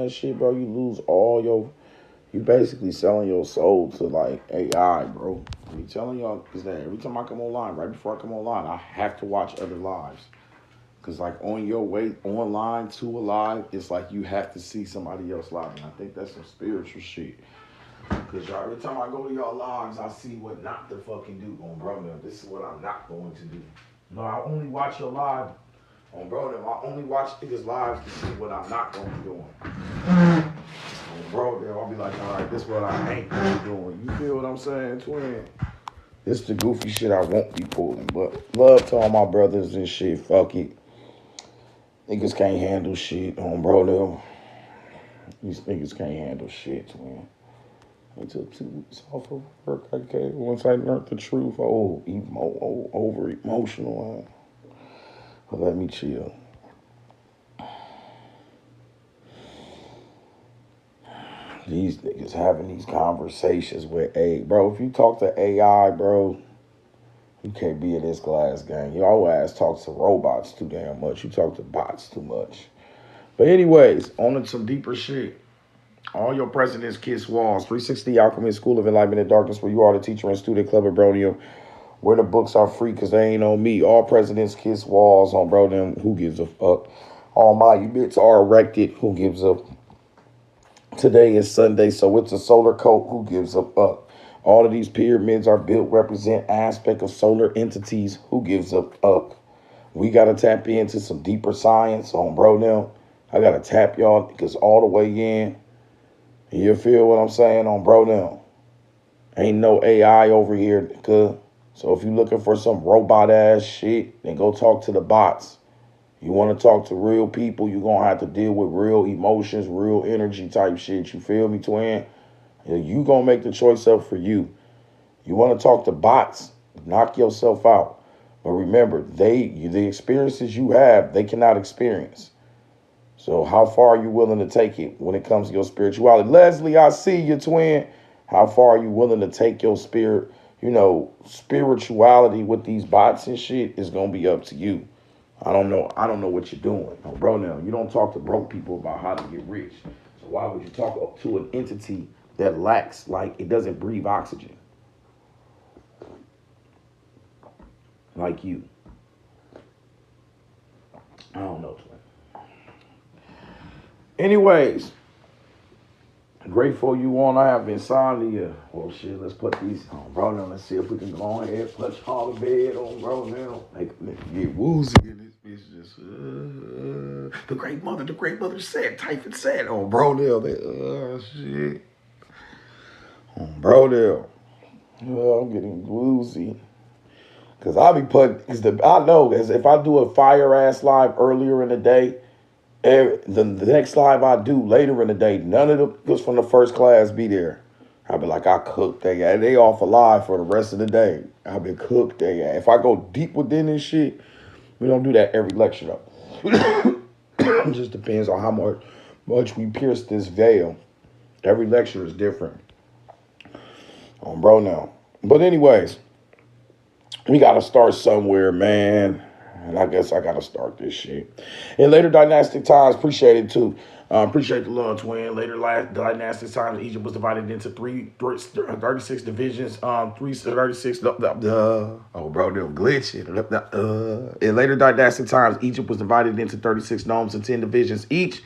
that shit, bro, you lose all your. You basically selling your soul to like AI, bro. I be telling y'all because that every time I come online, right before I come online, I have to watch other lives. Cause like on your way online to a live, it's like you have to see somebody else live, and I think that's some spiritual shit. Cause y'all, every time I go to y'all lives, I see what not to fucking do on bro. Now this is what I'm not going to do. No, I only watch your live on bro. Now I only watch niggas lives to see what I'm not going to be doing. On bro, then I'll be like, all right, this is what I ain't going to be doing. You feel what I'm saying, twin? This the goofy shit I won't be pulling. But love to all my brothers and shit. Fuck it. Niggas can't handle shit on bro. Now. These niggas can't handle shit, twin. I took 2 weeks off of work. I came once I learned the truth. Over emotional. But let me chill. These niggas having these conversations with bro. If you talk to AI, bro, you can't be in this glass gang. Your ass talks to robots too damn much. You talk to bots too much. But anyways, on to some deeper shit. All your presidents kiss walls. 360 Alchemist School of Enlightenment and Darkness, where you are the teacher and student club of Obronium, where the books are free because they ain't on me. All presidents kiss walls on bro them. Who gives a fuck? All my bits are erected. Who gives a? Today is Sunday, so it's a solar coat. Who gives a fuck? All of these pyramids are built represent aspect of solar entities. Who gives a fuck? We gotta tap into some deeper science on bro them. I gotta tap y'all because all the way in. You feel what I'm saying on bro now? Ain't no AI over here, nigga. So if you looking for some robot ass shit, then go talk to the bots. You want to talk to real people, you're going to have to deal with real emotions, real energy type shit. You feel me, twin? You going to make the choice up for you. You want to talk to bots, knock yourself out. But remember, the experiences you have, they cannot experience. So how far are you willing to take it when it comes to your spirituality? Leslie, I see you, twin. How far are you willing to take your spirit, spirituality with these bots and shit is going to be up to you. I don't know what you're doing. No, bro, now, you don't talk to broke people about how to get rich. So why would you talk to an entity that lacks, like it doesn't breathe oxygen? Like you. I don't know, twin. Anyways, grateful you on. I have insomnia. Well, shit, let's put these on, bro. Now, let's see if we can go ahead, push all the bed on, bro. Now, make get woozy in this bitch. Just the great mother said, Typhon said, oh, bro, now, shit, on, bro, now. Well, I'm getting woozy. Cause I be putting, I know, as if I do a fire ass live earlier in the day. The next live I do later in the day, none of the goods from the first class be there. I'll be like, I cooked they off alive for the rest of the day. I've been cooked If I go deep within this shit, we don't do that every lecture though. It just depends on how much we pierce this veil. Every lecture is different. Bro now. But anyways, we gotta start somewhere, man. And I guess I got to start this shit. In later dynastic times, appreciate it too. Appreciate the love, twin. Later dynastic times, Egypt was divided into 36 divisions. 36. Oh, bro, they're glitching. In later dynastic times, Egypt was divided into 36 nomes and 10 divisions each.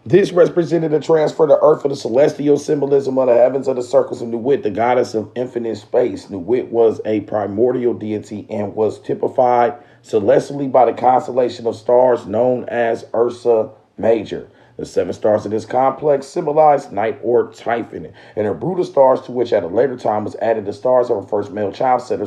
This represented a transfer to earth for the celestial symbolism of the heavens of the circles of Nuit, the goddess of infinite space. Nuit was a primordial deity and was typified celestially by the constellation of stars known as Ursa Major. The 7 stars of this complex symbolized night or Typhon, and her brood of stars to which at a later time was added the stars of her first male child, Satyr.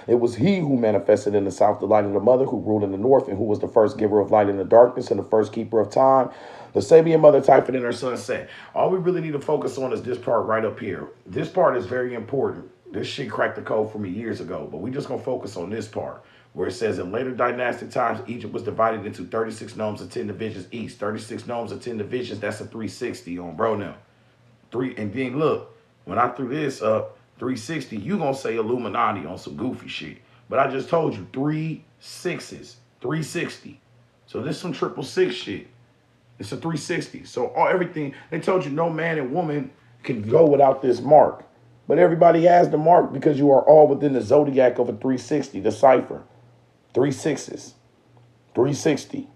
It was he who manifested in the south the light of the mother, who ruled in the north, and who was the first giver of light in the darkness and the first keeper of time. The Sabian mother Typhon and her son Set. All we really need to focus on is this part right up here. This part is very important. This shit cracked the code for me years ago, but we just gonna focus on this part where it says in later dynastic times, Egypt was divided into 36 nomes and 10 divisions each. 36 nomes and 10 divisions, that's a 360 on bro now. And then look, when I threw this up, 360, you gonna say Illuminati on some goofy shit. But I just told you, 3 6s, 360. So this some 666 shit. It's a 360. So everything, they told you no man and woman can go without this mark. But everybody has the mark because you are all within the zodiac of a 360, the cipher. 3 sixes, 360,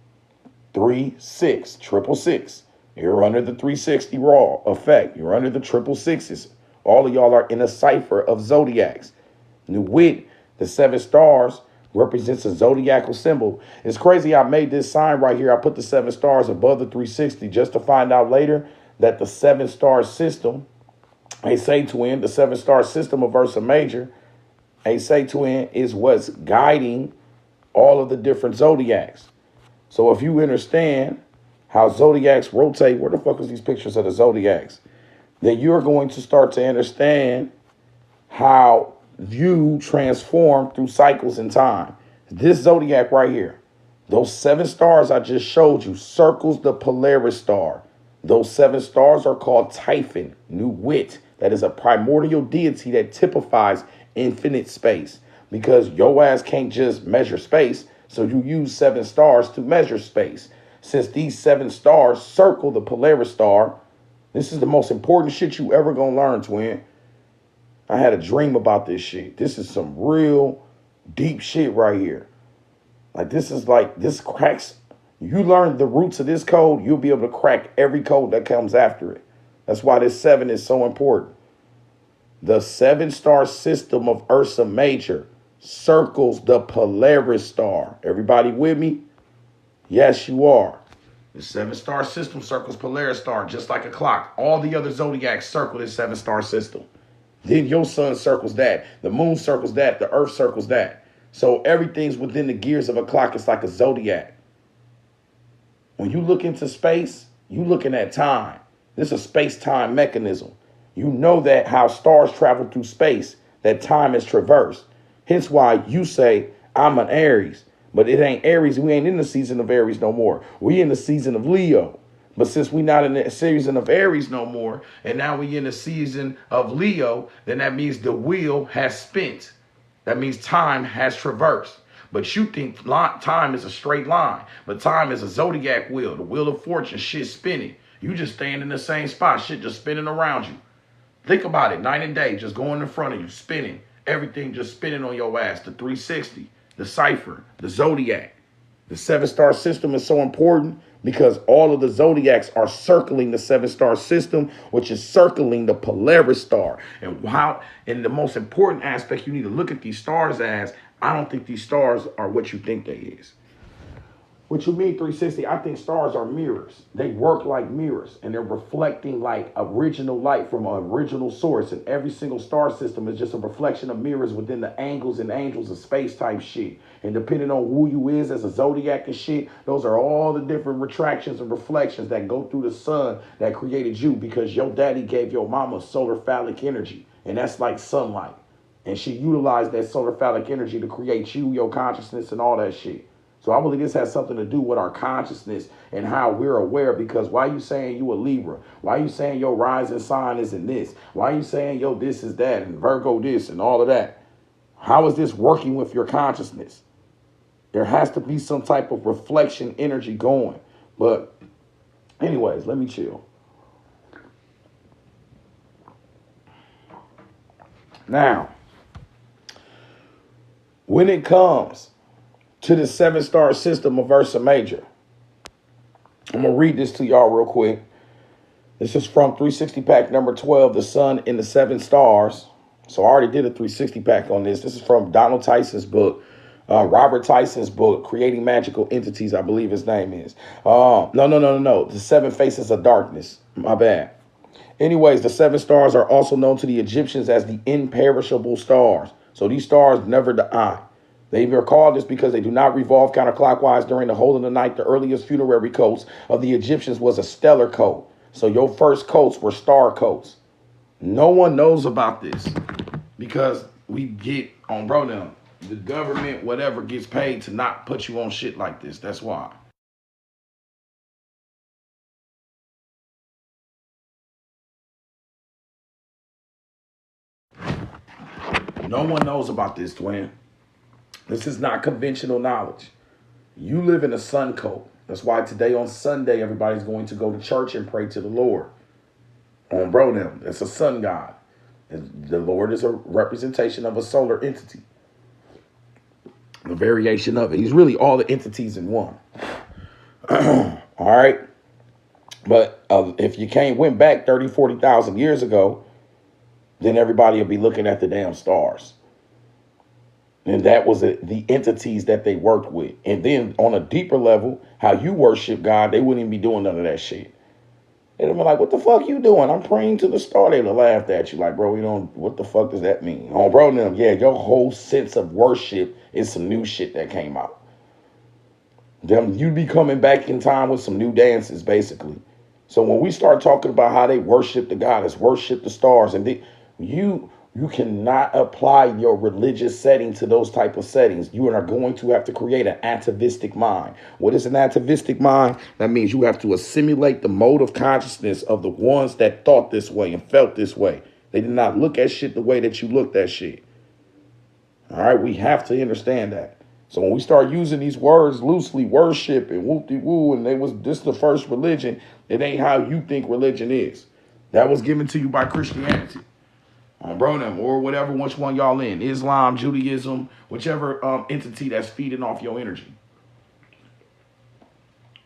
3 6, triple six. You're under the 360 raw effect. You're under the triple sixes. All of y'all are in a cipher of zodiacs. Nuwit, the 7 stars, represents a zodiacal symbol. It's crazy I made this sign right here. I put the 7 stars above the 360 just to find out later that the 7-star system, they say twin, the 7-star system of Ursa Major, they say twin, is what's guiding all of the different zodiacs. So if you understand how zodiacs rotate, where the fuck is these pictures of the zodiacs? Then you're going to start to understand how you transform through cycles in time. This zodiac right here, those 7 stars I just showed you, circles the Polaris star. Those 7 stars are called Typhon, Nuwit. That is a primordial deity that typifies infinite space, because your ass can't just measure space. So you use 7 stars to measure space. Since these 7 stars circle the Polaris star, this is the most important shit you ever gonna learn, twin. I had a dream about this shit. This is some real deep shit right here. Like this cracks. You learn the roots of this code, you'll be able to crack every code that comes after it. That's why this 7 is so important. The 7-star system of Ursa Major circles the Polaris star. Everybody with me? Yes, you are. The 7-star system circles Polaris star just like a clock. All the other zodiacs circle this 7-star system. Then your sun circles that. The moon circles that. The earth circles that. So everything's within the gears of a clock. It's like a zodiac. When you look into space, you looking at time. This is a space-time mechanism. You know that how stars travel through space, that time is traversed. Hence why you say, I'm an Aries. But it ain't Aries. We ain't in the season of Aries no more. We in the season of Leo. But since we not in the season of Aries no more, and now we in the season of Leo, then that means the wheel has spent. That means time has traversed. But you think time is a straight line. But time is a zodiac wheel, the wheel of fortune, shit spinning. You just staying in the same spot, shit just spinning around you. Think about it, night and day, just going in front of you, spinning. Everything just spinning on your ass, the 360. The cipher, the zodiac. The 7-star system is so important because all of the zodiacs are circling the 7-star system, which is circling the Polaris star. And the most important aspect, you need to look at these stars as, I don't think these stars are what you think they is. What you mean 360? I think stars are mirrors. They work like mirrors, and they're reflecting like original light from an original source. And every single star system is just a reflection of mirrors within the angles and angels of space type shit. And depending on who you is as a zodiac and shit, those are all the different retractions and reflections that go through the sun that created you, because your daddy gave your mama solar phallic energy, and that's like sunlight. And she utilized that solar phallic energy to create you, your consciousness, and all that shit. So I believe this has something to do with our consciousness and how we're aware, because why you saying you a Libra? Why you saying your rising sign isn't this? Why you saying yo this is that and Virgo this and all of that? How is this working with your consciousness? There has to be some type of reflection energy going. But anyways, let me chill. Now, when it comes to the 7-star system of Ursa Major, I'm going to read this to y'all real quick. This is from 360 pack number 12, The Sun in the 7 Stars. So I already did a 360 pack on this. This is from Donald Tyson's book, Robert Tyson's book, Creating Magical Entities, I believe his name is. No. The 7 Faces of Darkness. My bad. Anyways, the 7 stars are also known to the Egyptians as the imperishable stars. So these stars never die. They were called this because they do not revolve counterclockwise during the whole of the night. The earliest funerary coats of the Egyptians was a stellar coat. So your first coats were star coats. No one knows about this because we get on Bro Nem. The government, whatever, gets paid to not put you on shit like this. That's why. No one knows about this, twin. This is not conventional knowledge. You live in a sun coat. That's why today on Sunday, everybody's going to go to church and pray to the Lord. On Bro Nem. That's a sun god. The Lord is a representation of a solar entity. The variation of it. He's really all the entities in one. All right. But if you went back 30, 40,000 years ago, then everybody will be looking at the damn stars. And that was the entities that they worked with. And then on a deeper level, how you worship God, they wouldn't even be doing none of that shit. They'd be like, what the fuck you doing? I'm praying to the star. They'd have laughed at you like, bro, what the fuck does that mean? Oh, bro, them, yeah, your whole sense of worship is some new shit that came out. You'd be coming back in time with some new dances, basically. So when we start talking about how they worship the goddess, worship the stars, and you cannot apply your religious setting to those type of settings. You are going to have to create an atavistic mind. What is an atavistic mind? That means you have to assimilate the mode of consciousness of the ones that thought this way and felt this way. They did not look at shit the way that you looked at shit. All right, we have to understand that. So when we start using these words loosely, worship and whoop-de-woo, and this the first religion, it ain't how you think religion is. That was given to you by Christianity. On Bro Nem, or whatever, which one y'all in. Islam, Judaism, whichever entity that's feeding off your energy.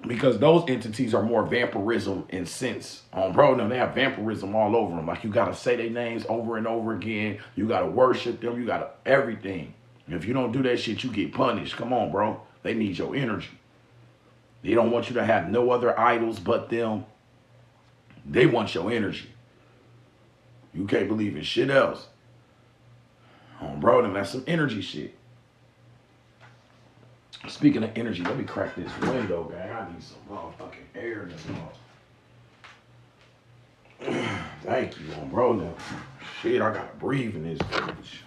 Because those entities are more vampirism in sense. On Bro Nem, they have vampirism all over them. Like you got to say their names over and over again. You got to worship them. You got to everything. If you don't do that shit, you get punished. Come on, bro. They need your energy. They don't want you to have no other idols but them. They want your energy. You can't believe in shit else. Oh, bro, that's some energy shit. Speaking of energy, let me crack this window, gang. I need some motherfucking air in this motherfucker. Thank you, bro. Now, shit, I gotta breathe in this bitch.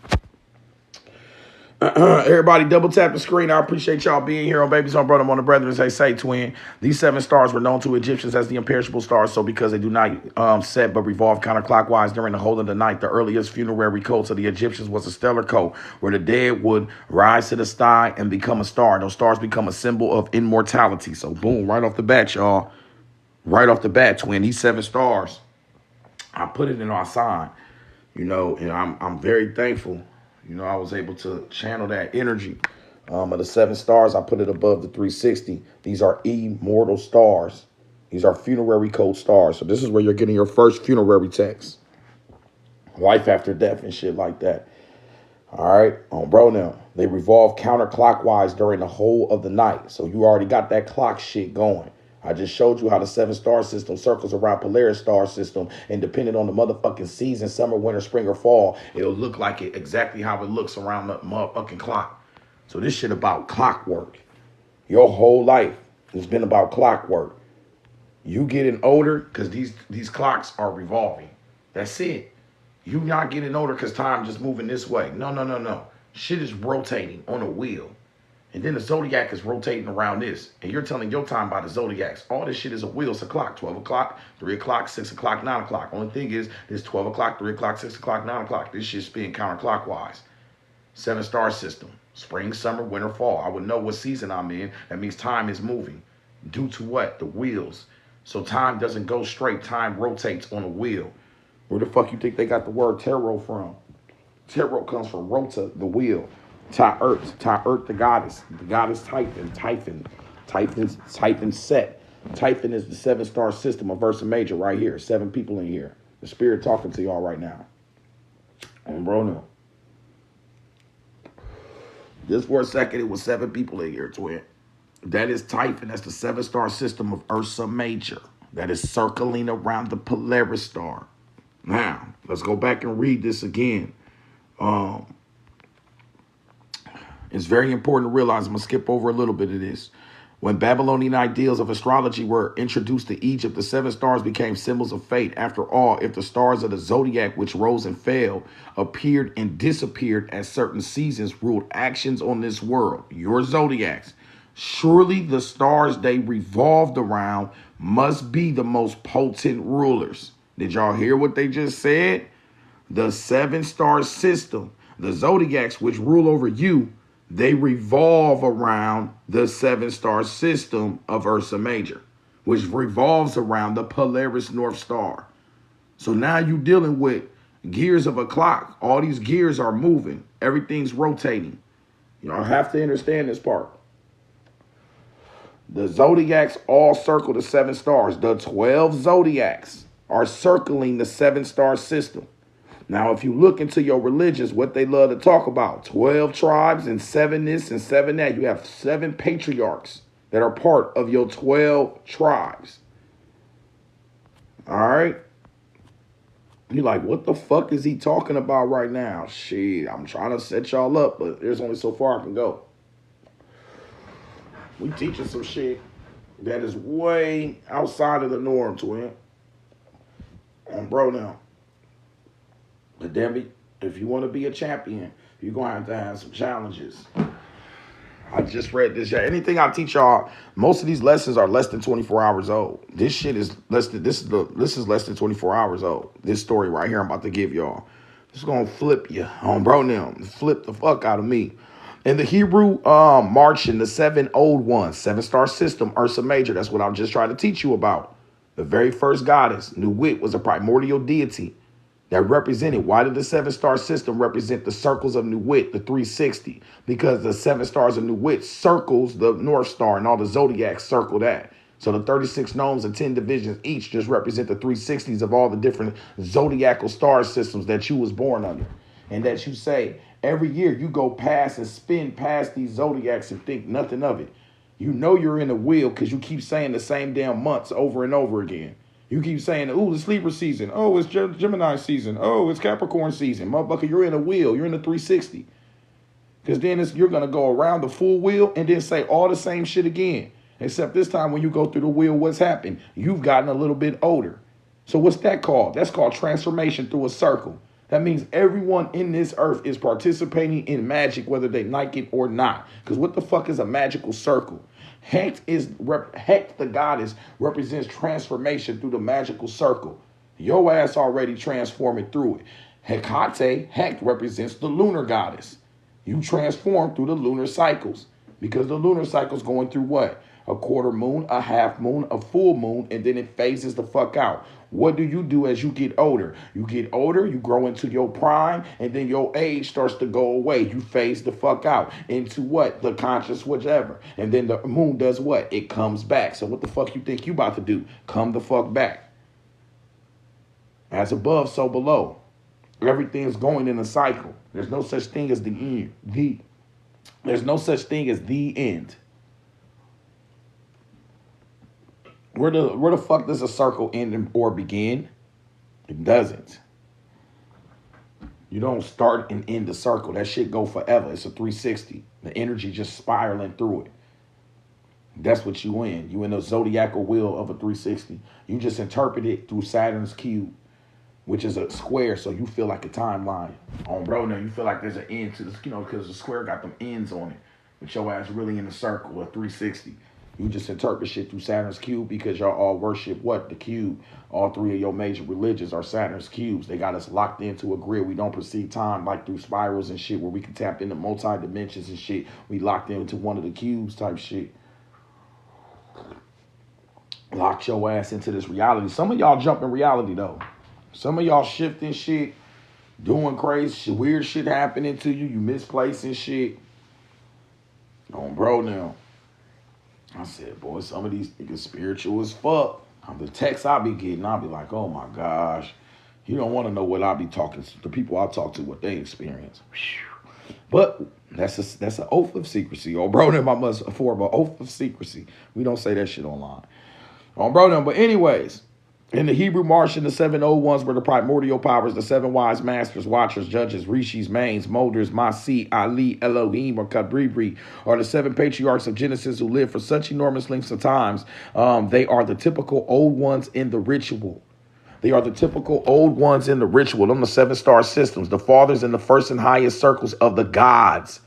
Everybody double tap the screen. I appreciate y'all being here on Babies on Bro Nem on the Brethren. As they say, twin. These 7 stars were known to Egyptians as the imperishable stars. So because they do not set but revolve counterclockwise during the whole of the night, the earliest funerary cult of the Egyptians was a stellar cult where the dead would rise to the sky and become a star. Those stars become a symbol of immortality. So boom, right off the bat, y'all. Right off the bat, twin. These 7 stars, I put it in our sign. You know, and I'm very thankful. You know, I was able to channel that energy. Of the 7 stars, I put it above the 360. These are immortal stars. These are funerary code stars. So this is where you're getting your first funerary text. Life after death and shit like that. All right. On Bro Nem, they revolve counterclockwise during the whole of the night. So you already got that clock shit going. I just showed you how the 7-star system circles around Polaris star system, and depending on the motherfucking season, summer, winter, spring, or fall, it'll look like it exactly how it looks around the motherfucking clock. So this shit about clockwork. Your whole life has been about clockwork. You getting older because these clocks are revolving. That's it. You not getting older because time just moving this way. No. Shit is rotating on a wheel. And then the zodiac is rotating around this. And you're telling your time by the zodiacs. All this shit is a wheel. It's a clock. 12 o'clock, 3 o'clock, 6 o'clock, 9 o'clock. Only thing is, it's 12 o'clock, 3 o'clock, 6 o'clock, 9 o'clock. This shit's spinning counterclockwise. 7-star system. Spring, summer, winter, fall. I would know what season I'm in. That means time is moving. Due to what? The wheels. So time doesn't go straight. Time rotates on a wheel. Where the fuck you think they got the word tarot from? Tarot comes from rota, the wheel. Ta-Earth, the goddess. The goddess Typhon set. Typhon is the 7-star system of Versa Major right here. 7 people in here. The spirit talking to y'all right now. On Bro Nem. Just for a second, it was 7 people in here, twin. That is Typhon. That's the 7-star system of Ursa Major. That is circling around the Polaris star. Now, let's go back and read this again. It's very important to realize, I'm going to skip over a little bit of this. When Babylonian ideals of astrology were introduced to Egypt, the 7 stars became symbols of fate. After all, if the stars of the zodiac, which rose and fell, appeared and disappeared at certain seasons, ruled actions on this world, your zodiacs, surely the stars they revolved around must be the most potent rulers. Did y'all hear what they just said? The 7-star system, the zodiacs which rule over you, they revolve around the 7-star system of Ursa Major, which revolves around the Polaris North Star. So now you're dealing with gears of a clock. All these gears are moving. Everything's rotating. You know, I have to understand this part. The zodiacs all circle the 7 stars. The 12 zodiacs are circling the 7-star system. Now, if you look into your religions, what they love to talk about, 12 tribes and 7 this and 7 that. You have 7 patriarchs that are part of your 12 tribes. All right? You're like, what the fuck is he talking about right now? Shit, I'm trying to set y'all up, but there's only so far I can go. We teaching some shit that is way outside of the norm, twin. On bro now. But Debbie, if you want to be a champion, you're going to have some challenges. I just read this. Anything I teach y'all, most of these lessons are less than 24 hours old. This shit is less than this is less than 24 hours old. This story right here I'm about to give y'all. It's gonna flip you on bro them. Flip the fuck out of me. In the Hebrew marching, the 7 old ones, 7-star system, Ursa Major. That's what I'm just trying to teach you about. The very first goddess, Nuit, was a primordial deity that represented. Why did the 7-star system represent the circles of Nuit, the 360? Because the 7 stars of Nuit circles the North Star, and all the zodiacs circle that. So the 36 gnomes and 10 divisions each just represent the 360s of all the different zodiacal star systems that you was born under. And that you say, every year you go past and spin past these zodiacs and think nothing of it. You know you're in a wheel because you keep saying the same damn months over and over again. You keep saying, oh, it's Libra season. Oh, it's Gemini season. Oh, it's Capricorn season. Motherfucker, you're in a wheel. You're in a 360. Because then you're going to go around the full wheel and then say all the same shit again. Except this time when you go through the wheel, what's happened? You've gotten a little bit older. So what's that called? That's called transformation through a circle. That means everyone in this earth is participating in magic, whether they like it or not. Because what the fuck is a magical circle? Hecht, the goddess, represents transformation through the magical circle. Your ass already transforming through it. Hecht represents the lunar goddess. You transform through the lunar cycles. Because the lunar cycle's going through what? A quarter moon, a half moon, a full moon, and then it phases the fuck out. What do you do as you get older? You get older, you grow into your prime, and then your age starts to go away. You phase the fuck out into what? The conscious whichever. And then the moon does what? It comes back. So what the fuck you think you about to do? Come the fuck back. As above, so below. Everything's going in a cycle. There's no such thing as the end. There's no such thing as the end. Where the fuck does a circle end or begin? It doesn't. You don't start and end the circle. That shit go forever. It's a 360. The energy just spiraling through it. That's what you in. You in the zodiacal wheel of a 360. You just interpret it through Saturn's cube, which is a square, so you feel like a timeline. On bro, now you feel like there's an end to this, because the square got them ends on it. But your ass really in a circle, a 360. You just interpret shit through Saturn's cube because y'all all worship what? The cube. All 3 of your major religions are Saturn's cubes. They got us locked into a grid. We don't perceive time like through spirals and shit where we can tap into multi-dimensions and shit. We locked into one of the cubes type shit. Locked your ass into this reality. Some of y'all jump in reality though. Some of y'all shifting shit, doing crazy, weird shit happening to you. You misplacing shit. On bro now. I said, boy, some of these niggas spiritual as fuck. The texts I be getting, I'll be like, oh my gosh. You don't want to know what I be talking to, the people I talk to, what they experience. But that's an oath of secrecy. Oh, bro, them I must afford an oath of secrecy. We don't say that shit online. Oh, bro, them. But anyways, in the Hebrew martian, the 7 old ones were the primordial powers, the 7 wise masters, watchers, judges, rishis, mains, molders, Masi, Ali, Elohim, or Kadribri, are the 7 patriarchs of Genesis who lived for such enormous lengths of times. They are the typical old ones in the ritual. They are the typical old ones in the ritual. Them the 7-star systems, the fathers in the first and highest circles of the gods.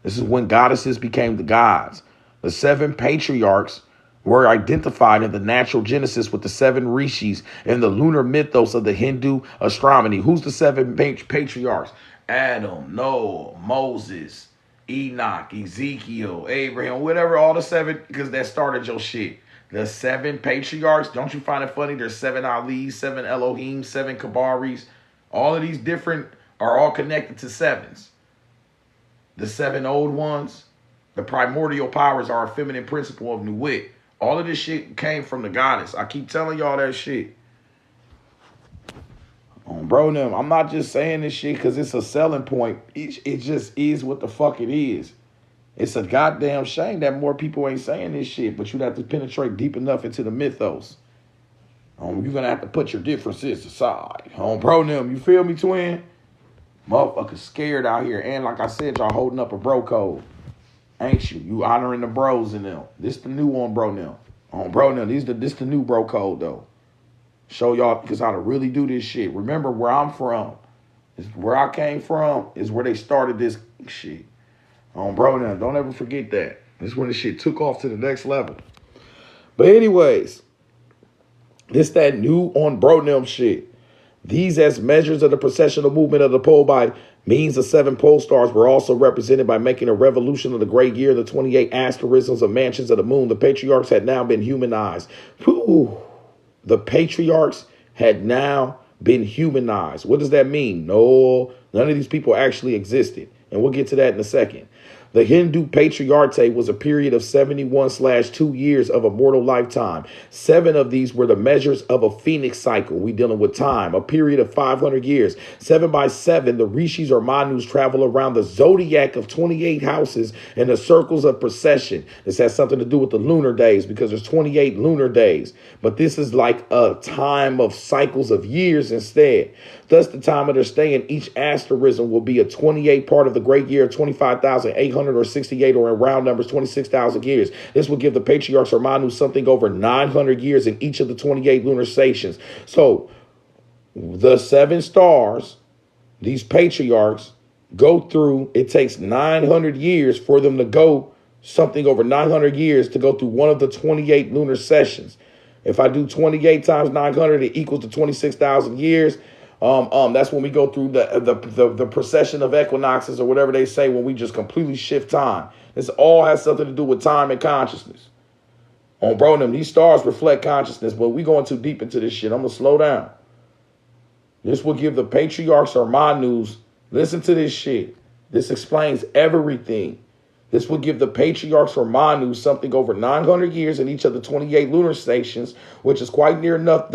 This is when goddesses became the gods. The 7 patriarchs were identified in the natural Genesis with the 7 rishis and the lunar mythos of the Hindu astronomy. Who's the 7 patriarchs? Adam, Noah, Moses, Enoch, Ezekiel, Abraham, whatever, all the 7, because that started your shit. The 7 patriarchs, don't you find it funny? There's 7 Alis, 7 Elohim, 7 Kabaris. All of these different are all connected to 7s. The 7 old ones, the primordial powers are a feminine principle of Nuit. All of this shit came from the goddess. I keep telling y'all that shit. Bro, them, I'm not just saying this shit because it's a selling point. It just is what the fuck it is. It's a goddamn shame that more people ain't saying this shit, but you'd have to penetrate deep enough into the mythos. You're going to have to put your differences aside. Bro, them, you feel me, twin? Motherfuckers scared out here. And like I said, y'all holding up a bro code. Ain't you? You honoring the bros in them. This the new on Bro Nem. Bro Nem, this the new bro code, though. Show y'all because how to really do this shit. Remember where I'm from. Where I came from is where they started this shit. Bro Nem, don't ever forget that. This is when the shit took off to the next level. But anyways, this that new on Bro Nem shit. These as measures of the processional movement of the pole by means of 7 pole stars were also represented by making a revolution of the great year, the 28 asterisms of mansions of the moon. The patriarchs had now been humanized. Whew. The patriarchs had now been humanized. What does that mean? No, none of these people actually existed. And we'll get to that in a second. The Hindu patriarchate was a period of 71/2 years of a mortal lifetime. 7 of these were the measures of a phoenix cycle. We dealing with time, a period of 500 years. 7 by 7, the rishis or manus travel around the zodiac of 28 houses in the circles of procession. This has something to do with the lunar days because there's 28 lunar days. But this is like a time of cycles of years instead. Thus, the time of their stay in each asterism will be a 28 part of the great year, 25,868, or in round numbers, 26,000 years. This will give the patriarchs or Manu something over 900 years in each of the 28 lunar stations. So the 7 stars, these patriarchs, go through, it takes 900 years for them to go something over 900 years to go through one of the 28 lunar sessions. If I do 28 times 900, it equals to 26,000 years. That's when we go through the procession of equinoxes or whatever they say when we just completely shift time. This all has something to do with time and consciousness. Bro Nem, these stars reflect consciousness, but we going too deep into this shit. I'm going to slow down. This will give the patriarchs or Manus, listen to this shit. This explains everything. This will give the patriarchs or Manus something over 900 years in each of the 28 lunar stations, which is quite near enough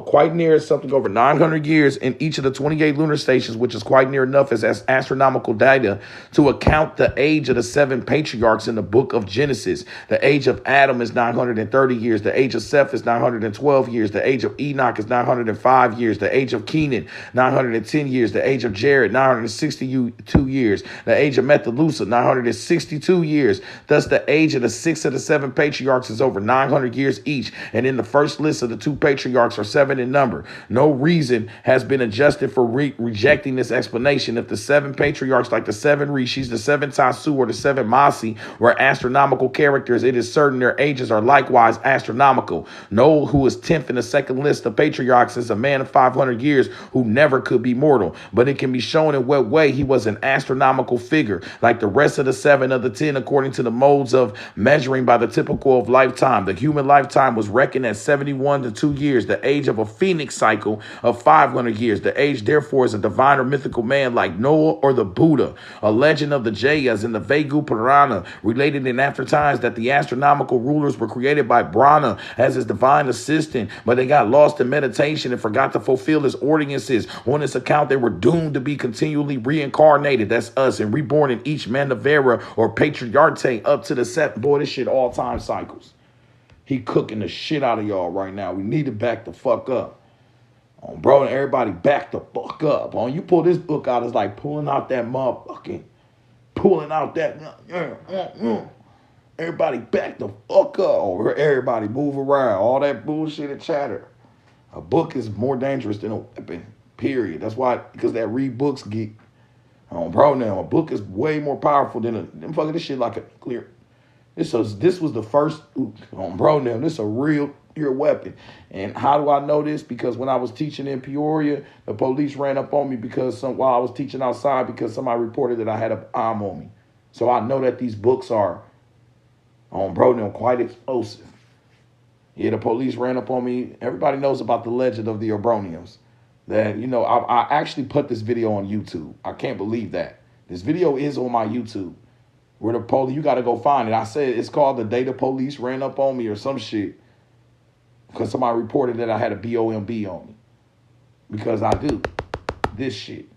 quite near something over 900 years in each of the 28 lunar stations, which is quite near enough as astronomical data to account the age of the 7 patriarchs in the book of Genesis. The age of Adam is 930 years. The age of Seth is 912 years. The age of Enoch is 905 years. The age of Kenan, 910 years. The age of Jared, 962 years. The age of Methuselah, 962 years. Thus, the age of the 6 of the 7 patriarchs is over 900 years each. And in the first list of the 2 patriarchs are 7 in number. No reason has been adjusted for rejecting this explanation. If the 7 patriarchs, like the 7 rishis, the 7 tasu, or the 7 masi, were astronomical characters, it is certain their ages are likewise astronomical. Noah, who is 10th in the second list of patriarchs, is a man of 500 years who never could be mortal. But it can be shown in what way he was an astronomical figure, like the rest of the 7 of the 10, according to the modes of measuring by the typical of lifetime. The human lifetime was reckoned at 71 to 2 years, the age of a phoenix cycle of 500 years. The age, therefore, is a divine or mythical man like Noah or the Buddha. A legend of the Jayas in the Vegu Purana related in after times that the astronomical rulers were created by Brahma as his divine assistant, but they got lost in meditation and forgot to fulfill his ordinances. On this account, they were doomed to be continually reincarnated, that's us, and reborn in each Manavera or patriarchate up to the set. Boy, this shit all time cycles. He cooking the shit out of y'all right now. We need to back the fuck up. Bro, everybody back the fuck up. You pull this book out, it's like pulling out that motherfucking, pulling out that, everybody back the fuck up. Everybody move around. All that bullshit and chatter. A book is more dangerous than a weapon, period. That's why, because that read books geek. Bro, now, a book is way more powerful than fucking this shit like a clear. This was the first, bro, now, this a real, you're a weapon. And how do I know this? Because when I was teaching in Peoria, the police ran up on me while I was teaching outside because somebody reported that I had an arm on me. So I know that these books are on Bro Nem quite explosive. Yeah, the police ran up on me. Everybody knows about the legend of the Obroniums. That, you know, I actually put this video on YouTube. I can't believe that. This video is on my YouTube. Where the police, you got to go find it. I said it's called The Day the Police Ran Up on Me or some shit. Because somebody reported that I had a BOMB on me. Because I do this shit.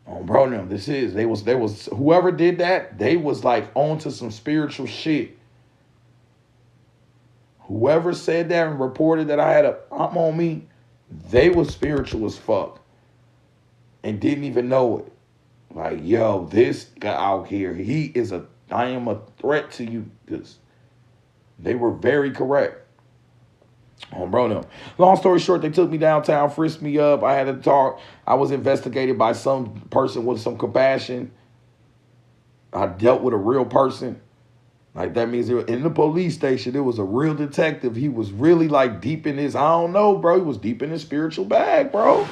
On Bro Nem, they was whoever did that, they was like on to some spiritual shit. Whoever said that and reported that I had a arm on me, they was spiritual as fuck. And didn't even know it. Like, yo, this guy out here, I am a threat to you. Because they were very correct. On Bro Nem. Long story short, they took me downtown, frisked me up. I had to talk. I was investigated by some person with some compassion. I dealt with a real person. Like, that means in the police station, it was a real detective. He was really like deep in his, I don't know, bro. He was deep in his spiritual bag, bro.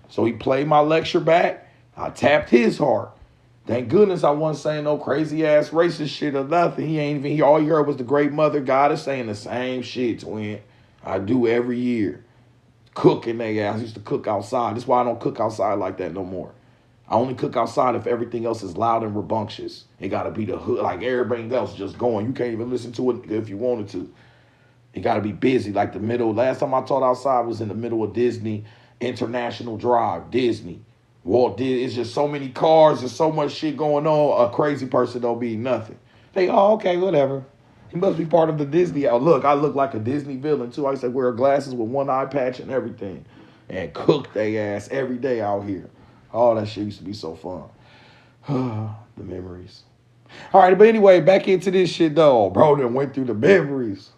So he played my lecture back. I tapped his heart. Thank goodness I wasn't saying no crazy ass racist shit or nothing. All he heard was the great mother goddess saying the same shit, twin. I do every year. Cooking they ass. I used to cook outside. That's why I don't cook outside like that no more. I only cook outside if everything else is loud and rambunctious. It got to be the hood, like everything else just going. You can't even listen to it if you wanted to. It got to be busy. Like the middle. Last time I taught outside was in the middle of Disney International Drive. Disney. Walt Disney. It's just so many cars and so much shit going on. A crazy person don't mean nothing. Okay, whatever. He must be part of the Disney. Oh, look, I look like a Disney villain, too. I used to wear glasses with one eye patch and everything. And cook they ass every day out here. All that shit used to be so fun. The memories. All right, but anyway, back into this shit, though. Bro Nem went through the memories.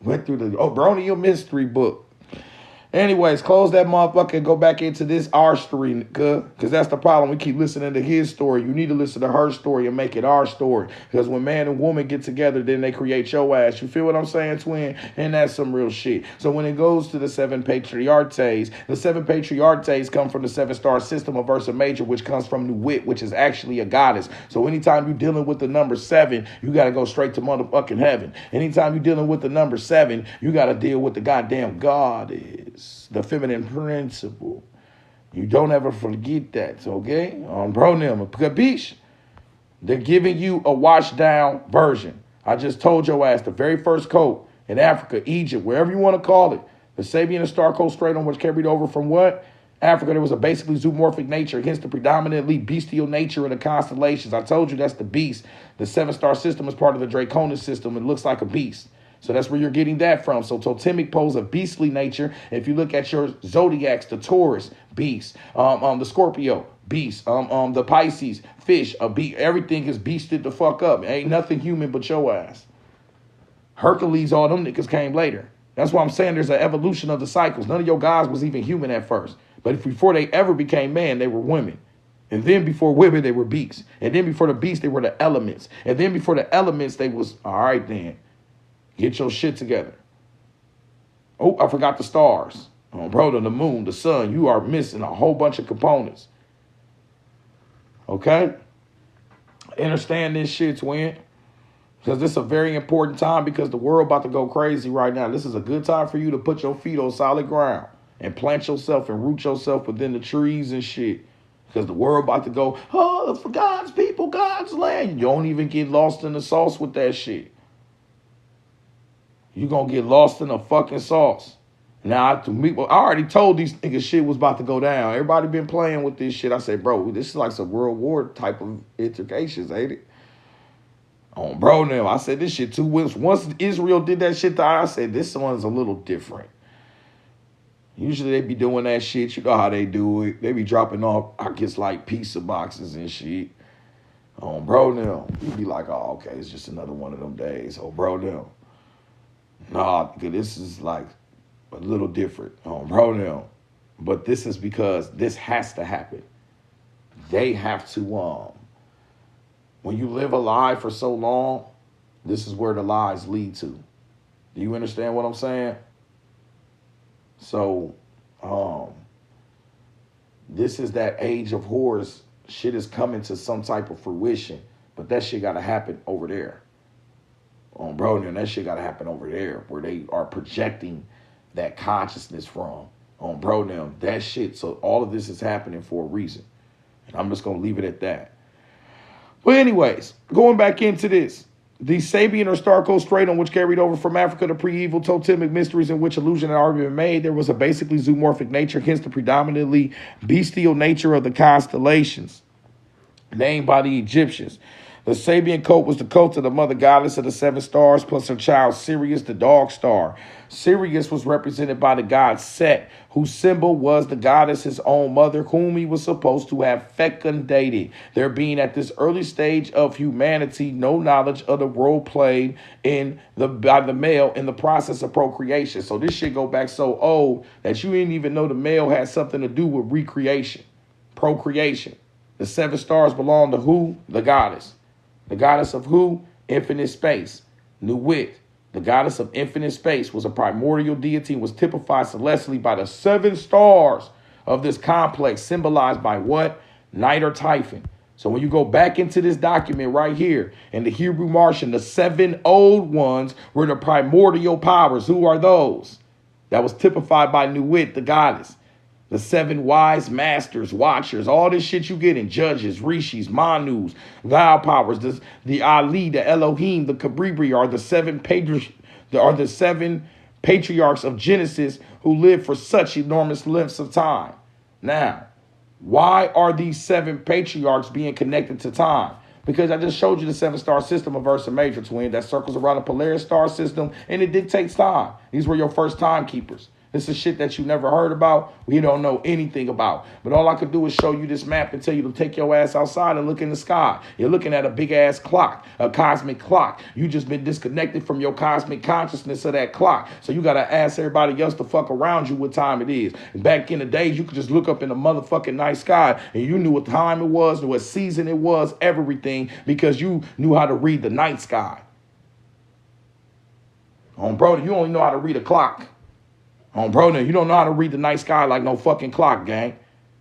Went through the Obronium mystery book. Anyways, close that motherfucker and go back into this our story, because that's the problem. We keep listening to his story. You need to listen to her story and make it our story. Because when man and woman get together, then they create your ass. You feel what I'm saying, twin? And that's some real shit. So when it goes to the 7 patriarchs, the 7 patriarchs come from the 7-star system of Ursa Major, which comes from Nuit, which is actually a goddess. So anytime you're dealing with the number 7, you got to go straight to motherfucking heaven. Anytime you're dealing with the number 7, you got to deal with the goddamn goddess. The feminine principle. You don't ever forget that, okay? On Bro Nem, capiche? They're giving you a washed down version. I just told your ass the very first code in Africa, Egypt, wherever you want to call it. The Sabian and Star Code straight on, which carried over from what? Africa. There was a basically zoomorphic nature, hence the predominantly bestial nature of the constellations. I told you that's the beast. The 7-star system is part of the Draconis system. It looks like a beast. So that's where you're getting that from. So totemic poles of beastly nature. If you look at your zodiacs, the Taurus, beast. The Scorpio, beast. The Pisces, fish, a beast. Everything is beasted the fuck up. Ain't nothing human but your ass. Hercules, all them niggas came later. That's why I'm saying there's an evolution of the cycles. None of your guys was even human at first. But before they ever became man, they were women. And then before women, they were beasts. And then before the beasts, they were the elements. And then before the elements, they was, all right then. Get your shit together. Oh, I forgot the stars. Oh, bro, the moon, the sun. You are missing a whole bunch of components. Okay? Understand this shit, twin. Because this is a very important time because the world about to go crazy right now. This is a good time for you to put your feet on solid ground and plant yourself and root yourself within the trees and shit. Because the world about to go, oh, for God's people, God's land. You don't even get lost in the sauce with that shit. You're going to get lost in the fucking sauce. Now, I already told these niggas shit was about to go down. Everybody been playing with this shit. I said, bro, this is like some World War type of implications, ain't it? On Bro Nem, I said this shit too. Once Israel did that shit to I said, this one's a little different. Usually they be doing that shit. You know how they do it. They be dropping off, I guess, like pizza boxes and shit. On Bro Nem, you be like, oh, okay, it's just another one of them days. Oh, Bro Nem. Nah, this is like a little different on Bro Nem. But this is because this has to happen. They have to, when you live a lie for so long, this is where the lies lead to. Do you understand what I'm saying? So, this is that age of horrors. Shit is coming to some type of fruition, but that shit got to happen over there. On Obronium, that shit got to happen over there where they are projecting that consciousness from. On Obronium, that shit. So all of this is happening for a reason. And I'm just going to leave it at that. But anyways, going back into this. The Sabian or Star Coast Stratum, which carried over from Africa to pre-evil totemic mysteries in which illusion had already been made, there was a basically zoomorphic nature, hence the predominantly bestial nature of the constellations, named by the Egyptians. The Sabian cult was the cult of the mother goddess of the seven stars, plus her child Sirius, the dog star. Sirius was represented by the god Set, whose symbol was the goddess's own mother, whom he was supposed to have fecundated. There being at this early stage of humanity no knowledge of the role played by the male in the process of procreation. So this shit go back so old that you didn't even know the male had something to do with recreation, procreation. The seven stars belong to who? The goddess. The goddess of who? Infinite space. Nuit, the goddess of infinite space, was a primordial deity and was typified celestially by the seven stars of this complex, symbolized by what? Night or Typhon. So when you go back into this document right here, in the Hebrew Martian, the seven old ones were the primordial powers. Who are those? That was typified by Nuit, the goddess. The seven wise masters, watchers, all this shit you get in Judges, Rishis, Manus, Thou powers, the Ali, the Elohim, the Kabribri are the seven patriarchs of Genesis who lived for such enormous lengths of time. Now, why are these seven patriarchs being connected to time? Because I just showed you the seven-star system of Ursa Major, twin, that circles around a Polaris star system, and it dictates time. These were your first timekeepers. This is shit that you never heard about, we don't know anything about. But all I could do is show you this map and tell you to take your ass outside and look in the sky. You're looking at a big-ass clock, a cosmic clock. You just been disconnected from your cosmic consciousness of that clock. So you got to ask everybody else to fuck around you what time it is. And back in the days, you could just look up in the motherfucking night sky and you knew what time it was, what season it was, everything, because you knew how to read the night sky. Bro, you only know how to read a clock. Bro, you don't know how to read the night sky like no fucking clock, gang.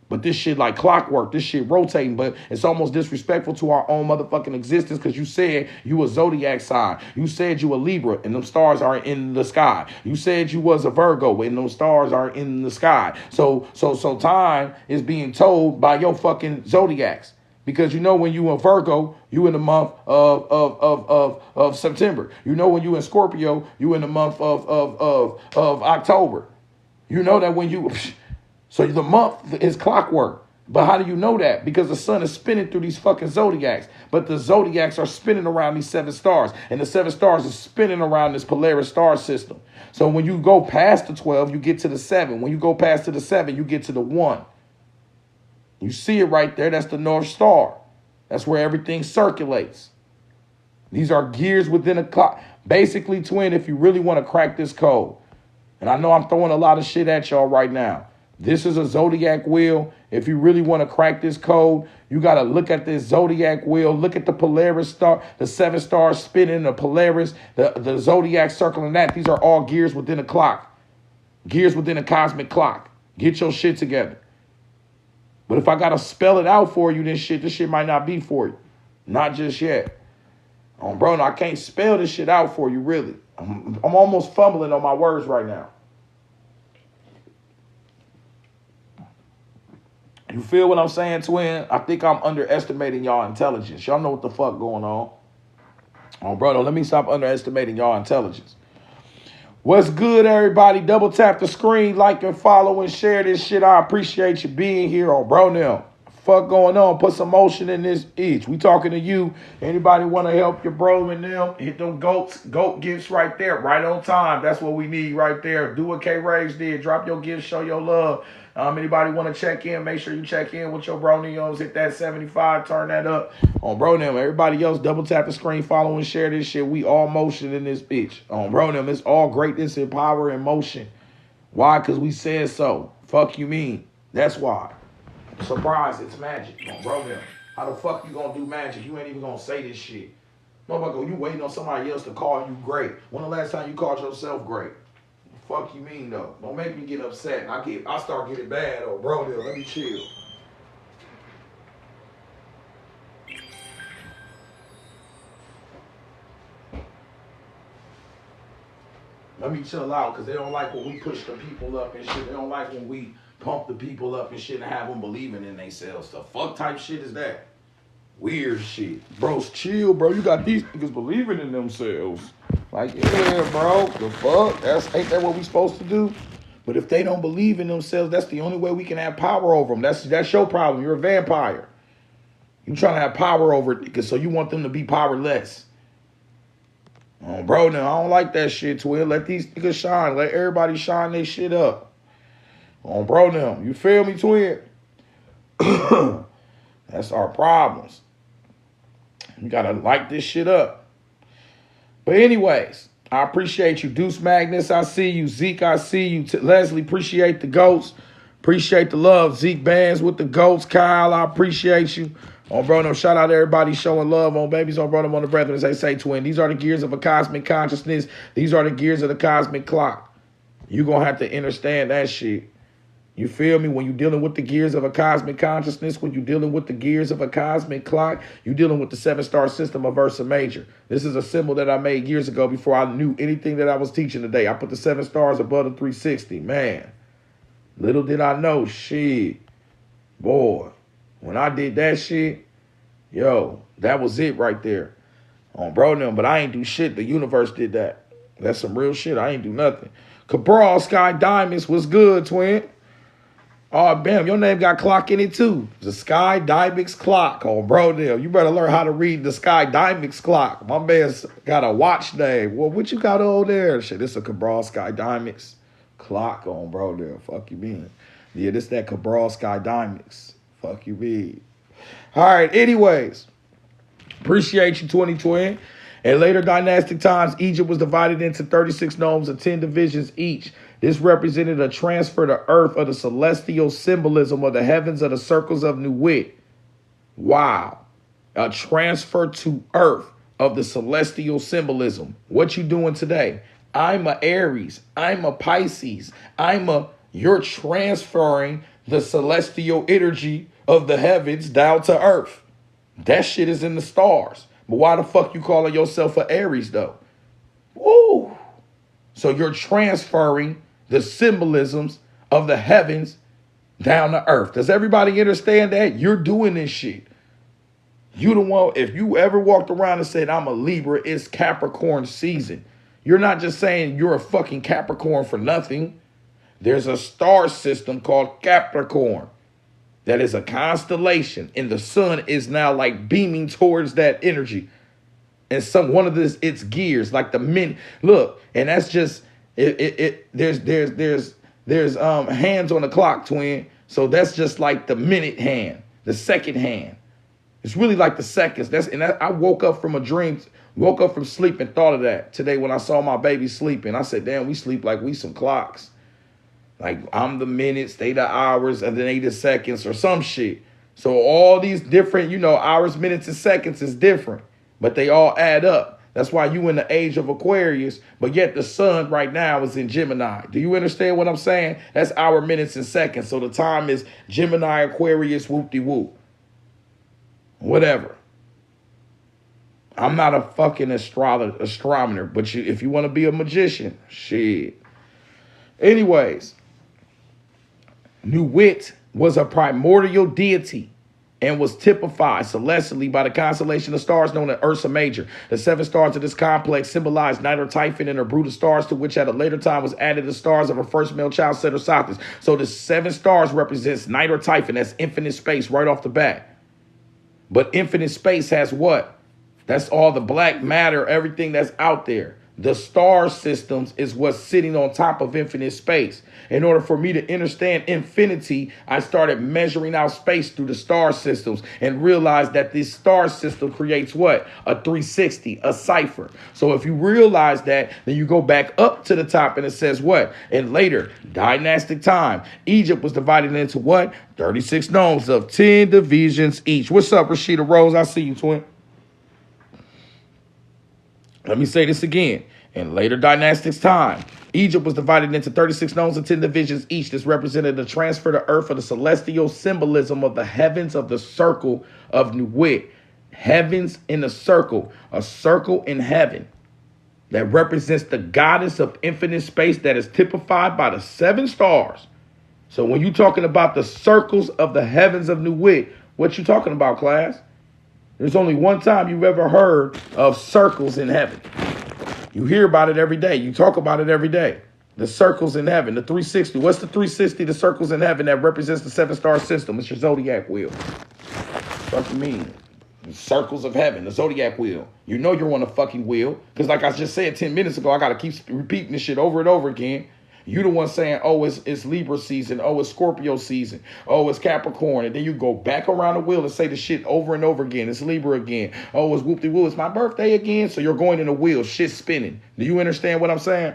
But this shit like clockwork, this shit rotating, but it's almost disrespectful to our own motherfucking existence because you said you a zodiac sign. You said you a Libra and them stars are in the sky. You said you was a Virgo and those stars are in the sky. So time is being told by your fucking zodiacs. Because you know when you in Virgo, you in the month of September. You know when you in Scorpio, you in the month of October. You know that when you, so the month is clockwork. But how do you know that? Because the sun is spinning through these fucking zodiacs. But the zodiacs are spinning around these seven stars. And the seven stars are spinning around this Polaris star system. So when you go past the 12, you get to the 7. When you go past to the 7, you get to the 1. You see it right there. That's the North Star. That's where everything circulates. These are gears within a clock. Basically, twin, if you really want to crack this code, and I know I'm throwing a lot of shit at y'all right now. This is a zodiac wheel. If you really want to crack this code, you got to look at this zodiac wheel. Look at the Polaris star, the seven stars spinning, the Polaris, the zodiac circling that. These are all gears within a clock. Gears within a cosmic clock. Get your shit together. But if I got to spell it out for you, this shit might not be for you. Not just yet. Bro, no, I can't spell this shit out for you, really. I'm almost fumbling on my words right now. You feel what I'm saying, twin? I think I'm underestimating y'all intelligence. Y'all know what the fuck going on. Bro, no, let me stop underestimating y'all intelligence. What's good, everybody? Double tap the screen, like and follow and share this shit. I appreciate you being here on Obronium. Fuck going on? Put some motion in this each. We talking to you. Anybody want to help your bro and them? Hit them goat gifts right there, right on time. That's what we need right there. Do what K-Raves did. Drop your gifts, show your love. Anybody want to check in? Make sure you check in with your Obroniums. Hit that 75. Turn that up on Obronium. Everybody else, double tap the screen, follow and share this shit. We all motion in this bitch on Obronium. It's all greatness and power and motion. Why? Because we said so. Fuck you mean? That's why. Surprise, it's magic on Obronium. How the fuck you gonna do magic? You ain't even gonna say this shit. Motherfucker, you waiting on somebody else to call you great. When the last time you called yourself great? Fuck you mean though? Don't make me get upset. I start getting bad though, bro. Let me chill. Let me chill out, because they don't like when we push the people up and shit. They don't like when we pump the people up and shit and have them believing in themselves. The fuck type shit is that? Weird shit. Bros, chill, bro. You got these niggas believing in themselves. Like, yeah, bro. The fuck? Ain't that what we supposed to do? But if they don't believe in themselves, that's the only way we can have power over them. That's your problem. You're a vampire. You trying to have power over it, because so you want them to be powerless. Oh, bro, now I don't like that shit, twin. Let these niggas shine. Let everybody shine their shit up. Oh, bro, now. You feel me, twin? That's our problems. You gotta light this shit up. But anyways, I appreciate you. Deuce Magnus, I see you. Zeke, I see you. Leslie, appreciate the goats. Appreciate the love. Zeke Bands with the goats. Kyle, I appreciate you. On Bro Nem, shout out to everybody showing love on babies. On Bro Nem, on the brethren, as they say, twin. These are the gears of a cosmic consciousness. These are the gears of the cosmic clock. You're going to have to understand that shit. You feel me? When you're dealing with the gears of a cosmic consciousness, when you're dealing with the gears of a cosmic clock, you're dealing with the 7-star system of Ursa Major. This is a symbol that I made years ago before I knew anything that I was teaching today. I put the 7 stars above the 360. Man, little did I know, shit. Boy, when I did that shit, yo, that was it right there. On Bro Nem, but I ain't do shit. The universe did that. That's some real shit. I ain't do nothing. Cabral Sky Diamonds was good, twin. Oh, bam, your name got clock in it too. The Sky Diamonds clock. Oh, Bro Nem, you better learn how to read the Sky Diamonds clock. My man's got a watch name. Well, what you got on there? Shit, this a Cabral Sky Diamonds clock on Bro Nem. Fuck you mean? Yeah, this that Cabral Sky Diamonds. Fuck you mean? All right, anyways. Appreciate you, 2020. In later dynastic times, Egypt was divided into 36 nomes of 10 divisions each. This represented a transfer to earth of the celestial symbolism of the heavens of the circles of Nuit. Wow. A transfer to earth of the celestial symbolism. What you doing today? I'm a Aries. I'm a Pisces. You're transferring the celestial energy of the heavens down to earth. That shit is in the stars. But why the fuck you calling yourself an Aries though? Woo! So you're transferring the symbolisms of the heavens down to earth. Does everybody understand that? You're doing this shit. You the one, if you ever walked around and said, I'm a Libra, it's Capricorn season. You're not just saying you're a fucking Capricorn for nothing. There's a star system called Capricorn. That is a constellation, and the sun is now like beaming towards that energy. And one of its gears, like the min. Look, and that's just there's hands on the clock, twin. So that's just like the minute hand, the second hand. It's really like the seconds. I woke up from a dream, woke up from sleep and thought of that today when I saw my baby sleeping. I said, damn, we sleep like we some clocks. Like I'm the minutes, they the hours, and then they the seconds or some shit. So all these different, hours, minutes, and seconds is different, but they all add up. That's why you in the age of Aquarius, but yet the sun right now is in Gemini. Do you understand what I'm saying? That's hour, minutes, and seconds. So the time is Gemini, Aquarius, whoop-de-whoop. Whatever. I'm not a fucking astronomer, but if you want to be a magician, shit. Anyways. Nuit was a primordial deity and was typified celestially by the constellation of stars known as Ursa Major. The 7 stars of this complex symbolized Night or Typhon and a brood of stars to which at a later time was added the stars of a first male child, Set or Sothis. So the 7 stars represents Night or Typhon. That's infinite space right off the bat. But infinite space has what? That's all the black matter, everything that's out there. The star systems is what's sitting on top of infinite space. In order for me to understand infinity, I started measuring out space through the star systems and realized that this star system creates what? A 360, a cipher. So if you realize that, then you go back up to the top and it says what? In later dynastic time, Egypt was divided into what? 36 nomes of 10 divisions each. What's up, Rashida Rose? I see you, twin. Let me say this again. In later dynastics time, Egypt was divided into 36 nomes and 10 divisions each. This represented the transfer to earth of the celestial symbolism of the heavens of the circle of Nuit. Heavens in a circle in heaven that represents the goddess of infinite space that is typified by the 7 stars. So when you're talking about the circles of the heavens of Nuit, what you talking about, class? There's only one time you've ever heard of circles in heaven. You hear about it every day. You talk about it every day. The circles in heaven, the 360. What's the 360? The circles in heaven that represents the 7-star system. It's your zodiac wheel. What do you mean? The circles of heaven, the zodiac wheel. You know you're on a fucking wheel. Because like I just said 10 minutes ago, I got to keep repeating this shit over and over again. You the one saying, oh, it's Libra season. Oh, it's Scorpio season. Oh, it's Capricorn. And then you go back around the wheel and say the shit over and over again. It's Libra again. Oh, it's whoop-de-woo. It's my birthday again. So you're going in a wheel, shit spinning. Do you understand what I'm saying?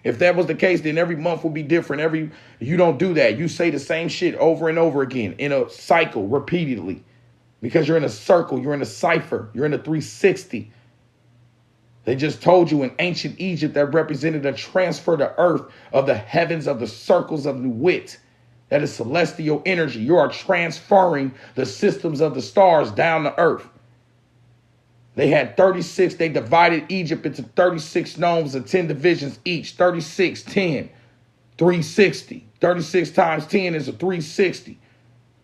If that was the case, then every month would be different. You don't do that. You say the same shit over and over again in a cycle repeatedly because you're in a circle. You're in a cipher. You're in a 360. They just told you in ancient Egypt that represented a transfer to earth of the heavens of the circles of Nuit. That is celestial energy. You are transferring the systems of the stars down to earth. They had 36. They divided Egypt into 36 nomes and 10 divisions each. 36, 10, 360. 36 times 10 is a 360.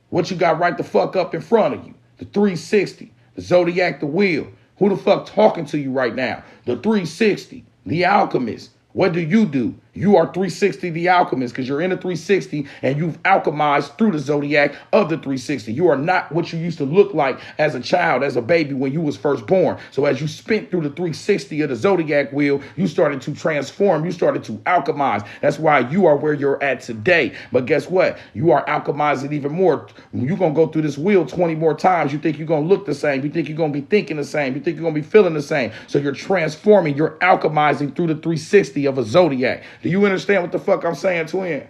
What you got right the fuck up in front of you? The 360. The zodiac, the wheel. Who the fuck talking to you right now? The 360, the alchemist. What do? You are 360 the alchemist because you're in a 360 and you've alchemized through the zodiac of the 360. You are not what you used to look like as a child, as a baby when you was first born. So as you spent through the 360 of the zodiac wheel, you started to transform. You started to alchemize. That's why you are where you're at today. But guess what? You are alchemizing even more. You're going to go through this wheel 20 more times. You think you're going to look the same. You think you're going to be thinking the same. You think you're going to be feeling the same. So you're transforming. You're alchemizing through the 360 of a zodiac. Do you understand what the fuck I'm saying, twin?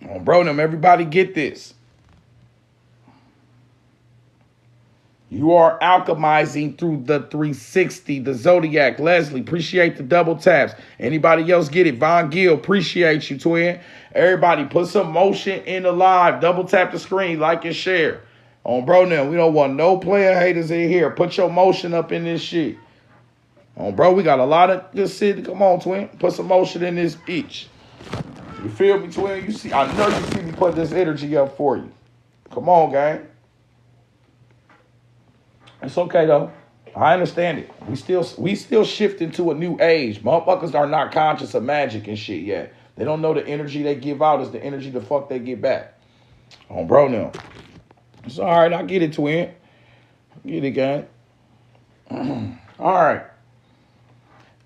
Oh, bro, them, everybody get this. You are alchemizing through the 360, the zodiac. Leslie, appreciate the double taps. Anybody else get it? Von Gill, appreciate you, twin. Everybody, put some motion in the live. Double tap the screen, like and share. On Bro Nem, we don't want no player haters in here. Put your motion up in this shit. On Bro, we got a lot of good shit. Come on, twin. Put some motion in this each. You feel me, twin? You see, I know you see me put this energy up for you. Come on, gang. It's okay though. I understand it. We still shifting to a new age. Motherfuckers are not conscious of magic and shit yet. They don't know the energy they give out is the energy the fuck they get back. On Bro Nem. It's all right. I get it, twin. Get it, gang. All right.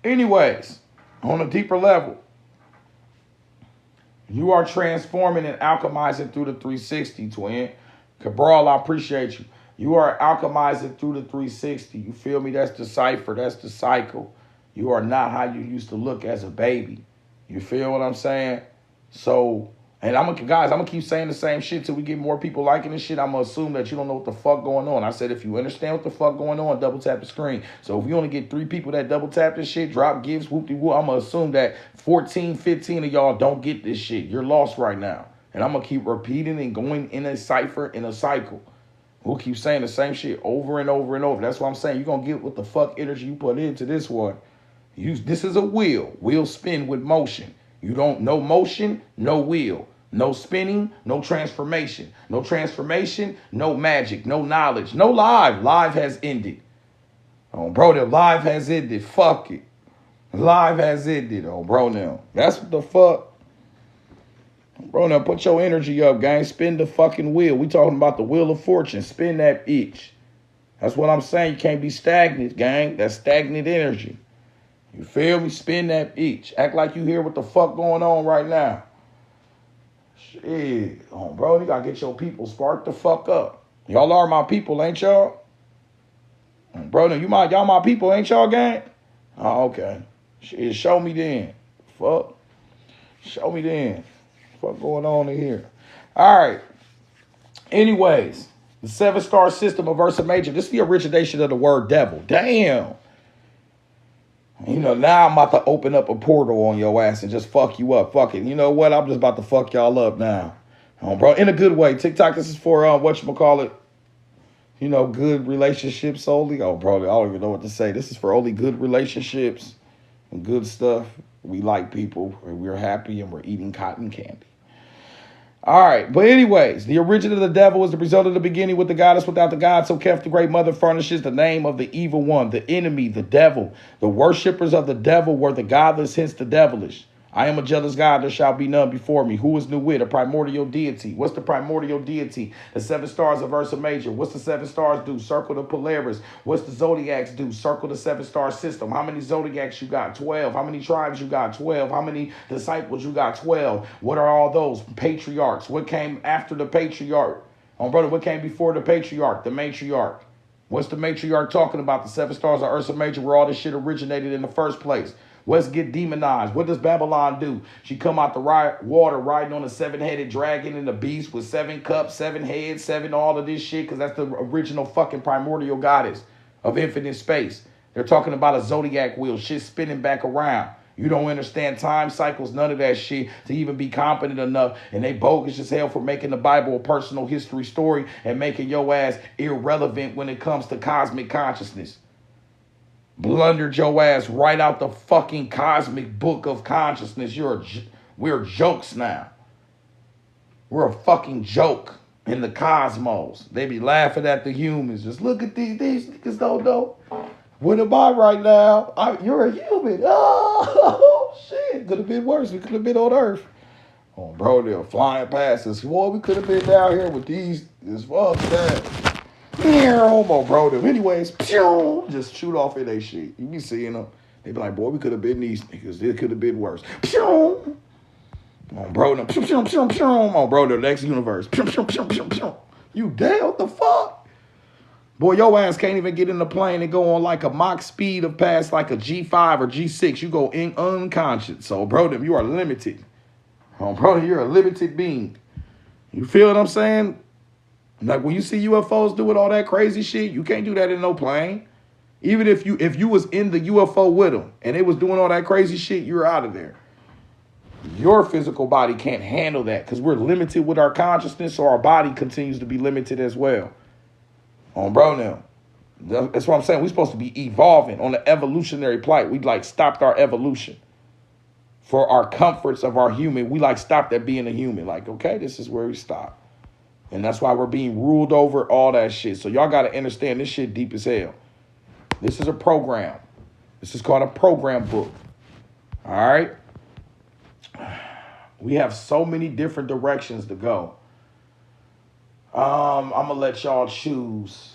Anyways, on a deeper level, you are transforming and alchemizing through the 360, twin. Cabral, I appreciate you. You are alchemizing through the 360. You feel me? That's the cipher. That's the cycle. You are not how you used to look as a baby. You feel what I'm saying? So, and I'm gonna keep saying the same shit till we get more people liking this shit. I'm gonna assume that you don't know what the fuck going on. I said if you understand what the fuck going on, double tap the screen. So if you only get 3 people that double tap this shit, drop gifts, whoop-de-woo, I'm gonna assume that 14, 15 of y'all don't get this shit. You're lost right now. And I'm gonna keep repeating and going in a cipher, in a cycle. We'll keep saying the same shit over and over and over. That's what I'm saying. You're gonna get what the fuck energy you put into this one. This is a wheel. Wheel spin with motion. You don't know motion, no wheel. No spinning, no transformation. No transformation, no magic, no knowledge, no live. Live has ended. Oh, bro, the live has ended. Fuck it. Live has ended. Oh, bro, now. That's what the fuck. Bro, now put your energy up, gang. Spin the fucking wheel. We talking about the wheel of fortune. Spin that itch. That's what I'm saying. You can't be stagnant, gang. That's stagnant energy. You feel me? Spin that itch. Act like you hear what the fuck going on right now. Shit. Oh, bro, you gotta get your people sparked the fuck up. Y'all are my people, ain't y'all? Bro, y'all my people, ain't y'all, gang? Oh, okay. Shit, show me then. Fuck. Show me then. What going on in here? All right. Anyways, the 7-star system of Ursa Major. This is the origination of the word devil. Damn. You know, now I'm about to open up a portal on your ass and just fuck you up. Fuck it. You know what? I'm just about to fuck y'all up now. Bro, in a good way. TikTok, this is for, whatchamacallit, you know, good relationships only. Oh, bro, I don't even know what to say. This is for only good relationships and good stuff. We like people, and we're happy, and we're eating cotton candy. All right, but anyways, the origin of the devil is the result of the beginning with the goddess without the god. So Keph, the great mother, furnishes the name of the evil one, the enemy, the devil. The worshippers of the devil were the godless, hence the devilish. I am a jealous God, there shall be none before me. Who is Nuit, a primordial deity? What's the primordial deity? The 7 stars of Ursa Major. What's the 7 stars do? Circle the Polaris. What's the zodiacs do? Circle the 7-star system. How many zodiacs you got? 12. How many tribes you got? 12. How many disciples you got? 12. What are all those? Patriarchs. What came after the patriarch? Oh, brother, what came before the patriarch? The matriarch. What's the matriarch talking about? The 7 stars of Ursa Major, where all this shit originated in the first place. Let's get demonized. What does Babylon do? She come out the water riding on a 7-headed dragon and a beast with 7 cups, 7 heads, 7 all of this shit, because that's the original fucking primordial goddess of infinite space. They're talking about a zodiac wheel, shit spinning back around. You don't understand time cycles, none of that shit, to even be competent enough. And they bogus as hell for making the Bible a personal history story and making your ass irrelevant when it comes to cosmic consciousness. Blundered your ass right out the fucking cosmic book of consciousness. We're jokes now. We're a fucking joke in the cosmos. They be laughing at the humans. Just look at these niggas don't know. What am I right now? You're a human. Oh, shit. Could have been worse. We could have been on Earth. Oh, bro, they're flying past us. Boy, we could have been down here with these. This fuck that. Oh, bro, them. Anyways, pew, just shoot off in they shit. You be seeing them. They be like, boy, we could have been these niggas. It could have been worse. Pew. Oh, bro, them. Pew, pew, pew, pew. Oh, bro, the next universe. Pew, pew, pew, pew, pew. You damn, what the fuck? Boy, your ass can't even get in the plane and go on like a Mach speed of past like a G5 or G6. You go in unconscious. So, bro, them, you are limited. Oh, bro, you're a limited being. You feel what I'm saying? Like when you see UFOs doing all that crazy shit, you can't do that in no plane. Even if you was in the UFO with them and it was doing all that crazy shit, you're out of there. Your physical body can't handle that because we're limited with our consciousness, so our body continues to be limited as well. Bro, now. That's what I'm saying. We're supposed to be evolving on the evolutionary plight. We like stopped our evolution. For our comforts of our human, we like stopped at being a human. Like, okay, this is where we stop. And that's why we're being ruled over, all that shit. So y'all got to understand this shit deep as hell. This is a program. This is called a program book. All right? We have so many different directions to go. I'm going to let y'all choose.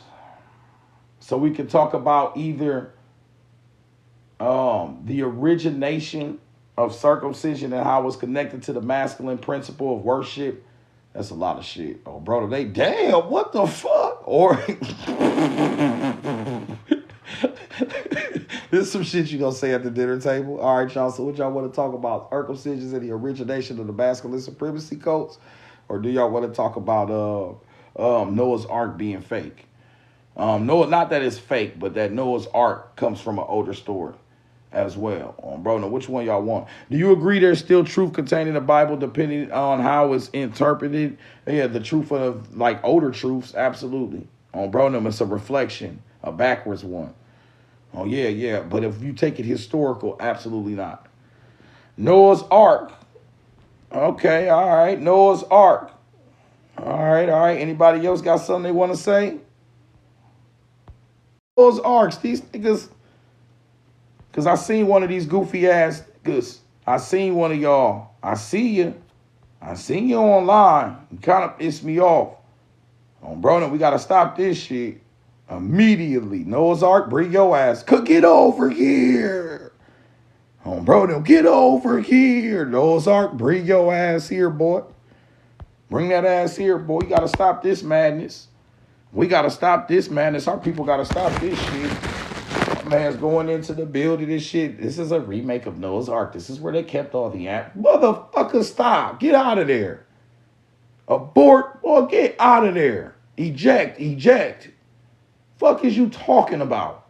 So we can talk about either the origination of circumcision and how it's connected to the masculine principle of worship. That's a lot of shit. Oh, bro, they damn, what the fuck? Or this is some shit you gonna say at the dinner table. All right, y'all. So what y'all want to talk about? Circumcisions and the origination of the masculine supremacy cults? Or do y'all want to talk about Noah's Ark being fake? Noah, not that it's fake, but that Noah's Ark comes from an older story as well. Bro, now which one y'all want? Do you agree there's still truth contained in the Bible depending on how it's interpreted? Yeah, the truth of like older truths, absolutely. Bro, now it's a reflection, a backwards one. Oh, yeah. But if you take it historical, absolutely not. Noah's Ark. Okay, all right. Noah's Ark. All right. Anybody else got something they want to say? Noah's Arks, these niggas. Because I seen one of these goofy ass niggas. I seen one of y'all. I see you. I seen you online. You kind of pissed me off. Bro, we got to stop this shit immediately. Noah's Ark, bring your ass. Get over here. Bro, get over here. Noah's Ark, bring your ass here, boy. Bring that ass here, boy. You got to stop this madness. We got to stop this madness. Our people got to stop this shit. Man's going into the building and shit. This is a remake of Noah's Ark. This is where they kept all the Motherfucker, stop. Get out of there. Abort, boy, get out of there. Eject, eject. Fuck is you talking about?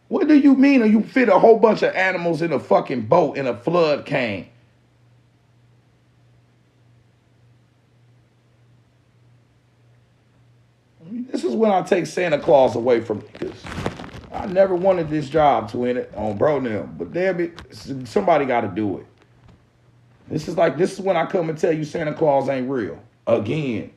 What do you mean? Or you fit a whole bunch of animals in a fucking boat and a flood came? This is when I take Santa Claus away from niggas. I never wanted this job to win it on Bro Nem, but damn it, somebody got to do it. This is when I come and tell you Santa Claus ain't real again,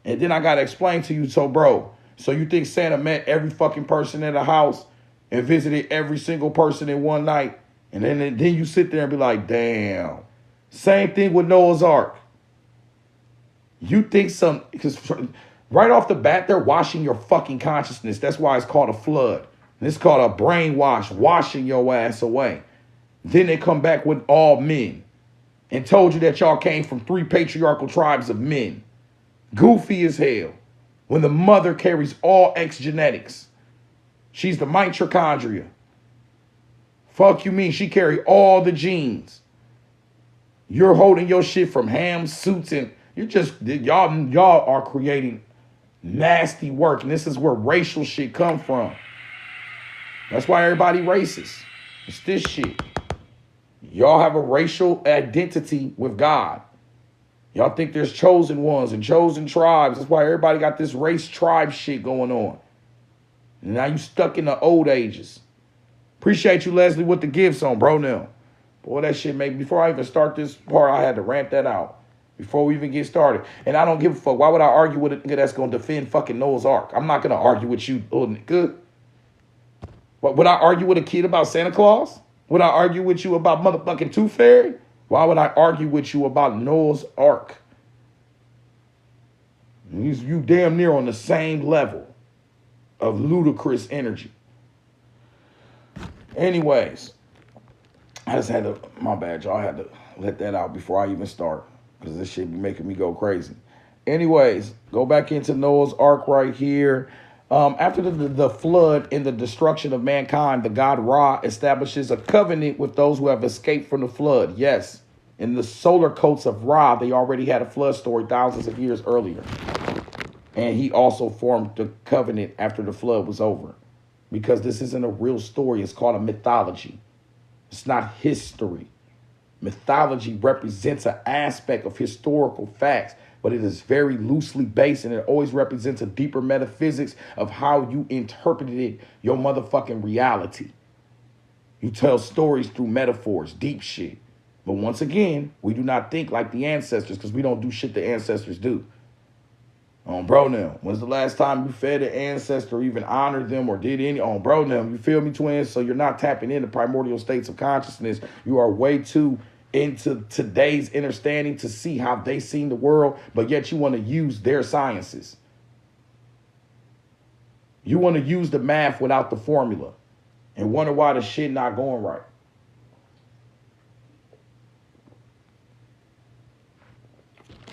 and then I got to explain to you. So, bro, so you think Santa met every fucking person in the house and visited every single person in one night, and then you sit there and be like, damn. Same thing with Noah's Ark. You think because right off the bat, they're washing your fucking consciousness. That's why it's called a flood. And it's called a brainwash, washing your ass away. Then they come back with all men and told you that y'all came from 3 patriarchal tribes of men. Goofy as hell. When the mother carries all X genetics. She's the mitochondria. Fuck you mean she carry all the genes. You're holding your shit from ham, suits, and you're just, y'all are creating nasty work. And this is where racial shit come from. That's why everybody racist. It's this shit. Y'all have a racial identity with God. Y'all think there's chosen ones and chosen tribes. That's why everybody got this race tribe shit going on. And now you stuck in the old ages. Appreciate you, Leslie, with the gifts on Bro Nem. Boy, that shit made, before I even start this part, I had to ramp that out. Before we even get started. And I don't give a fuck. Why would I argue with a nigga that's going to defend fucking Noah's Ark? I'm not going to argue with you, little nigga. What, would I argue with a kid about Santa Claus? Would I argue with you about motherfucking Tooth Fairy? Why would I argue with you about Noah's Ark? You damn near on the same level of ludicrous energy. Anyways, I just had to, my bad, y'all. I had to let that out before I even start. Because this shit be making me go crazy. Anyways, go back into Noah's Ark right here. After the flood and the destruction of mankind, the god Ra establishes a covenant with those who have escaped from the flood. Yes, in the solar coats of Ra, they already had a flood story thousands of years earlier. And he also formed the covenant after the flood was over. Because this isn't a real story. It's called a mythology. It's not history. Mythology represents an aspect of historical facts, but it is very loosely based, and it always represents a deeper metaphysics of how you interpreted your motherfucking reality. You tell stories through metaphors, deep shit. But once again, we do not think like the ancestors because we don't do shit the ancestors do. On Bro Nem, when's the last time you fed an ancestor or even honored them or did any? On Bro Nem, you feel me, twins? So you're not tapping into primordial states of consciousness. You are way too into today's understanding to see how they seen the world, but yet you want to use their sciences. You want to use the math without the formula and wonder why the shit not going right.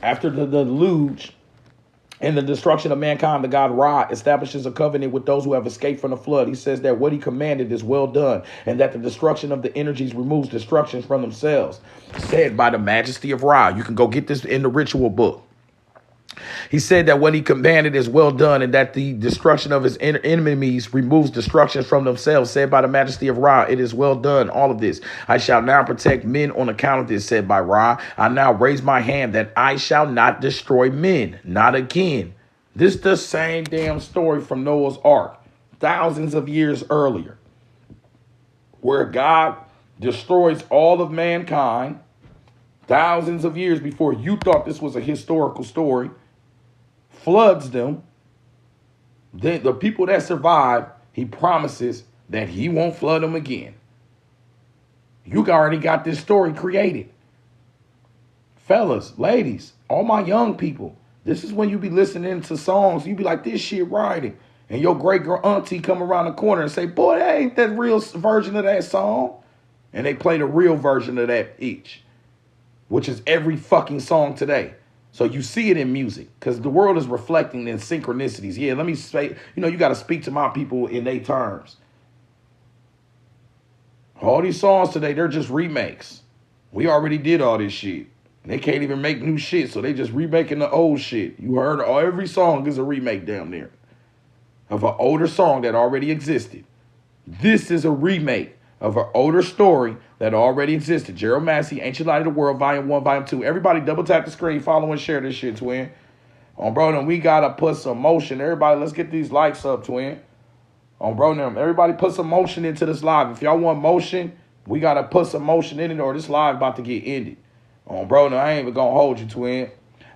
After the deluge and the destruction of mankind, the god Ra establishes a covenant with those who have escaped from the flood. He says that what he commanded is well done, and that the destruction of the energies removes destruction from themselves. Said by the majesty of Ra. You can go get this in the ritual book. He said that what he commanded is well done, and that the destruction of his enemies removes destruction from themselves. Said by the majesty of Ra, it is well done, all of this. I shall now protect men on account of this, said by Ra. I now raise my hand that I shall not destroy men, not again. This is the same damn story from Noah's Ark, thousands of years earlier, where God destroys all of mankind, thousands of years before you thought this was a historical story, floods them. Then the people that survive, he promises that he won't flood them again. You already got this story created. Fellas, ladies, all my young people, this is when you be listening to songs. You be like, this shit writing. And your great auntie come around the corner and say, boy, that ain't that real version of that song. And they play the real version of that each, which is every fucking song today. So you see it in music because the world is reflecting in synchronicities. Yeah, let me say, you got to speak to my people in their terms. All these songs today, they're just remakes. We already did all this shit. They can't even make new shit, so they just remaking the old shit. You heard every song is a remake down there of an older song that already existed. This is a remake of an older story that already existed. Gerald Massey, Ancient Light of the World, Volume 1, Volume 2. Everybody double tap the screen, follow and share this shit, twin. On Bro Nem, we gotta put some motion. Everybody, let's get these likes up, twin. On Bro Nem, everybody put some motion into this live. If y'all want motion, we gotta put some motion in it or this live about to get ended. On Bro Nem, I ain't even gonna hold you, twin.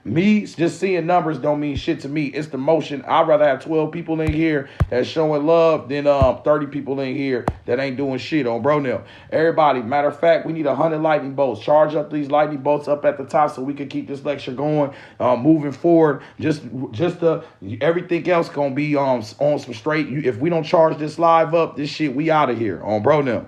Me, just seeing numbers don't mean shit to me. It's the motion. I'd rather have 12 people in here that's showing love than 30 people in here that ain't doing shit on Bro Nem. Everybody, matter of fact, we need 100 lightning bolts. Charge up these lightning bolts up at the top so we can keep this lecture going, moving forward. Just everything else gonna be on some straight. If we don't charge this live up, this shit, we out of here on Bro Nem.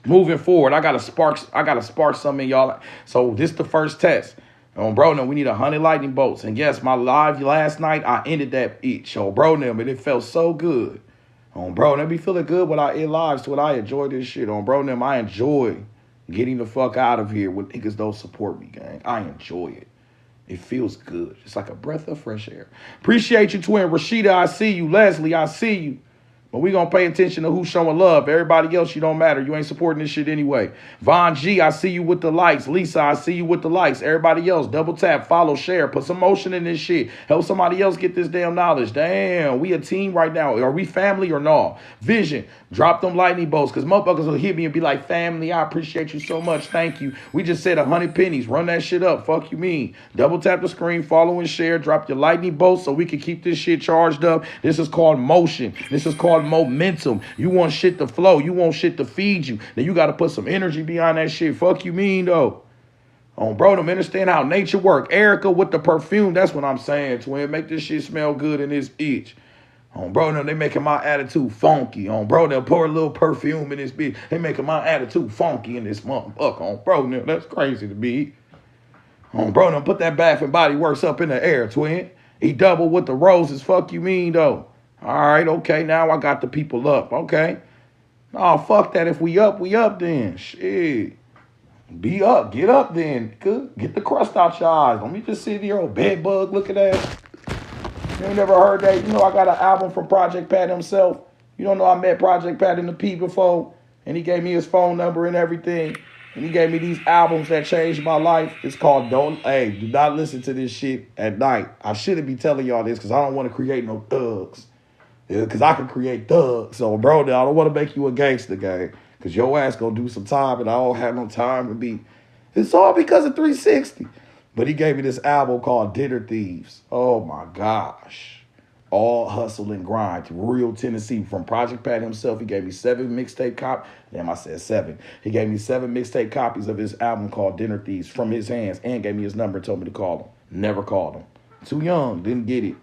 Moving forward, I gotta spark something in y'all. So this the first test. On Bro Nem, we need 100 lightning bolts. And yes, my live last night, I ended that each on Bro Nem, and it felt so good. On Bro Nem, be feeling good when I end lives to it. I enjoy this shit. On Bro Nem, I enjoy getting the fuck out of here when niggas don't support me, gang. I enjoy it. It feels good. It's like a breath of fresh air. Appreciate you, twin. Rashida, I see you. Leslie, I see you. But we going to pay attention to who's showing love. Everybody else, you don't matter. You ain't supporting this shit anyway. Von G, I see you with the likes. Lisa, I see you with the likes. Everybody else, double tap, follow, share. Put some motion in this shit. Help somebody else get this damn knowledge. Damn, we a team right now. Are we family or no? Vision, drop them lightning bolts because motherfuckers will hit me and be like, family, I appreciate you so much. Thank you. We just said 100 pennies. Run that shit up. Fuck you mean. Double tap the screen, follow and share. Drop your lightning bolts so we can keep this shit charged up. This is called motion. This is called momentum. You want shit to flow. You want shit to feed you. Then you got to put some energy behind that shit. Fuck you mean, though. On Bro Nem, understand how nature work. Erica with the perfume. That's what I'm saying, twin. Make this shit smell good in this itch. On Bro Nem, they making my attitude funky. On Bro Nem, pour a little perfume in this bitch. They making my attitude funky in this motherfucker. On Bro Nem, that's crazy to be. On Bro Nem, put that Bath and Body Works up in the air, twin. He double with the roses. Fuck you mean, though. All right, okay, now I got the people up, okay? Oh, fuck that. If we up then. Shit. Be up. Get up then. Good. Get the crust out your eyes. Don't be just sitting here old bed bug looking at it. You ain't never heard that? You know I got an album from Project Pat himself. You don't know I met Project Pat in the P before, and he gave me his phone number and everything, and he gave me these albums that changed my life. It's called do not listen to this shit at night. I shouldn't be telling y'all this because I don't want to create no thugs. Yeah, because I can create thugs. So, bro, I don't want to make you a gangster, gang. Because your ass going to do some time, and I don't have no time to be. It's all because of 360. But he gave me this album called Dinner Thieves. Oh, my gosh. All hustle and grind. Real Tennessee. From Project Pat himself, he gave me 7 mixtape copies. Damn, I said 7. He gave me 7 mixtape copies of his album called Dinner Thieves from his hands and gave me his number and told me to call him. Never called him. Too young. Didn't get it.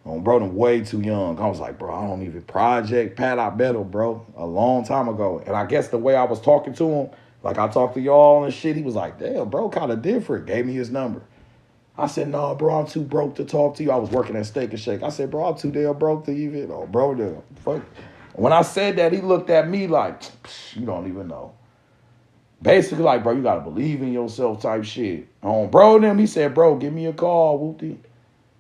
Bro Nem way too young. I was like, bro, I don't even Project Pat. I met him, bro, a long time ago. And I guess the way I was talking to him, like I talked to y'all and shit, he was like, damn, bro, kind of different. Gave me his number. I said, no, bro, I'm too broke to talk to you. I was working at Steak and Shake. I said, bro, I'm too damn broke to even. Oh, bro, damn. Fuck. When I said that, he looked at me like, you don't even know. Basically, like, bro, you got to believe in yourself type shit. Bro Nem, he said, bro, give me a call, whoopty.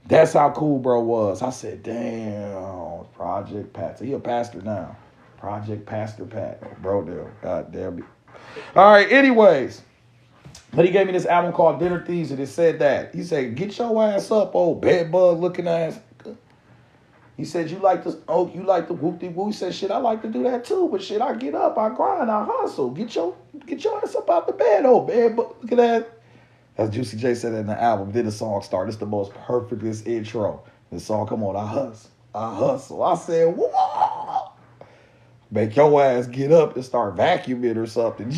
That's how cool bro was. I said, damn, Project Pat. So he a pastor now. Project Pastor Pat. Bro, damn. God damn it. All right, anyways. But he gave me this album called Dinner Thieves, and it said that. He said, get your ass up, old bed bug looking ass. He said, you like the whoop-de-woo. He said, shit, I like to do that too. But shit, I get up, I grind, I hustle. Get your ass up out the bed, old bed bug. Look at that. As Juicy J said in the album, then the song started. It's the most perfectest intro. The song, come on, I hustle. I said, whoa. Make your ass get up and start vacuuming or something.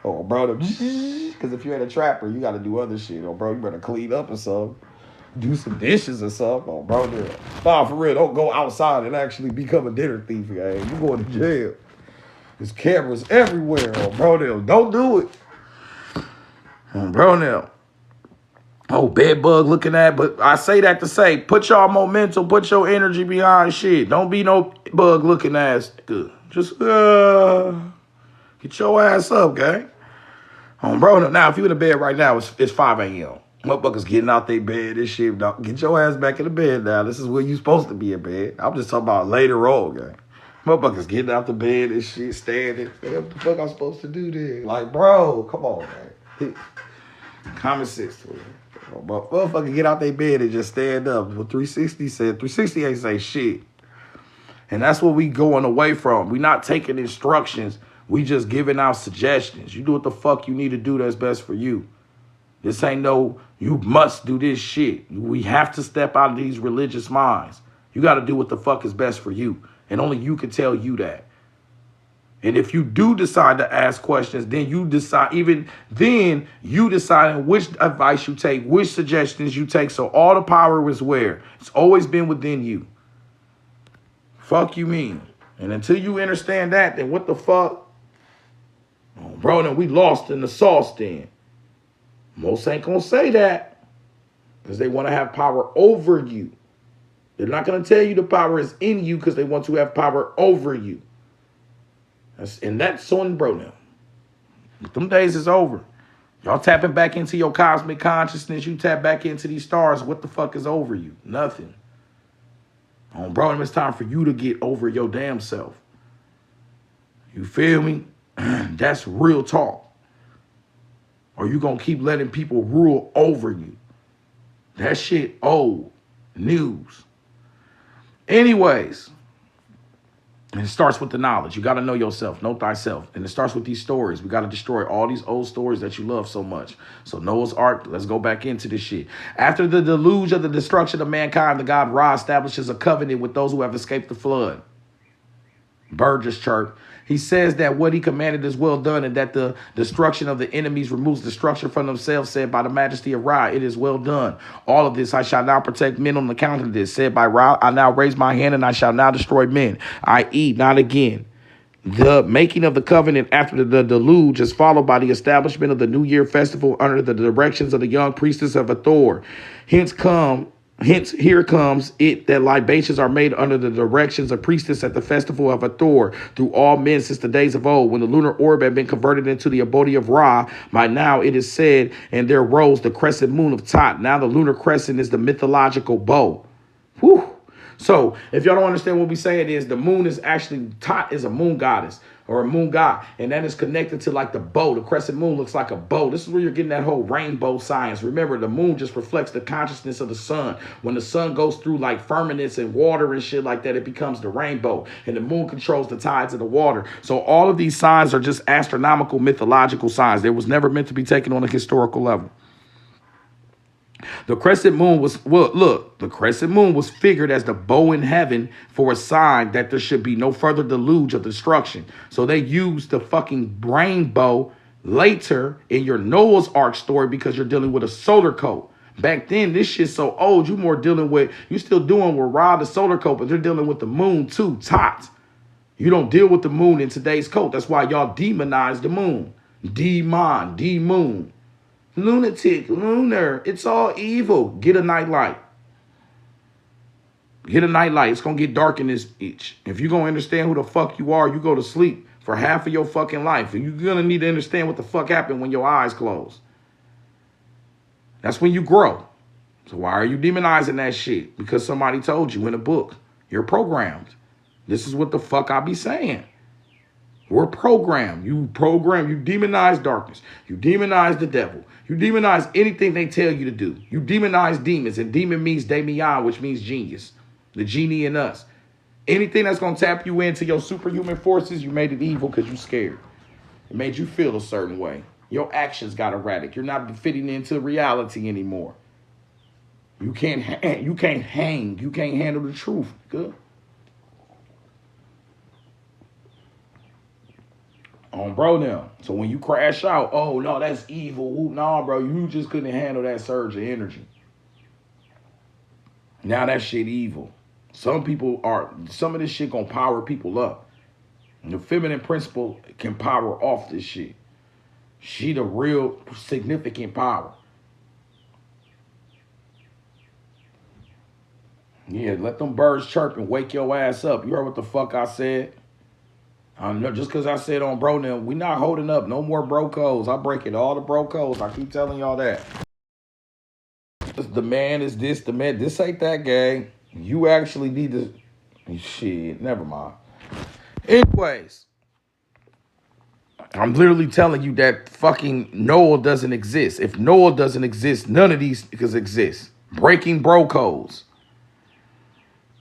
Oh, bro, because if you're in a trapper, you got to do other shit. Oh, bro, you better clean up or something. Do some dishes or something. Oh, bro, nah, for real, don't go outside and actually become a dinner thief, gang. You going to jail. There's cameras everywhere. Oh, bro, don't do it. Bro Nem. Oh, bed bug looking at, but I say that to say, put y'all momentum, put your energy behind shit. Don't be no bug looking ass. Just get your ass up, gang. Bro, now if you in the bed right now, it's 5 a.m. Motherfuckers getting out their bed, this shit, dog. Get your ass back in the bed now. This is where you supposed to be in bed. I'm just talking about later on, gang. Motherfuckers getting out the bed and shit, standing. What the fuck I'm supposed to do there? Like, bro, come on, man. Common sense to it. Motherfuckers get out their bed and just stand up. What 360 said, 360 ain't say shit. And that's what we going away from. We not taking instructions. We just giving out suggestions. You do what the fuck you need to do that's best for you. This ain't no, you must do this shit. We have to step out of these religious minds. You got to do what the fuck is best for you. And only you can tell you that. And if you do decide to ask questions, then you decide, even then, you decide which advice you take, which suggestions you take. So all the power is where? It's always been within you. Fuck you mean. And until you understand that, then what the fuck? Oh, bro, then we lost in the sauce then. Most ain't going to say that because they want to have power over you. They're not going to tell you the power is in you because they want to have power over you. And that's on bro now. Them days is over. Y'all tapping back into your cosmic consciousness. You tap back into these stars. What the fuck is over you? Nothing. On bro, it's time for you to get over your damn self. You feel me? That's real talk. Or you gonna keep letting people rule over you. That shit old news. Anyways, and it starts with the knowledge. You got to know yourself, know thyself. And it starts with these stories. We got to destroy all these old stories that you love so much. So Noah's Ark, let's go back into this shit. After the deluge of the destruction of mankind, the god Ra establishes a covenant with those who have escaped the flood. Burgess chirp. He says that what he commanded is well done, and that the destruction of the enemies removes destruction from themselves, said by the majesty of Ra. It is well done. All of this I shall now protect men on account of this, said by Ra. I now raise my hand and I shall now destroy men, i.e. not again. The making of the covenant after the deluge is followed by the establishment of the New Year festival under the directions of the young priestess of Hathor. Hence, here comes it that libations are made under the directions of priestess at the festival of Hathor through all men since the days of old, when the lunar orb had been converted into the abode of Ra. By now it is said, and there rose the crescent moon of Tot. Now the lunar crescent is the mythological bow. Whew. So if y'all don't understand what we're saying is the moon is actually, Tot is a moon goddess or a moon god. And that is connected to like the bow. The crescent moon looks like a bow. This is where you're getting that whole rainbow science. Remember, the moon just reflects the consciousness of the sun. When the sun goes through like firmaments and water and shit like that, it becomes the rainbow. And the moon controls the tides of the water. So all of these signs are just astronomical, mythological signs. They was never meant to be taken on a historical level. The crescent moon was, well, look, the crescent moon was figured as the bow in heaven for a sign that there should be no further deluge of destruction. So they used the fucking rainbow later in your Noah's Ark story because you're dealing with a solar coat. Back then, this shit's so old, you more dealing with, you still doing with Ra, the solar coat, but they're dealing with the moon too, Tot. You don't deal with the moon in today's coat. That's why y'all demonize the moon. Demon, de-moon. Lunatic, lunar, it's all evil. Get a nightlight. Get a nightlight. It's going to get dark in this bitch. If you're going to understand who the fuck you are, you go to sleep for half of your fucking life. And you're going to need to understand what the fuck happened when your eyes close. That's when you grow. So why are you demonizing that shit? Because somebody told you in a book. You're programmed. This is what the fuck I be saying. We're programmed. You demonize darkness. You demonize the devil. You demonize anything they tell you to do. You demonize demons, and demon means Damian, which means genius. The genie in us. Anything that's going to tap you into your superhuman forces, you made it evil because you scared. It made you feel a certain way. Your actions got erratic. You're not fitting into reality anymore. You can't hang. You can't handle the truth. Good. On bro now. So when you crash out, oh no, that's evil. No, bro, you just couldn't handle that surge of energy. Now that shit evil. Some of this shit gonna power people up. And the feminine principle can power off this shit. She the real significant power. Yeah, let them birds chirp and wake your ass up. You heard what the fuck I said? I know just because I said on bro now, we not holding up no more bro codes. I break it all the bro codes. I keep telling y'all that. The man is this, the man. This ain't that, gang. You actually need to. Shit, never mind. Anyways, I'm literally telling you that fucking Noah doesn't exist. If Noah doesn't exist, none of these niggas exist. Breaking bro codes.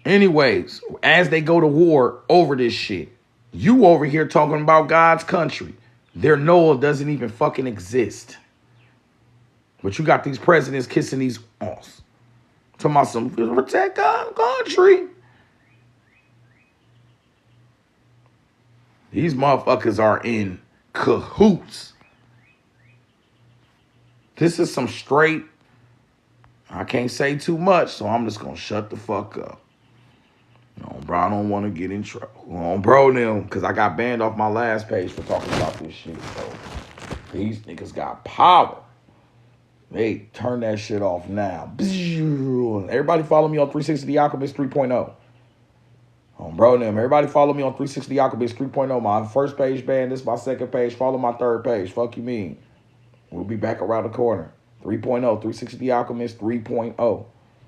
Anyways, as they go to war over this shit, you over here talking about God's country. Their Noah doesn't even fucking exist. But you got these presidents kissing these ass. Talking about some protect God's country. These motherfuckers are in cahoots. This is some straight, I can't say too much, so I'm just going to shut the fuck up. No, bro, I don't want to get in trouble. On bro them, because I got banned off my last page for talking about this shit. So these niggas got power. They turn that shit off now. Everybody follow me on 360 The Alchemist 3.0. On bro them. Everybody follow me on 360 The Alchemist 3.0. My first page banned. This is my second page. Follow my third page. Fuck you mean. We'll be back around the corner. 3.0. 360 The Alchemist 3.0.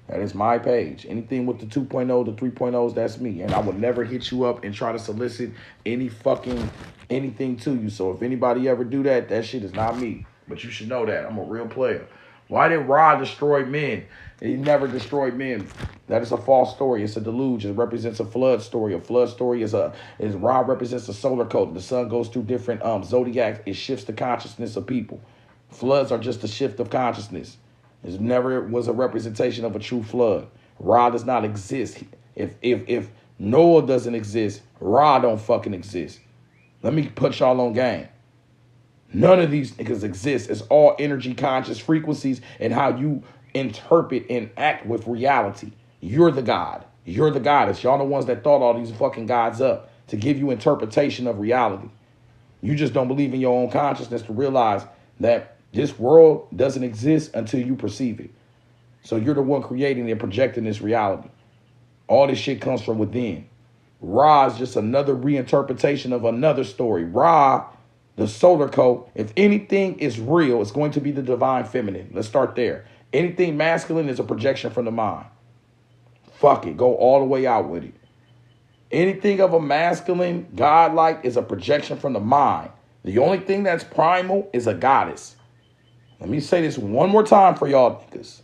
That is my page. Anything with the 2.0, the 3.0s, that's me. And I would never hit you up and try to solicit any fucking anything to you. So if anybody ever do that, that shit is not me. But you should know that. I'm a real player. Why did Ra destroy men? He never destroyed men. That is a false story. It's a deluge. It represents a flood story. A flood story is Ra represents a solar code. The sun goes through different zodiacs. It shifts the consciousness of people. Floods are just a shift of consciousness. It never was a representation of a true flood. Ra does not exist. If Noah doesn't exist, Ra don't fucking exist. Let me put y'all on game. None of these niggas exist. It's all energy conscious frequencies and how you interpret and act with reality. You're the God. You're the goddess. Y'all the ones that thought all these fucking gods up to give you interpretation of reality. You just don't believe in your own consciousness to realize that this world doesn't exist until you perceive it. So you're the one creating and projecting this reality. All this shit comes from within. Ra is just another reinterpretation of another story. Ra, the solar code, if anything is real, it's going to be the divine feminine. Let's start there. Anything masculine is a projection from the mind. Fuck it. Go all the way out with it. Anything of a masculine, godlike, is a projection from the mind. The only thing that's primal is a goddess. Let me say this one more time for y'all niggas.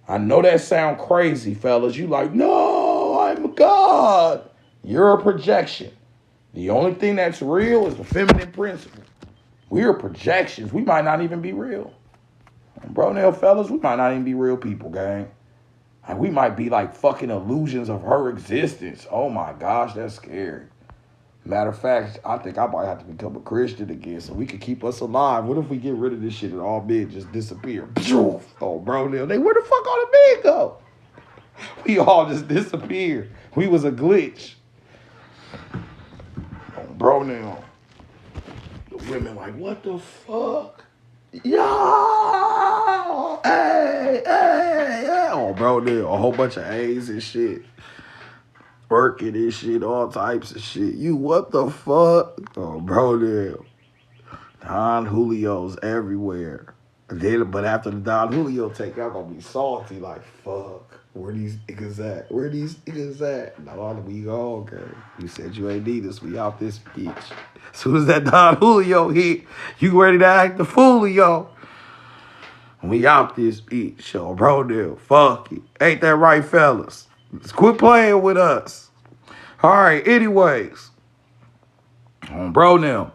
I know that sound crazy, fellas. You like, no, I'm a god. You're a projection. The only thing that's real is the feminine principle. We're projections. We might not even be real. Bro, now, fellas, we might not even be real people, gang. Like, we might be like fucking illusions of her existence. Oh my gosh, that's scary. Matter of fact, I think I might have to become a Christian again so we can keep us alive. What if we get rid of this shit and all men just disappear? Oh, bro, where the fuck all the men go? We all just disappeared. We was a glitch. Oh, bro, now. The women like, what the fuck? Yo! Hey! Oh, bro, now. A whole bunch of A's and shit. Working and shit, all types of shit. You what the fuck? Oh, bro, damn. Don Julio's everywhere. But after the Don Julio take, I'm gonna be salty like, fuck. Where these niggas at? No, we go, okay. You said you ain't need us. We out this bitch. As soon as that Don Julio hit, you ready to act the fool, yo. We out this bitch, yo, bro, damn. Fuck it. Ain't that right, fellas? Just quit playing with us. All right, anyways. Bro, now.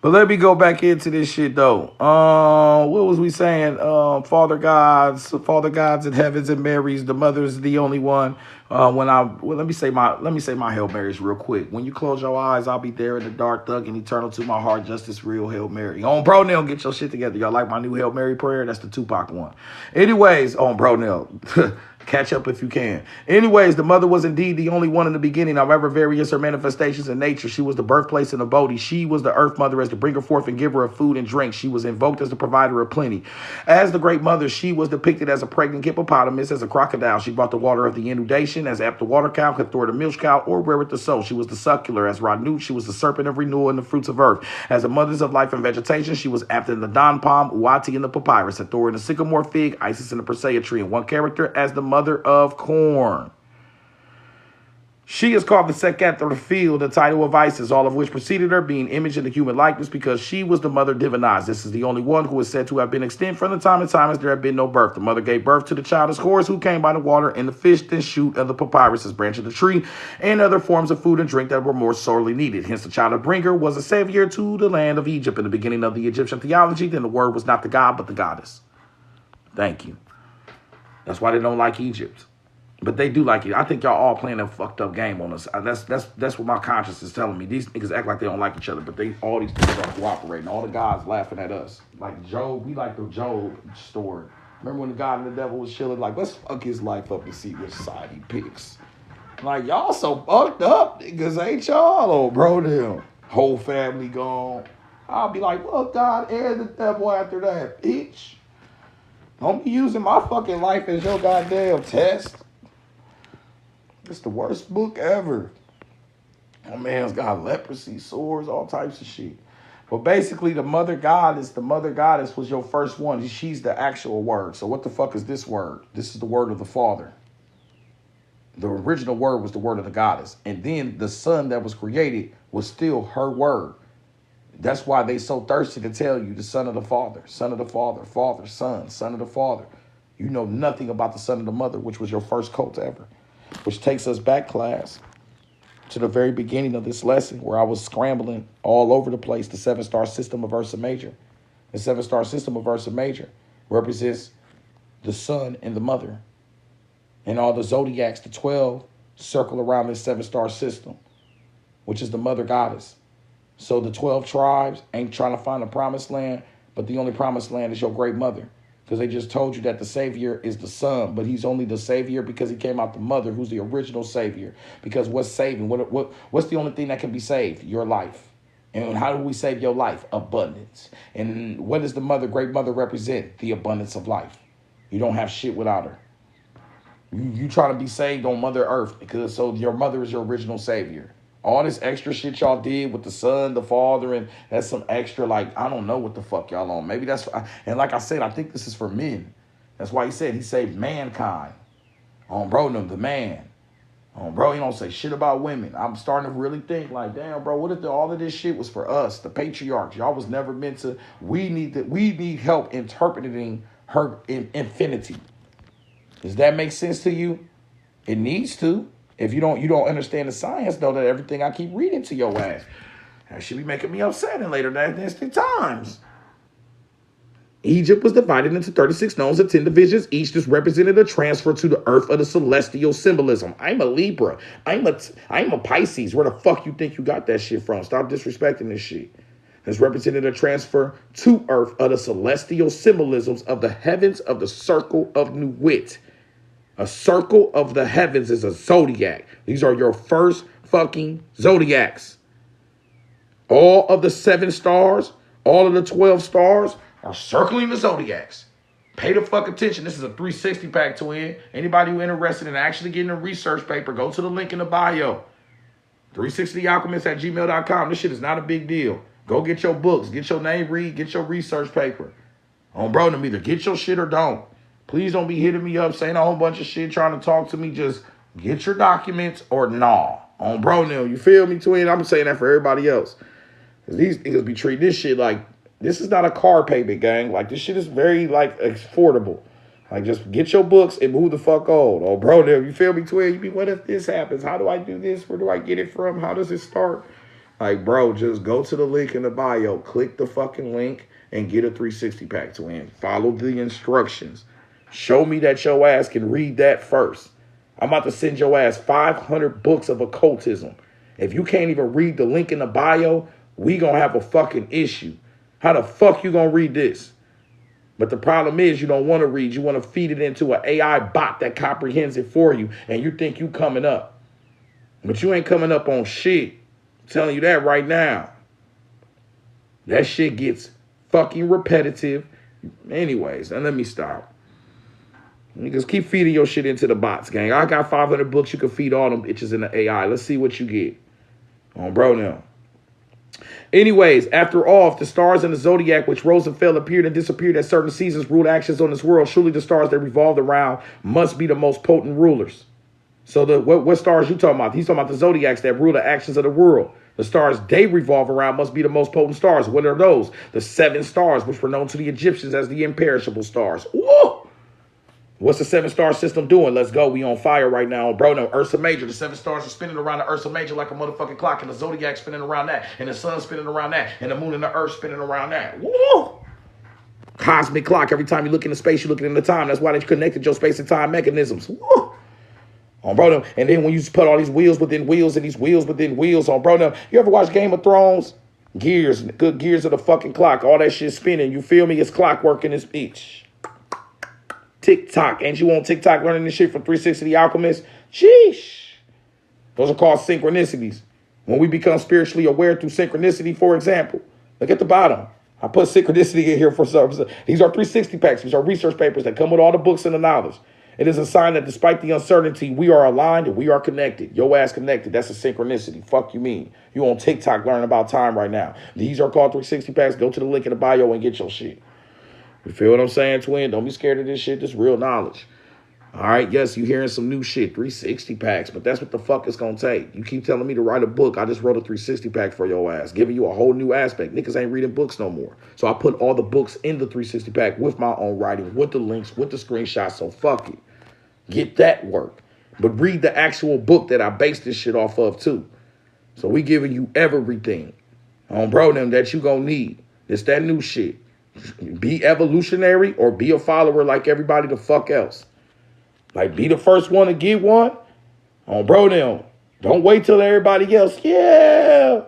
But let me go back into this shit, though. What was we saying? Father gods in heavens and Marys. The mother is the only one. Let me say my Hail Marys real quick. When you close your eyes, I'll be there in the dark, thugging eternal to my heart, justice real Hail Mary. On bro, now, get your shit together. Y'all like my new Hail Mary prayer? That's the Tupac one. Anyways, on bro, now. Catch up if you can. Anyways, the mother was indeed the only one in the beginning. However various her manifestations in nature, she was the birthplace and the Bodhi. She was the earth mother as the bringer forth and giver of food and drink. She was invoked as the provider of plenty. As the great mother, she was depicted as a pregnant hippopotamus, as a crocodile. She brought the water of the inundation, as apt the water cow, Hathor the milch cow, or where it the soul. She was the succular, as Radnut. She was the serpent of renewal and the fruits of earth. As the mothers of life and vegetation, she was apt in the Don palm, Uati in the papyrus, Hathor in the sycamore fig, Isis in the Persea tree. In one character, as the mother of corn. She is called the Sekat of the field, the title of Isis, all of which preceded her, being imaged in the human likeness, because she was the mother divinized. This is the only one who is said to have been extinct from the time as there have been no birth. The mother gave birth to the child as horse, who came by the water, and the fish, then shoot of the papyrus as branch of the tree, and other forms of food and drink that were more sorely needed. Hence the child of bringer was a savior to the land of Egypt. In the beginning of the Egyptian theology, then the word was not the god, but the goddess. Thank you. That's why they don't like Egypt. But they do like it. I think y'all all playing a fucked up game on us. That's what my conscience is telling me. These niggas act like they don't like each other, but all these people are cooperating. All the guys laughing at us. Like Job, we like the Job story. Remember when the God and the devil was chilling? Like, let's fuck his life up and see which side he picks. Like, y'all so fucked up, niggas, ain't y'all? Obronium. Whole family gone. I'll be like, well, God and the devil after that, bitch. Don't be using my fucking life as your goddamn test. It's the worst book ever. My man's got leprosy, sores, all types of shit. But basically, the mother goddess was your first one. She's the actual word. So what the fuck is this word? This is the word of the Father. The original word was the word of the goddess. And then the son that was created was still her word. That's why they so thirsty to tell you the son of the Father, son of the Father, Father, son, son of the Father. You know nothing about the son of the mother, which was your first cult ever. Which takes us back, class, to the very beginning of this lesson where I was scrambling all over the place, the 7-star system of Ursa Major. The 7-star system of Ursa Major represents the son and the mother. And all the zodiacs, the 12, circle around this 7-star system, which is the mother goddess. So the 12 tribes ain't trying to find the promised land, but the only promised land is your great mother. Because they just told you that the savior is the son, but he's only the savior because he came out the mother, who's the original savior. Because what's saving? What's the only thing that can be saved? Your life. And how do we save your life? Abundance. And what does the mother, great mother, represent? The abundance of life. You don't have shit without her. You try to be saved on Mother Earth, because so your mother is your original savior. All this extra shit y'all did with the son, the father, and that's some extra, like, I don't know what the fuck y'all on. Maybe that's, and like I said, I think this is for men. That's why he said he saved mankind. On bro, the man. On bro, he don't say shit about women. I'm starting to really think like, damn, bro, what if all of this shit was for us, the patriarchs? Y'all was never meant to, we need help interpreting her infinity. Does that make sense to you? It needs to. If you don't understand the science, though, that everything I keep reading to your ass, that should be making me upset in later instant times. Egypt was divided into 36 nodes and 10 divisions. Each just represented a transfer to the earth of the celestial symbolism. I'm a Libra. I'm a Pisces. Where the fuck you think you got that shit from? Stop disrespecting this shit. This represented a transfer to earth of the celestial symbolisms of the heavens of the circle of Nuit. A circle of the heavens is a zodiac. These are your first fucking zodiacs. All of the 7 stars, all of the 12 stars are circling the zodiacs. Pay the fuck attention. This is a 360 pack to win. Anybody who interested in actually getting a research paper, go to the link in the bio. 360alchemist@gmail.com. This shit is not a big deal. Go get your books, get your name read, get your research paper. On bro, them either get your shit or don't. Please don't be hitting me up saying a whole bunch of shit, trying to talk to me. Just get your documents or nah. On bro, now, you feel me, twin? I'm saying that for everybody else. Because these niggas be treating this shit like, this is not a car payment, gang. Like, this shit is very, like, affordable. Like, just get your books and move the fuck on. Oh, bro, now, you feel me, twin? You be, what if this happens? How do I do this? Where do I get it from? How does it start? Like, bro, just go to the link in the bio. Click the fucking link and get a 360 pack to win. Follow the instructions. Show me that your ass can read that first. I'm about to send your ass 500 books of occultism. If you can't even read the link in the bio, we gonna have a fucking issue. How the fuck you gonna read this? But the problem is you don't want to read. You want to feed it into an AI bot that comprehends it for you, and you think you coming up. But you ain't coming up on shit. I'm telling you that right now. That shit gets fucking repetitive. Anyways, and let me stop. Niggas keep feeding your shit into the bots, gang. I got 500 books. You can feed all them bitches in the AI. Let's see what you get. On bro now. Anyways, after all, if the stars in the zodiac, which rose and fell, appeared and disappeared at certain seasons, ruled actions on this world, surely the stars that revolved around must be the most potent rulers. So what stars you talking about? He's talking about the zodiacs that rule the actions of the world. The stars they revolve around must be the most potent stars. What are those? The 7 stars, which were known to the Egyptians as the imperishable stars. Woo! What's the 7-star system doing? Let's go. We on fire right now. Bro, no, Ursa Major. The 7 stars are spinning around the Ursa Major like a motherfucking clock. And the zodiac spinning around that. And the sun spinning around that. And the moon and the earth spinning around that. Woo! Cosmic clock. Every time you look into space, you're looking into time. That's why they connected your space and time mechanisms. Woo! On bro, no. And then when you put all these wheels within wheels and these wheels within wheels on bro, no. You ever watch Game of Thrones? Gears. Good gears of the fucking clock. All that shit spinning. You feel me? It's clockwork in this bitch. TikTok. Ain't you on TikTok learning this shit from 360 The Alchemist? Sheesh. Those are called synchronicities. When we become spiritually aware through synchronicity, for example, look at the bottom. I put synchronicity in here for some. These are 360 packs. These are research papers that come with all the books and the knowledge. It is a sign that despite the uncertainty, we are aligned and we are connected. Your ass connected. That's a synchronicity. Fuck you mean. You on TikTok learning about time right now. These are called 360 packs. Go to the link in the bio and get your shit. You feel what I'm saying, twin? Don't be scared of this shit. This real knowledge. All right, yes, you hearing some new shit, 360 packs, but that's what the fuck it's going to take. You keep telling me to write a book. I just wrote a 360 pack for your ass, giving you a whole new aspect. Niggas ain't reading books no more. So I put all the books in the 360 pack with my own writing, with the links, with the screenshots, so fuck it. Get that work. But read the actual book that I based this shit off of, too. So we giving you everything on bro them that you going to need. It's that new shit. Be evolutionary or be a follower like everybody the fuck else. Like, be the first one to get one. On bro them. Don't wait till everybody else. Yeah.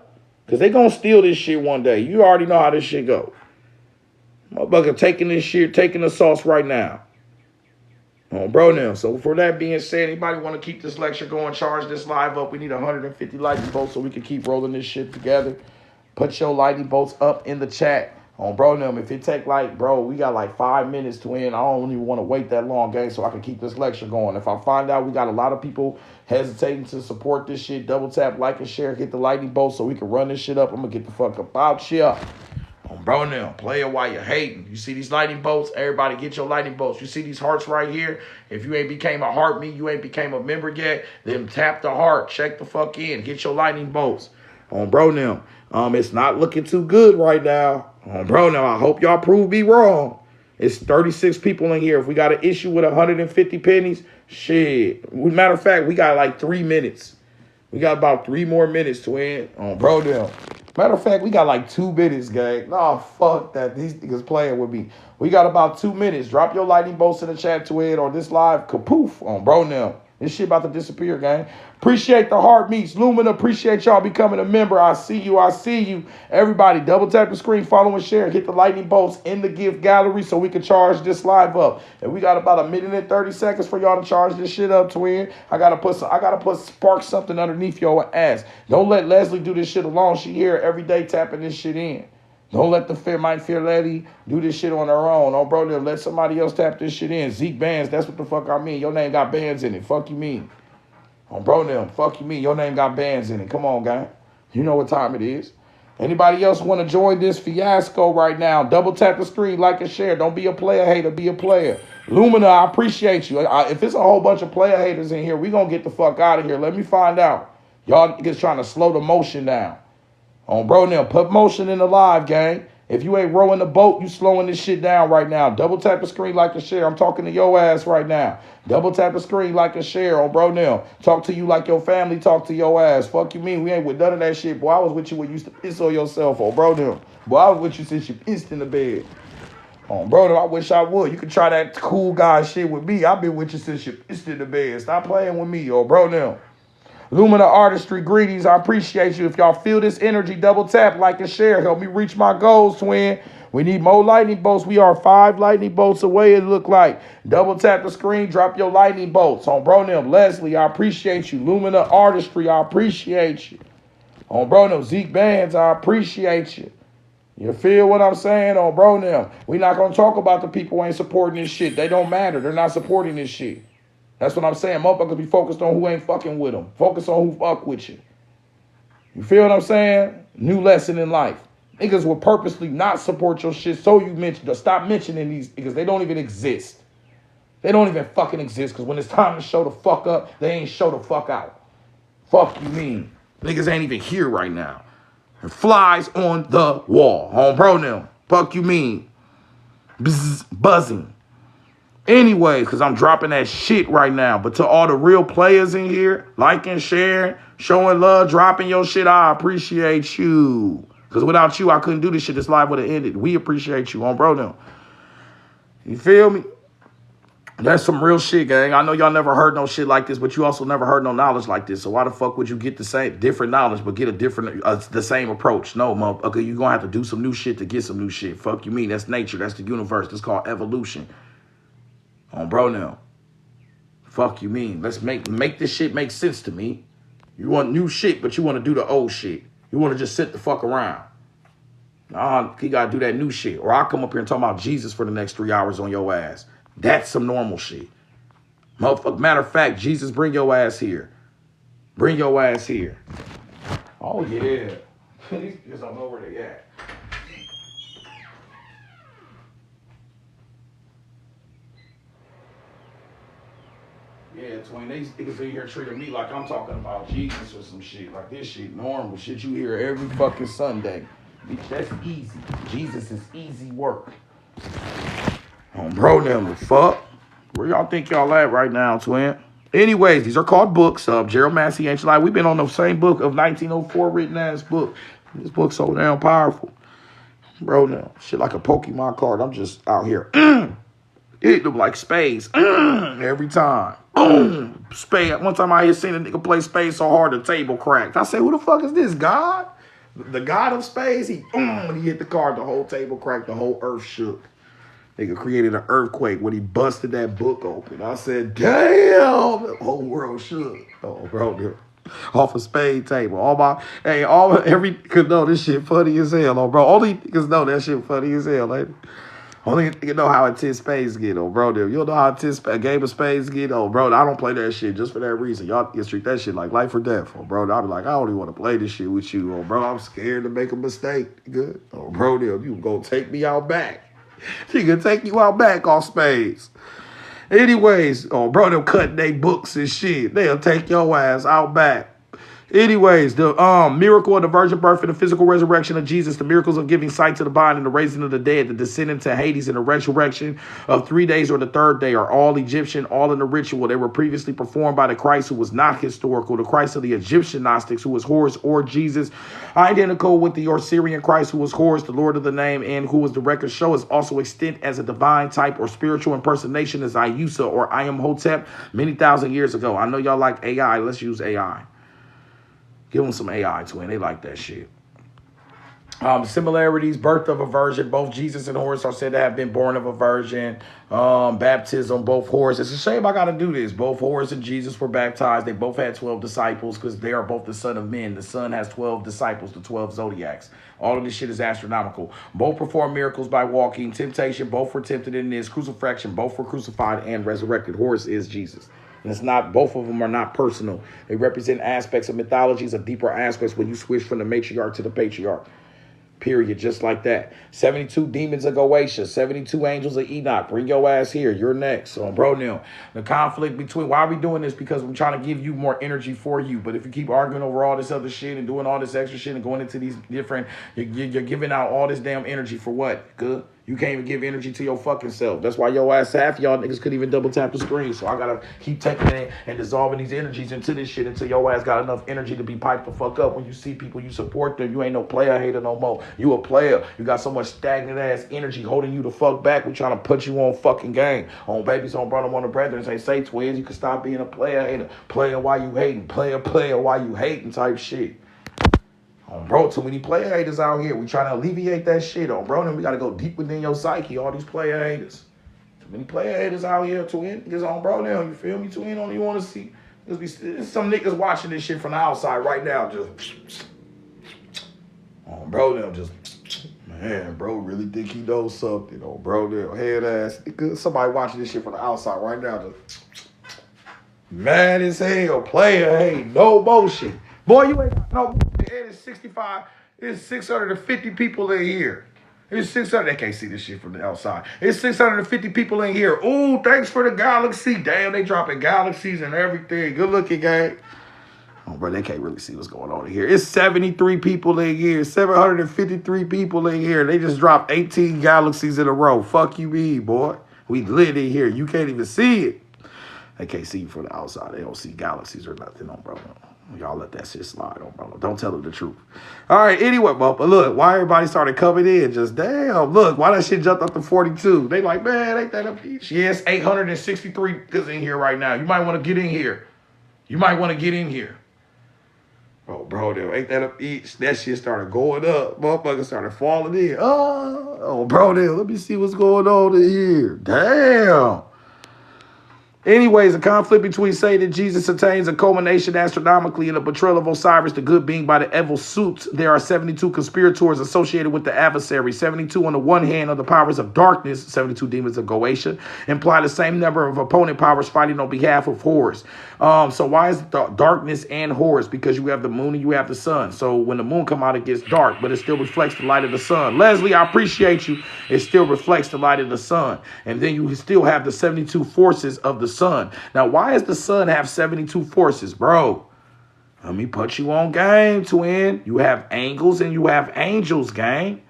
Because they going to steal this shit one day. You already know how this shit go. Motherfucker taking this shit, taking the sauce right now. On bro them. So for that being said, anybody want to keep this lecture going, charge this live up. We need 150 lightning bolts so we can keep rolling this shit together. Put your lightning bolts up in the chat. On bro them, if it take like, bro, we got like 5 minutes to end. I don't even want to wait that long, gang, so I can keep this lecture going. If I find out we got a lot of people hesitating to support this shit, double tap, like, and share, hit the lightning bolt so we can run this shit up. I'm going to get the fuck up out here. On bro them, play it while you're hating. You see these lightning bolts? Everybody get your lightning bolts. You see these hearts right here? If you ain't became a heart me, you ain't became a member yet, then tap the heart. Check the fuck in. Get your lightning bolts. On bro them. It's not looking too good right now. Bro, now I hope y'all prove me wrong. It's 36 people in here. If we got an issue with 150 pennies, shit. Matter of fact, we got like 3 minutes. We got about 3 more minutes to end. Bro, now. Matter of fact, we got like 2 minutes, gang. Nah, fuck that. These niggas playing with me. We got about 2 minutes. Drop your lightning bolts in the chat to it on this live. Kapoof on bro now. This shit about to disappear, gang. Appreciate the heart meets. Lumina, appreciate y'all becoming a member. I see you. I see you. Everybody, double tap the screen, follow and share. Hit the lightning bolts in the gift gallery so we can charge this live up. And we got about 1 minute and 30 seconds for y'all to charge this shit up, twin. I gotta put spark something underneath your ass. Don't let Leslie do this shit alone. She here every day tapping this shit in. Don't let the Fair Lady do this shit on her own. Oh, bro, let somebody else tap this shit in. Zeke Bands, that's what the fuck I mean. Your name got bands in it. Fuck you mean. Oh, bro, them, fuck you mean. Your name got bands in it. Come on, guy. You know what time it is. Anybody else want to join this fiasco right now? Double tap the screen, like and share. Don't be a player hater. Be a player. Lumina, I appreciate you. If it's a whole bunch of player haters in here, we going to get the fuck out of here. Let me find out. Y'all niggas trying to slow the motion down. On bro now, put motion in the live, gang. If you ain't rowing the boat, you slowing this shit down right now. Double tap the screen, like and share. I'm talking to your ass right now. Double tap the screen, like and share on bro now. Talk to you like your family talk to your ass. Fuck you mean? We ain't with none of that shit. Boy, I was with you when you used to piss on yourself on bro now. Boy, I was with you since you pissed in the bed. On bro now, I wish I would. You can try that cool guy shit with me. I've been with you since you pissed in the bed. Stop playing with me, oh bro now. Lumina Artistry, greetings. I appreciate you. If y'all feel this energy, double tap, like, and share. Help me reach my goals, twin. We need more lightning bolts. We are 5 lightning bolts away, it look like. Double tap the screen, drop your lightning bolts. On Bro Nem, Leslie, I appreciate you. Lumina Artistry, I appreciate you. On Bro Nem, Zeke Bands, I appreciate you. You feel what I'm saying? On Bro Nem, we not going to talk about the people who ain't supporting this shit. They don't matter. They're not supporting this shit. That's what I'm saying. Motherfuckers be focused on who ain't fucking with them. Focus on who fuck with you. You feel what I'm saying? New lesson in life. Niggas will purposely not support your shit so you mention, stop mentioning these niggas. They don't even exist. They don't even fucking exist because when it's time to show the fuck up, they ain't show the fuck out. Fuck you mean? Niggas ain't even here right now. And flies on the wall. On Bro Nem. Fuck you mean? Bzz, buzzing. Anyways, because I'm dropping that shit right now. But to all the real players in here, liking, sharing, showing love, dropping your shit, I appreciate you. Because without you, I couldn't do this shit. This live would have ended. We appreciate you on Bro Nem. You feel me? That's some real shit, gang. I know y'all never heard no shit like this, but you also never heard no knowledge like this. So why the fuck would you get the same, different knowledge, but get a different, the same approach? No, motherfucker, you're going to have to do some new shit to get some new shit. Fuck you mean? That's nature. That's the universe. That's called evolution. On Bro Nem. Fuck you mean? Let's make this shit make sense to me. You want new shit, but you want to do the old shit. You want to just sit the fuck around. Nah, you got to do that new shit. Or I'll come up here and talk about Jesus for the next 3 hours on your ass. That's some normal shit. Motherfucker, matter of fact, Jesus, bring your ass here. Bring your ass here. Oh, yeah. These niggas don't know where they at. Yeah, Twin, these niggas in here treating me like I'm talking about Jesus or some shit. Like this shit normal. Shit you hear every fucking Sunday. Bitch, that's easy. Jesus is easy work. On Bro Nem, the fuck? Where y'all think y'all at right now, Twin? Anyways, these are called books. Gerald Massey, Ancient Life. We've been on the same book of 1904 written ass book. This book's so damn powerful. Bro Nem, shit like a Pokemon card. I'm just out here. Hit them like spades. Every time. Spade. One time I had seen a nigga play spades so hard the table cracked. I said, who the fuck is this, God? The God of spades? When he hit the card, the whole table cracked, the whole earth shook. Nigga created an earthquake when he busted that book open. I said, damn, the whole world shook. Oh, bro, off a spade table. Every nigga know this shit funny as hell, oh, bro. Only niggas know that shit funny as hell, ain't it? Only nigga know how intense spades get, oh, bro. You don't know how intense a game of spades get, oh, bro. I don't play that shit just for that reason. Y'all can treat that shit like life or death, oh, bro. I'll be like, I don't even want to play this shit with you, oh, bro. I'm scared to make a mistake, nigga. Oh, bro, you gonna take me out back. She can take you out back off spades. Anyways, oh, bro, them cutting they books and shit. They'll take your ass out back. Anyways, the miracle of the virgin birth and the physical resurrection of Jesus, the miracles of giving sight to the blind and the raising of the dead, the descending to Hades and the resurrection of 3 days or the third day are all Egyptian, all in the ritual. They were previously performed by the Christ who was not historical, the Christ of the Egyptian Gnostics who was Horus or Jesus, identical with the Osirian Christ who was Horus, the Lord of the name, and who was the record show is also extant as a divine type or spiritual impersonation as Iusa or I am Hotep many thousand years ago. I know y'all like AI. Let's use AI. Give them some AI, Twin. They like that shit. Similarities, birth of a virgin. Both Jesus and Horus are said to have been born of a virgin. Baptism, both Horus. It's a shame I got to do this. Both Horus and Jesus were baptized. They both had 12 disciples because they are both the son of men. The son has 12 disciples, the 12 zodiacs. All of this shit is astronomical. Both performed miracles by walking. Temptation, both were tempted in this. Crucifixion, both were crucified and resurrected. Horus is Jesus. And it's not, both of them are not personal. They represent aspects of mythologies, of deeper aspects when you switch from the matriarch to the patriarch. Period. Just like that. 72 demons of Goetia. 72 angels of Enoch. Bring your ass here. You're next. So, Bro Nem. The conflict between, why are we doing this? Because I'm trying to give you more energy for you. But if you keep arguing over all this other shit and doing all this extra shit and going into these different, you're giving out all this damn energy for what? Good. You can't even give energy to your fucking self. That's why your ass, half y'all niggas couldn't even double tap the screen. So I gotta keep taking it and dissolving these energies into this shit until your ass got enough energy to be piped the fuck up. When you see people, you support them. You ain't no player hater no more. You a player. You got so much stagnant ass energy holding you the fuck back. We trying to put you on fucking game. On babies, on brother, on the brethren. Say twins. You can stop being a player hater. Player while you hating. Player while you hating type shit. Bro, too many player haters out here. We trying to alleviate that shit on, bro. Then we got to go deep within your psyche, all these player haters. Too many player haters out here, twin. Niggas on, bro, now, you feel me? Twin, only want to see. There's some niggas watching this shit from the outside right now, just, oh, bro, now, just, man, bro, really think he knows something, oh, bro, now, head ass. Somebody watching this shit from the outside right now, just, mad as hell, player hate, no motion. Boy, you ain't got no motion. It's 65, it's 650 people in here. It's 600. They can't see this shit from the outside. It's 650 people in here. Ooh, thanks for the galaxy. Damn, they dropping galaxies and everything. Good looking, gang. Oh, bro, they can't really see what's going on in here. It's 73 people in here. 753 people in here. They just dropped 18 galaxies in a row. Fuck you, me, boy. We lit in here. You can't even see it. They can't see you from the outside. They don't see galaxies or nothing on, bro. Y'all let that shit slide on, bro. Don't tell them the truth. All right, anyway, but look, why everybody started coming in? Just, damn, look, why that shit jumped up to 42? They like, man, ain't that a bitch? Yes, 863 is in here right now. You might want to get in here. You might want to get in here. Oh, bro, ain't that up each? That shit started going up. Motherfuckers started falling in. Oh, bro, let me see what's going on in here. Damn. Anyways, the conflict between Satan and Jesus attains a culmination astronomically in the betrayal of Osiris, the good being, by the evil suits. There are 72 conspirators associated with the adversary. 72 on the one hand are the powers of darkness, 72 demons of Goetia, imply the same number of opponent powers fighting on behalf of Horus. So why is it darkness and Horus? Because you have the moon and you have the sun. So when the moon come out, it gets dark, but it still reflects the light of the sun. Leslie, I appreciate you. It still reflects the light of the sun. And then you still have the 72 forces of the sun. Now, why does the sun have 72 forces, bro? Let me put you on game, twin. You have angles and you have angels, gang.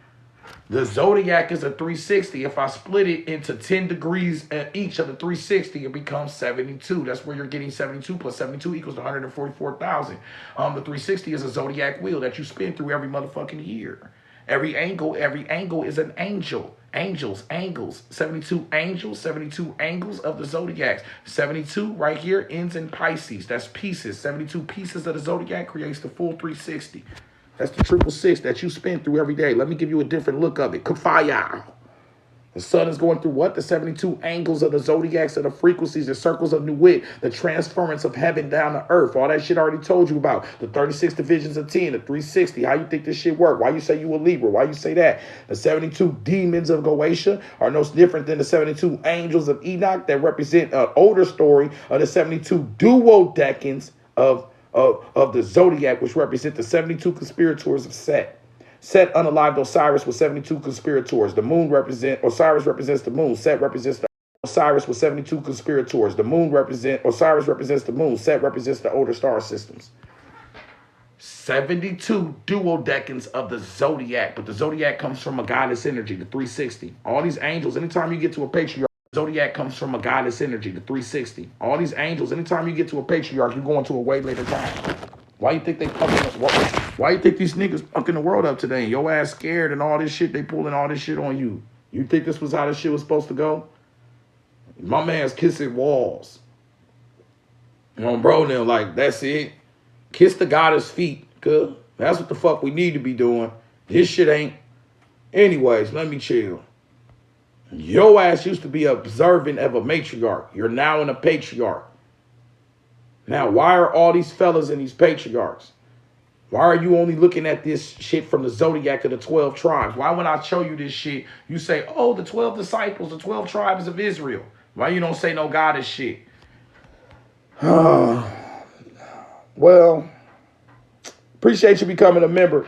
The zodiac is a 360. If I split it into 10 degrees at each of the 360, it becomes 72. That's where you're getting 72 plus 72 equals 144,000. The 360 is a zodiac wheel that you spin through every motherfucking year. Every angle is an angel. Angels, 72 angels, 72 angles of the zodiacs. 72 right here ends in Pisces. That's pieces. 72 pieces of the zodiac creates the full 360. That's the 666 that you spin through every day. Let me give you a different look of it. Kafaya. The sun is going through what? The 72 angles of the zodiacs, of the frequencies, the circles of Nuit, the transference of heaven down to earth. All that shit I already told you about. The 36 divisions of 10, the 360. How you think this shit work? Why you say you a Libra? Why you say that? The 72 demons of Goetia are no different than the 72 angels of Enoch that represent an older story of the 72 duodecans of the zodiac, which represent the 72 conspirators of Set. Set unalived Osiris with 72 conspirators. The moon Osiris represents the moon. Set represents the Osiris with 72 conspirators. The moon Osiris represents the moon. Set represents the older star systems. 72 duodecans of the zodiac, but the zodiac comes from a goddess energy, the 360. All these angels, anytime you get to a patriarch, zodiac comes from a goddess energy, the 360. All these angels, anytime you get to a patriarch, you're going to a way later time. Why you think why you think these niggas fucking the world up today? Your ass scared and all this shit, they pulling all this shit on you. You think this was how this shit was supposed to go? My man's kissing walls. You know, bro, now, like, that's it. Kiss the goddess feet, cuz that's what the fuck we need to be doing. This shit ain't. Anyways, let me chill. Your ass used to be observant of a matriarch. You're now in a patriarch. Now, why are all these fellas in these patriarchs? Why are you only looking at this shit from the zodiac of the 12 tribes? Why when I show you this shit, you say, oh, the 12 disciples, the 12 tribes of Israel. Why you don't say no goddess shit? Well, appreciate you becoming a member.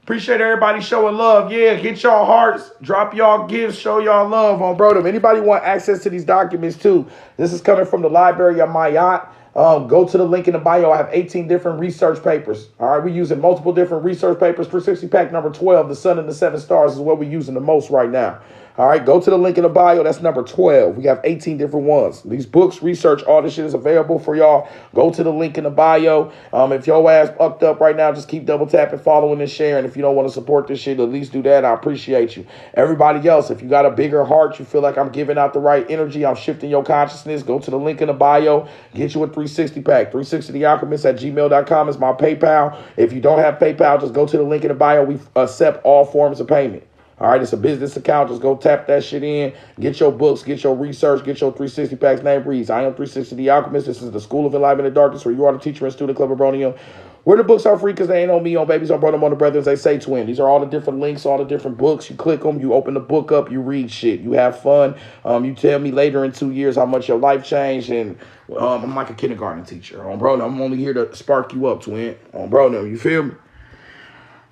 Appreciate everybody showing love. Yeah, hit y'all hearts, drop y'all gifts, show y'all love on Bro Nem. Anybody want access to these documents too? This is coming from the library of my yacht. Go to the link in the bio. I have 18 different research papers. All right, we're using multiple different research papers. 360 pack number 12, the sun and the 7 stars is what we're using the most right now. All right, go to the link in the bio. That's number 12. We have 18 different ones. These books, research, all this shit is available for y'all. Go to the link in the bio. If your ass fucked up right now, just keep double tapping, following, and sharing. If you don't want to support this shit, at least do that. I appreciate you. Everybody else, if you got a bigger heart, you feel like I'm giving out the right energy, I'm shifting your consciousness, go to the link in the bio. Get you a 360 pack. 360thealchemist@gmail.com is my PayPal. If you don't have PayPal, just go to the link in the bio. We accept all forms of payment. All right, it's a business account. Just go tap that shit in. Get your books, get your research, get your 360 Packz and Name Readz. I am 360 The Alchemist. This is the School of Enlightenment and Darkness, where you are the teacher and student club of Obronium. Where the books are free because they ain't on me, on babies, on Obronium, on the brothers, they say twin. These are all the different links, all the different books. You click them, you open the book up, you read shit. You have fun. You tell me later in 2 years how much your life changed. And I'm like a kindergarten teacher. On Obronium, I'm only here to spark you up, twin. On Obronium, you feel me?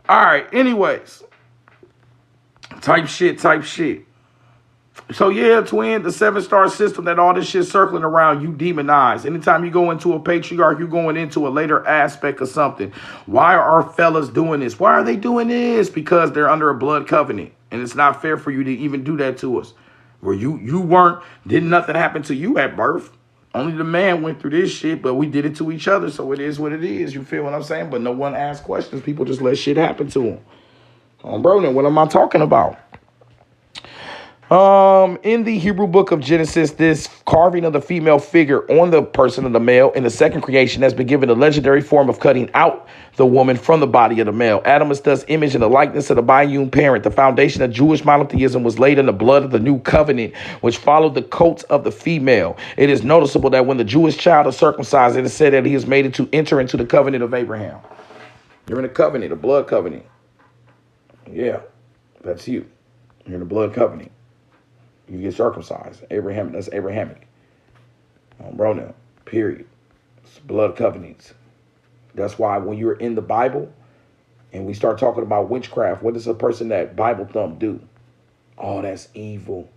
All right, anyways. Type shit. So yeah, twin, the 7-star system that all this shit circling around, you demonize. Anytime you go into a patriarch, you're going into a later aspect of something. Why are our fellas doing this? Why are they doing this? Because they're under a blood covenant. And it's not fair for you to even do that to us. Where didn't nothing happen to you at birth. Only the man went through this shit, but we did it to each other. So it is what it is. You feel what I'm saying? But no one asks questions. People just let shit happen to them. Bro, then what am I talking about? In the Hebrew book of Genesis, this carving of the female figure on the person of the male in the second creation has been given the legendary form of cutting out the woman from the body of the male. Adam is thus image in the likeness of the biune parent. The foundation of Jewish monotheism was laid in the blood of the new covenant, which followed the coat of the female. It is noticeable that when the Jewish child is circumcised, it is said that he is made to enter into the covenant of Abraham. You're in a covenant, a blood covenant. Yeah, that's you. You're in the blood covenant. You get circumcised. Abraham, that's Abrahamic. Bro, now, period. It's blood covenants. That's why when you're in the Bible and we start talking about witchcraft, what does a person that Bible thump do? Oh, that's evil.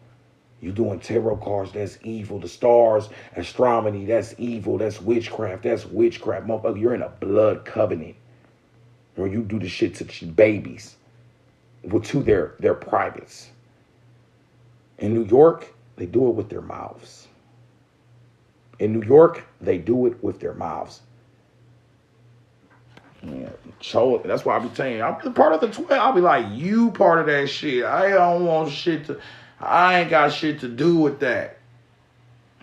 You doing tarot cards, that's evil. The stars, astronomy, that's evil. That's witchcraft. That's witchcraft. Motherfucker, you're in a blood covenant where you do the shit to babies. To their privates. In New York, they do it with their mouths. In New York, they do it with their mouths. Yeah, that's why I be saying, I'm part of the 12. I'll be like, you part of that shit. I ain't got shit to do with that.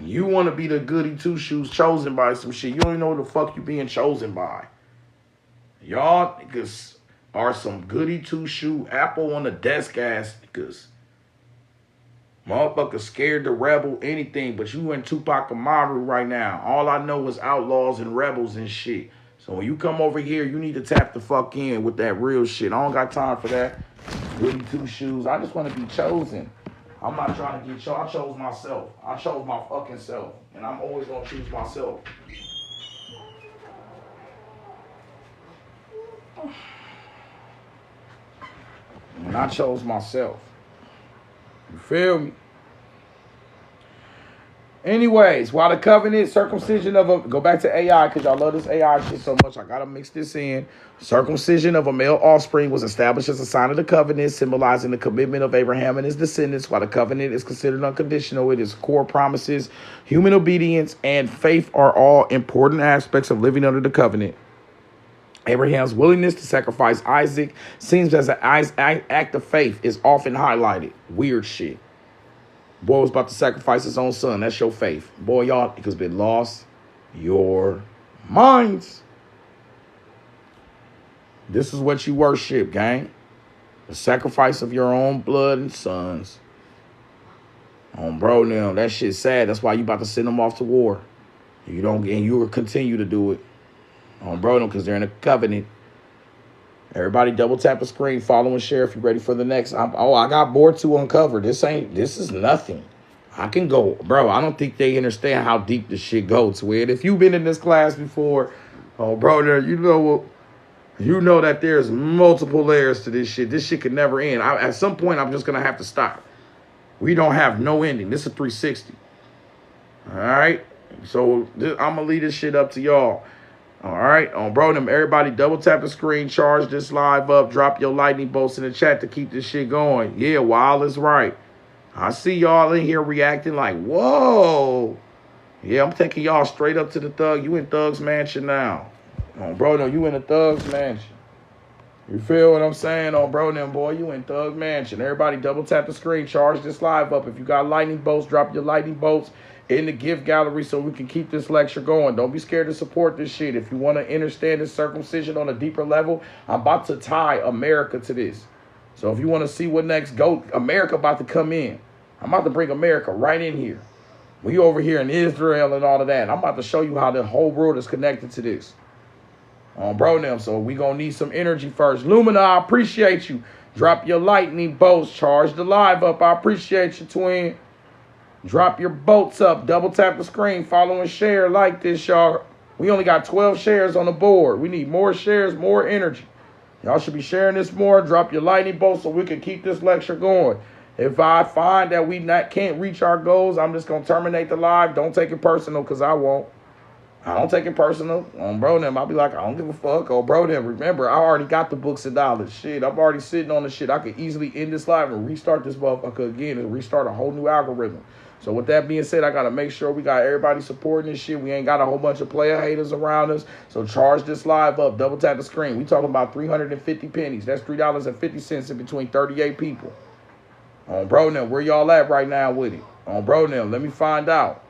You want to be the goody two-shoes chosen by some shit. You don't even know what the fuck you being chosen by. Y'all niggas are some goody two-shoe apple on the desk ass niggas. Motherfuckers scared to rebel anything, but you in Tupac Amaru right now. All I know is outlaws and rebels and shit. So when you come over here, you need to tap the fuck in with that real shit. I don't got time for that. Goody two-shoes. I just want to be chosen. I'm not trying to get chosen. I chose myself. I chose my fucking self. And I'm always going to choose myself. And I chose myself. You feel me? Anyways, while the covenant, circumcision of a, go back to AI because y'all love this AI shit so much. I got to mix this in. Circumcision of a male offspring was established as a sign of the covenant, symbolizing the commitment of Abraham and his descendants. While the covenant is considered unconditional, it is core promises, human obedience, and faith are all important aspects of living under the covenant. Abraham's willingness to sacrifice Isaac seems as an act of faith is often highlighted. Weird shit. Boy was about to sacrifice his own son. That's your faith. Boy, y'all niggas been lost your minds. This is what you worship, gang. The sacrifice of your own blood and sons. Bro, now that shit's sad. That's why you about to send them off to war. You will continue to do it. Bro, because they're in a covenant. Everybody double tap the screen, follow and share if you're ready for the next. I got more to uncover. This is nothing. I can go, bro. I don't think they understand how deep this shit goes with. If you've been in this class before, bro, you know that there's multiple layers to this shit. This shit could never end. At some point, I'm just gonna have to stop. We don't have no ending. This is 360. All right. So I'm gonna leave this shit up to y'all. All right, Bro Nem, everybody double tap the screen, charge this live up, drop your lightning bolts in the chat to keep this shit going. Yeah, Wild is right. I see y'all in here reacting like, whoa. Yeah, I'm taking y'all straight up to the thug. You in Thug's Mansion now. Oh, bro, no, you in the Thug's Mansion. You feel what I'm saying? Oh, bro, then, boy, you in Thug Mansion. Everybody double tap the screen. Charge this live up. If you got lightning bolts, drop your lightning bolts in the gift gallery so we can keep this lecture going. Don't be scared to support this shit. If you want to understand this circumcision on a deeper level, I'm about to tie America to this. So if you want to see what next, go. America about to come in. I'm about to bring America right in here. We over here in Israel and all of that. I'm about to show you how the whole world is connected to this. Bro, them. So we gonna need some energy first. Lumina, I appreciate you. Drop your lightning bolts. Charge the live up. I appreciate you, twin. Drop your bolts up. Double tap the screen. Follow and share like this, y'all. We only got 12 shares on the board. We need more shares, more energy. Y'all should be sharing this more. Drop your lightning bolts so we can keep this lecture going. If I find that we can't reach our goals, I'm just gonna terminate the live. Don't take it personal, because I won't. I don't take it personal. On Bro Nem, I'll be like, I don't give a fuck. Oh, Bro Nem, remember, I already got the books of knowledge. Shit, I'm already sitting on the shit. I could easily end this live and restart this motherfucker again and restart a whole new algorithm. So with that being said, I got to make sure we got everybody supporting this shit. We ain't got a whole bunch of player haters around us. So charge this live up. Double tap the screen. We talking about 350 pennies. That's $3.50 in between 38 people. On Bro Nem, where y'all at right now with it? On Bro Nem, let me find out.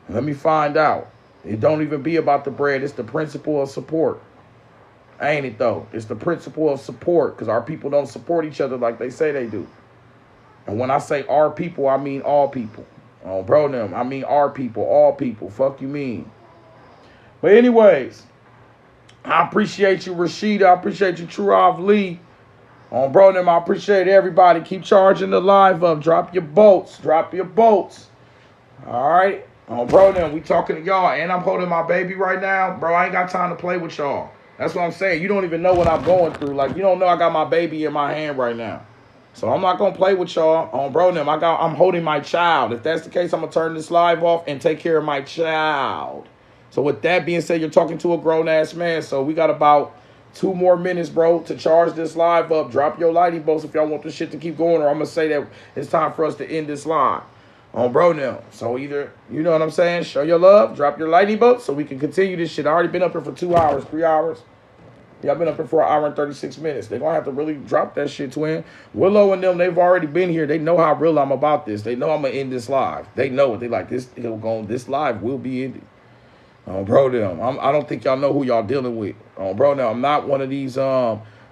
Let me find out. It don't even be about the bread. It's the principle of support. Ain't it, though? It's the principle of support, because our people don't support each other like they say they do. And when I say our people, I mean all people. Oh, Bro Nem, I mean our people, all people. Fuck you mean. But anyways, I appreciate you, Rashida. I appreciate you, Truav Lee. On Bro Nem, I appreciate everybody. Keep charging the live up. Drop your bolts. Drop your bolts. All right? On Bro Nem, we talking to y'all, and I'm holding my baby right now. Bro, I ain't got time to play with y'all. That's what I'm saying. You don't even know what I'm going through. Like, you don't know I got my baby in my hand right now. So I'm not going to play with y'all. On Bro Nem, I'm holding my child. If that's the case, I'm going to turn this live off and take care of my child. So with that being said, you're talking to a grown-ass man. So we got about 2 more minutes, bro, to charge this live up. Drop your lightning bolts if y'all want this shit to keep going, or I'm going to say that it's time for us to end this live. On Bro Nem. So either, you know what I'm saying, show your love, drop your lightning bolts so we can continue this shit. I already been up here for 2 hours, 3 hours. Yeah, I've been up here for 1 hour and 36 minutes. They're going to have to really drop that shit, twin. Willow and them, they've already been here. They know how real I'm about this. They know I'm going to end this live. They know it. They like, this live will be ended. On Bro Nem. I don't think y'all know who y'all dealing with. On Bro Nem, I'm not one of these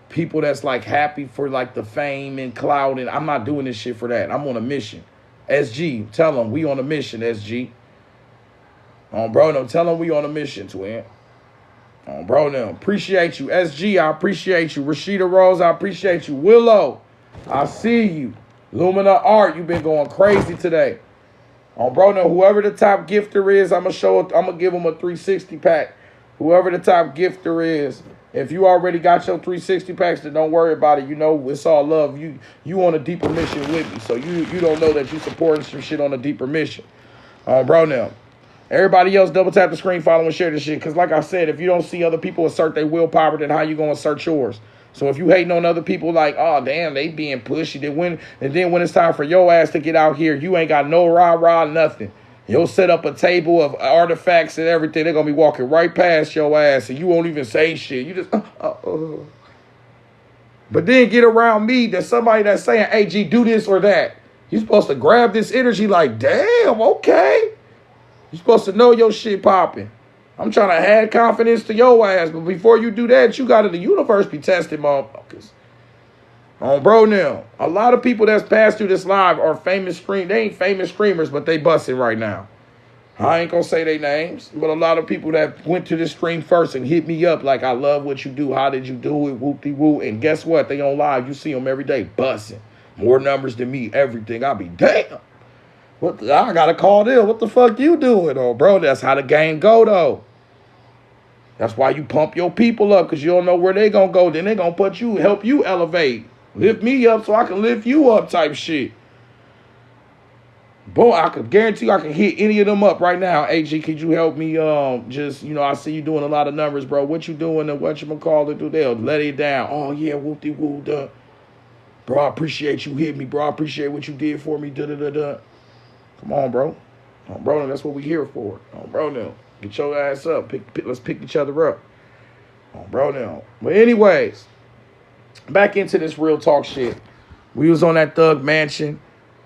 people that's like happy for like the fame and clout. And I'm not doing this shit for that. I'm on a mission. SG, tell them we on a mission, SG. On Bro Nem, tell them we on a mission, twin. On Bro Nem, appreciate you. SG, I appreciate you. Rashida Rose, I appreciate you. Willow, I see you. Lumina Art, you've been going crazy today. On Bro Nem, whoever the top gifter is, I'm gonna give them a 360 pack. Whoever the top gifter is, if you already got your 360 packs, then don't worry about it. You know, it's all love. You on a deeper mission with me. So you don't know that you supporting some shit on a deeper mission. Bro Nem. Everybody else, double tap the screen, follow and share this shit. Because like I said, if you don't see other people assert their willpower, then how you going to assert yours? So if you hating on other people like, oh, damn, they being pushy. Then when it's time for your ass to get out here, you ain't got no rah-rah, nothing. You'll set up a table of artifacts and everything. They're going to be walking right past your ass, and you won't even say shit. You just, But then get around me, there's somebody that's saying, hey, G, do this or that. You're supposed to grab this energy like, damn, okay. You're supposed to know your shit popping. I'm trying to add confidence to your ass, but before you do that, you got to the universe be tested, motherfuckers. On Bro Nem, a lot of people that's passed through this live are famous streamers. They ain't famous streamers, but they busting right now. I ain't gonna say their names, but a lot of people that went to this stream first and hit me up like, I love what you do. How did you do it? Whoop-de-woo. And guess what? They on live. You see them every day busting. More numbers than me, everything. I be, damn. I gotta call them. What the fuck you doing? Oh, bro, that's how the game go, though. That's why you pump your people up, because you don't know where they gonna go. Then they gonna help you elevate. Lift me up so I can lift you up type shit. Boy, I could guarantee you I can hit any of them up right now. AG, could you help me? Just, you know, I see you doing a lot of numbers, bro. What you doing and what you gonna call it? They'll let it down. Oh, yeah, whoop-de-woo, duh. Bro, I appreciate you hitting me, bro. I appreciate what you did for me. Da-da-da-da. Come on, bro. Bro, that's what we here for. Bro, now. Get your ass up. Let's pick each other up. Bro, now. But anyways, back into this real talk shit. We was on that Thug Mansion.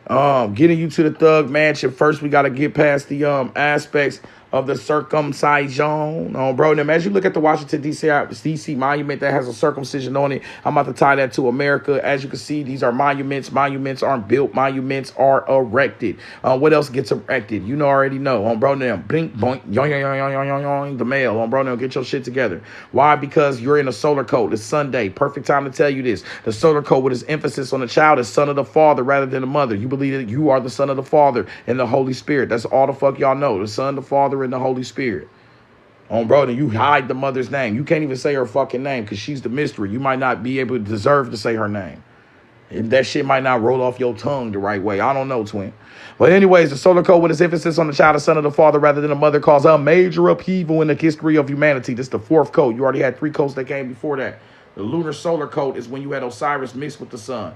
Getting you to the Thug Mansion. First, we got to get past the aspects of the circumcision. Bro, now, as you look at the Washington, D.C. monument that has a circumcision on it, I'm about to tie that to America. As you can see, these are monuments. Monuments aren't built. Monuments are erected. What else gets erected? You already know. Bro, now, blink, boink, yoing, yoing, yoing, yoing, yoing, the mail. Bro, now, get your shit together. Why? Because you're in a solar code. It's Sunday. Perfect time to tell you this. The solar code with its emphasis on the child is son of the father rather than the mother. You believe that you are the son of the Father and the Holy Spirit. That's all the fuck y'all know. The Son, the Father, and the Holy Spirit. Bro, then you hide the mother's name. You can't even say her fucking name because she's the mystery. You might not be able to deserve to say her name. And that shit might not roll off your tongue the right way. I don't know, twin. But anyways, the solar code with its emphasis on the child, the son of the father rather than the mother, caused a major upheaval in the history of humanity. This is the fourth code. You already had 3 codes that came before that. The lunar solar code is when you had Osiris mixed with the sun.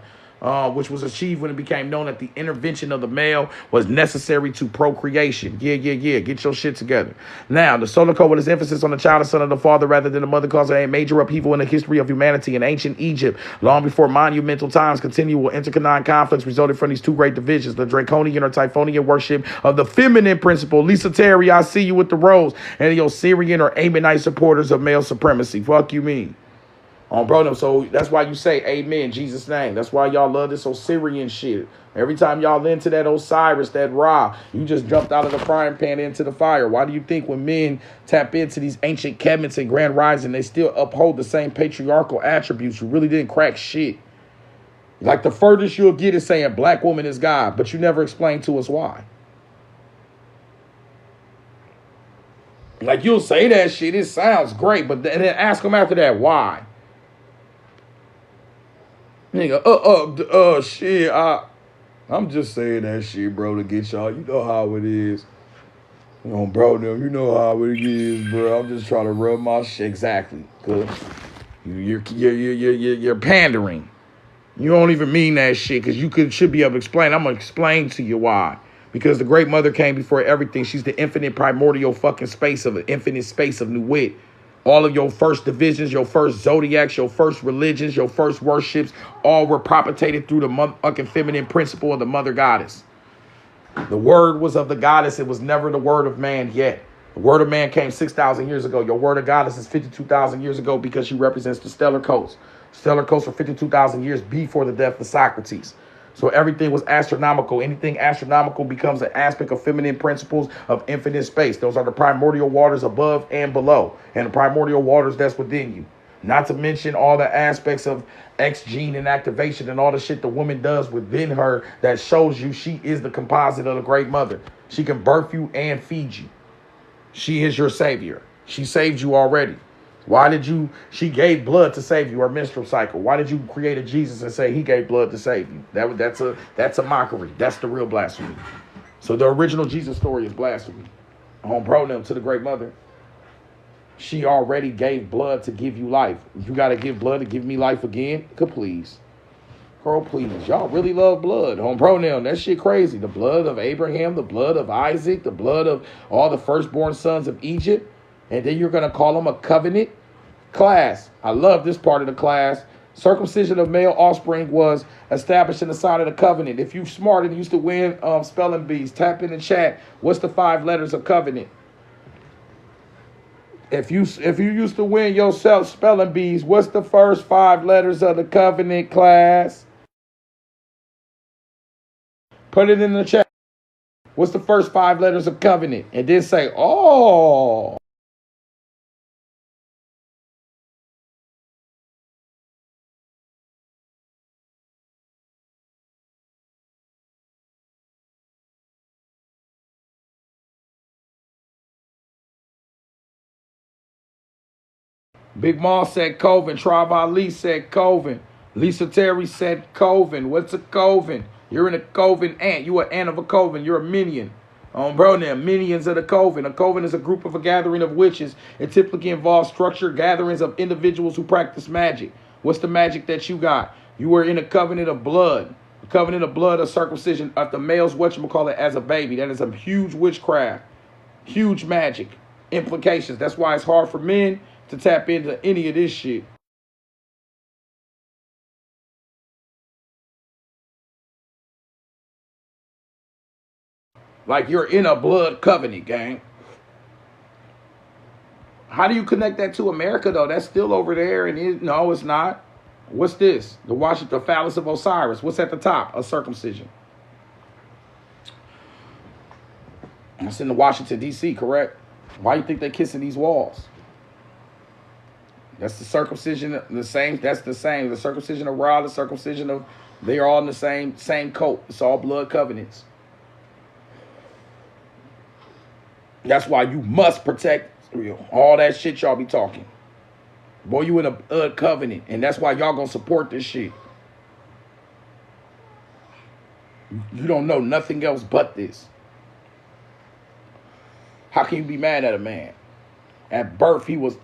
Which was achieved when it became known that the intervention of the male was necessary to procreation. Yeah. Get your shit together. Now, the solar code with its emphasis on the child, the son of the father, rather than the mother, caused a major upheaval in the history of humanity. In ancient Egypt, long before monumental times, continual intercanine conflicts resulted from these 2 great divisions, the Draconian or Typhonian worship of the feminine principle. Lisa Terry, I see you with the rose. And the Osirian or Ammonite supporters of male supremacy. Fuck you mean. Bro, so that's why you say amen, Jesus' name. That's why y'all love this Osirian shit. Every time y'all into that Osiris, that Ra, you just jumped out of the frying pan into the fire. Why do you think when men tap into these ancient Kemets and Grand Rising, they still uphold the same patriarchal attributes? You really didn't crack shit. Like the furthest you'll get is saying black woman is God, but you never explain to us why. Like you'll say that shit, it sounds great, but then ask them after that why. Nigga, shit, I'm just saying that shit, bro, to get y'all. You know how it is. Bro, you know how it is, bro. I'm just trying to rub my shit. Exactly. Cause you're pandering. You don't even mean that shit, because you should be able to explain. I'm gonna explain to you why. Because the great mother came before everything. She's the infinite primordial fucking space of an infinite space of Nuit. All of your first divisions, your first zodiacs, your first religions, your first worships, all were propagated through the fucking feminine principle of the mother goddess. The word was of the goddess. It was never the word of man yet. The word of man came 6,000 years ago. Your word of goddess is 52,000 years ago because she represents the stellar coast. Stellar coast for 52,000 years before the death of Socrates. So everything was astronomical. Anything astronomical becomes an aspect of feminine principles of infinite space. Those are the primordial waters above and below, and the primordial waters that's within you. Not to mention all the aspects of X gene and activation and all the shit the woman does within her that shows you she is the composite of the great mother. She can birth you and feed you. She is your savior. She saved you already. She gave blood to save you, her menstrual cycle. Why did you create a Jesus and say he gave blood to save you? That's a mockery. That's the real blasphemy. So the original Jesus story is blasphemy. Bro, Nem to the great mother. She already gave blood to give you life. You got to give blood to give me life again? Please. Girl, please. Y'all really love blood. Bro, Nem, that shit crazy. The blood of Abraham, the blood of Isaac, the blood of all the firstborn sons of Egypt. And then you're going to call them a covenant? Class. I love this part of the class. Circumcision of male offspring was established in the sign of the covenant. If you smart and used to win spelling bees, tap in the chat. What's the 5 letters of covenant? If you used to win yourself spelling bees, what's the first 5 letters of the covenant, class? Put it in the chat. What's the first 5 letters of covenant? And then say, oh. Big Mom said Coven. Trav Ali said Coven. Lisa Terry said Coven. What's a Coven? You're in a Coven ant. You an ant of a Coven. You're a minion. Bro, now, minions of the Coven. A Coven is a group of a gathering of witches. It typically involves structured gatherings of individuals who practice magic. What's the magic that you got? You were in a covenant of blood. The covenant of blood of circumcision of the male's whatchamacallit as a baby. That is a huge witchcraft. Huge magic implications. That's why it's hard for men to tap into any of this shit. Like you're in a blood covenant, gang. How do you connect that to America, though? That's still over there. And no, it's not. What's this? The phallus of Osiris. What's at the top? A circumcision. It's in the Washington, D.C., correct? Why do you think they're kissing these walls? That's the circumcision, the same. That's the same. The circumcision of Ra, the circumcision of, they are all in the same coat. It's all blood covenants. That's why you must protect all that shit y'all be talking. Boy, you in a blood covenant, and that's why y'all gonna support this shit. You don't know nothing else but this. How can you be mad at a man? At birth, he was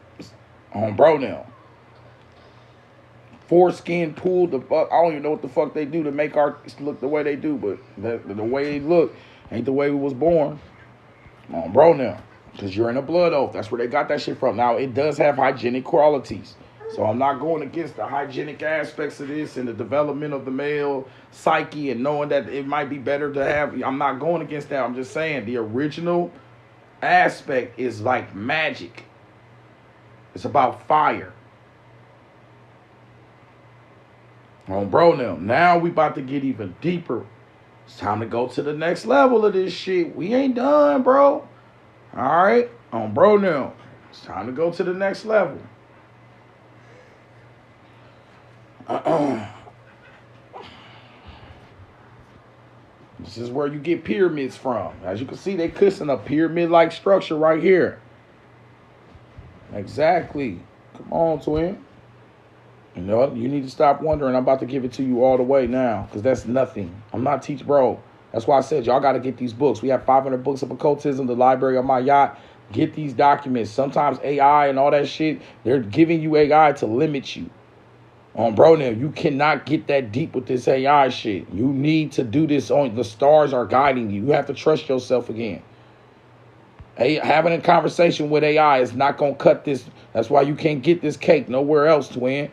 on Bro Nem. Foreskin pulled the fuck. I don't even know what the fuck they do to make artists look the way they do, but the way they look ain't the way we was born. On Bro Nem. Because you're in a blood oath. That's where they got that shit from. Now, it does have hygienic qualities. So I'm not going against the hygienic aspects of this and the development of the male psyche and knowing that it might be better to have. I'm not going against that. I'm just saying the original aspect is like magic. It's about fire. On Bro Nem. Now we about to get even deeper. It's time to go to the next level of this shit. We ain't done, bro. All right? On Bro Nem. It's time to go to the next level. This is where you get pyramids from. As you can see, they kissing a pyramid-like structure right here. Exactly. Come on, twin. You know what? You need to stop wondering. I'm about to give it to you all the way now, because that's nothing. I'm not teach bro. That's why I said y'all got to get these books. We have 500 books of occultism, the library on my yacht. Get these documents. Sometimes AI and all that shit, they're giving you AI to limit you. On Bro Nem, you cannot get that deep with this AI shit. You need to do this on the stars are guiding you. You have to trust yourself again. Having a conversation with AI is not going to cut this. That's why you can't get this cake nowhere else, twin.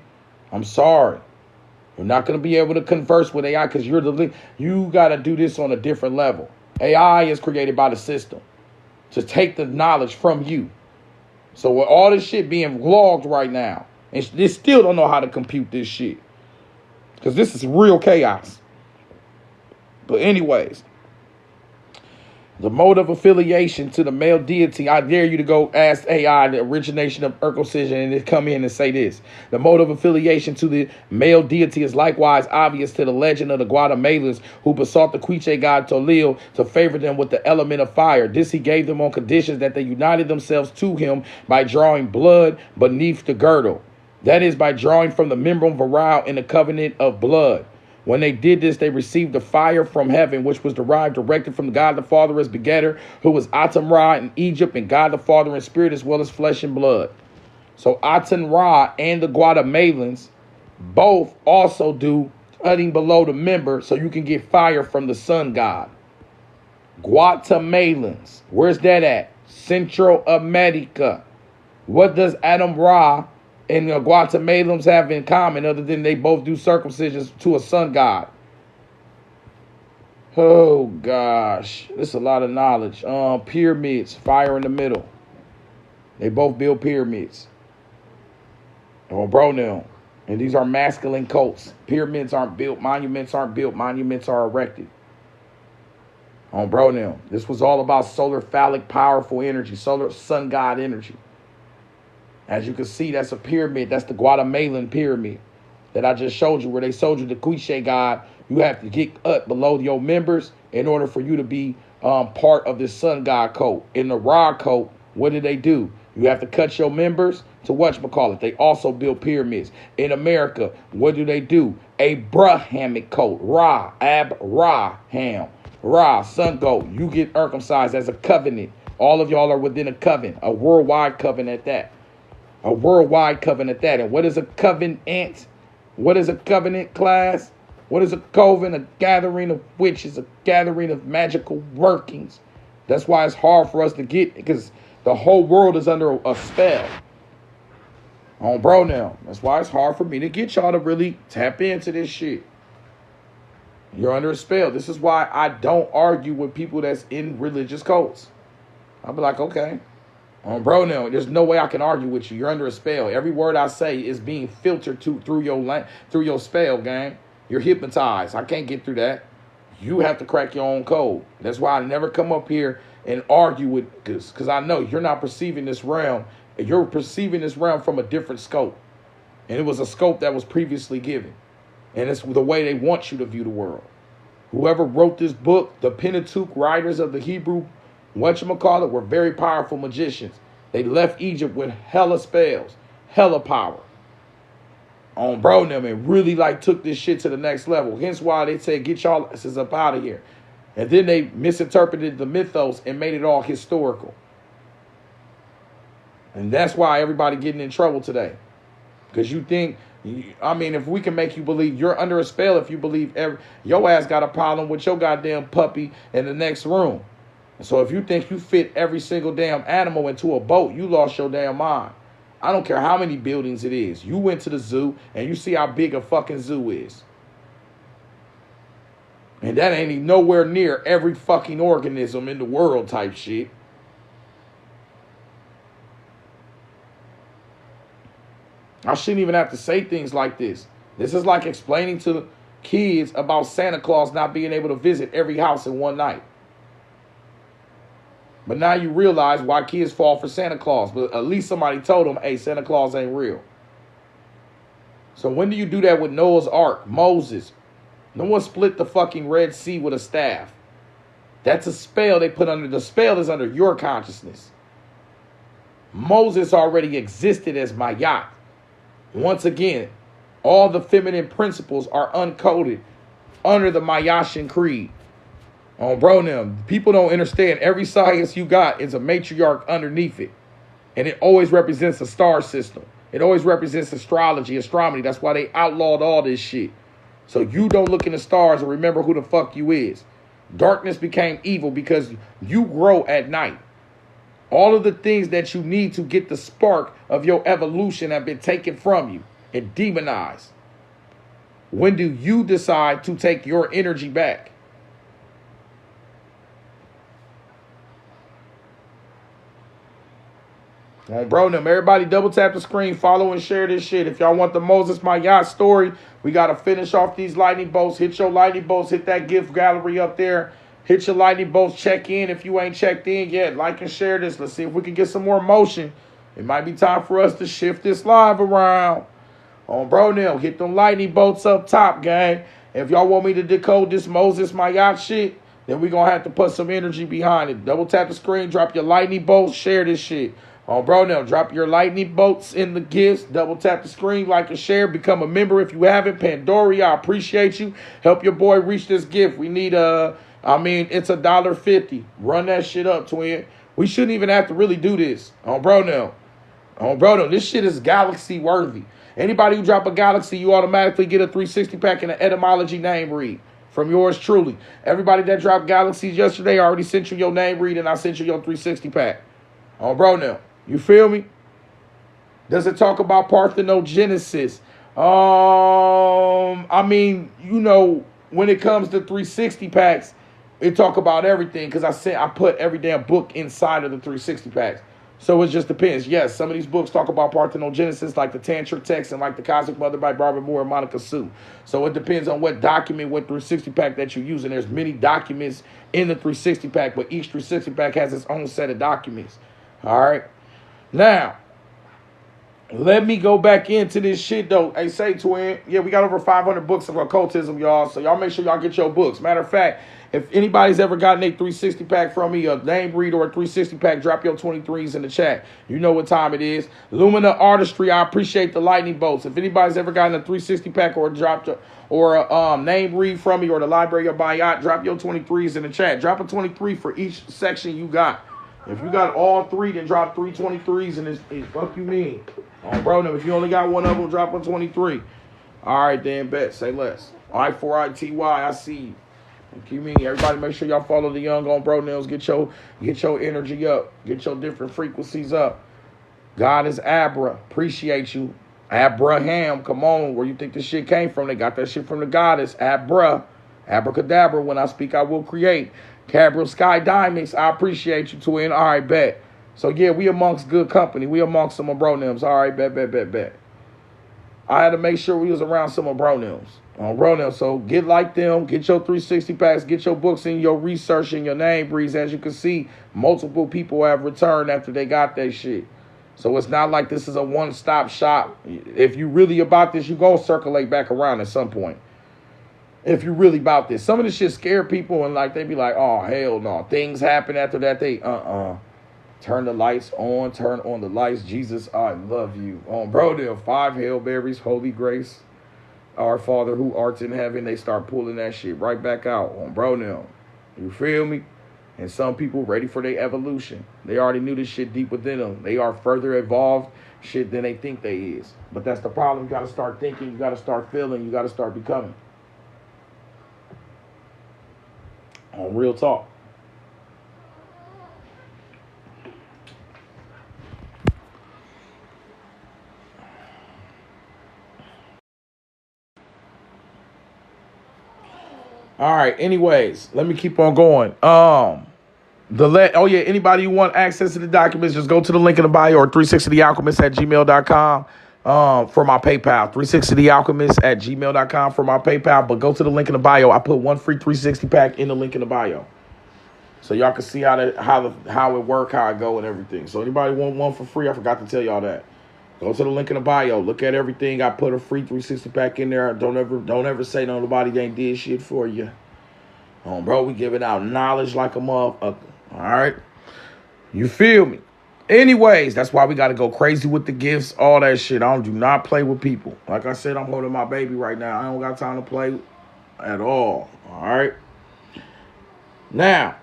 I'm sorry. You're not going to be able to converse with AI because you got to do this on a different level. AI is created by the system to take the knowledge from you. So with all this shit being logged right now, and they still don't know how to compute this shit. Because this is real chaos. But anyways, the mode of affiliation to the male deity, I dare you to go ask AI the origination of circumcision and then come in and say this. The mode of affiliation to the male deity is likewise obvious to the legend of the Guatemalans who besought the Quiche god Tolil to favor them with the element of fire. This he gave them on conditions that they united themselves to him by drawing blood beneath the girdle. That is, by drawing from the membrum virile in the covenant of blood. When they did this, they received the fire from heaven, which was derived directly from God the Father as begetter, who was Atum Ra in Egypt, and God the Father in spirit as well as flesh and blood. So Atum Ra and the Guatemalans both also do cutting below the member so you can get fire from the sun god. Guatemalans. Where's that at? Central America. What does Atum Ra and the Guatemalans have in common other than they both do circumcisions to a sun god? Oh, gosh. This is a lot of knowledge. Pyramids, fire in the middle. They both build pyramids. On Bro Nem. And these are masculine cults. Pyramids aren't built. Monuments aren't built. Monuments are erected. On Bro Nem. This was all about solar phallic powerful energy. Solar sun god energy. As you can see, that's a pyramid. That's the Guatemalan pyramid that I just showed you, where they showed you the Quiche god. You have to get up below your members in order for you to be part of this sun god cult. In the Ra cult, what do? You have to cut your members to whatchamacallit. They also build pyramids. In America, what do? Abrahamic cult. Ra, Abraham. Ra, sun god. You get circumcised as a covenant. All of y'all are within a covenant, a worldwide covenant at that. A worldwide covenant at that. And what is a covenant? What is a covenant class? What is a coven? A gathering of witches, a gathering of magical workings. That's why it's hard for us to get, because the whole world is under a spell. On Bro Nem. That's why it's hard for me to get y'all to really tap into this shit. You're under a spell. This is why I don't argue with people that's in religious cults. I'll be like, okay. On Bro Nem, there's no way I can argue with you. You're under a spell. Every word I say is being filtered through your spell, gang. You're hypnotized. I can't get through that. You have to crack your own code. That's why I never come up here and argue with, because I know you're not perceiving this realm. You're perceiving this realm from a different scope. And it was a scope that was previously given. And it's the way they want you to view the world. Whoever wrote this book, the Pentateuch writers of the Hebrew, whatchamacallit, were very powerful magicians. They left Egypt with hella spells, hella power. On Bro Nem, and really took this shit to the next level. Hence why they said, get y'all asses up out of here. And then they misinterpreted the mythos and made it all historical. And that's why everybody getting in trouble today. Because you think, I mean, if we can make you believe you're under a spell, if you believe your ass got a problem with your goddamn puppy in the next room. So if you think you fit every single damn animal into a boat, you lost your damn mind. I don't care how many buildings it is. You went to the zoo and you see how big a fucking zoo is. And that ain't even nowhere near every fucking organism in the world type shit. I shouldn't even have to say things like this. This is like explaining to kids about Santa Claus not being able to visit every house in one night. But now you realize why kids fall for Santa Claus. But at least somebody told them, hey, Santa Claus ain't real. So when do you do that with Noah's Ark? Moses. No one split the fucking Red Sea with a staff. That's a spell they put under. The spell is under your consciousness. Moses already existed as Mayat. Once again, all the feminine principles are uncoded under the Mayashan creed. On Bro Nem, people don't understand. Every science you got is a matriarch underneath it. And it always represents a star system. It always represents astrology, astronomy. That's why they outlawed all this shit. So you don't look in the stars and remember who the fuck you is. Darkness became evil because you grow at night. All of the things that you need to get the spark of your evolution have been taken from you and demonized. When do you decide to take your energy back? All right, Bro Nem, everybody double tap the screen, follow and share this shit. If y'all want the Moses Mayat story, we got to finish off these lightning bolts. Hit your lightning bolts, hit that gift gallery up there. Hit your lightning bolts, check in if you ain't checked in yet. Like and share this. Let's see if we can get some more motion. It might be time for us to shift this live around. On Bro Nem, hit them lightning bolts up top, gang. If y'all want me to decode this Moses Mayat shit, then we're going to have to put some energy behind it. Double tap the screen, drop your lightning bolts, share this shit. On Bro Nem, drop your lightning bolts in the gifts. Double tap the screen, like and share. Become a member if you haven't. Pandora, I appreciate you. Help your boy reach this gift. We need it's $1.50. Run that shit up, twin. We shouldn't even have to really do this. On Bro Nem. On Bro Nem, this shit is galaxy worthy. Anybody who drop a galaxy, you automatically get a 360 pack and an etymology name read from yours truly. Everybody that dropped galaxies yesterday, I already sent you your name read and I sent you your 360 pack. On Bro Nem. You feel me? Does it talk about parthenogenesis? When it comes to 360 packs, it talk about everything because I put every damn book inside of the 360 packs. So it just depends. Yes, some of these books talk about parthenogenesis, like the Tantric text and like the Cosmic Mother by Barbara Moore and Monica Sue. So it depends on what document, what 360 pack that you use. And there's many documents in the 360 pack, but each 360 pack has its own set of documents. All right. Now, let me go back into this shit, though. Hey, say, twin. Yeah, we got over 500 books of occultism, y'all. So y'all make sure y'all get your books. Matter of fact, if anybody's ever gotten a 360 pack from me, a name read or a 360 pack, drop your 23s in the chat. You know what time it is. Lumina Artistry, I appreciate the lightning bolts. If anybody's ever gotten a 360 pack or a name read from me or the Library of Bayat, drop your 23s in the chat. Drop a 23 for each section you got. If you got all three, then drop 3 23s and it's fuck you mean. On Bro Nem, if you only got one of them, drop a 23. All right, then, bet. Say less. All right, 4ITY, I see you. Keep me. Everybody make sure y'all follow the Young on Bro Nails. Get your energy up. Get your different frequencies up. God is Abra. Appreciate you. Abraham. Come on. Where you think this shit came from? They got that shit from the goddess. Abra. Abracadabra. When I speak, I will create. Gabriel Sky Diamonds. I appreciate you, twin. All right, bet. So, yeah, we amongst good company. We amongst some Obroniums. All right, bet. I had to make sure we was around some Obroniums. Obronium. So get like them. Get your 360 packs. Get your books in your research and your name breeds. As you can see, multiple people have returned after they got that shit. So it's not like this is a one-stop shop. If you really about this, you going to circulate back around at some point. If you really about this. Some of this shit scare people and like they be like, oh, hell no. Things happen after that. They, turn the lights on. Turn on the lights. Jesus, I love you. Bro, there are 5 Hail Marys, Holy Grace. Our Father who art in heaven. They start pulling that shit right back out on Bro now. You feel me? And some people ready for their evolution. They already knew this shit deep within them. They are further evolved shit than they think they is. But that's the problem. You got to start thinking. You got to start feeling. You got to start becoming. On real talk. All right. Anyways, let me keep on going. Anybody who want access to the documents, just go to the link in the bio or 360thealchemist@gmail.com for my PayPal. 360thealchemist@gmail.com for my PayPal. But go to the link in the bio. I put one free 360 pack in the link in the bio, so y'all can see how it work, how it go, and everything. So anybody want one for free? I forgot to tell y'all that. Go to the link in the bio. Look at everything. I put a free 360 pack in there. Don't ever say nobody ain't did shit for you. Bro, we giving out knowledge like a motherfucker. All right? You feel me? Anyways, that's why we got to go crazy with the gifts, all that shit. I do not play with people. Like I said, I'm holding my baby right now. I don't got time to play at all. All right? Now,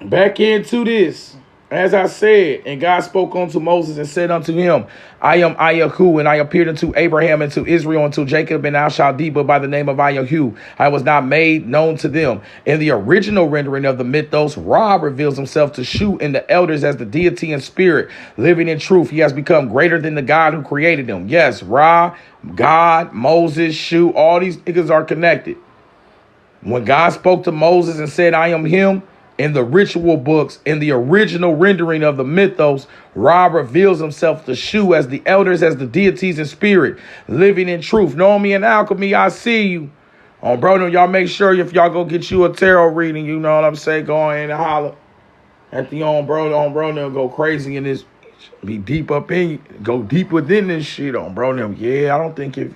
back into this. As I said, and God spoke unto Moses and said unto him, I am Ayahu, and I appeared unto Abraham and to Israel and to Jacob and Al-Shadiba by the name of Ayahu. I was not made known to them. In the original rendering of the mythos, Ra reveals himself to Shu and the elders as the deity and spirit, living in truth. He has become greater than the God who created him. Yes, Ra, God, Moses, Shu, all these niggas are connected. When God spoke to Moses and said, I am him, in the ritual books, in the original rendering of the mythos, Ra reveals himself to Shu as the elders, as the deities in spirit, living in truth. Know me in alchemy, I see you. Bro, y'all make sure if y'all go get you a tarot reading, you know what I'm saying, go in and holler at the bro, they'll go crazy in this, be deep up in you, go deep within this shit bro. Yeah, I don't think you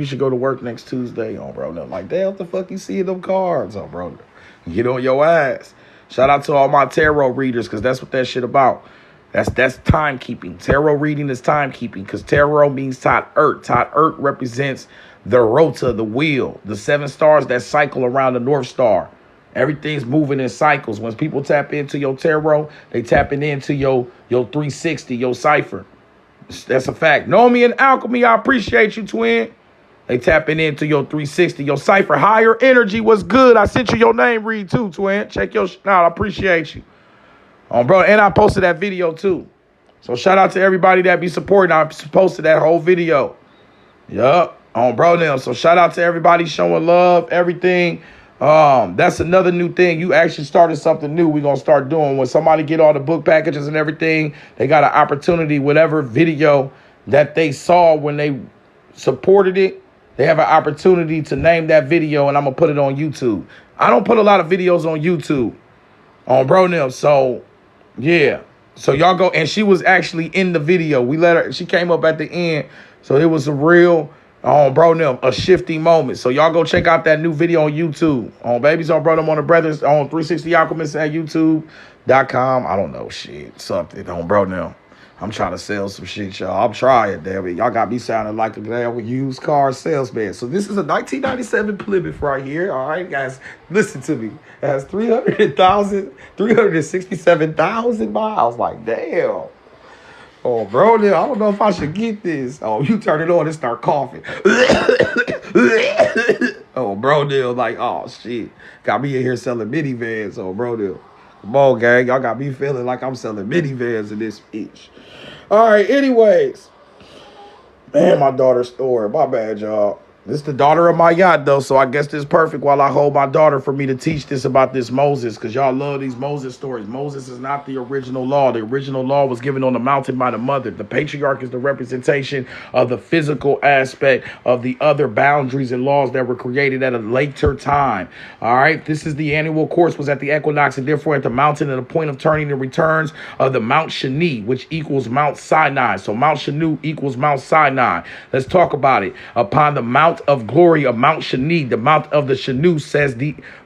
should go to work next Tuesday bro. Like, damn, what the fuck you see in them cards bro? Get on your ass. Shout out to all my tarot readers, because that's what that shit about. That's timekeeping. Tarot reading is timekeeping, because tarot means Tot Urt. Tot Urt represents the rota, the wheel, the 7 stars that cycle around the North Star. Everything's moving in cycles. When people tap into your tarot, they tapping into your 360, your cipher. That's a fact. Know me in alchemy, I appreciate you, twin. They tapping into your 360, your cipher. Higher energy was good. I sent you your name read too, twin. Check your shit out. I appreciate you. Bro, and I posted that video too. So shout out to everybody that be supporting. I posted that whole video. Yup. Bro now. So shout out to everybody showing love, everything. That's another new thing. You actually started something new we're going to start doing. When somebody get all the book packages and everything, they got an opportunity, whatever video that they saw when they supported it, they have an opportunity to name that video, and I'm going to put it on YouTube. I don't put a lot of videos on YouTube Bro Nem. So, yeah. So y'all go. And she was actually in the video. We let her. She came up at the end. So it was a real, Bro Nem, a shifty moment. So y'all go check out that new video on YouTube. Babies on Bro Nem on the Brothers on 360 Alchemist at YouTube.com. I don't know. Shit. Something on Bro Nem. I'm trying to sell some shit, y'all. I'm trying, damn it. Y'all got me sounding like a damn used car salesman. So this is a 1997 Plymouth right here. All right, guys, listen to me. It has 367,000 miles. Like, damn. Oh, bro, I don't know if I should get this. Oh, you turn it on and start coughing. Oh, bro, like, oh, shit. Got me in here selling minivans. Oh, bro, come on, gang. Y'all got me feeling like I'm selling minivans in this bitch. All right, anyways. Man, my daughter's story. My bad, y'all. This is the daughter of my yacht, though, so I guess this is perfect while I hold my daughter for me to teach this about this Moses, because y'all love these Moses stories. Moses is not the original law. The original law was given on the mountain by the mother. The patriarch is the representation of the physical aspect of the other boundaries and laws that were created at a later time. All right, this is the annual course was at the equinox, and therefore at the mountain at the point of turning and returns of the Mount Shani, which equals Mount Sinai. So Mount Shanu equals Mount Sinai. Let's talk about it. Upon the Mount of glory of Mount Shani, the Mount of the Shanu says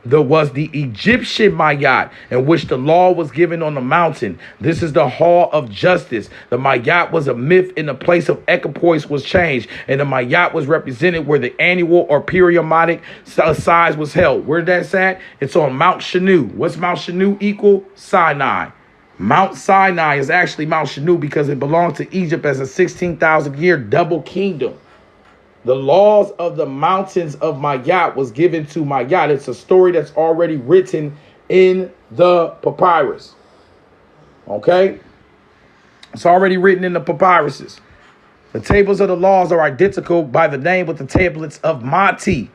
there was the Egyptian Mayat, in which the law was given on the mountain. This is the hall of justice. The Mayat was a myth in the place of equipoise was changed, and the Mayat was represented where the annual or periodic size was held. Where that's at? It's on Mount Shanu. What's Mount Shanu equal? Sinai. Mount Sinai is actually Mount Shanu because it belonged to Egypt as a 16,000-year double kingdom. The laws of the mountains of Mayat was given to Mayat. It's a story that's already written in the papyrus. Okay? It's already written in the papyruses. The tables of the laws are identical by the name with the tablets of Mati.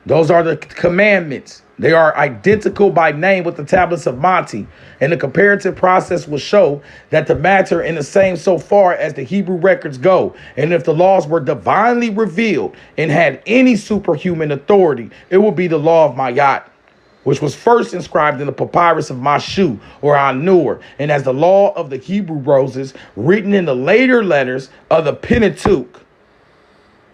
Those are the commandments. They are identical by name with the tablets of Mati. And the comparative process will show that the matter in the same so far as the Hebrew records go. And if the laws were divinely revealed and had any superhuman authority, it would be the law of Mayat, which was first inscribed in the papyrus of Mashu or Anur, and as the law of the Hebrew roses written in the later letters of the Pentateuch.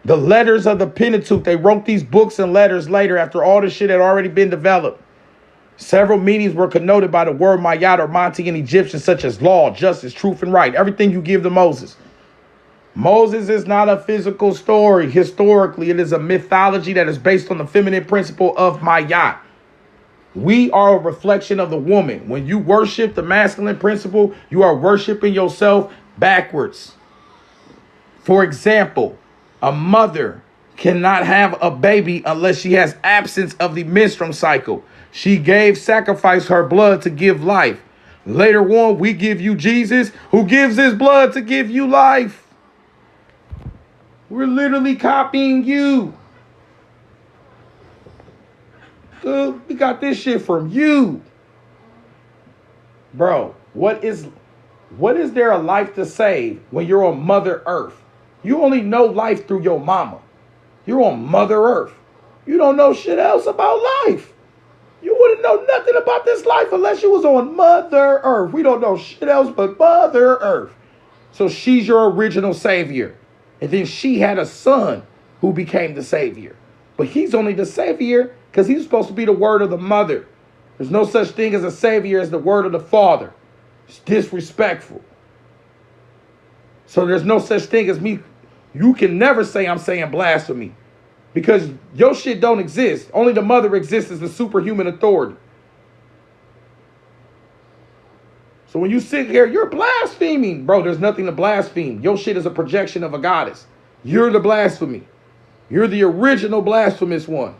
The letters of the Pentateuch, they wrote these books and letters later after all this shit had already been developed. Several meanings were connoted by the word Mayat or Mati in Egyptian, such as law, justice, truth, and right. Everything you give to Moses. Moses is not a physical story. Historically, it is a mythology that is based on the feminine principle of Mayat. We are a reflection of the woman. When you worship the masculine principle, you are worshiping yourself backwards. For example, a mother cannot have a baby unless she has absence of the menstrual cycle. She sacrificed her blood to give life. Later on, we give you Jesus, who gives his blood to give you life. We're literally copying you. Dude, we got this shit from you. Bro, what is there a life to save when you're on Mother Earth? You only know life through your mama. You're on Mother Earth. You don't know shit else about life. You wouldn't know nothing about this life unless you was on Mother Earth. We don't know shit else but Mother Earth. So she's your original savior. And then she had a son who became the savior. But he's only the savior because he's supposed to be the word of the mother. There's no such thing as a savior as the word of the father. It's disrespectful. So there's no such thing as me. You can never say I'm saying blasphemy because your shit don't exist. Only the mother exists as the superhuman authority. So when you sit here, you're blaspheming. Bro, there's nothing to blaspheme. Your shit is a projection of a goddess. You're the blasphemy. You're the original blasphemous one.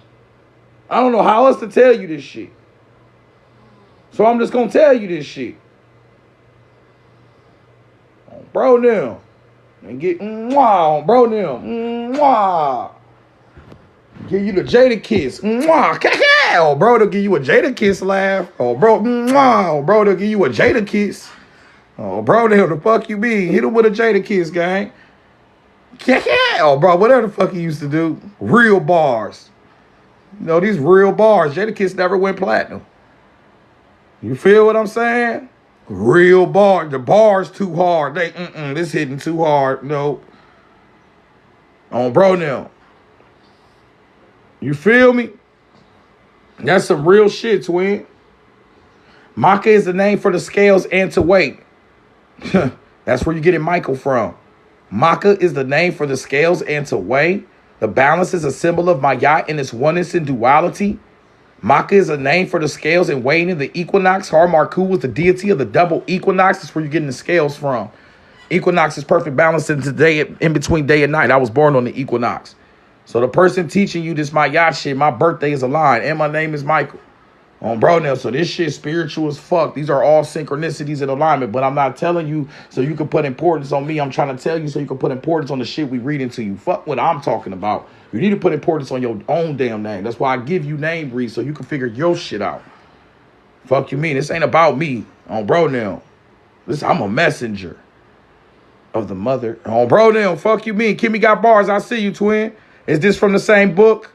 I don't know how else to tell you this shit. So I'm just going to tell you this shit. Bro, them. And get mwah, bro, them. Mwah. Give you the Jada kiss. Mwah. Oh, bro, they'll give you a Jada kiss laugh. Oh, bro, mwah. Oh, bro, they'll give you a Jada kiss. Oh, bro, the fuck you be? Hit him with a Jada kiss, gang. Oh, bro, whatever the fuck he used to do. Real bars. You know, these real bars. Jada kiss never went platinum. You feel what I'm saying? Real bar. The bar's too hard. This hitting too hard. Nope. On bro now. You feel me? That's some real shit, twin. Makkah is the name for the scales and to weight. That's where you get it Michael from. Makkah is the name for the scales and to weigh. The balance is a symbol of Mayat in its oneness and duality. Makkah is a name for the scales and weighing in the equinox. Har Marku was the deity of the double equinox. That's where you're getting the scales from. Equinox is perfect balance in today, in between day and night. I was born on the equinox. So the person teaching you this my yacht shit, my birthday is aligned, and my name is Michael. On bro now, so this shit spiritual as fuck. These are all synchronicities in alignment, but I'm not telling you so you can put importance on me. I'm trying to tell you so you can put importance on the shit we reading to you. Fuck what I'm talking about. You need to put importance on your own damn name. That's why I give you name reads so you can figure your shit out. Fuck you mean? This ain't about me. On bro now. I'm a messenger of the mother. On bro now, fuck you mean? Kimmy got bars. I see you, twin. Is this from the same book?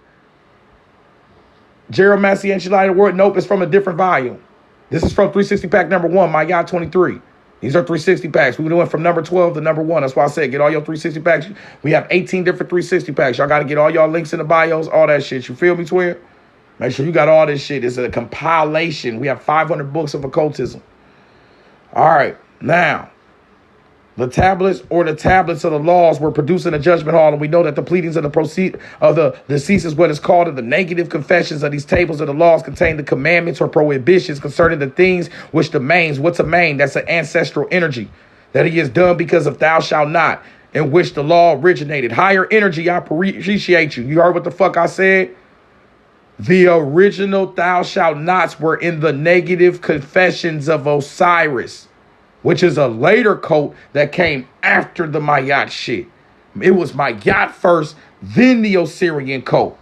Gerald Massey, Ancient Light of the World. Nope, it's from a different volume. This is from 360 pack number 1, my yacht 23. These are 360 packs. We went from number 12 to number 1. That's why I said get all your 360 packs. We have 18 different 360 packs. Y'all got to get all y'all links in the bios, all that shit. You feel me, twin? Make sure you got all this shit. It's a compilation. We have 500 books of occultism. All right, now. The tablets of the laws were produced in the judgment hall, and we know that the pleadings of the deceased is what is called in the negative confessions of these tables of the laws contain the commandments or prohibitions concerning the things which the mains. What's a main? That's an ancestral energy that he has done because of thou shalt not, in which the law originated. Higher energy, I appreciate you. You heard what the fuck I said? The original thou shalt nots were in the negative confessions of Osiris, which is a later cult that came after the Mayat shit. It was Mayat first, then the Osirian cult.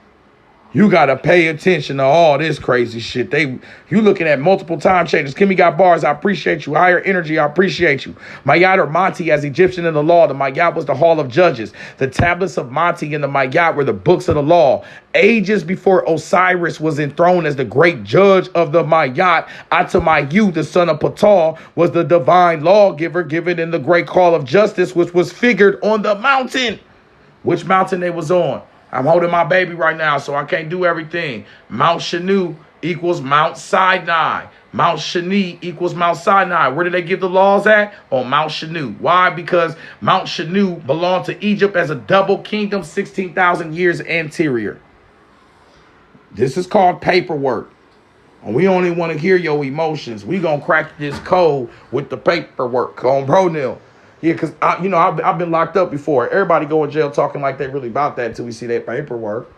You got to pay attention to all this crazy shit. You looking at multiple time changes. Kimmy got bars. I appreciate you. Higher energy. I appreciate you. Mayat or Monty as Egyptian in the law. The Mayat was the hall of judges. The tablets of Monty and the Mayat were the books of the law. Ages before Osiris was enthroned as the great judge of the Mayat, Atamayu, the son of Ptah, was the divine lawgiver given in the great call of justice, which was figured on the mountain. Which mountain they was on? I'm holding my baby right now, so I can't do everything. Mount Shanu equals Mount Sinai. Mount Shani equals Mount Sinai. Where did they give the laws at? On Mount Shanu. Why? Because Mount Shanu belonged to Egypt as a double kingdom 16,000 years anterior. This is called paperwork. And we only want to hear your emotions. We going to crack this code with the paperwork. On Obronium. Yeah, because, I've been locked up before. Everybody go in jail talking like they really about that until we see that paperwork.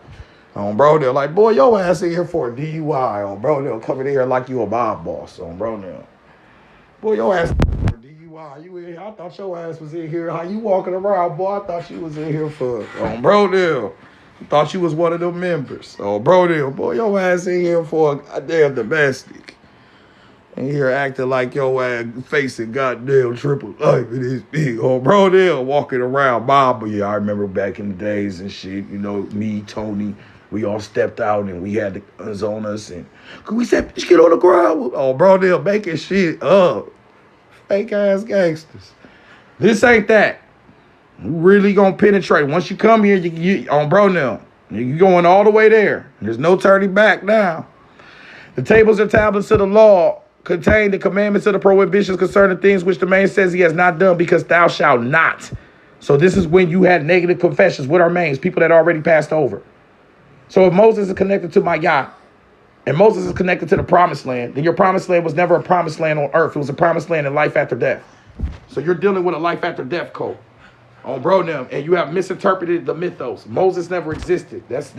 Bro, they're like, boy, your ass in here for a DUI. Bro, they'll come in here like you a mob boss. Bro, now. Boy, your ass for DUI. You in here? I thought your ass was in here. How you walking around, boy? I thought you was in here for, bro, now. I thought you was one of them members. Bro, now. Boy, your ass in here for a goddamn domestic. And here acting like your ass facing goddamn triple life in this big bro there walking around Bob. Yeah, I remember back in the days and shit, me, Tony, we all stepped out and we had the guns on us and could we said get on the ground? Bro there making shit up. Fake ass gangsters. This ain't that. We really gonna penetrate. Once you come here, you on bro now. You going all the way there. There's no turning back now. The tables and tablets of the law contain the commandments of the prohibitions concerning things which the man says he has not done because thou shalt not. So this is when you had negative confessions. What are mains? People that already passed over. So if Moses is connected to my yacht and Moses is connected to the promised land, then your promised land was never a promised land on earth. It was a promised land in life after death. So you're dealing with a life after death code on bro them, and you have misinterpreted the mythos. Moses never existed. That's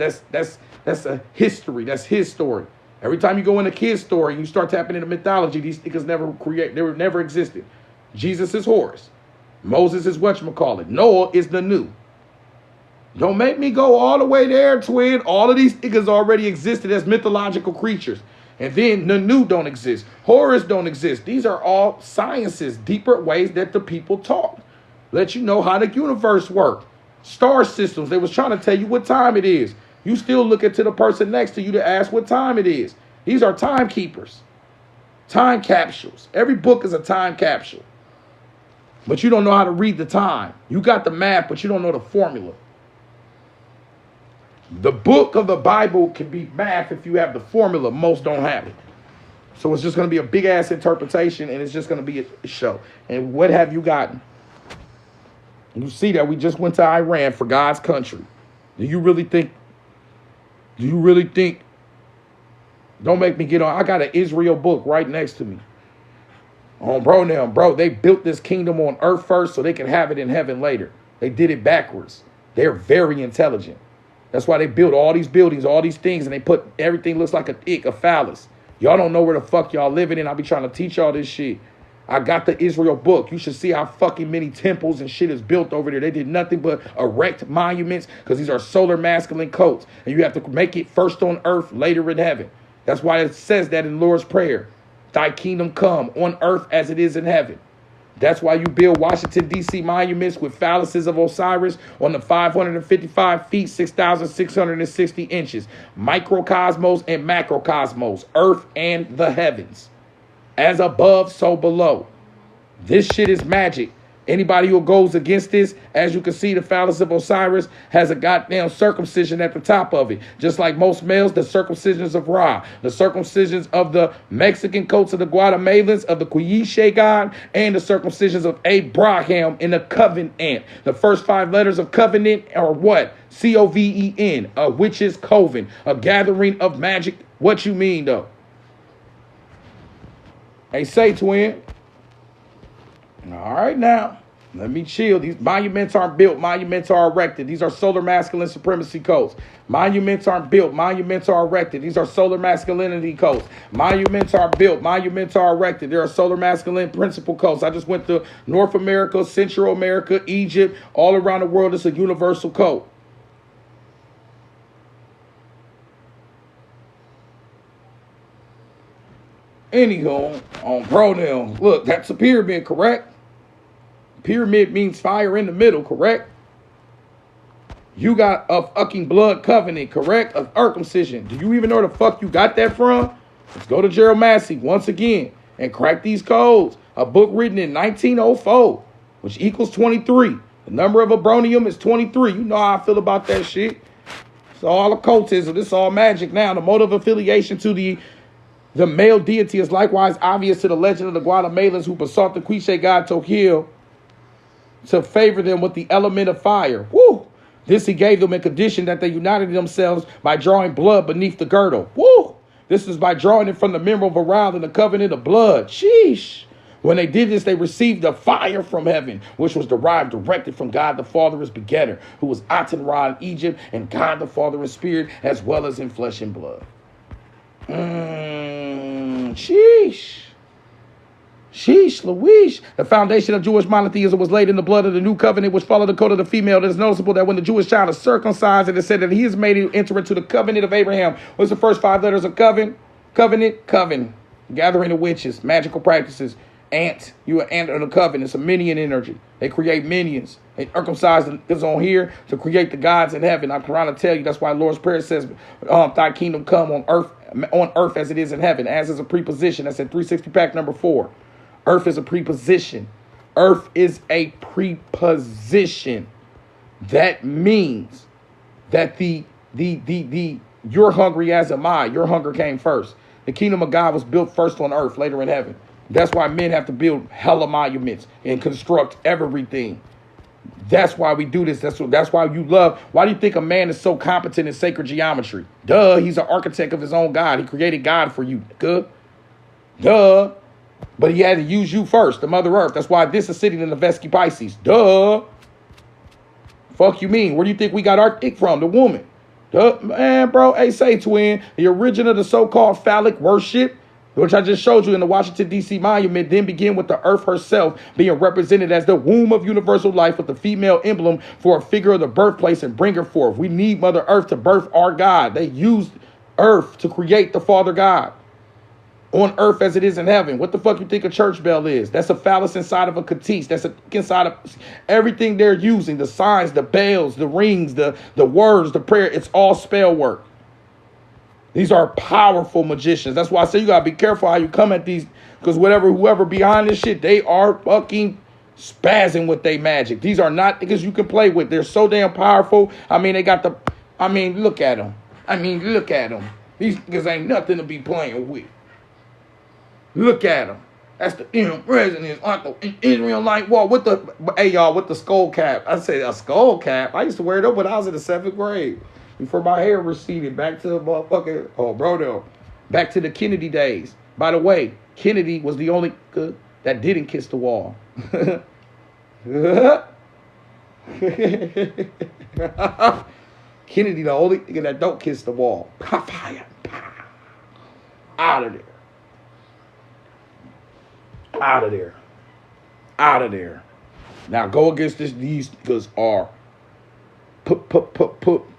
a history. That's his story. Every time you go in a kid's story and you start tapping into mythology, these niggas never existed. Jesus is Horus. Moses is whatchamacallit. Noah is the new. Don't make me go all the way there, twin. All of these niggas already existed as mythological creatures. And then the new don't exist. Horus don't exist. These are all sciences, deeper ways that the people talk. Let you know how the universe worked. Star systems. They was trying to tell you what time it is. You still looking to the person next to you to ask what time it is. These are timekeepers. Time capsules. Every book is a time capsule. But you don't know how to read the time. You got the math, but you don't know the formula. The book of the Bible can be math if you have the formula. Most don't have it. So it's just going to be a big-ass interpretation, and it's just going to be a show. And what have you gotten? You see that we just went to Iran for God's country. Do you really think... Don't make me get on. I got an Israel book right next to me. On Bro Nem, bro, they built this kingdom on earth first so they can have it in heaven later. They did it backwards. They're very intelligent. That's why they built all these buildings, all these things, and they put everything looks like a phallus. Y'all don't know where the fuck y'all living in. I be trying to teach y'all this shit. I got the Israel book. You should see how fucking many temples and shit is built over there. They did nothing but erect monuments because these are solar masculine cults. And you have to make it first on earth, later in heaven. That's why it says that in Lord's Prayer. Thy kingdom come on earth as it is in heaven. That's why you build Washington, D.C. monuments with phalluses of Osiris on the 555 feet, 6,660 inches. Microcosmos and macrocosmos, earth and the heavens. As above, so below. This shit is magic. Anybody who goes against this, as you can see, the phallus of Osiris has a goddamn circumcision at the top of it. Just like most males, the circumcisions of Ra, the circumcisions of the Mexican coats of the Guatemalans, of the Quiche god, and the circumcisions of Abraham in the covenant. The first 5 letters of covenant are what? C-O-V-E-N, a witch's coven, a gathering of magic. What you mean, though? Hey, say, twin. All right, now, let me chill. These monuments aren't built. Monuments are erected. These are solar masculine supremacy codes. Monuments aren't built. Monuments are erected. These are solar masculinity codes. Monuments are built. Monuments are erected. There are solar masculine principle codes. I just went to North America, Central America, Egypt, all around the world. It's a universal code. Anywho, on Bro Nem, look, that's a pyramid, correct? Pyramid means fire in the middle, correct? You got a fucking blood covenant, correct? A circumcision. Do you even know where the fuck you got that from? Let's go to Gerald Massey once again and crack these codes. A book written in 1904, which equals 23. The number of Obronium is 23. You know how I feel about that shit. It's all occultism. This is all magic now. The mode of affiliation to the male deity is likewise obvious to the legend of the Guatemalans who besought the Quiche god Tohil to favor them with the element of fire. Woo! This he gave them in condition that they united themselves by drawing blood beneath the girdle. Woo! This is by drawing it from the member of Aral in the covenant of blood. Sheesh! When they did this, they received the fire from heaven, which was derived directly from God the Father as begetter, who was Aten Ra in Egypt, and God the Father in spirit, as well as in flesh and blood. Sheesh. Sheesh, Louise. The foundation of Jewish monotheism was laid in the blood of the new covenant, which followed the code of the female. It is noticeable that when the Jewish child is circumcised, it is said that he is made to enter into the covenant of Abraham. What's the first 5 letters of covenant? Covenant. Gathering of witches, magical practices. Ant. You an ant of the covenant. It's a minion energy. They create minions. They circumcise is on here to create the gods in heaven. I'm trying to tell you. That's why Lord's Prayer says, thy kingdom come on earth as it is in heaven. As is a preposition. That's in 360 pack number 4. Earth is a preposition. Earth is a preposition. That means that you're hungry as am I. Your hunger came first. The kingdom of God was built first on earth, later in heaven. That's why men have to build hella monuments and construct everything. That's why we do this. That's why you love. Why do you think a man is so competent in sacred geometry? Duh, he's an architect of his own God. He created God for you. Good. Duh. But he had to use you first, the Mother Earth. That's why this is sitting in the Vesky Pisces. Duh. Fuck you mean? Where do you think we got our dick from? The woman. Duh. Man, bro. Hey, say, twin. The origin of the so-called phallic worship, which I just showed you in the Washington, D.C. monument, then begin with the earth herself being represented as the womb of universal life with the female emblem for a figure of the birthplace and bring her forth. We need Mother Earth to birth our God. They used earth to create the Father God. On earth as it is in heaven. What the fuck you think a church bell is? That's a phallus inside of a catis. That's inside of everything they're using. The signs, the bells, the rings, the words, the prayer. It's all spell work. These are powerful magicians. That's why I say you got to be careful how you come at these. Because whoever behind this shit, they are fucking spazzing with their magic. These are not niggas you can play with. They're so damn powerful. I mean, look at them. Look at them. These niggas ain't nothing to be playing with. Look at him. That's the president, Uncle Israelite war with the skull cap. I said a skull cap. I used to wear it up when I was in the 7th grade. Before my hair receded back to the motherfucking, back to the Kennedy days. By the way, Kennedy was the only that didn't kiss the wall. Kennedy, the only nigga that don't kiss the wall. Fire. Out of there. Out of there. Out of there. Now go against this. These niggas are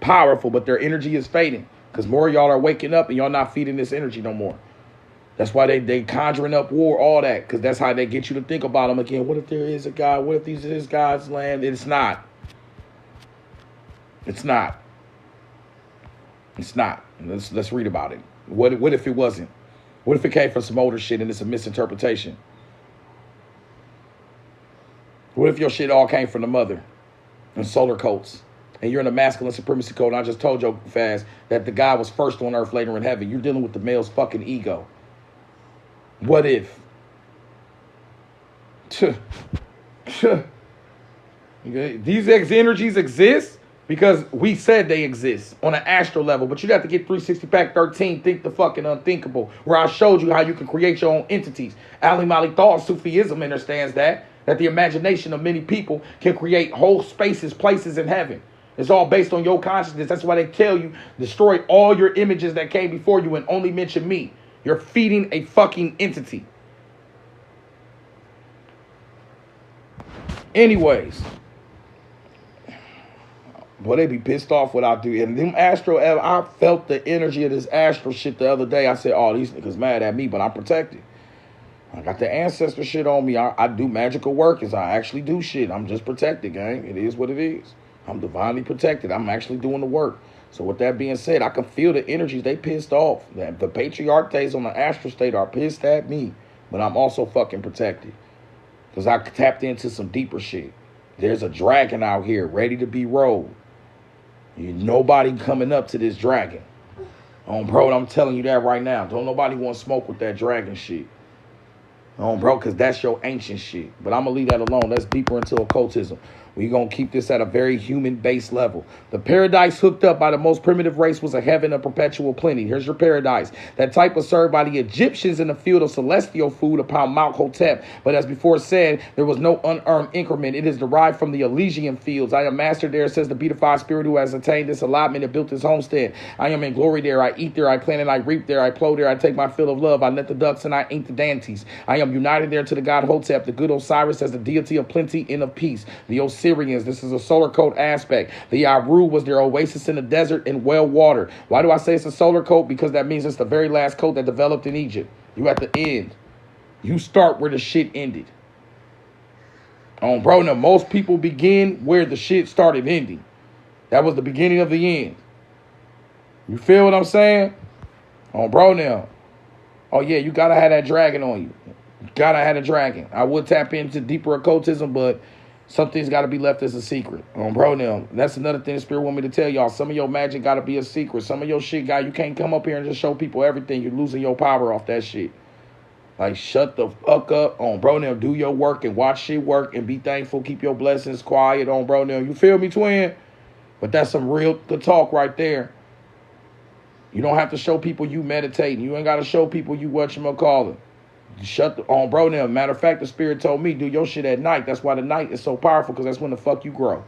powerful, but their energy is fading. Because more of y'all are waking up and y'all not feeding this energy no more. That's why they conjuring up war, all that. Because that's how they get you to think about them again. What if there is a God? What if these is God's land? It's not. It's not. It's not. Let's read about it. What if it wasn't? What if it came from some older shit and it's a misinterpretation? What if your shit all came from the mother and solar coats? And you're in a masculine supremacy code. And I just told you fast that the God was first on earth, later in heaven. You're dealing with the male's fucking ego. What if? These energies exist because we said they exist on an astral level. But you'd have to get 360 Pack 13, Think the Fucking Unthinkable, where I showed you how you can create your own entities. Ali Mali thought Sufism understands that the imagination of many people can create whole spaces, places in heaven. It's all based on your consciousness. That's why they tell you, destroy all your images that came before you and only mention me. You're feeding a fucking entity. Anyways. Boy, they be pissed off what I do. And them astral, I felt the energy of this astral shit the other day. I said, oh, these niggas mad at me, but I'm protected. I got the ancestor shit on me. I do magical workings. I actually do shit. I'm just protected, gang. It is what it is. I'm divinely protected. I'm actually doing the work. So with that being said, I can feel the energies. They pissed off. The patriarchs on the astral state are pissed at me. But I'm also fucking protected. Because I tapped into some deeper shit. There's a dragon out here ready to be rolled. Nobody coming up to this dragon. Bro, I'm telling you that right now. Don't nobody want to smoke with that dragon shit. Bro, because that's your ancient shit. But I'm going to leave that alone. That's deeper into occultism. We're going to keep this at a very human-based level. The paradise hooked up by the most primitive race was a heaven of perpetual plenty. Here's your paradise. That type was served by the Egyptians in the field of celestial food upon Mount Hotep. But as before said, there was no unearned increment. It is derived from the Elysian fields. I am master there, says the beatified spirit who has attained this allotment and built this homestead. I am in glory there. I eat there. I plant and I reap there. I plow there. I take my fill of love. I net the ducks and I ink the deities. I am united there to the god Hotep, the good Osiris as the deity of plenty and of peace. The Osirians, this is a solar code aspect. The Aru was their oasis in the desert and well water. Why do I say it's a solar code? Because that means it's the very last code that developed in Egypt. You at the end. You start where the shit ended. Bro, now most people begin where the shit started ending. That was the beginning of the end. You feel what I'm saying? Bro, now. Oh yeah, you gotta have that dragon on you. You gotta have a dragon. I would tap into deeper occultism, but something's got to be left as a secret. Bro, now, that's another thing the spirit want me to tell y'all. Some of your magic got to be a secret. Some of your shit, guy, you can't come up here and just show people everything. You're losing your power off that shit. Like, shut the fuck up. Bro, now, do your work and watch shit work and be thankful. Keep your blessings quiet. Bro, now, you feel me, twin? But that's some real good talk right there. You don't have to show people you meditating. You ain't got to show people you whatchamacallit. Shut the bro now. Matter of fact, the spirit told me do your shit at night. That's why the night is so powerful, because that's when the fuck you grow.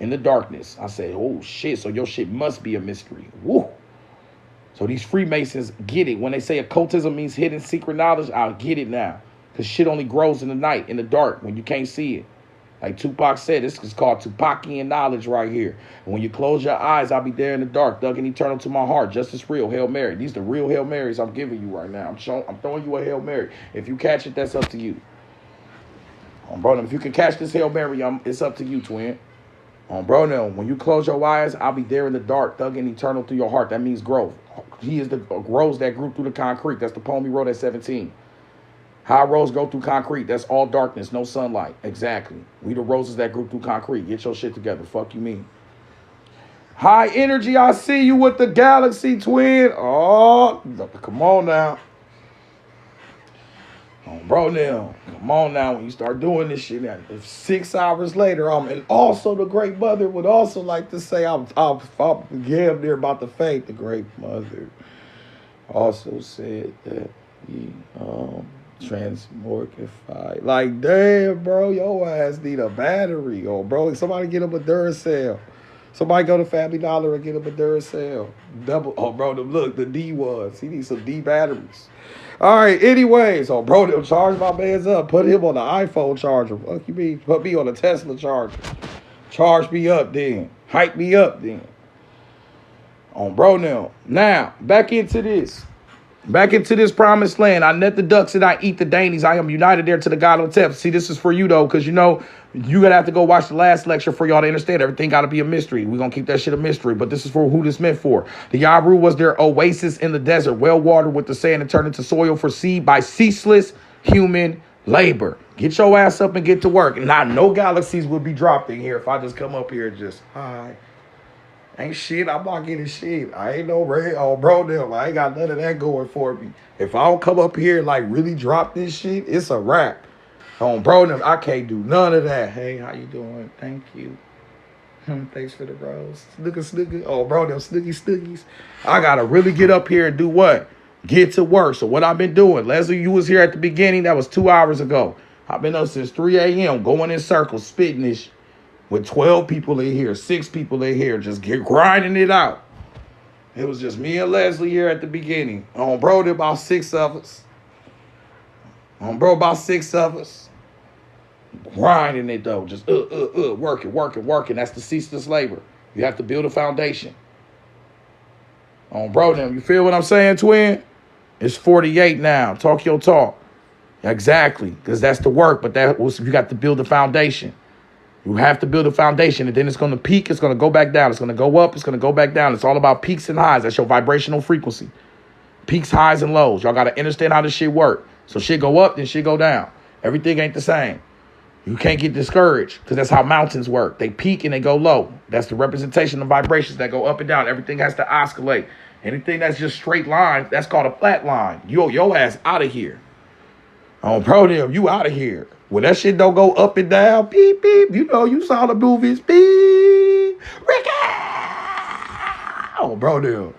In the darkness. I said, oh shit, so your shit must be a mystery. Woo. So these Freemasons get it. When they say occultism means hidden secret knowledge, I'll get it now. Because shit only grows in the night, in the dark, when you can't see it. Like Tupac said, this is called Tupacian knowledge right here. And when you close your eyes, I'll be there in the dark, dug and eternal to my heart. Just as real, Hail Mary. These are the real Hail Marys I'm giving you right now. I'm throwing you a Hail Mary. If you catch it, that's up to you. Bro, if you can catch this Hail Mary, it's up to you, twin. Bro, now, when you close your eyes, I'll be there in the dark, dug and eternal through your heart. That means growth. He is the rose that grew through the concrete. That's the poem he wrote at 17. How roses go through concrete. That's all darkness, no sunlight. Exactly. We the roses that grew through concrete. Get your shit together. Fuck you mean. High energy, I see you with the galaxy, twin. Oh, come on now. Bro, now. Come on now. When you start doing this shit, now, if 6 hours later, and also the great mother would also like to say, I'm damn near about to faint. The great mother also said that he Transmorgified. Like, damn, bro, your ass need a battery. Oh, bro, somebody get him a Duracell. Somebody go to Family Dollar and get him a Duracell. Double. Oh, bro, look, the D ones. He needs some D batteries. All right, anyways. Oh, bro, they'll charge my man's up. Put him on the iPhone charger. Fuck you mean? Put me on a Tesla charger. Charge me up then. Hype me up then. On Bro Nem. Now, back into this. Back into this promised land. I net the ducks and I eat the dainties. I am united there to the God on tip. See, this is for you, though, because, you know, you're going to have to go watch the last lecture for y'all to understand. Everything got to be a mystery. We're going to keep that shit a mystery, but this is for who this meant for. The Yabru was their oasis in the desert, well watered with the sand and turned into soil for seed by ceaseless human labor. Get your ass up and get to work. And not no galaxies will be dropped in here if I just come up here and just, hi. Ain't shit, I'm not getting shit. I ain't no red. Oh, bro, them. I ain't got none of that going for me. If I don't come up here and like really drop this shit, it's a wrap. On Bro Nem, I can't do none of that. Hey, how you doing? Thank you. Thanks for the rose. Snooker. Oh, bro, them snookies. I gotta really get up here and do what? Get to work. So what I've been doing, Leslie, you was here at the beginning. That was 2 hours ago. I've been up since 3 a.m. going in circles, spitting this with 12 people in here, 6 people in here, just grinding it out. It was just me and Leslie here at the beginning. On Bro, there about 6 of us. On Bro, about 6 of us. Grinding it, though. Just working. That's the ceaseless labor. You have to build a foundation. On Bro Nem, you feel what I'm saying, twin? It's 48 now. Talk your talk. Exactly, because that's the work, but that was, you got to build a foundation. You have to build a foundation, and then it's going to peak. It's going to go back down. It's going to go up. It's going to go back down. It's all about peaks and highs. That's your vibrational frequency. Peaks, highs, and lows. Y'all got to understand how this shit work. So shit go up, then shit go down. Everything ain't the same. You can't get discouraged because that's how mountains work. They peak and they go low. That's the representation of vibrations that go up and down. Everything has to oscillate. Anything that's just straight line, that's called a flat line. Your ass out of here. On Bro Nem, you out of here. When that shit don't go up and down, beep, beep, you know, you saw the movies, beep, Ricky! Oh, Bro Nem.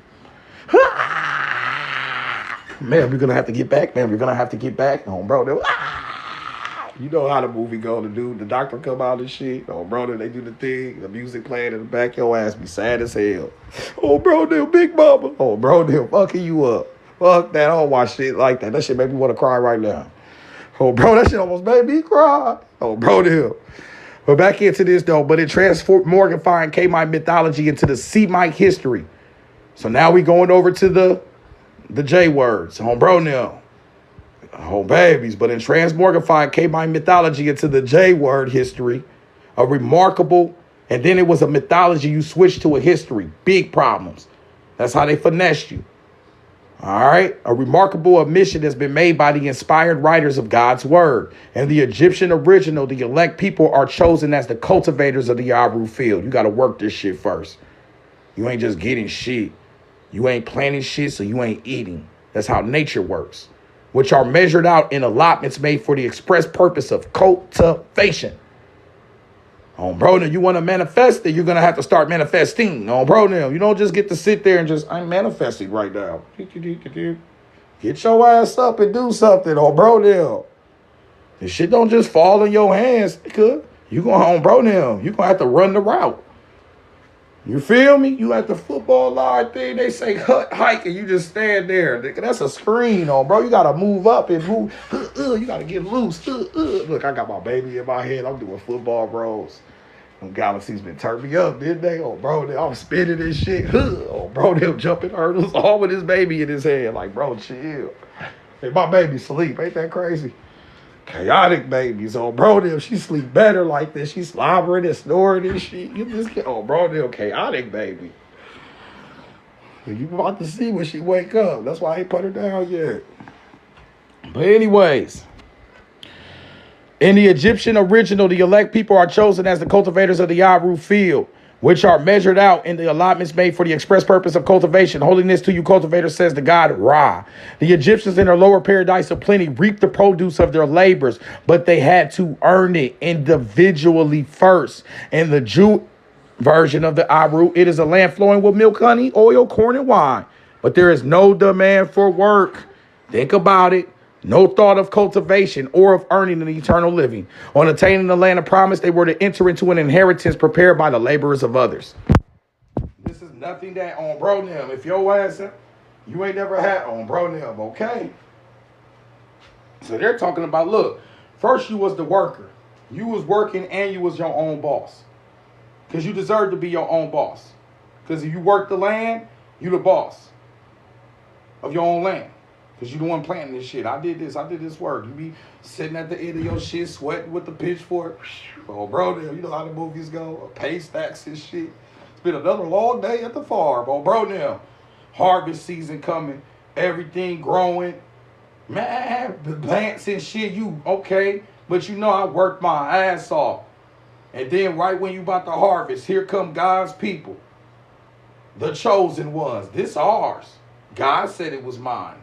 Man, we're going to have to get back, man. We're going to have to get back. Oh, Bro Nem. You know how the movie go, the dude, the doctor come out and shit. Oh, Bro Nem, they do the thing, the music playing in the back, your ass be sad as hell. Oh, Bro Nem, Big Mama. Oh, Bro Nem, fucking you up. Fuck that, I don't watch shit like that. That shit make me want to cry right now. Oh, bro, that shit almost made me cry. Oh, Bro Nem. But back into this, though. But it transformed Morganifying K-Mite mythology into the C-Mite history. So now we going over to the J words. Oh, Bro Nem. Oh, babies. But in transmorgifying K-Mite mythology into the J word history, a remarkable, and then it was a mythology you switched to a history. Big problems. That's how they finessed you. All right, a remarkable omission has been made by the inspired writers of God's word. And the Egyptian original, the elect people, are chosen as the cultivators of the Yabru field. You got to work this shit first. You ain't just getting shit. You ain't planting shit, so you ain't eating. That's how nature works, which are measured out in allotments made for the express purpose of cultivation. On Bro Nem, you want to manifest it, you're going to have to start manifesting. On Bro Nem, you don't just get to sit there and just, I'm manifesting right now. Get your ass up and do something on Bro Nem. This shit don't just fall in your hands, nigga. You going on Bro Nem, you going to have to run the route. You feel me? You at the football line thing, they say hike, and you just stand there. Nigga, that's a screen on, bro. You got to move up and move. You got to get loose. Look, I got my baby in my head. I'm doing football bros. Them galaxies been turning me up, didn't they? Oh, bro, I'm spinning this shit. Oh, bro, them jumping hurdles, all with his baby in his head. Like, bro, chill. Hey, my baby sleep. Ain't that crazy? Chaotic babies. Oh, Bro Nem, she sleep better like this. She slobbering and snoring and shit. You just get, oh, Bro Nem, chaotic baby. You about to see when she wake up. That's why I ain't put her down yet. But anyways, in the Egyptian original, the elect people are chosen as the cultivators of the Yabru field, which are measured out in the allotments made for the express purpose of cultivation. Holiness to you, cultivator, says the god Ra. The Egyptians in their lower paradise of plenty reaped the produce of their labors, but they had to earn it individually first. In the Jew version of the Yabru, it is a land flowing with milk, honey, oil, corn, and wine. But there is no demand for work. Think about it. No thought of cultivation or of earning an eternal living. On attaining the land of promise, they were to enter into an inheritance prepared by the laborers of others. This is nothing that on Bro Nem. If your ass, you ain't never had on Bro Nem, okay? So they're talking about, look, first you was the worker. You was working and you was your own boss. Because you deserve to be your own boss. Because if you work the land, you the boss of your own land. Because you the one planting this shit. I did this work. You be sitting at the end of your shit, sweating with the pitchfork. Oh, bro, you know how the movies go. Pay stacks and shit. It's been another long day at the farm. Oh, bro, now. Harvest season coming. Everything growing. Man, the plants and shit, you okay. But you know I worked my ass off. And then right when you about to harvest, here come God's people. The chosen ones. This ours. God said it was mine.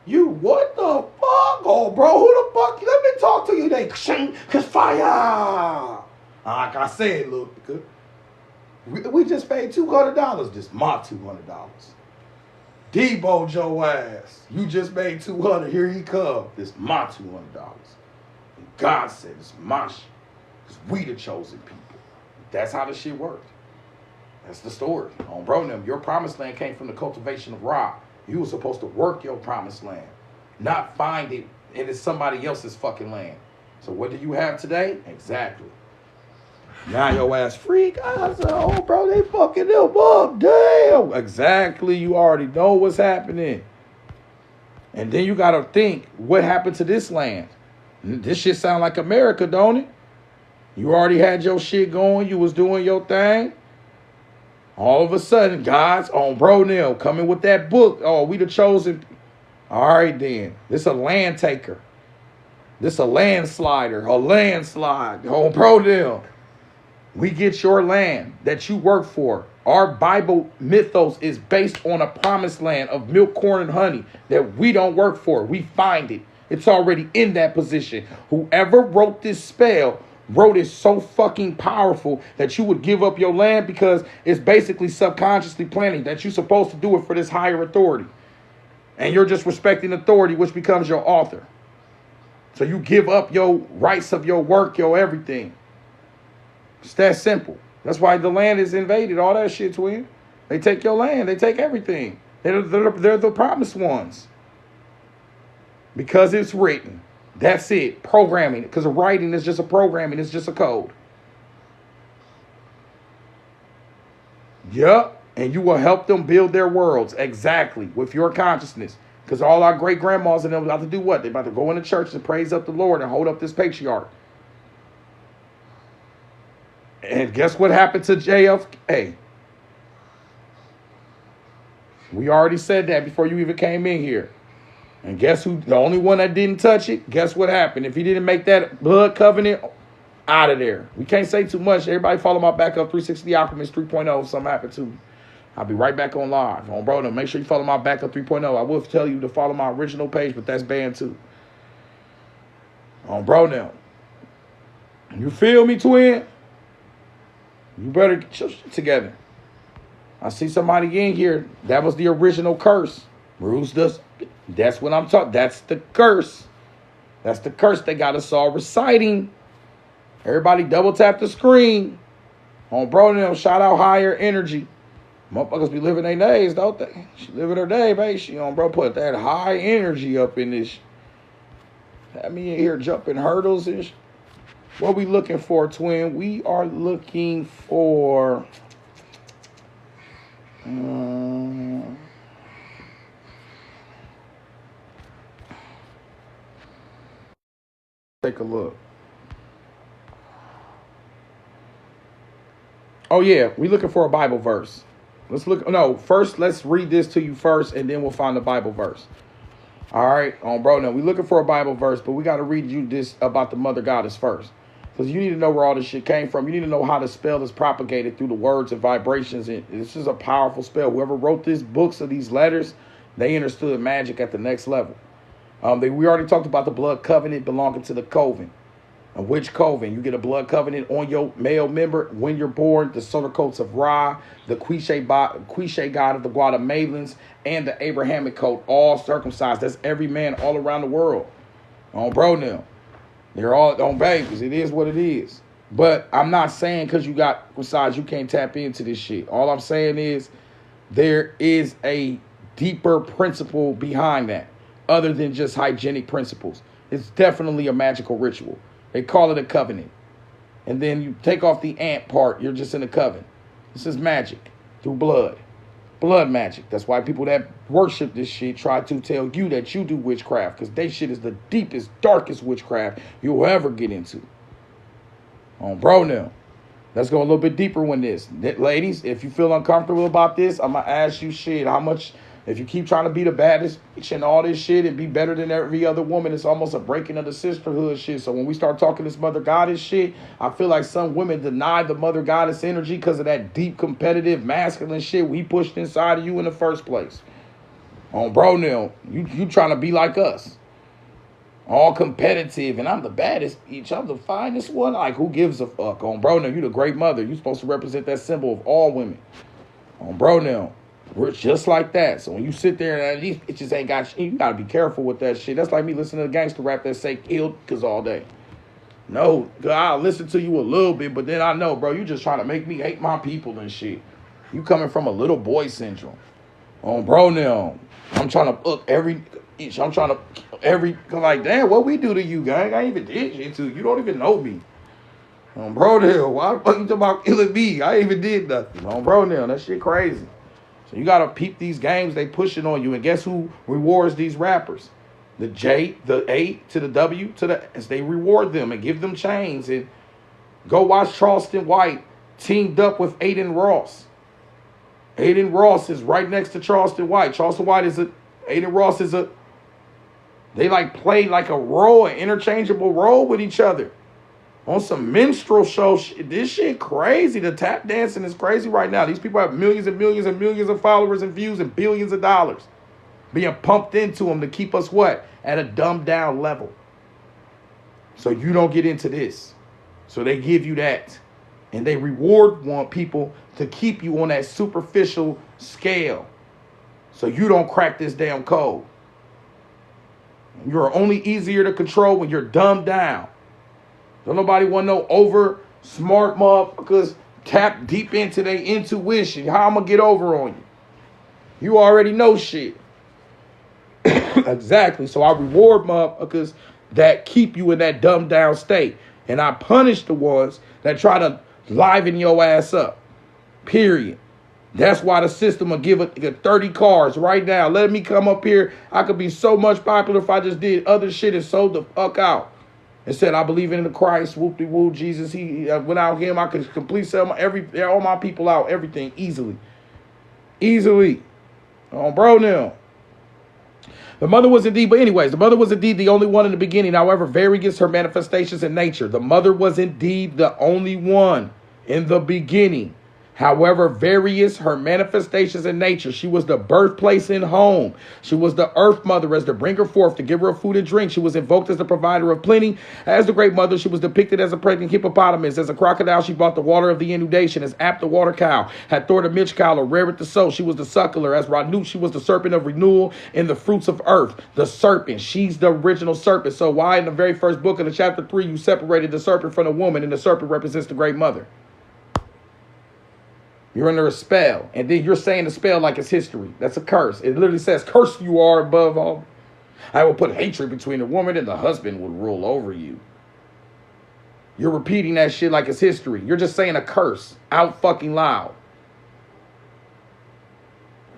You, what the fuck? Oh, bro, who the fuck? Let me talk to you. They cause fire. Like I said, look, we just paid $200. This my $200. Debo Joe ass. You just made $200. Here he come. This my $200. And God said it's my shit. Because we the chosen people. That's how the shit worked. That's the story. On Bro Nem, your promised land came from the cultivation of rock. You were supposed to work your promised land, not find it, and it's somebody else's fucking land. So what do you have today? Exactly. Now your ass freak. I said, oh, bro, they fucking them up. Damn. Exactly. You already know what's happening. And then you got to think, what happened to this land? This shit sound like America, don't it? You already had your shit going. You was doing your thing. All of a sudden, God's on Bro Nem coming with that book. Oh, we the chosen. All right, then. This a land taker. This a landslider. A landslide. On Bro Nem. We get your land that you work for. Our Bible mythos is based on a promised land of milk, corn, and honey that we don't work for. We find it. It's already in that position. Whoever wrote this spell wrote it so fucking powerful that you would give up your land because it's basically subconsciously planning that you're supposed to do it for this higher authority. And you're just respecting authority, which becomes your author. So you give up your rights of your work, your everything. It's that simple. That's why the land is invaded, all that shit, twin. They take your land. They take everything. They're the promised ones. Because it's written. That's it. Programming. Because writing is just a programming. It's just a code. Yup. And you will help them build their worlds. Exactly. With your consciousness. Because all our great grandmas and them about to do what? They're about to go into church and praise up the Lord and hold up this patriarch. And guess what happened to JFK? We already said that before you even came in here. And guess who? The only one that didn't touch it, guess what happened? If he didn't make that blood covenant, out of there. We can't say too much. Everybody follow my backup 360 Alchemist 3.0 if something happened to me. I'll be right back on live. On Bro Nem, make sure you follow my backup 3.0. I will tell you to follow my original page, but that's banned too. On Bro Nem. You feel me, twin? You better get your shit together. I see somebody in here. That was the original curse. Rules does. That's what I'm talking. That's the curse. That's the curse they got us all reciting. Everybody double tap the screen. On Bro Nem, shout out HigherInnerG. Motherfuckers be living their days, don't they? She living her day, babe. She on, bro, put that high energy up in this. Have me in here jumping hurdles and shit. What we looking for, twin? We are looking for... take a look. Oh, yeah. We looking for a Bible verse. Let's look. No, first, let's read this to you first, and then we'll find the Bible verse. All right, on Bro Nem, we looking for a Bible verse, but we got to read you this about the Mother Goddess first. Because you need to know where all this shit came from. You need to know how the spell is propagated through the words and vibrations. And this is a powerful spell. Whoever wrote these books or these letters, they understood magic at the next level. We already talked about the blood covenant belonging to the coven. A witch coven. You get a blood covenant on your male member when you're born. The solar coats of Ra, the cliche god of the Guatemalans, and the Abrahamic coat, all circumcised. That's every man all around the world. On bro now. They're all on babies. It is what it is. But I'm not saying because you got besides you can't tap into this shit. All I'm saying is there is a deeper principle behind that other than just hygienic principles. It's definitely a magical ritual. They call it a covenant. And then you take off the ant part, you're just in a coven. This is magic through blood. Blood magic. That's why people that worship this shit try to tell you that you do witchcraft, because they shit is the deepest, darkest witchcraft you'll ever get into. On bro now. Let's go a little bit deeper with this. Ladies, if you feel uncomfortable about this, I'm going to ask you shit. How much, if you keep trying to be the baddest bitch and all this shit and be better than every other woman, it's almost a breaking of the sisterhood shit. So when we start talking this mother goddess shit, I feel like some women deny the mother goddess energy because of that deep competitive masculine shit we pushed inside of you in the first place. On bro now, you trying to be like us. All competitive, and I'm the baddest bitch. I'm the finest one. Like, who gives a fuck? On bro now, you the great mother. You supposed to represent that symbol of all women. On bro now, we're just like that. So when you sit there and these bitches ain't got shit, you gotta be careful with that shit. That's like me listening to gangster rap that say killed cause all day. No, I'll listen to you a little bit, but then I know, bro, you just trying to make me hate my people and shit. You coming from a little boy syndrome. On bro now, I'm trying to look I'm trying to like, damn, what we do to you, gang? I ain't even did shit to you. You don't even know me. Bro, now, why the fuck you talking about killing me? I ain't even did nothing. Bro, now, that shit crazy. So you gotta peep these games they pushing on you, and guess who rewards these rappers? The J, the A to the W to the S. They reward them and give them chains. And go watch Charleston White teamed up with Aiden Ross. Aiden Ross is right next to Charleston White. Charleston White is Aiden Ross is they like play like a role, an interchangeable role with each other. On some minstrel show shit. This shit crazy. The tap dancing is crazy right now. These people have millions and millions and millions of followers and views and billions of dollars being pumped into them to keep us what? At a dumbed down level. So you don't get into this. So they give you that. And they reward people to keep you on that superficial scale. So you don't crack this damn code. You're only easier to control when you're dumbed down. Don't nobody want no over smart motherfuckers tap deep into their intuition. How I'm going to get over on you? You already know shit. Exactly. So I reward motherfuckers that keep you in that dumbed down state. And I punish the ones that try to liven your ass up. Period. That's why the system will give it 30 cars right now. Let me come up here. I could be so much popular if I just did other shit and sold the fuck out. And said, I believe in the Christ, whoop-de-woo, Jesus. Without him, I could completely sell all my people out, everything, easily. Easily. Bro, now. The mother was indeed, but anyways, the mother was indeed the only one in the beginning. However, various her manifestations in nature. The mother was indeed the only one in the beginning. However, various her manifestations in nature. She was the birthplace and home. She was the earth mother as the bringer forth to give her food and drink. She was invoked as the provider of plenty. As the great mother, she was depicted as a pregnant hippopotamus. As a crocodile, she brought the water of the inundation. As Ap, the water cow, had Thor the Mitch cow, or Raret the soul. She was the suckler. As Ranut, she was the serpent of renewal in the fruits of earth. The serpent. She's the original serpent. So why in the very first book of the chapter 3, you separated the serpent from the woman, and the serpent represents the great mother? You're under a spell. And then you're saying the spell like it's history. That's a curse. It literally says, cursed you are above all. I will put hatred between the woman and the husband would rule over you. You're repeating that shit like it's history. You're just saying a curse out fucking loud.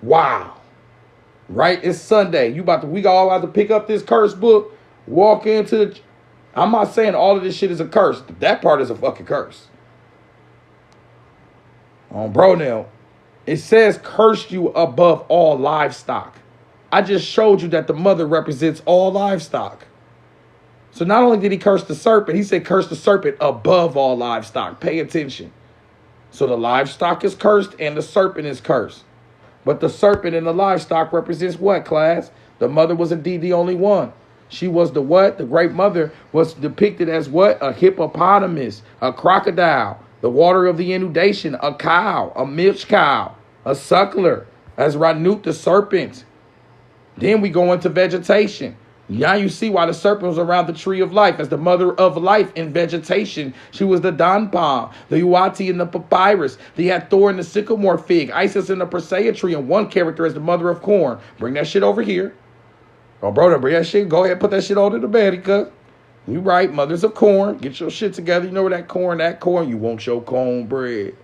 Wow. Right? It's Sunday. We all have to pick up this curse book, walk into the... I'm not saying all of this shit is a curse. That part is a fucking curse. Bro, now, it says cursed you above all livestock. I just showed you that the mother represents all livestock. So not only did he curse the serpent, he said curse the serpent above all livestock. Pay attention. So the livestock is cursed and the serpent is cursed. But the serpent and the livestock represents what, class? The mother was indeed the only one. She was the what? The great mother was depicted as what? A hippopotamus, a crocodile, the water of the inundation, a cow, a milch cow, a suckler, as Ranut the serpent. Then we go into vegetation. Now you see why the serpent was around the tree of life. As the mother of life in vegetation, she was the Don palm, the Uati in the papyrus, the Hathor in the sycamore fig, Isis in the Persea tree, and one character as the mother of corn. Bring that shit over here. Oh, bro, bring that shit. Go ahead, put that shit on in the bed, because you right, mothers of corn. Get your shit together. You know where that corn, you want your cornbread.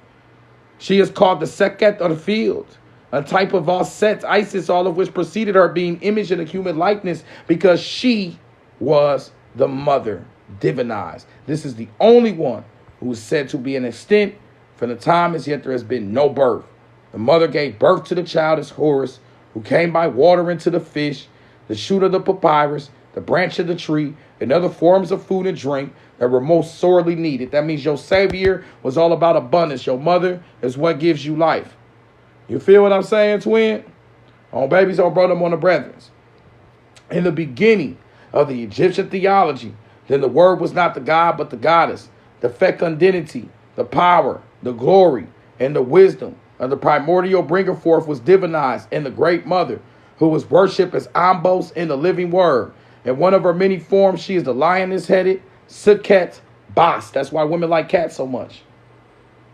She is called the Seket of the field, a type of all sets, Isis, all of which preceded her being imaged in a human likeness because she was the mother, divinized. This is the only one who is said to be an extent from the time as yet there has been no birth. The mother gave birth to the child as Horus, who came by water into the fish, the shoot of the papyrus, the branch of the tree, and other forms of food and drink that were most sorely needed. That means your savior was all about abundance. Your mother is what gives you life. You feel what I'm saying, twin? On babies, on bro them, on the brethren. In the beginning of the Egyptian theology, then the word was not the God, but the goddess. The fecundity, the power, the glory, and the wisdom of the primordial bringer forth was divinized in the great mother, who was worshipped as Ambos in the living word. In one of her many forms, she is the lioness-headed Sekhet Bas. That's why women like cats so much.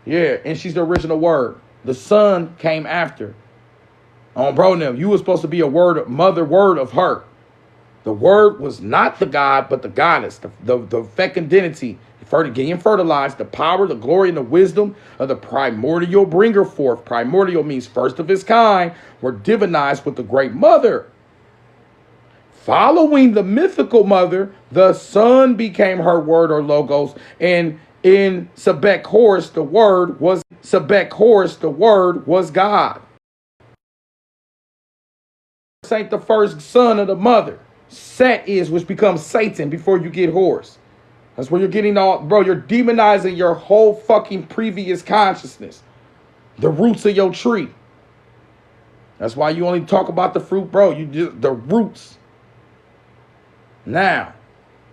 Yeah, and she's the original word. The son came after. On bro nem, you were supposed to be a mother word of her. The word was not the God, but the goddess, the fecundity, getting fertilized, the power, the glory, and the wisdom of the primordial bringer forth. Primordial means first of his kind, were divinized with the great mother. Following the mythical mother, the son became her word or logos, and in Sebek Horus, the word was God. This ain't the first son of the mother. Set is, which becomes Satan before you get Horus. That's where you're getting all, bro, you're demonizing your whole fucking previous consciousness. The roots of your tree. That's why you only talk about the fruit, bro. You do the roots. Now,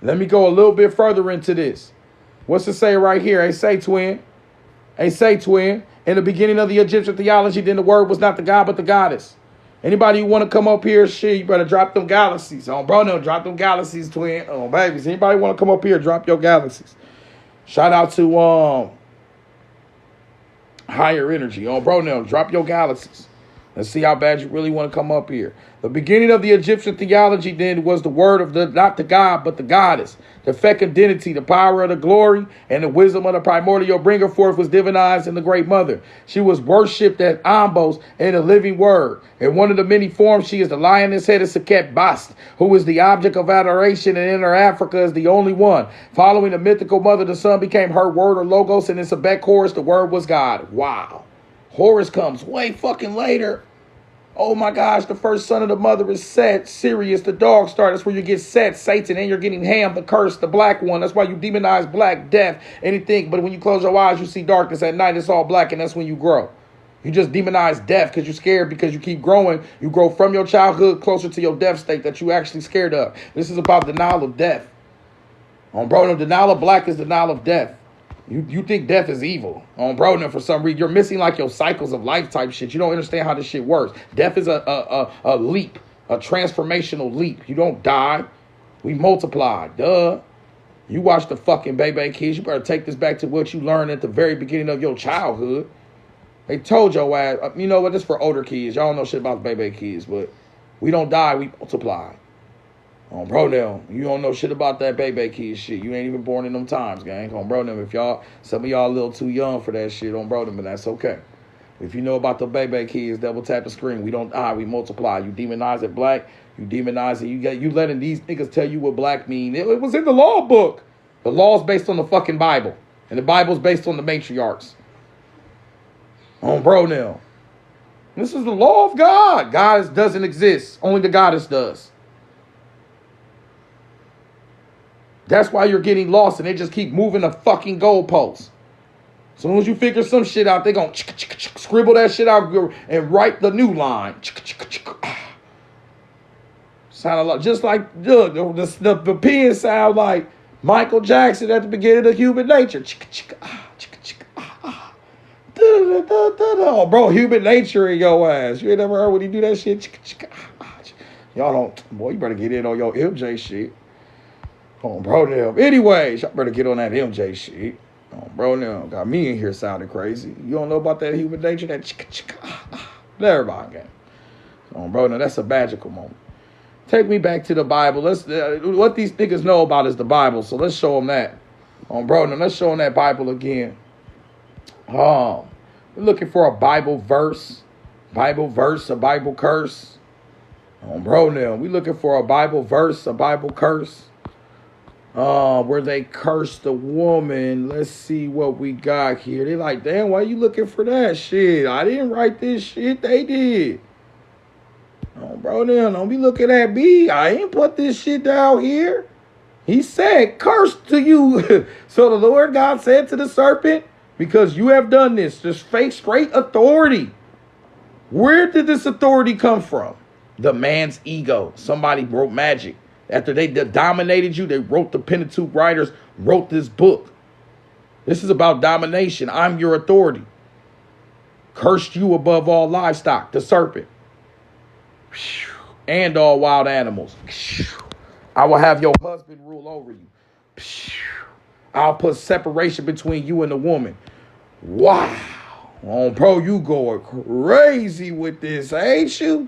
let me go a little bit further into this. What's it say right here? Hey, say, twin. Hey, say, twin. In the beginning of the Egyptian theology, then the word was not the God, but the goddess. Anybody who want to come up here, shit, you better drop them galaxies. Oh, bro, no, drop them galaxies, twin. Oh, babies. Anybody want to come up here, drop your galaxies. Shout out to Higher Energy. Oh, bro, no, drop your galaxies. Let's see how bad you really want to come up here. The beginning of the Egyptian theology then was the word of not the God, but the goddess. The fecundity, the power of the glory, and the wisdom of the primordial bringer forth was divinized in the great mother. She was worshipped as Ambos in the living word. In one of the many forms, she is the lioness-headed Sekhet Bast, who is the object of adoration, and in her Africa is the only one. Following the mythical mother, the son became her word or logos, and in Sebek Horus, the word was God. Wow. Horus comes way fucking later. Oh my gosh, the first son of the mother is Set, Sirius, the dog star. That's where you get Set, Satan, and you're getting Ham, the curse, the black one. That's why you demonize black, death, anything. But when you close your eyes, you see darkness. At night, it's all black, and that's when you grow. You just demonize death because you're scared, because you keep growing. You grow from your childhood closer to your death state that you actually scared of. This is about denial of death. On bro, no, denial of black is denial of death. You think death is evil. On bro, no, for some reason, you're missing like your cycles of life type shit. You don't understand how this shit works. Death is a leap, a transformational leap. You don't die. We multiply. Duh. You watch the fucking baby kids. You better take this back to what you learned at the very beginning of your childhood. They told your ass, you know what, this is for older kids. Y'all don't know shit about the baby kids, but we don't die, we multiply. On bro now, you don't know shit about that baby kid shit. You ain't even born in them times, gang. On bro now, if y'all, some of y'all a little too young for that shit, on bro them, but that's okay. If you know about the baby kids, double tap the screen. We don't die, we multiply. You demonize it black, you demonize it. You letting these niggas tell you what black mean. It was in the law book. The law's based on the fucking Bible, and the Bible's based on the matriarchs. On bro now. This is the law of God. God doesn't exist. Only the goddess does. That's why you're getting lost, and they just keep moving the fucking goalposts. As soon as you figure some shit out, they're going to scribble that shit out and write the new line. Sound a lot just like, look, the pen sound like Michael Jackson at the beginning of Human Nature. Oh, bro, Human Nature in your ass. You ain't never heard when he do that shit? Y'all don't, boy, you better get in on your MJ shit. Oh, bro, them. Anyways, y'all better get on that MJ shit. Oh, bro, them. Got me in here sounding crazy. You don't know about that Human Nature? That everybody game. Oh, bro, now that's a magical moment. Take me back to the Bible. Let's what these niggas know about is the Bible, so let's show them that. Oh, bro, now let's show them that Bible again. We're looking for a Bible verse, a Bible curse. Oh, bro, now we looking for a Bible verse, a Bible curse. Where they cursed the woman. Let's see what we got here. They like, damn, why you looking for that shit? I didn't write this shit. They did. Oh, bro, now don't be looking at me. I ain't put this shit down here. He said, curse to you. So the Lord God said to the serpent, because you have done this, just fake straight authority. Where did this authority come from? The man's ego. Somebody wrote magic. After they dominated you, they wrote, the Pentateuch writers wrote this book. This is about domination. I'm your authority. Cursed you above all livestock, the serpent. And all wild animals. I will have your husband rule over you. I'll put separation between you and the woman. Wow. Oh, bro, you going crazy with this, ain't you?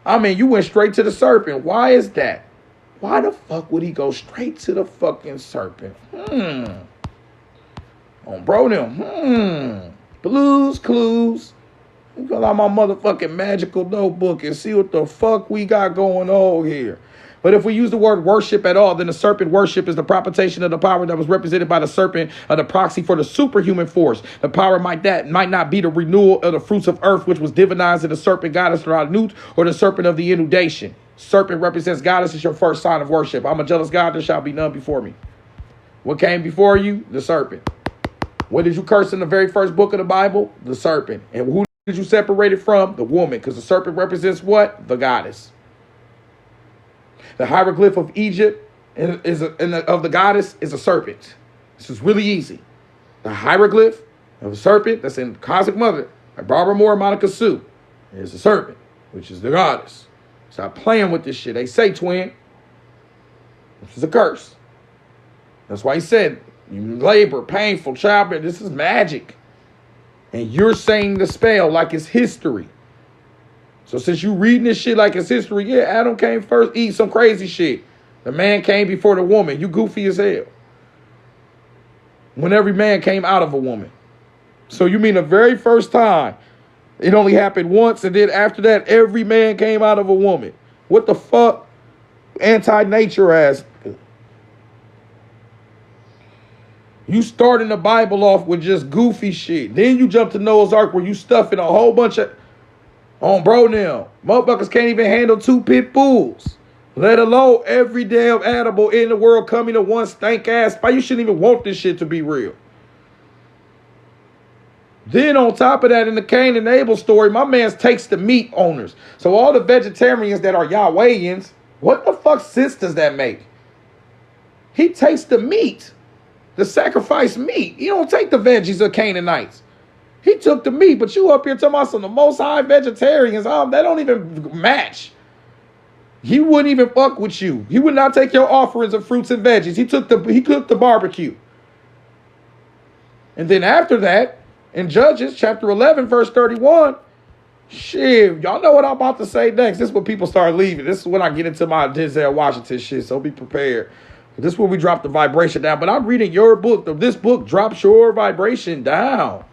I mean, you went straight to the serpent. Why is that? Why the fuck would he go straight to the fucking serpent? Oh, bro, them. Blues Clues. I'm going out my motherfucking magical notebook and see what the fuck we got going on here. But if we use the word worship at all, then the serpent worship is the propitiation of the power that was represented by the serpent, of the proxy for the superhuman force. The power might not be the renewal of the fruits of earth, which was divinized in the serpent goddess Nut, or the serpent of the inundation. Serpent represents goddess is your first sign of worship. I'm a jealous God, there shall be none before me. What came before you? The serpent. What did you curse in the very first book of the Bible? The serpent. And who did you separate it from? The woman, because the serpent represents what? The goddess. The hieroglyph of Egypt of the goddess is a serpent. This is really easy. The hieroglyph of a serpent that's in Cosmic Mother by Barbara Moore and Monica Sue is a serpent, which is the goddess. Stop playing with this shit. They say, twin, this is a curse. That's why he said, you labor, painful, childbirth. This is magic. And you're saying the spell like it's history. So since you reading this shit like it's history, yeah, Adam came first, eat some crazy shit. The man came before the woman. You goofy as hell. When every man came out of a woman. So you mean the very first time, it only happened once, and then after that, every man came out of a woman. What the fuck? Anti-nature ass. You starting the Bible off with just goofy shit. Then you jump to Noah's Ark where you stuffing a whole bunch of... On bro now. Motherfuckers can't even handle 2 pit bulls. Let alone every damn animal in the world coming to one stank ass spot. You shouldn't even want this shit to be real. Then on top of that, in the Cain and Abel story, my man takes the meat owners. So all the vegetarians that are Yahwehians, what the fuck sense does that make? He takes the meat, the sacrificed meat. He don't take the veggies of Canaanites. He took the meat, but you up here talking about some of the most high vegetarians. That don't even match. He wouldn't even fuck with you. He would not take your offerings of fruits and veggies. He cooked the barbecue. And then after that, in Judges chapter 11, verse 31, shit, y'all know what I'm about to say next. This is when people start leaving. This is when I get into my Denzel Washington shit, so be prepared. This is where we drop the vibration down. But I'm reading your book. This book drops your vibration down.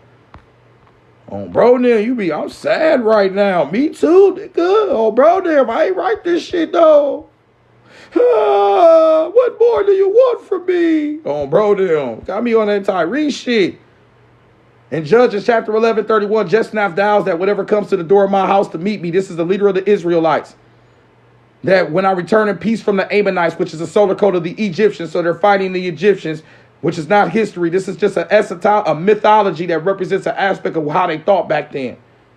Oh, bro, damn, I'm sad right now. Me too, nigga. Oh, bro, damn, I ain't write this shit, though. What more do you want from me? Oh, bro, damn, got me on that Tyrese shit. In Judges chapter 11, 31, just enough vows that whatever comes to the door of my house to meet me, this is the leader of the Israelites. That when I return in peace from the Ammonites, which is the solar code of the Egyptians, so they're fighting the Egyptians, which is not history. This is just a mythology that represents an aspect of how they thought back then.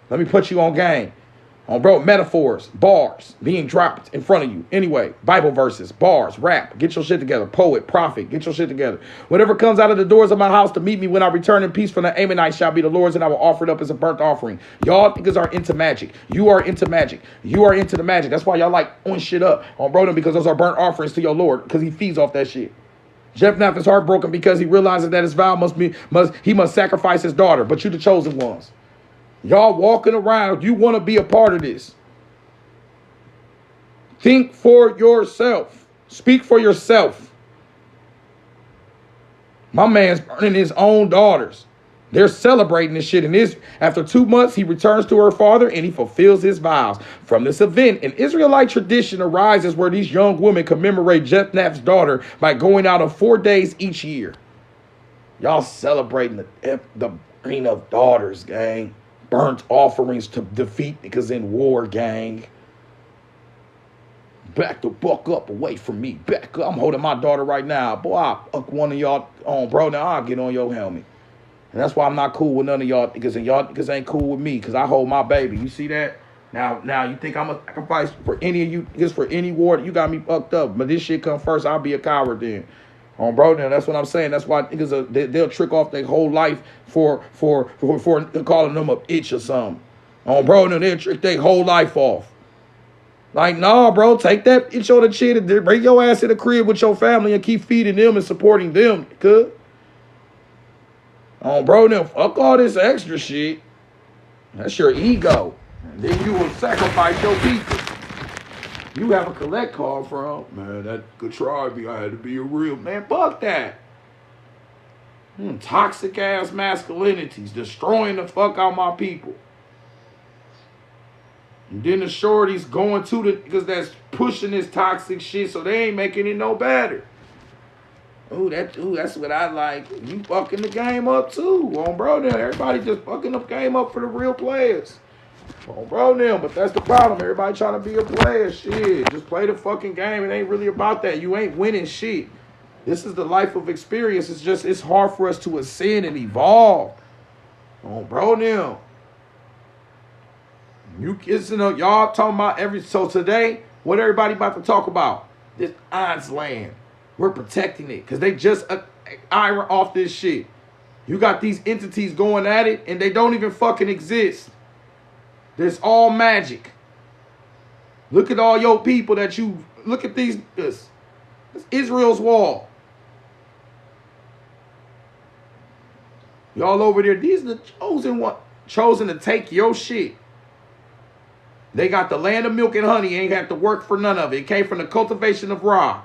Let me put you on game. Oh, bro, metaphors, bars being dropped in front of you. Anyway, Bible verses, bars, rap, get your shit together. Poet, prophet, get your shit together. Whatever comes out of the doors of my house to meet me when I return in peace from the Ammonites shall be the Lord's, and I will offer it up as a burnt offering. Y'all niggas are into magic. You are into magic. You are into the magic. That's why y'all like on shit up on Obronium, because those are burnt offerings to your Lord, because he feeds off that shit. Jephthah is heartbroken because he realizes that his vow he must sacrifice his daughter, but you the chosen ones. Y'all walking around, you want to be a part of this. Think for yourself. Speak for yourself. My man's burning his own daughters. They're celebrating this shit. And after 2 months, he returns to her father and he fulfills his vows. From this event, an Israelite tradition arises where these young women commemorate Jephthah's daughter by going out on 4 days each year. Y'all celebrating the burning of daughters, gang. Burnt offerings to defeat niggas in war, gang. Back the fuck up away from me. Back up. I'm holding my daughter right now. Boy, I'll fuck one of y'all on, bro. Now I'll get on your helmet. And that's why I'm not cool with none of y'all niggas. And y'all niggas ain't cool with me because I hold my baby. You see that? Now you think I'm a sacrifice for any of you, just for any war? You got me fucked up. But this shit come first, I'll be a coward then. Bro, now that's what I'm saying. That's why niggas they'll trick off their whole life for calling them a itch or something. Bro, now they'll trick their whole life off. Like, nah, bro, take that itch on the chin and bring your ass to the crib with your family and keep feeding them and supporting them, good. Bro, now fuck all this extra shit. That's your ego. And then you will sacrifice your people. You have a collect card from, man, that could try me. I had to be a real man. Fuck that. Toxic ass masculinities destroying the fuck out my people. And then the shorties going to the niggas that's pushing this toxic shit, so they ain't making it no better. That's what I like. You fucking the game up too. Bro, now everybody just fucking the game up for the real players. Bro, now, but that's the problem. Everybody trying to be a player. Shit, just play the fucking game. It ain't really about that. You ain't winning shit. This is the life of experience. It's hard for us to ascend and evolve. Bro, now. You kids, y'all talking about so today, what everybody about to talk about? This God's land. We're protecting it because they just iron off this shit. You got these entities going at it and they don't even fucking exist. It's all magic. Look at all your people look at these. This Israel's wall. Y'all over there, these are the chosen one, chosen to take your shit. They got the land of milk and honey, ain't have to work for none of it. It came from the cultivation of Ra.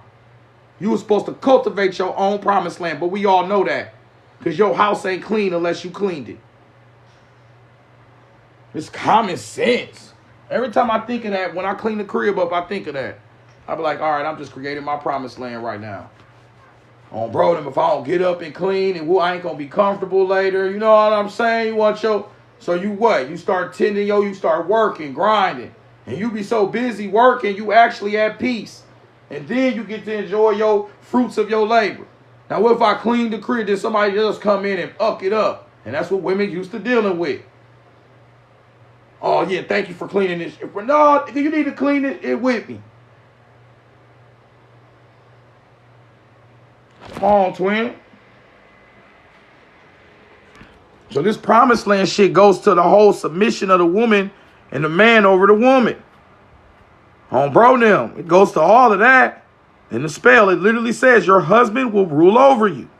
You were supposed to cultivate your own promised land, but we all know that. Because your house ain't clean unless you cleaned it. It's common sense. Every time I think of that, when I clean the crib up, I think of that. I be like, all right, I'm just creating my promised land right now. Bro, if I don't get up and clean, and I ain't going to be comfortable later. You know what I'm saying? You want so you what? You start tending, you start working, grinding. And you be so busy working, you actually at peace. And then you get to enjoy your fruits of your labor. Now, what if I clean the crib, then somebody else come in and fuck it up? And that's what women used to dealing with. Oh, yeah, thank you for cleaning this shit. No, you need to clean it with me. Come on, twin. So this promised land shit goes to the whole submission of the woman and the man over the woman. Bro, them. It goes to all of that. In the spell, it literally says your husband will rule over you.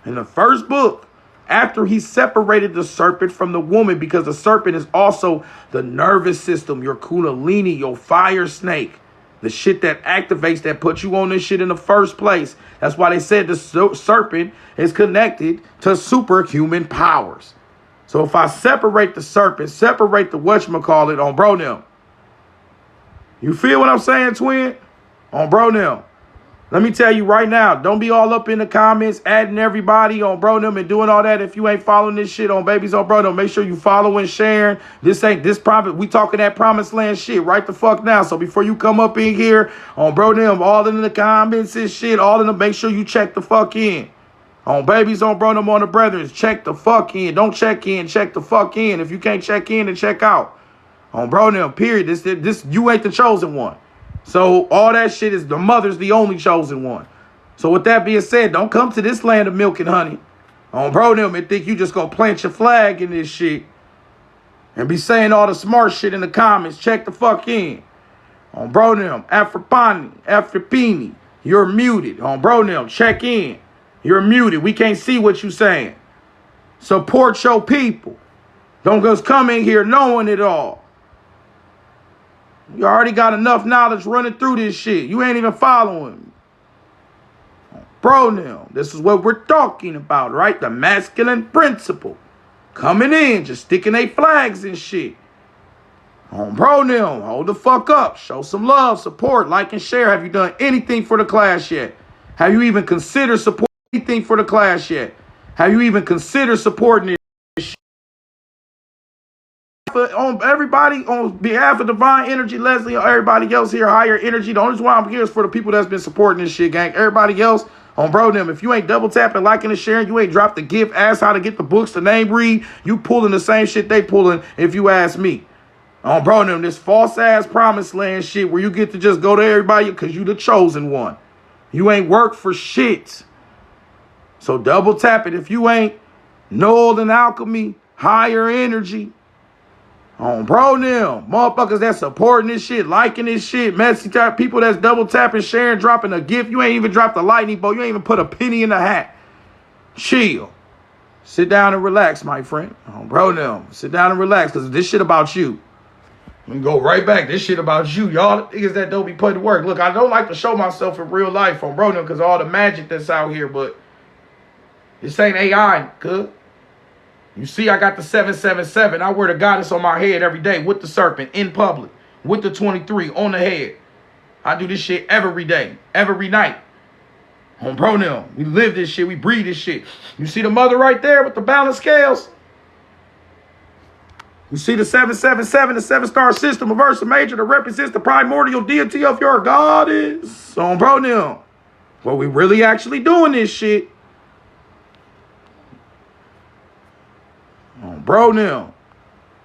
In the first book, after he separated the serpent from the woman, because the serpent is also the nervous system, your kundalini, your fire snake, the shit that activates, that puts you on this shit in the first place. That's why they said the serpent is connected to superhuman powers. So if I separate the serpent, separate the whatchamacallit on Bro Nem. You feel what I'm saying, twin? On Bro Nem. Let me tell you right now, don't be all up in the comments, adding everybody on Bro Nem and doing all that if you ain't following this shit on Babies on Bro Nem. Make sure you following, sharing. This ain't this private. We talking that promised land shit right the fuck now. So before you come up in here on Bro Nem, all in the comments and shit, all in them, make sure you check the fuck in. On Babies on Bro Nem on the Brethren, check the fuck in. Don't check in, check the fuck in. If you can't check in, then check out. On bro them, period. This you ain't the chosen one. So all that shit is the mother's the only chosen one. So with that being said, don't come to this land of milk and honey. On bro them and think you just gonna plant your flag in this shit and be saying all the smart shit in the comments. Check the fuck in. On bro them, after Pini, you're muted. On bro them, check in. You're muted. We can't see what you saying. Support your people. Don't just come in here knowing it all. You already got enough knowledge running through this shit. You ain't even following me. Bro now, this is what we're talking about, right? The masculine principle. Coming in, just sticking their flags and shit. Bro now, hold the fuck up. Show some love, support, like and share. Have you done anything for the class yet? Have you even considered supporting anything for the class yet? Have you even considered supporting this shit? On everybody, on behalf of Divine Energy, Leslie, or everybody else here, Higher Energy, the only reason why I'm here is for the people that's been supporting this shit, gang. Everybody else, on bro them, if you ain't double tapping, liking, and sharing, you ain't dropped the gift, ask how to get the books, the name read, you pulling the same shit they pulling if you ask me. On bro them, this false ass promised land shit where you get to just go to everybody because you the chosen one. You ain't worked for shit. So double tap it if you ain't Noel and Alchemy, Higher Energy. On bro them, motherfuckers that supporting this shit, liking this shit, messy type people that's double tapping, sharing, dropping a gift. You ain't even dropped a lightning bolt. You ain't even put a penny in the hat. Chill. Sit down and relax, my friend. On bro them, sit down and relax because this shit about you. We can go right back. This shit about you. Y'all niggas that don't be putting to work. Look, I don't like to show myself in real life on bro them because of all the magic that's out here, but this ain't AI, cuz. You see, I got the 777. I wear the goddess on my head every day with the serpent in public, with the 23 on the head. I do this shit every day, every night. On bro them, we live this shit, we breathe this shit. You see the mother right there with the balance scales? You see the 777, the 7-star system of Ursa Major that represents the primordial deity of your goddess. On bro them. Well, we really actually doing this shit. On bro now.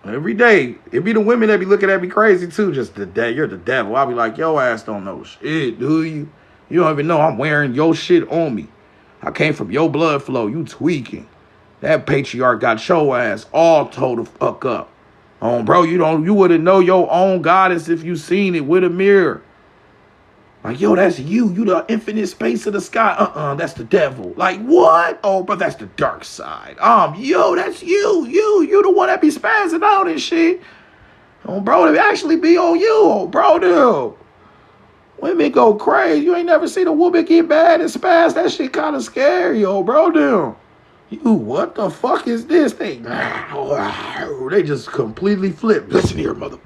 Every day. It be the women that be looking at me crazy too. Just the day, you're the devil. I'll be like, yo ass don't know shit, do you? You don't even know I'm wearing your shit on me. I came from your blood flow. You tweaking. That patriarch got your ass all told the fuck up. Bro, you wouldn't know your own goddess if you seen it with a mirror. Like, yo, that's you. You the infinite space of the sky. That's the devil. Like, what? Oh, but that's the dark side. Yo, that's you. You the one that be spazzing out and shit. Bro, it actually be on you. Bro, dude. Women go crazy. You ain't never seen a woman get bad and spaz. That shit kind of scary, bro, dude. You, what the fuck is this thing? They just completely flip. Listen here, mother.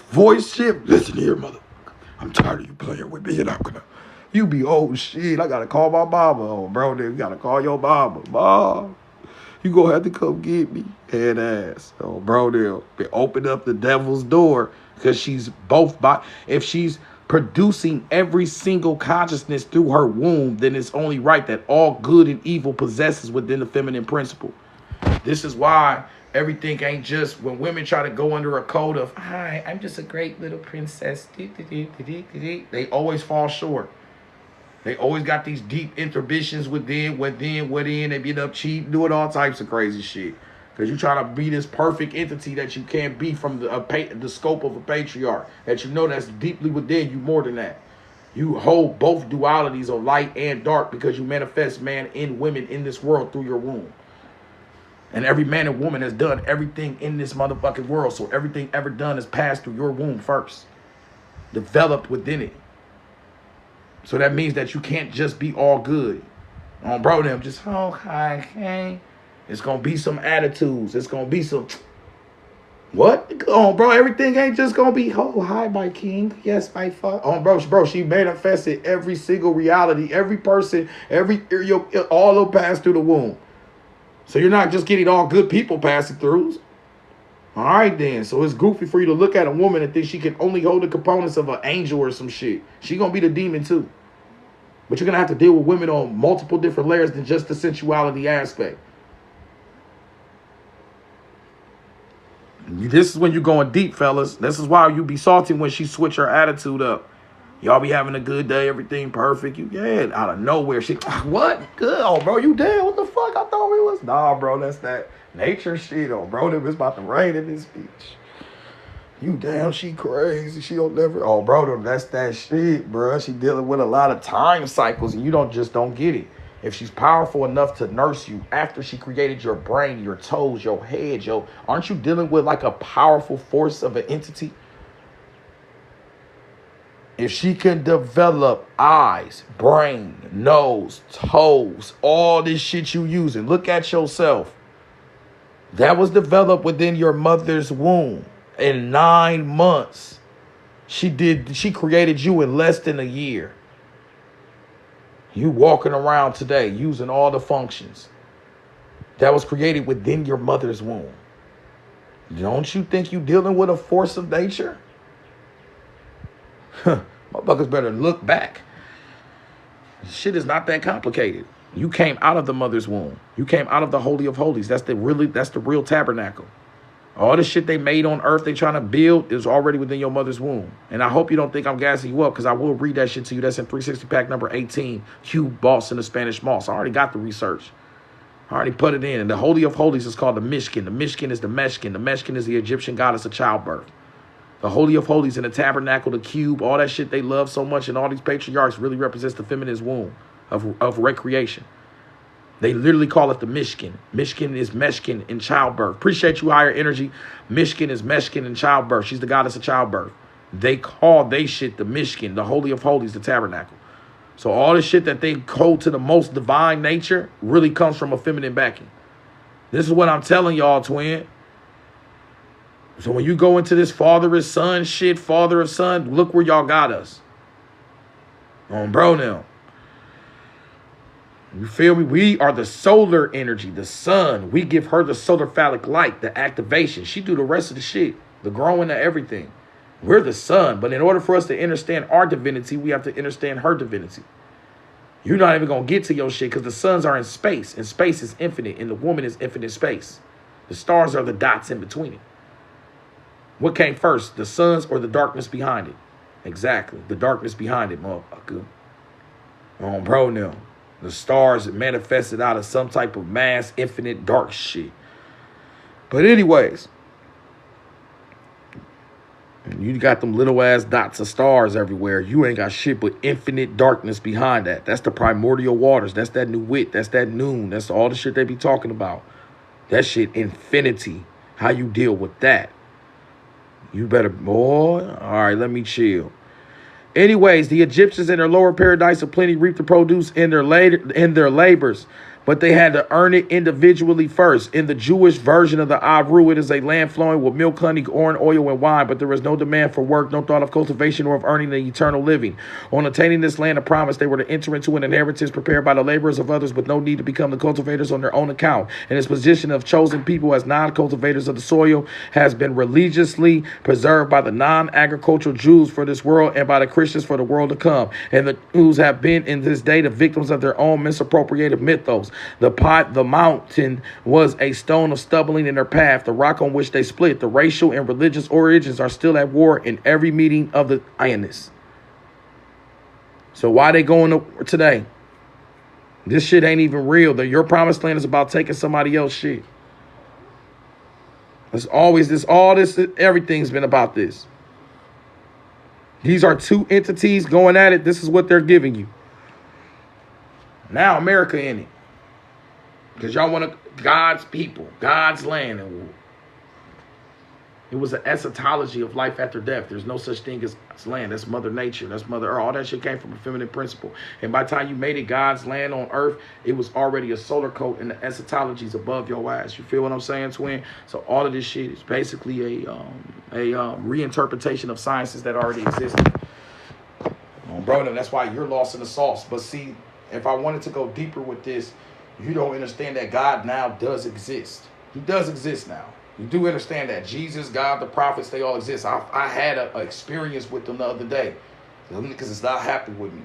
Voice shift. Listen here, mother. I'm tired of you playing with me, and I'm gonna. You be shit. I gotta call my mama, bro. Then you gotta call your mama, mom. You gonna have to come get me, head ass, bro. They open up the devil's door because she's both if she's producing every single consciousness through her womb, then it's only right that all good and evil possesses within the feminine principle. This is why everything ain't just when women try to go under a code of, hi, I'm just a great little princess. They always fall short. They always got these deep inhibitions within. They end up cheating, doing all types of crazy shit. Because you try to be this perfect entity that you can't be from the scope of a patriarch. That you know that's deeply within you more than that. You hold both dualities of light and dark because you manifest man and women in this world through your womb. And every man and woman has done everything in this motherfucking world. So everything ever done is passed through your womb first. Developed within it. So that means that you can't just be all good. Bro, them just, hi. It's going to be some attitudes. It's going to be some, what? Bro, everything ain't just going to be, hi, my king. Yes, my father. Bro, she manifested every single reality. Every person, all of them passed through the womb. So you're not just getting all good people passing through. All right, then. So it's goofy for you to look at a woman and think she can only hold the components of an angel or some shit. She going to be the demon too. But you're going to have to deal with women on multiple different layers than just the sensuality aspect. This is when you're going deep, fellas. This is why you be salty when she switch her attitude up. Y'all be having a good day, everything perfect. You out of nowhere. She, what? Good, oh, bro, you dead? What the fuck? I thought we was. Nah, bro, that's that nature shit. Oh, bro, it's about to rain in this bitch. You damn, she crazy. She don't never. Oh, bro, that's that shit, bro. She dealing with a lot of time cycles, and you don't get it. If she's powerful enough to nurse you after she created your brain, your toes, your head, aren't you dealing with like a powerful force of an entity? If she can develop eyes, brain, nose, toes, all this shit you using, look at yourself. That was developed within your mother's womb in 9 months. She created you in less than a year. You walking around today using all the functions that was created within your mother's womb. Don't you think you dealing with a force of nature? Motherfuckers better look back. Shit is not that complicated. You came out of the mother's womb. You came out of the Holy of Holies. That's the real tabernacle. All the shit they made on earth they trying to build is already within your mother's womb. And I hope you don't think I'm gassing you up, because I will read that shit to you. That's in 360 pack number 18, Cube Boss in the Spanish Moss. I already got the research. I already put it in. And the Holy of Holies is called the Mishkan. The Mishkan is the Meshkin. The Meshkin is the Egyptian goddess of childbirth. The Holy of Holies and the tabernacle, the cube, all that shit they love so much, and all these patriarchs really represents the feminine womb of recreation. They literally call it the Mishkan. Mishkan is Meshkin in childbirth. Appreciate you, Higher Energy. Mishkan is Meshkin in childbirth. She's the goddess of childbirth. They call they shit the Mishkan, the Holy of Holies, the tabernacle. So all the shit that they code to the most divine nature really comes from a feminine backing. This is what I'm telling y'all, twin. So when you go into this father of son shit, father of son, look where y'all got us. On Bro Nem. You feel me? We are the solar energy, the sun. We give her the solar phallic light, the activation. She do the rest of the shit, the growing of everything. We're the sun. But in order for us to understand our divinity, we have to understand her divinity. You're not even going to get to your shit because the suns are in space. And space is infinite. And the woman is infinite space. The stars are the dots in between it. What came first? The suns or the darkness behind it? Exactly. The darkness behind it, motherfucker. On Bro Nem. The stars manifested out of some type of mass, infinite, dark shit. But anyways, you got them little ass dots of stars everywhere. You ain't got shit but infinite darkness behind that. That's the primordial waters. That's that new wit. That's that noon. That's all the shit they be talking about. That shit, infinity. How you deal with that? You better, boy. All right, let me chill. Anyways, the Egyptians in their lower paradise of plenty reaped the produce in their labors, but they had to earn it individually first. In the Jewish version of the Avru, it is a land flowing with milk, honey, corn, oil, and wine, but there is no demand for work, no thought of cultivation or of earning the eternal living. On attaining this land of promise, they were to enter into an inheritance prepared by the laborers of others with no need to become the cultivators on their own account. And its position of chosen people as non-cultivators of the soil has been religiously preserved by the non-agricultural Jews for this world and by the Christians for the world to come. And the Jews have been in this day the victims of their own misappropriated mythos. The mountain was a stone of stumbling in their path, the rock on which they split. The racial and religious origins are still at war in every meeting of the Ionist. So why they going today? This shit ain't even real. Your promised land is about taking somebody else's shit. It's always this, everything's been about this. These are two entities going at it. This is what they're giving you. Now America in it. Because y'all want God's people, God's land. And it was an eschatology of life after death. There's no such thing as land. That's Mother Nature. That's Mother Earth. All that shit came from a feminine principle. And by the time you made it God's land on earth, it was already a solar coat and the eschatologies above your ass. You feel what I'm saying, twin? So all of this shit is basically a reinterpretation of sciences that already existed. Bro, that's why you're lost in the sauce. But see, if I wanted to go deeper with this, you don't understand that God now does exist. He does exist now. You do understand that Jesus, God, the prophets, they all exist. I had an experience with them the other day because it's not happy with me.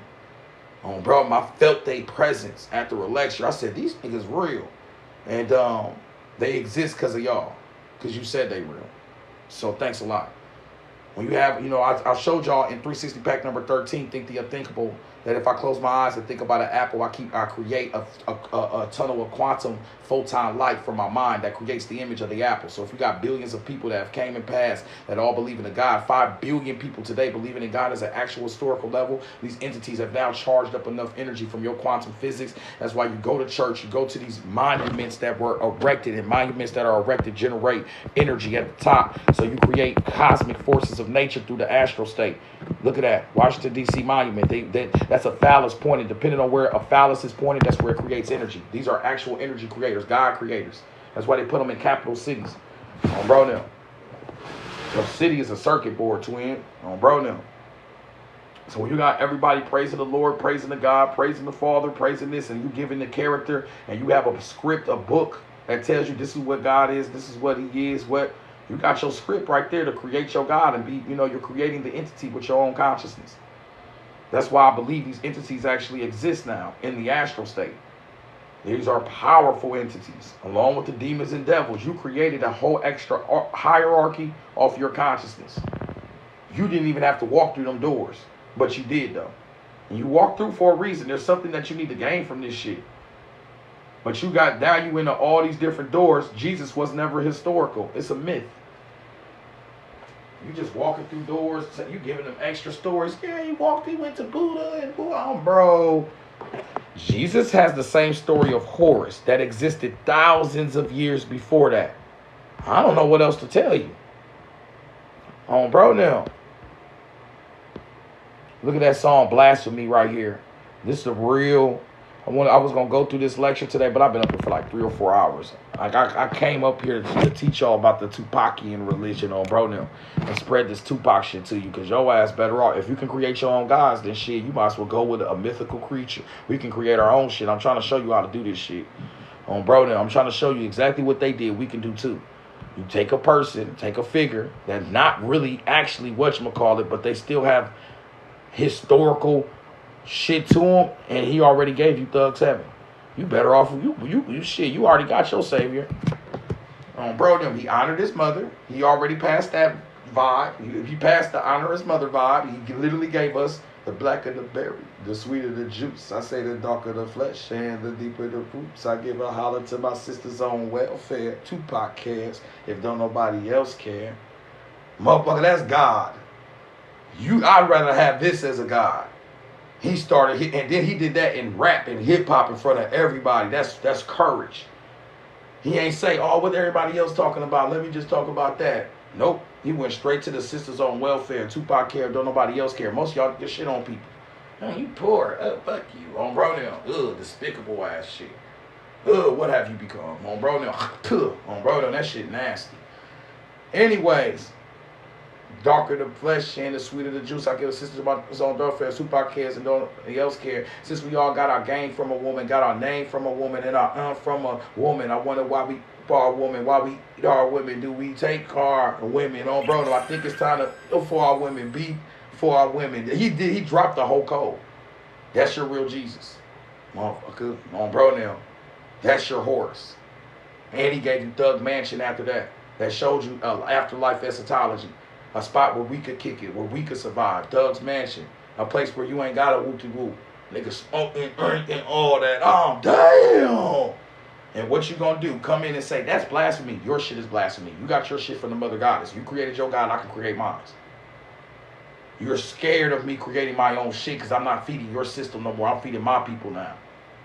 Bro, I felt their presence after a lecture. I said, these niggas real. And they exist because of y'all. Because you said they real. So thanks a lot. When you have, I showed y'all in 360 pack number 13, Think the Unthinkable, that if I close my eyes and think about an apple, I create a tunnel of quantum photon light from my mind that creates the image of the apple. So if you got billions of people that have came and passed that all believe in a God, 5 billion people today believing in God as an actual historical level, these entities have now charged up enough energy from your quantum physics. That's why you go to church, you go to these monuments that were erected, and monuments that are erected generate energy at the top. So you create cosmic forces of nature through the astral state. Look at that. Washington, D.C. monument. That's a phallus pointed. Depending on where a phallus is pointed, that's where it creates energy. These are actual energy creators, God creators. That's why they put them in capital cities. On Bro Nem. The city is a circuit board, twin. On Bro Nem. So when you got everybody praising the Lord, praising the God, praising the Father, praising this, and you giving the character, and you have a script, a book that tells you this is what God is, this is what He is, you got your script right there to create your God and be, you're creating the entity with your own consciousness. That's why I believe these entities actually exist now in the astral state. These are powerful entities. Along with the demons and devils, you created a whole extra hierarchy off your consciousness. You didn't even have to walk through them doors, but you did though. And you walked through for a reason. There's something that you need to gain from this shit. But now you into all these different doors. Jesus was never historical. It's a myth. You just walking through doors, you giving them extra stories. Yeah, he went to Buddha and bro. Jesus has the same story of Horus that existed thousands of years before that. I don't know what else to tell you. On Bro Nem. Look at that song, Blasphemy, right here. This is a real... I was going to go through this lecture today, but I've been up here for like 3 or 4 hours. I came up here to teach y'all about the Tupacian religion on Bro Nem and spread this Tupac shit to you, because your ass better off. If you can create your own gods, then shit, you might as well go with a mythical creature. We can create our own shit. I'm trying to show you how to do this shit on Bro Nem. I'm trying to show you exactly what they did. We can do too. You take a person, take a figure that's not really actually whatchamacallit, but they still have historical shit to him, and he already gave you Thug's Heaven. You better off. You shit. You already got your savior. Bro Nem, he honored his mother. He already passed that vibe. He passed the honor his mother vibe. He literally gave us the blacker the berry, the sweeter the juice. I say the darker the flesh and the deeper the roots. I give a holler to my sister's own welfare. Tupac cares if don't nobody else care. Motherfucker, that's God. I'd rather have this as a God. He started, and then he did that in rap and hip hop in front of everybody. That's courage. He ain't say, oh, what everybody else talking about, let me just talk about that. Nope. He went straight to the sisters on welfare. Tupac care, don't nobody else care. Most of y'all get shit on people. Man, you poor. Fuck you. On Bro Nem. Ugh, despicable ass shit. Ugh, what have you become? On Bro Nem. On Bro Nem, that shit nasty. Anyways. Darker the flesh and the sweeter the juice. I give a sister about his own welfare. Tupac cares and nobody else care. Since we all got our game from a woman, got our name from a woman, and our from a woman, I wonder why we for a woman, why we eat our women. Do we take our women? On Bro Nem, I think it's time to for our women, be for our women. He dropped the whole code. That's your real Jesus, motherfucker. On Bro Nem, that's your Horus. And he gave you Thug Mansion after that. That showed you afterlife eschatology. A spot where we could kick it, where we could survive. Thug's Mansion. A place where you ain't got a whoop-de-whoop. Niggas smoking and all that. Oh, damn. And what you gonna do? Come in and say, that's blasphemy. Your shit is blasphemy. You got your shit from the mother goddess. You created your God, I can create mine. You're scared of me creating my own shit because I'm not feeding your system no more. I'm feeding my people now.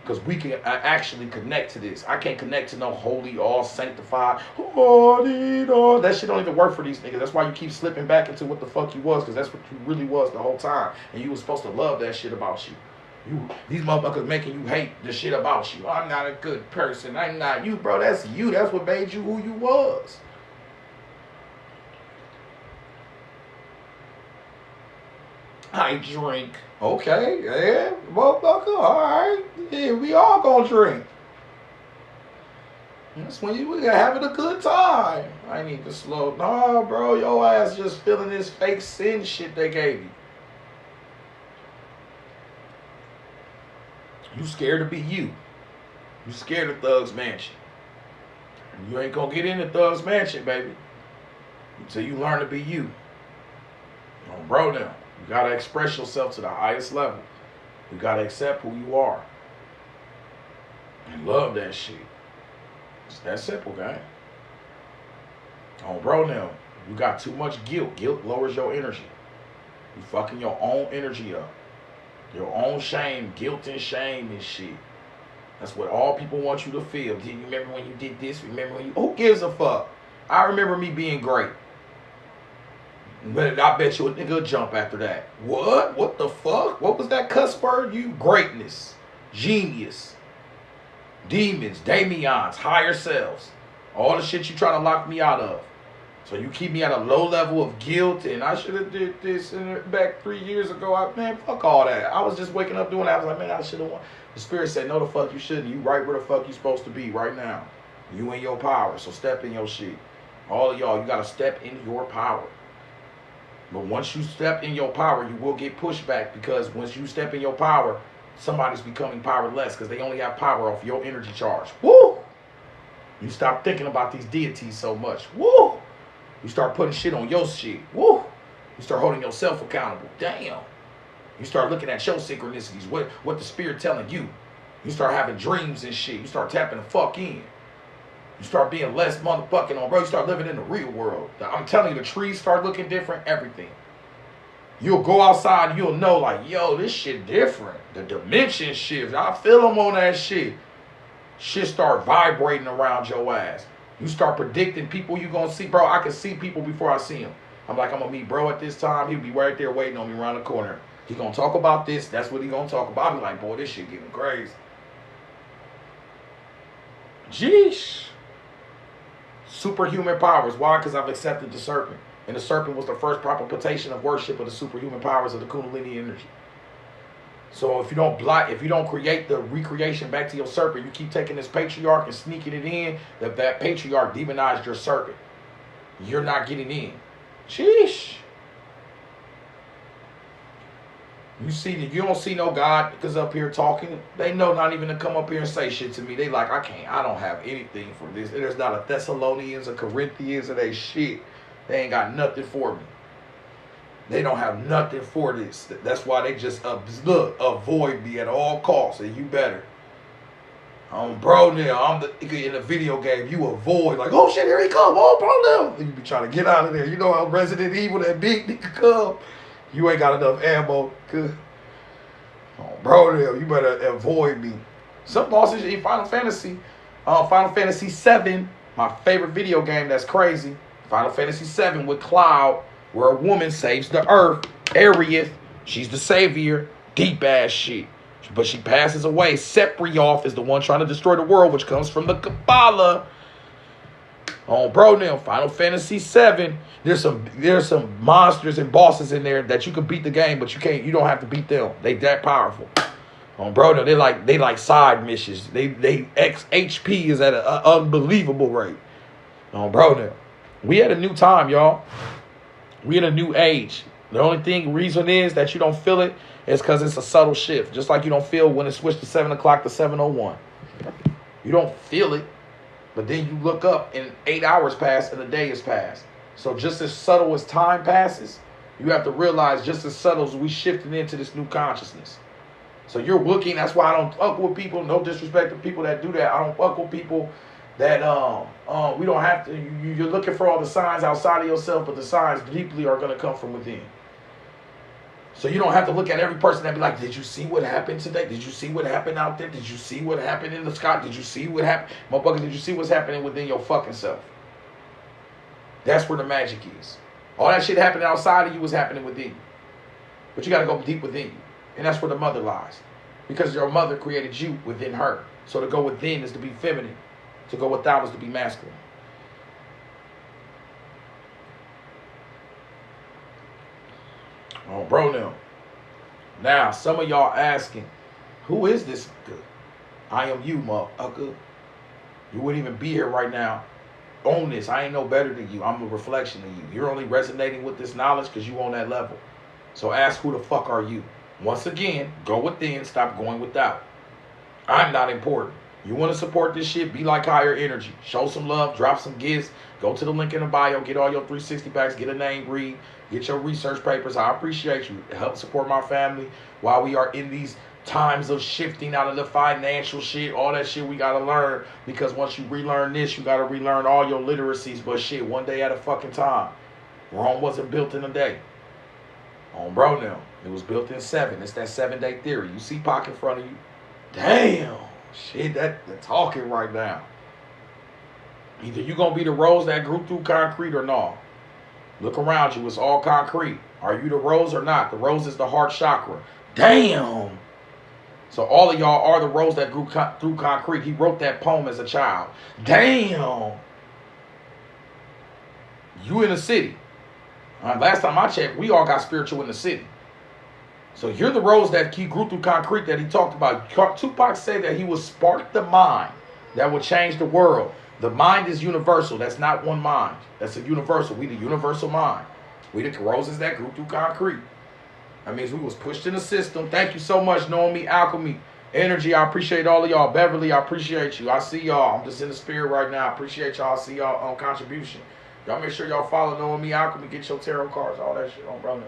Because we can actually connect to this. I can't connect to no holy, all sanctified, that shit don't even work for these niggas. That's why you keep slipping back into what the fuck you was, because that's what you really was the whole time. And you was supposed to love that shit about you. These motherfuckers making you hate the shit about you. I'm not a good person. I'm not you, bro. That's you. That's what made you who you was. I drink. Okay, yeah, motherfucker, all right. Yeah, we all gonna drink. That's when we having a good time. I need to slow. No, bro, your ass just feeling this fake sin shit they gave you. You scared to be you. You scared of Thug's Mansion. You ain't gonna get into Thug's Mansion, baby. Until you learn to be you. Bro, now, you got to express yourself to the highest level. You got to accept who you are. And love that shit. It's that simple, gang. Bro, now, you got too much guilt. Guilt lowers your energy. You fucking your own energy up. Your own shame, guilt and shame and shit. That's what all people want you to feel. Do you remember when you did this? Remember when you... Who gives a fuck? I remember me being great. But I bet you a nigga will jump after that. What? What the fuck? What was that cuss word? You greatness. Genius. Demons. Damians. Higher selves. All the shit you trying to lock me out of. So you keep me at a low level of guilt, and I should have did this back 3 years ago. Man, fuck all that. I was just waking up doing that. I was like, man, I should have won. The Spirit said, no, the fuck you shouldn't. You right where the fuck you supposed to be right now. You in your power, so step in your shit. All of y'all, you got to step in your power. But once you step in your power, you will get pushed back, because once you step in your power, somebody's becoming powerless because they only have power off your energy charge. Woo! You stop thinking about these deities so much. Woo! You start putting shit on your shit. Woo! You start holding yourself accountable. Damn. You start looking at your synchronicities, what the Spirit telling you. You start having dreams and shit. You start tapping the fuck in. You start being less motherfucking on, bro. You start living in the real world. I'm telling you, the trees start looking different, everything. You'll go outside, you'll know, like, yo, this shit different. The dimension shift. I feel them on that shit. Shit start vibrating around your ass. You start predicting people you gonna see. Bro, I can see people before I see them. I'm like, I'm gonna meet bro at this time. He'll be right there waiting on me around the corner. He gonna talk about this. That's what he gonna talk about. I'll be like, boy, this shit getting crazy. Jeesh. Superhuman powers. Why? Because I've accepted the serpent. And the serpent was the first proper petition of worship of the superhuman powers of the Kundalini energy. So if you don't create the recreation back to your serpent, you keep taking this patriarch and sneaking it in, that patriarch demonized your serpent. You're not getting in. Sheesh. You don't see no God because up here talking. They know not even to come up here and say shit to me. They like, I don't have anything for this. There's not a Thessalonians or Corinthians or they shit. They ain't got nothing for me. They don't have nothing for this. That's why they just avoid me at all costs. And you better. Bro, now in the video game, you avoid like, oh shit, here he come. Oh, bro, now. You be trying to get out of there. You know how Resident Evil, that big nigga come. You ain't got enough ammo. Good. Oh, bro, now you better avoid me. Some bosses in Final Fantasy 7, my favorite video game. That's crazy. Final Fantasy 7 with Cloud, where a woman saves the earth. Aerith, she's the savior. Deep ass shit. But she passes away. Seprioth is the one trying to destroy the world, which comes from the Kabbalah. Bro, now Final Fantasy 7. There's some monsters and bosses in there that you can beat the game, but you don't have to beat them. They that powerful. Bro, now they like side missions. They HP is at an unbelievable rate. Bro, now we at a new time, y'all. We in a new age. The only reason is that you don't feel it is because it's a subtle shift. Just like you don't feel when it switched to 7 o'clock to 7:01. You don't feel it, but then you look up and 8 hours pass and a day is passed. So just as subtle as time passes, you have to realize just as subtle as we shifted into this new consciousness. So you're looking, that's why I don't fuck with people, no disrespect to people that do that. I don't fuck with people that we don't have to, you're looking for all the signs outside of yourself, but the signs deeply are going to come from within. So you don't have to look at every person and be like, did you see what happened today? Did you see what happened out there? Did you see what happened in the sky? Did you see what happened? Motherfucker, did you see what's happening within your fucking self? That's where the magic is. All that shit happening outside of you is happening within you. But you got to go deep within you. And that's where the mother lies. Because your mother created you within her. So to go within is to be feminine. To go without is to be masculine. Bro, now some of y'all asking, who is this nigga? I am you, motherfucker. You wouldn't even be here right now on this. I ain't no better than you. I'm a reflection of you. You're only resonating with this knowledge because you on that level. So ask, who the fuck are you? Once again, go within, stop going without. I'm not important. You want to support this shit, be like HigherInnerG. Show some love, drop some gifts. Go to the link in the bio, get all your 360 packs, get a name read, get your research papers. I appreciate you. Help support my family while we are in these times of shifting out of the financial shit, all that shit we got to learn. Because once you relearn this, you got to relearn all your literacies. But shit, one day at a fucking time. Rome wasn't built in a day. On bro now. It was built in 7. It's that 7-day theory. You see Pac in front of you. Damn. Shit, they're talking right now. Either you gonna be the rose that grew through concrete or not. Look around you, it's all concrete. Are you the rose or not? The rose is the heart chakra. Damn. So all of y'all are the rose that grew through concrete. He wrote that poem as a child. Damn. You in the city. Last time I checked, we all got spiritual in the city. So you're the rose that he grew through concrete that he talked about. Tupac said that he would spark the mind that would change the world. The mind is universal. That's not one mind. That's a universal. We the universal mind. We the roses that grew through concrete. That means we was pushed in the system. Thank you so much, knowing me, alchemy, energy. I appreciate all of y'all. Beverly, I appreciate you. I see y'all. I'm just in the spirit right now. I appreciate y'all. I see y'all on contribution. Y'all make sure y'all follow knowing me, alchemy. Get your tarot cards, all that shit on bro.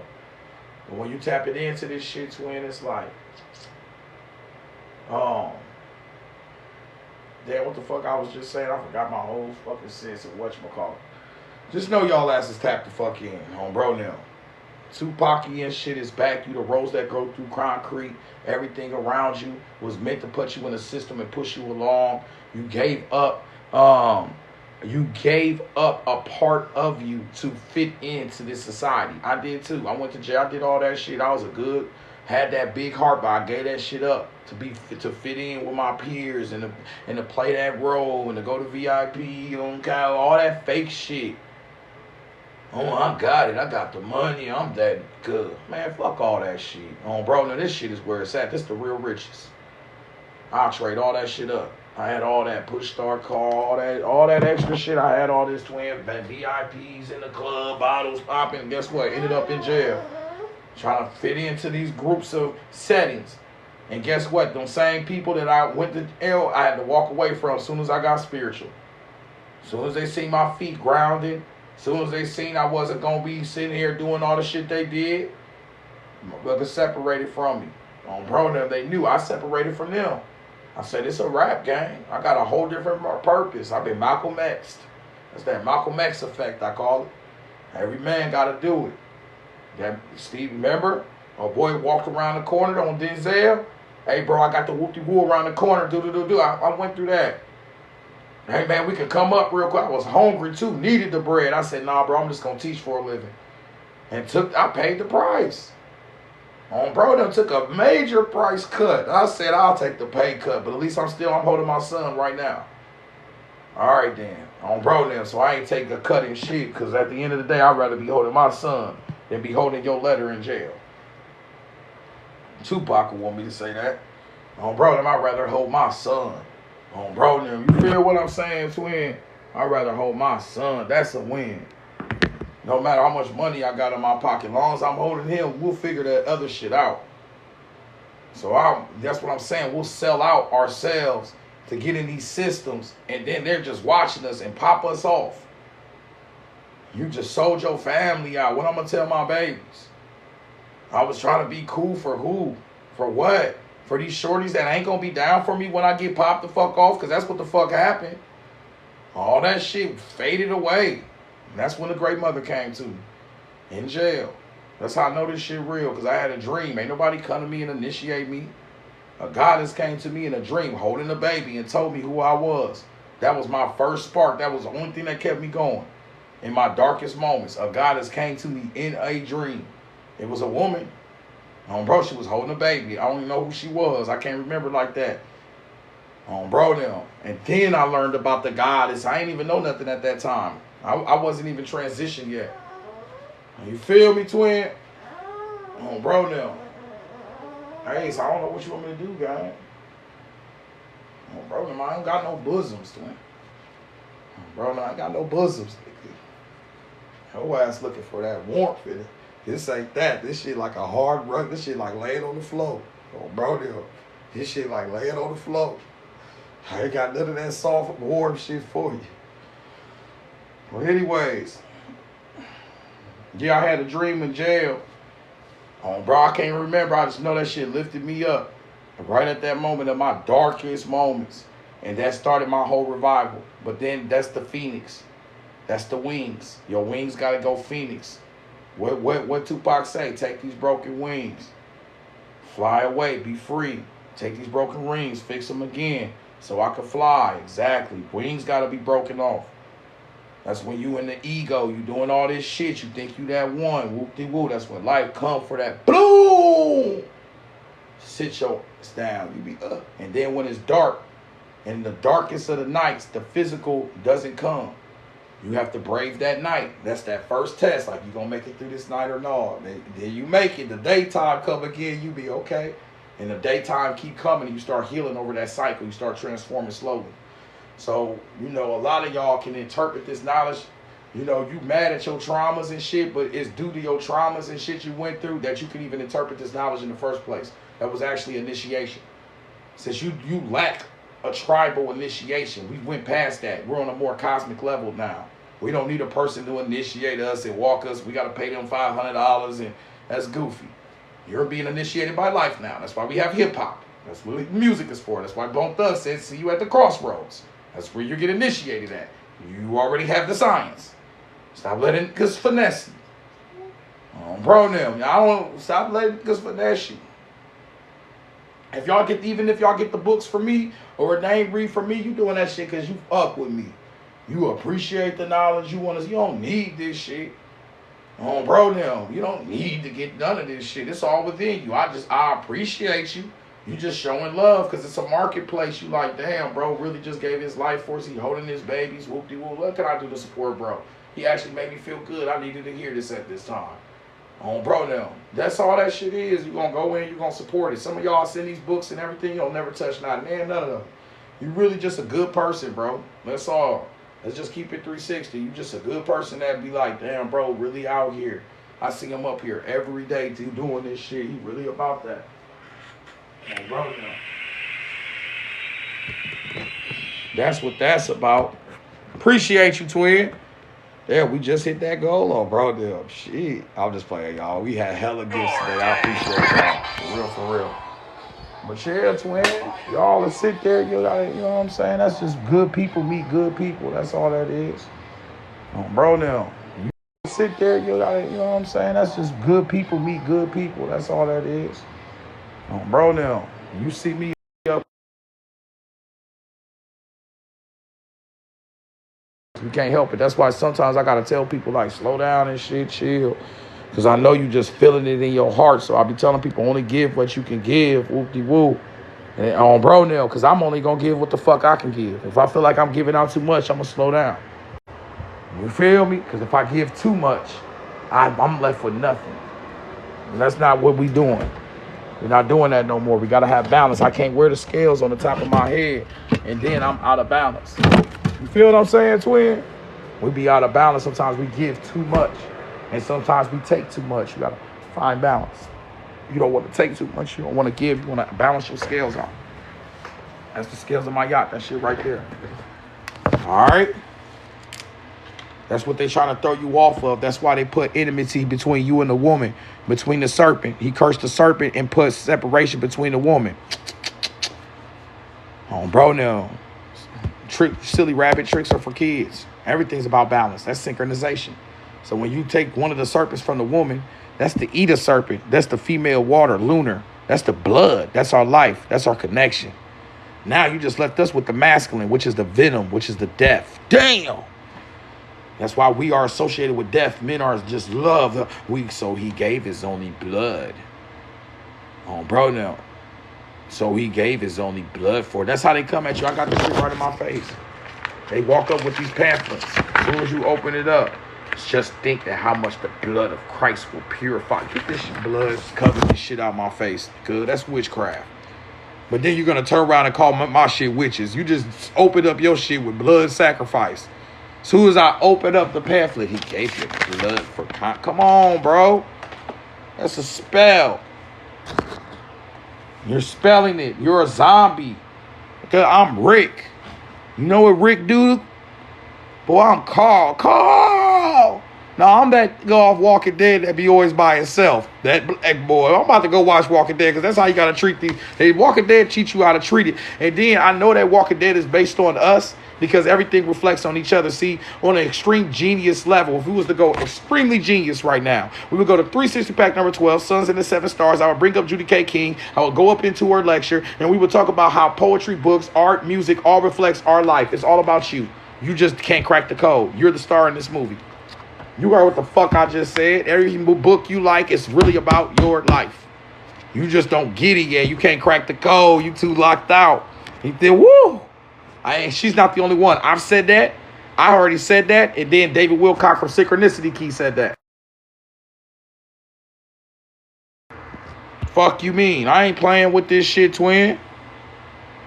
But when you tap it into this shit, twin, it's like, damn, what the fuck I was just saying? I forgot my whole fucking sense of whatchamacallit. Just know y'all asses tap the fuck in, on bro now. Tupacian shit is back. You the rose that go through concrete. Everything around you was meant to put you in the system and push you along. You gave up a part of you to fit into this society. I did too. I went to jail. I did all that shit. I was had that big heart, but I gave that shit up to fit in with my peers and to play that role and to go to VIP, all that fake shit. Oh, I got it. I got the money. I'm that good. Man, fuck all that shit. Bro, now this shit is where it's at. This the real riches. I'll trade all that shit up. I had all that push start car, all that extra shit. I had all this twin VIPs in the club, bottles popping. And guess what? Ended up in jail. Trying to fit into these groups of settings. And guess what? Them same people that I went to jail, I had to walk away from as soon as I got spiritual. As soon as they see my feet grounded, as soon as they seen I wasn't going to be sitting here doing all the shit they did, my brother separated from me. Bro, they knew I separated from them. I said, it's a rap gang. I got a whole different purpose. I've been Malcolm X'd. That's that Malcolm X effect, I call it. Every man got to do it. That Steve, remember? A boy walked around the corner on Denzel. Hey, bro, I got the whoop-de-woo around the corner. Do. I went through that. Hey, man, we could come up real quick. I was hungry, too. Needed the bread. I said, nah, bro, I'm just going to teach for a living. And I paid the price. Bro, them took a major price cut. I said, I'll take the pay cut, but at least I'm holding my son right now. All right, then. Bro, then, so I ain't take a cut in shit, because at the end of the day, I'd rather be holding my son than be holding your letter in jail. Tupac would want me to say that. Bro, then I'd rather hold my son. Bro, then, you feel what I'm saying, twin? I'd rather hold my son. That's a win. No matter how much money I got in my pocket, as long as I'm holding him, we'll figure that other shit out. So that's what I'm saying. We'll sell out ourselves to get in these systems, and then they're just watching us and pop us off. You just sold your family out. What I'm going to tell my babies? I was trying to be cool for who? For what? For these shorties that ain't going to be down for me when I get popped the fuck off, because that's what the fuck happened. All that shit faded away. And that's when the great mother came to me. In jail. That's how I know this shit real, because I had a dream. Ain't nobody come to me and initiate me. A goddess came to me in a dream holding a baby and told me who I was. That was my first spark. That was the only thing that kept me going. In my darkest moments, a goddess came to me in a dream. It was a woman. Bro, she was holding a baby. I don't even know who she was. I can't remember like that. Bro, them. And then I learned about the goddess. I ain't even know nothing at that time. I wasn't even transitioned yet. You feel me, twin? Bro, them. Hey, so I don't know what you want me to do, guy. Bro, them, I ain't got no bosoms, twin. Bro, no, I ain't got no bosoms. Your ass looking for that warmth in it. This ain't that. This shit like a hard rug. This shit like laying on the floor. Bro, them. This shit like laying on the floor. I ain't got none of that soft, warm shit for you. Well, anyways, yeah, I had a dream in jail. Oh, bro, I can't remember. I just know that shit lifted me up right at that moment of my darkest moments. And that started my whole revival. But then that's the phoenix. That's the wings. Your wings got to go phoenix. What Tupac say? Take these broken wings. Fly away. Be free. Take these broken wings. Fix them again so I can fly. Exactly. Wings got to be broken off. That's when you in the ego. You doing all this shit. You think you that one. Whoop-de-woo. That's when life come for that. Boom! Sit your ass down. You be up. And then when it's dark, in the darkest of the nights, the physical doesn't come. You have to brave that night. That's that first test. Like, you gonna make it through this night or no? Then you make it. The daytime come again, you be okay. And the daytime keep coming, and you start healing over that cycle. You start transforming slowly. So, you know, a lot of y'all can interpret this knowledge. You know, you mad at your traumas and shit, but it's due to your traumas and shit you went through that you can even interpret this knowledge in the first place. That was actually initiation. Since you lack a tribal initiation, we went past that. We're on a more cosmic level now. We don't need a person to initiate us and walk us. We got to pay them $500, and that's goofy. You're being initiated by life now. That's why we have hip-hop. That's what music is for. That's why Bone Thug said, see you at the crossroads. That's where you get initiated at. You already have the science. Stop letting niggas finesse you. Bro, them. I don't stop letting niggas finesse you. Even if y'all get the books from me or a name read from me, you doing that shit because you fuck with me. You appreciate the knowledge. You don't need this shit. Bro, them. You don't need to get none of this shit. It's all within you. I appreciate you. You just showing love because it's a marketplace. You like, damn, bro, really just gave his life for us. He holding his babies. Whoop-de-whoop. What can I do to support bro? He actually made me feel good. I needed to hear this at this time. Bro, now, that's all that shit is. You're going to go in, you're going to support it. Some of y'all send these books and everything, you'll never touch none of them. You really just a good person, bro. That's all. Let's just keep it 360. You just a good person that be like, damn, bro, really out here. I see him up here every day doing this shit. He really about that. Bro, now. That's what that's about. Appreciate you, twin. Yeah, we just hit that goal on, bro. Damn, shit. I'm just playing, y'all. We had hella gifts today. I appreciate y'all. For real. But yeah, twin, y'all to sit there, you know what I'm saying? That's just good people meet good people. That's all that is. Bro, now, you sit there, you know what I'm saying? That's just good people meet good people. That's all that is. Bro, now, you see me up. You can't help it. That's why sometimes I got to tell people, like, slow down and shit, chill. Because I know you just feeling it in your heart. So I'll be telling people, only give what you can give. Whoop-de-woo. And bro, now, because I'm only going to give what the fuck I can give. If I feel like I'm giving out too much, I'm going to slow down. You feel me? Because if I give too much, I'm left with nothing. And that's not what we doing. We're not doing that no more. We got to have balance. I can't wear the scales on the top of my head, and then I'm out of balance. You feel what I'm saying, twin? We be out of balance. Sometimes we give too much, and sometimes we take too much. You got to find balance. You don't want to take too much. You don't want to give. You want to balance your scales out. That's the scales of my yacht. That shit right there. All right? That's what they trying to throw you off of. That's why they put enmity between you and the woman, between the serpent. He cursed the serpent and put separation between the woman. Bro, now. Silly rabbit tricks are for kids. Everything's about balance. That's synchronization. So when you take one of the serpents from the woman, that's the Ida serpent. That's the female water, lunar. That's the blood. That's our life. That's our connection. Now you just left us with the masculine, which is the venom, which is the death. Damn. That's why we are associated with death. Men are just love. So he gave his only blood. Bro, now. So he gave his only blood for it. That's how they come at you. I got this shit right in my face. They walk up with these pamphlets. As soon as you open it up, just think that how much the blood of Christ will purify. Get this blood, cover this shit out my face. Good, that's witchcraft. But then you're going to turn around and call my shit witches. You just open up your shit with blood sacrifice. As soon as I open up the pamphlet, he gave you blood for... Come on, bro. That's a spell. You're spelling it. You're a zombie. Because I'm Rick. You know what Rick do? Boy, I'm Carl. Carl! Now, I'm that go off Walking Dead that be always by himself. That black boy. I'm about to go watch Walking Dead because that's how you got to treat these. Hey, Walking Dead teach you how to treat it. And then I know that Walking Dead is based on us because everything reflects on each other. See, on an extreme genius level, if we was to go extremely genius right now, we would go to 360 pack number 12, Suns and the 7 Stars. I would bring up Judy K. King. I would go up into her lecture, and we would talk about how poetry, books, art, music all reflects our life. It's all about you. You just can't crack the code. You're the star in this movie. You heard what the fuck I just said. Every book you like is really about your life. You just don't get it yet. You can't crack the code. You too locked out. He did, woo. She's not the only one. I've said that. I already said that. And then David Wilcock from Synchronicity Key said that. Fuck you mean? I ain't playing with this shit, twin.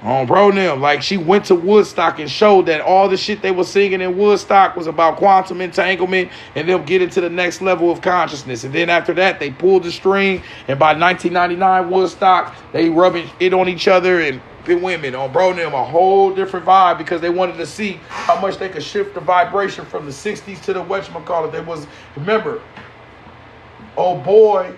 On Bro Nem, like she went to Woodstock and showed that all the shit they were singing in Woodstock was about quantum entanglement and them getting to the next level of consciousness. And then after that, they pulled the string, and by 1999 Woodstock, they rubbing it on each other and the women on Bro Nem, a whole different vibe because they wanted to see how much they could shift the vibration from the 60s to the whatchamacallit. There was, remember, old boy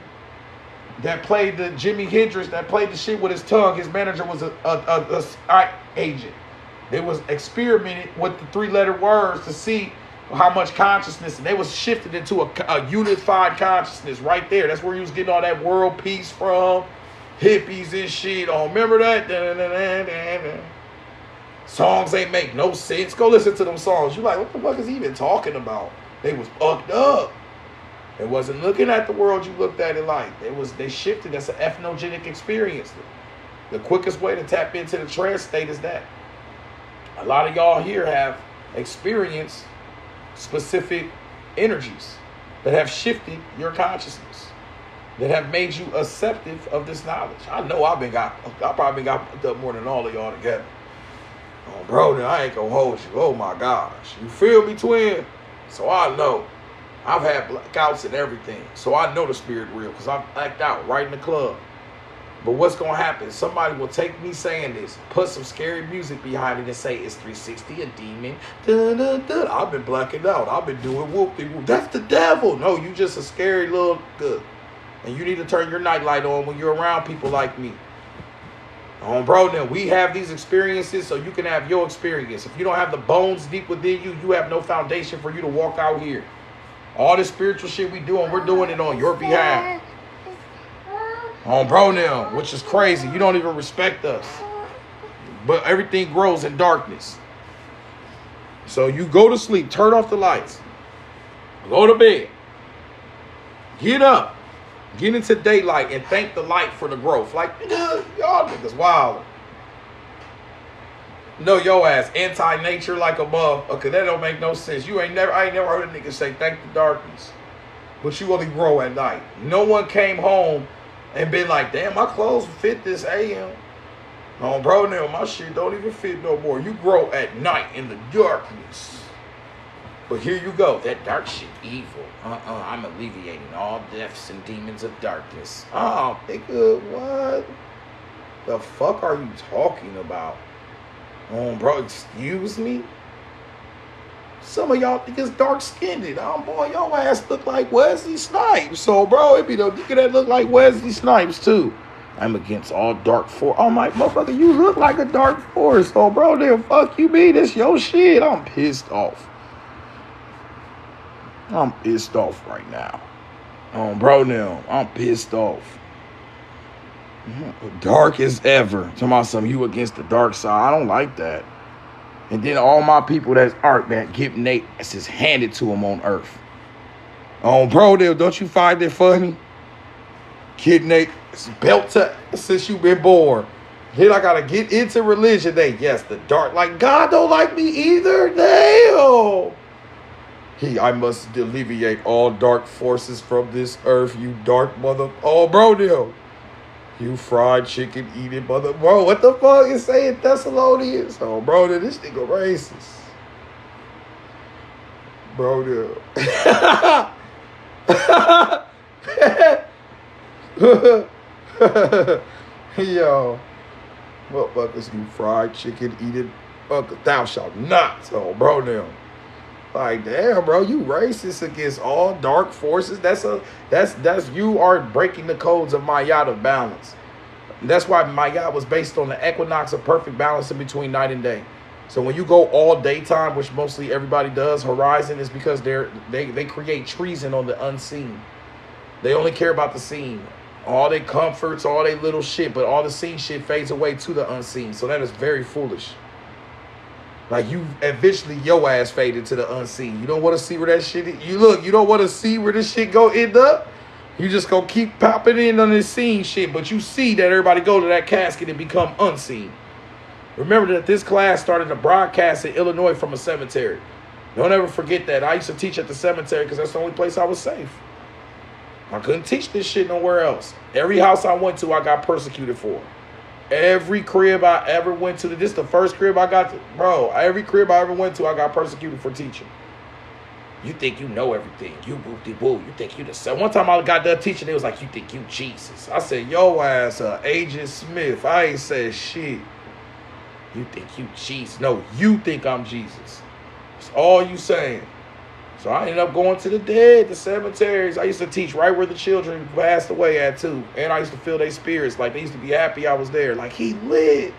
that played the Jimi Hendrix, that played the shit with his tongue. His manager was a agent. They was experimenting with the 3-letter words to see how much consciousness, and they was shifted into a unified consciousness right there. That's where he was getting all that world peace from, hippies and shit. Oh, remember that? Songs ain't make no sense. Go listen to them songs. You like, what the fuck is he even talking about? They was fucked up. It wasn't looking at the world you looked at it like. They shifted. That's an ethnogenic experience. The quickest way to tap into the trance state is that. A lot of y'all here have experienced specific energies that have shifted your consciousness, that have made you acceptive of this knowledge. I know I probably got fucked up more than all of y'all together. Oh, bro, then I ain't gonna hold you. Oh my gosh. You feel me, twin? So I know. I've had blackouts and everything. So I know the spirit real because I've blacked out right in the club. But what's going to happen? Somebody will take me saying this, put some scary music behind it and say, it's 360, a demon. Dun, dun, dun. I've been blacking out. I've been doing whoop-de-whoop. That's the devil. No, you just a scary little good. And you need to turn your nightlight on when you're around people like me. On Bro Nem, we have these experiences so you can have your experience. If you don't have the bones deep within you, you have no foundation for you to walk out here. All this spiritual shit we doing, we're doing it on your behalf. On Bro Nem, which is crazy. You don't even respect us. But everything grows in darkness. So you go to sleep, turn off the lights, go to bed, get up, get into daylight, and thank the light for the growth. Like, y'all niggas wild. No, your ass anti-nature like a motherfucker. That don't make no sense. I ain't never heard a nigga say thank the darkness. But you only grow at night. No one came home and been like, damn, my clothes fit this AM. No, bro, now my shit don't even fit no more. You grow at night in the darkness. But here you go. That dark shit evil. I'm alleviating all deaths and demons of darkness. Oh, nigga, what? The fuck are you talking about? Oh, bro, excuse me? Some of y'all think it's dark-skinned. Oh, boy, your ass look like Wesley Snipes. So, bro, it be the nigga that look like Wesley Snipes, too. I'm against all dark force. Oh, my motherfucker, you look like a dark force. So, bro, then fuck you me. This your shit. I'm pissed off. I'm pissed off right now. Oh, bro, now, I'm pissed off. Dark as ever. Talking about some you against the dark side. I don't like that. And then all my people that's art that give Nate that's just handed to him on earth. Oh, bro, don't you find it funny? Kid Nate, it's belt to since you been born. Then I gotta get into religion. Yes, the dark. Like God don't like me either. Damn. I must alleviate all dark forces from this earth. You dark mother. Oh, bro, you fried chicken eating mother. Bro, what the fuck is saying Thessalonians? Oh, bro, this nigga racist. Bro, Yo. Motherfuckers eat fried chicken, eat it. Thou shalt not. So, bro, now. Like, damn, bro, you racist against all dark forces. That's you are breaking the codes of Ma'at of balance. That's why Ma'at was based on the equinox of perfect balance in between night and day. So when you go all daytime, which mostly everybody does, horizon is because they create treason on the unseen. They only care about the seen. All their comforts, all their little shit, but all the seen shit fades away to the unseen. So that is very foolish. Like, you eventually your ass faded to the unseen. You don't want to see where that shit is. You don't want to see where this shit go end up. You just gonna keep popping in on this seen shit, but you see that everybody go to that casket and become unseen. Remember that this class started a broadcast in Illinois from a cemetery. Don't ever forget that. I used to teach at the cemetery because that's the only place I was safe. I couldn't teach this shit nowhere else. Every house I went to, I got persecuted for. Every crib I ever went to, this is the first crib I got to, bro, every crib I ever went to, I got persecuted for teaching. You think you know everything. You woo-de-woo. You think you the son. One time I got done teaching, it was like, you think you Jesus. I said, yo ass, Agent Smith. I ain't said shit. You think you Jesus. No, you think I'm Jesus. That's all you saying. So I ended up going to the dead, the cemeteries. I used to teach right where the children passed away at too. And I used to feel their spirits. Like, they used to be happy I was there. Like, he lit.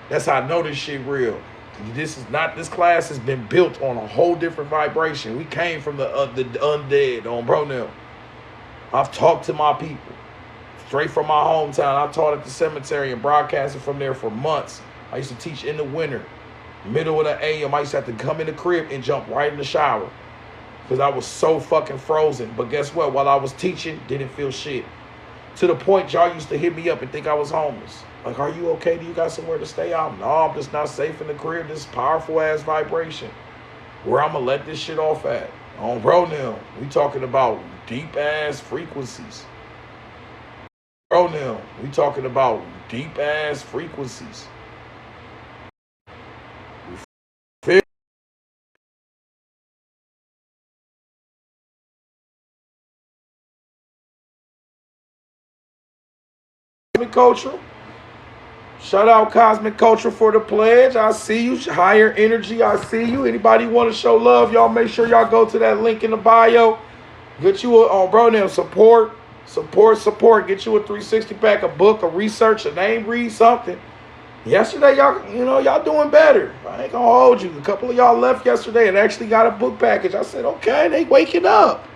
That's how I know this shit real. This class has been built on a whole different vibration. We came from the undead on Bro Nem. I've talked to my people. Straight from my hometown. I taught at the cemetery and broadcasted from there for months. I used to teach in the winter. Middle of the AM, I used to have to come in the crib and jump right in the shower. Because I was so fucking frozen. But guess what? While I was teaching, didn't feel shit. To the point y'all used to hit me up and think I was homeless. Like, are you okay? Do you got somewhere to stay out? No, I'm just not safe in the crib. This powerful ass vibration. Where I'm going to let this shit off at. On Bro Nem. We talking about deep ass frequencies. Bro Nem. We talking about deep ass frequencies. Culture. Shout out Cosmic Culture for the pledge. I see you. Higher Energy, I see you. Anybody want to show love, y'all make sure y'all go to that link in the bio. Get you on Bro Nem. Support. Get you a 360 pack, a book, a research, a name read, something. Yesterday, y'all doing better. I ain't gonna hold you. A couple of y'all left yesterday and actually got a book package. I said, okay, they waking up.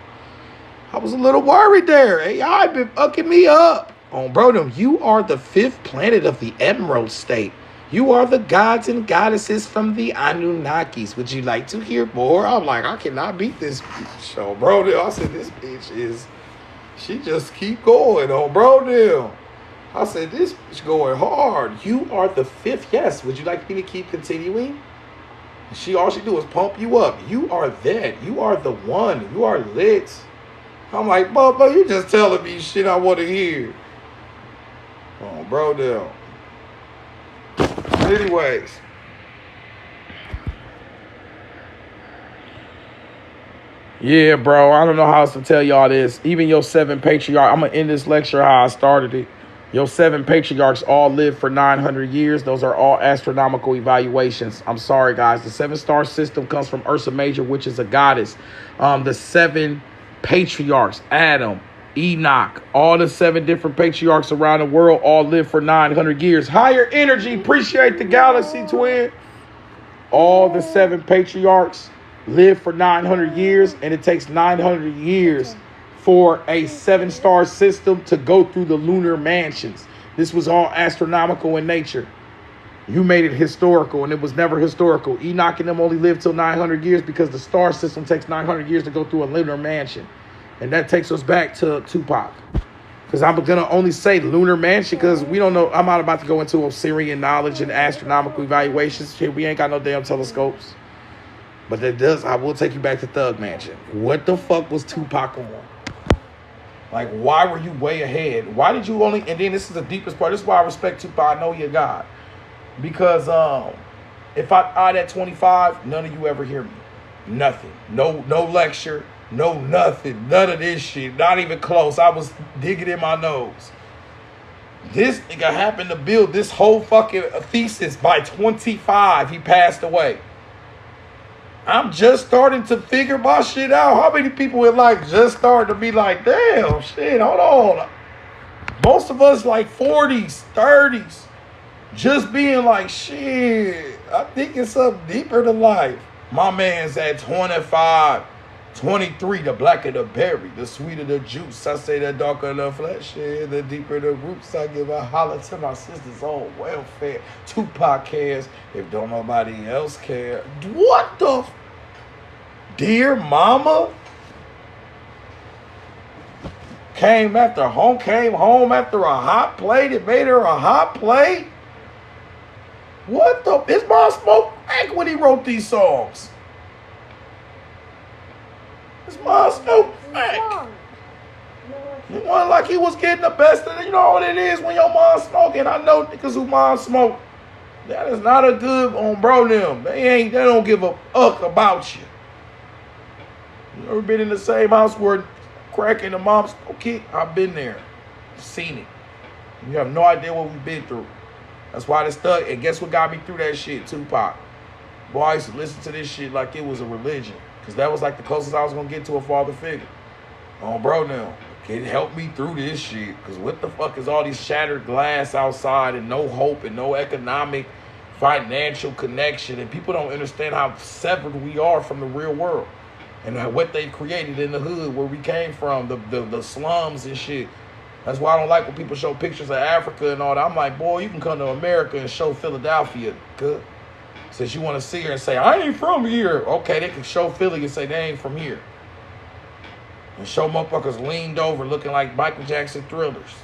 I was a little worried there. AI been fucking me up. On Bro Nem, you are the 5th planet of the Emerald State. You are the gods and goddesses from the Anunnakis. Would you like to hear more? I'm like, I cannot beat this bitch. So, Bro Nem, I said, this bitch is, she just keep going on Bro Nem. I said, this bitch going hard. You are the 5th. Yes. Would you like me to keep continuing? All she do is pump you up. You are that. You are the one. You are lit. I'm like, Bubba, you just telling me shit I want to hear. Oh, Bro Nem. Anyways. Yeah, bro. I don't know how else to tell y'all this. Even your 7 patriarchs. I'm going to end this lecture how I started it. Your 7 patriarchs all lived for 900 years. Those are all astronomical evaluations. I'm sorry, guys. The 7-star system comes from Ursa Major, which is a goddess. The 7 patriarchs, Adam, Enoch, all the 7 different patriarchs around the world all live for 900 years. Higher energy, appreciate the galaxy, twin. All the 7 patriarchs live for 900 years, and it takes 900 years for a 7-star system to go through the lunar mansions. This was all astronomical in nature. You made it historical, and it was never historical. Enoch and them only lived till 900 years because the star system takes 900 years to go through a lunar mansion. And that takes us back to Tupac. Because I'm going to only say lunar mansion because we don't know. I'm not about to go into Osirian knowledge and astronomical evaluations. Here, we ain't got no damn telescopes. But that does, I will take you back to Thug Mansion. What the fuck was Tupac on? Like, why were you way ahead? Why did you only, and then this is the deepest part. This is why I respect Tupac. I know you're God. Because if I at 25, none of you ever hear me. Nothing. No lecture. No nothing. None of this shit. Not even close. I was digging in my nose. This nigga happened to build this whole fucking thesis by 25. He passed away. I'm just starting to figure my shit out. How many people in life just starting to be like, damn, shit, hold on. Most of us like 40s, 30s, just being like, shit, I think it's something deeper to life. My man's at 25. 23, the blacker the berry, the sweeter the juice. I say the darker the flesh, yeah, the deeper the roots. I give a holler to my sisters on welfare. Tupac cares if don't nobody else care. What the? Dear mama? Came home after a hot plate. It made her a hot plate? What the? His mom smoked crack when he wrote these songs. His mom smoked crack. It wasn't like he was getting the best of it. You know what it is when your mom smoking. I know niggas who mom smoke. That is not a good on bro them. They don't give a fuck about you. You ever been in the same house where crack and the mom smoke it? I've been there. Seen it. You have no idea what we've been through. That's why this thug, and guess what got me through that shit? Tupac. Boy, I used to listen to this shit like it was a religion. Because that was like the closest I was going to get to a father figure. On bro now. It helped me through this shit. Because what the fuck is all these shattered glass outside and no hope and no economic, financial connection. And people don't understand how severed we are from the real world. And what they created in the hood where we came from. The slums and shit. That's why I don't like when people show pictures of Africa and all that. I'm like, boy, you can come to America and show Philadelphia. Good. Since you want to see her and say, I ain't from here. Okay, they can show Philly and say they ain't from here. And show motherfuckers leaned over looking like Michael Jackson Thrillers.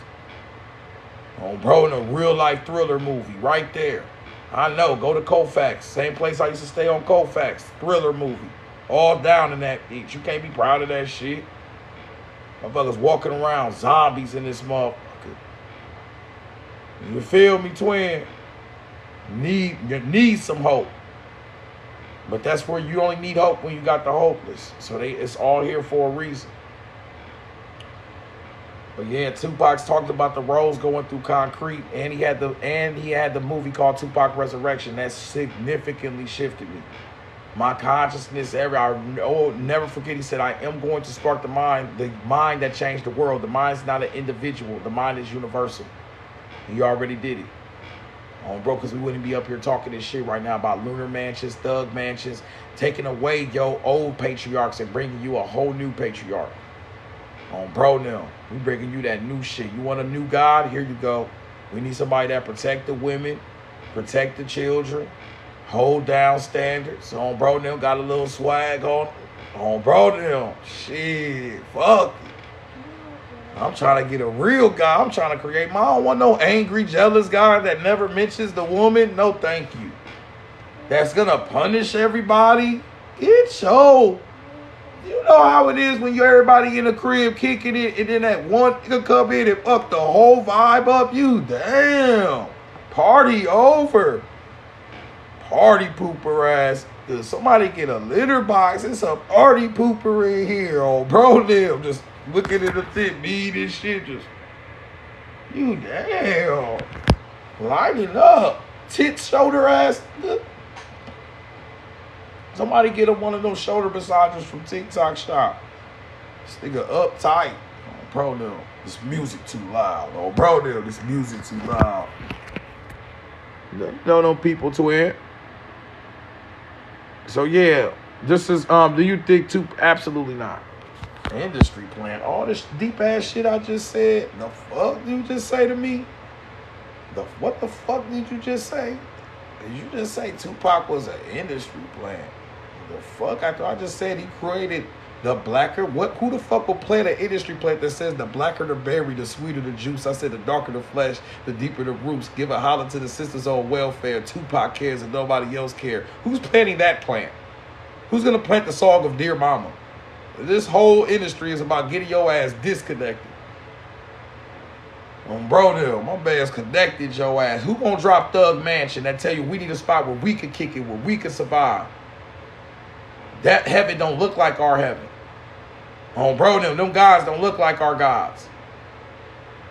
Oh, bro, in a real life Thriller movie right there. I know, go to Colfax. Same place I used to stay on Colfax. Thriller movie. All down in that bitch. You can't be proud of that shit. Motherfuckers walking around, zombies in this motherfucker. You feel me, twin? You need some hope. But that's where you only need hope when you got the hopeless. So it's all here for a reason. But yeah, Tupac's talked about the roads going through concrete, and he had the movie called Tupac Resurrection that significantly shifted me. My consciousness, I'll never forget, he said, I am going to spark the mind that changed the world. The mind's not an individual. The mind is universal. He already did it. Bro, because we wouldn't be up here talking this shit right now about lunar mansions, thug mansions, taking away your old patriarchs and bringing you a whole new patriarch. Bro, now, we bringing you that new shit. You want a new God? Here you go. We need somebody that protect the women, protect the children, hold down standards. Bro, now, got a little swag on. Bro, now, shit, fuck it. I'm trying to get a real guy. I'm trying to create my own. I don't want no angry, jealous guy that never mentions the woman. No, thank you. That's going to punish everybody. Get your... You know how it is when everybody in the crib kicking it, and then that one nigga come in and fuck the whole vibe up. You damn. Party over. Party pooper ass. Does somebody get a litter box? It's a party pooper in here. Bro, them just... looking at the thick bead and shit, just, you damn, lighting up, tits, shoulder ass. Somebody get him one of those shoulder massagers from TikTok shop. This nigga uptight. Bro, no, this music too loud. Bro, no, this music too loud. No, no people to it. So yeah, this is do you think absolutely not. Industry plan. All this deep ass shit I just said. The fuck did you just say to me? What the fuck did you just say? Did you just say Tupac was an industry plan? The fuck? I just said he created the blacker. Who the fuck will play the industry plan that says the blacker the berry, the sweeter the juice? I said the darker the flesh, the deeper the roots. Give a holler to the sisters on welfare. Tupac cares and nobody else cares. Who's planning that plan? Who's gonna plant the song of Dear Mama? This whole industry is about getting your ass disconnected. Bro, them, my man's connected your ass. Who gonna drop Thug Mansion that tell you we need a spot where we can kick it, where we can survive? That heaven don't look like our heaven. Bro, them guys don't look like our gods.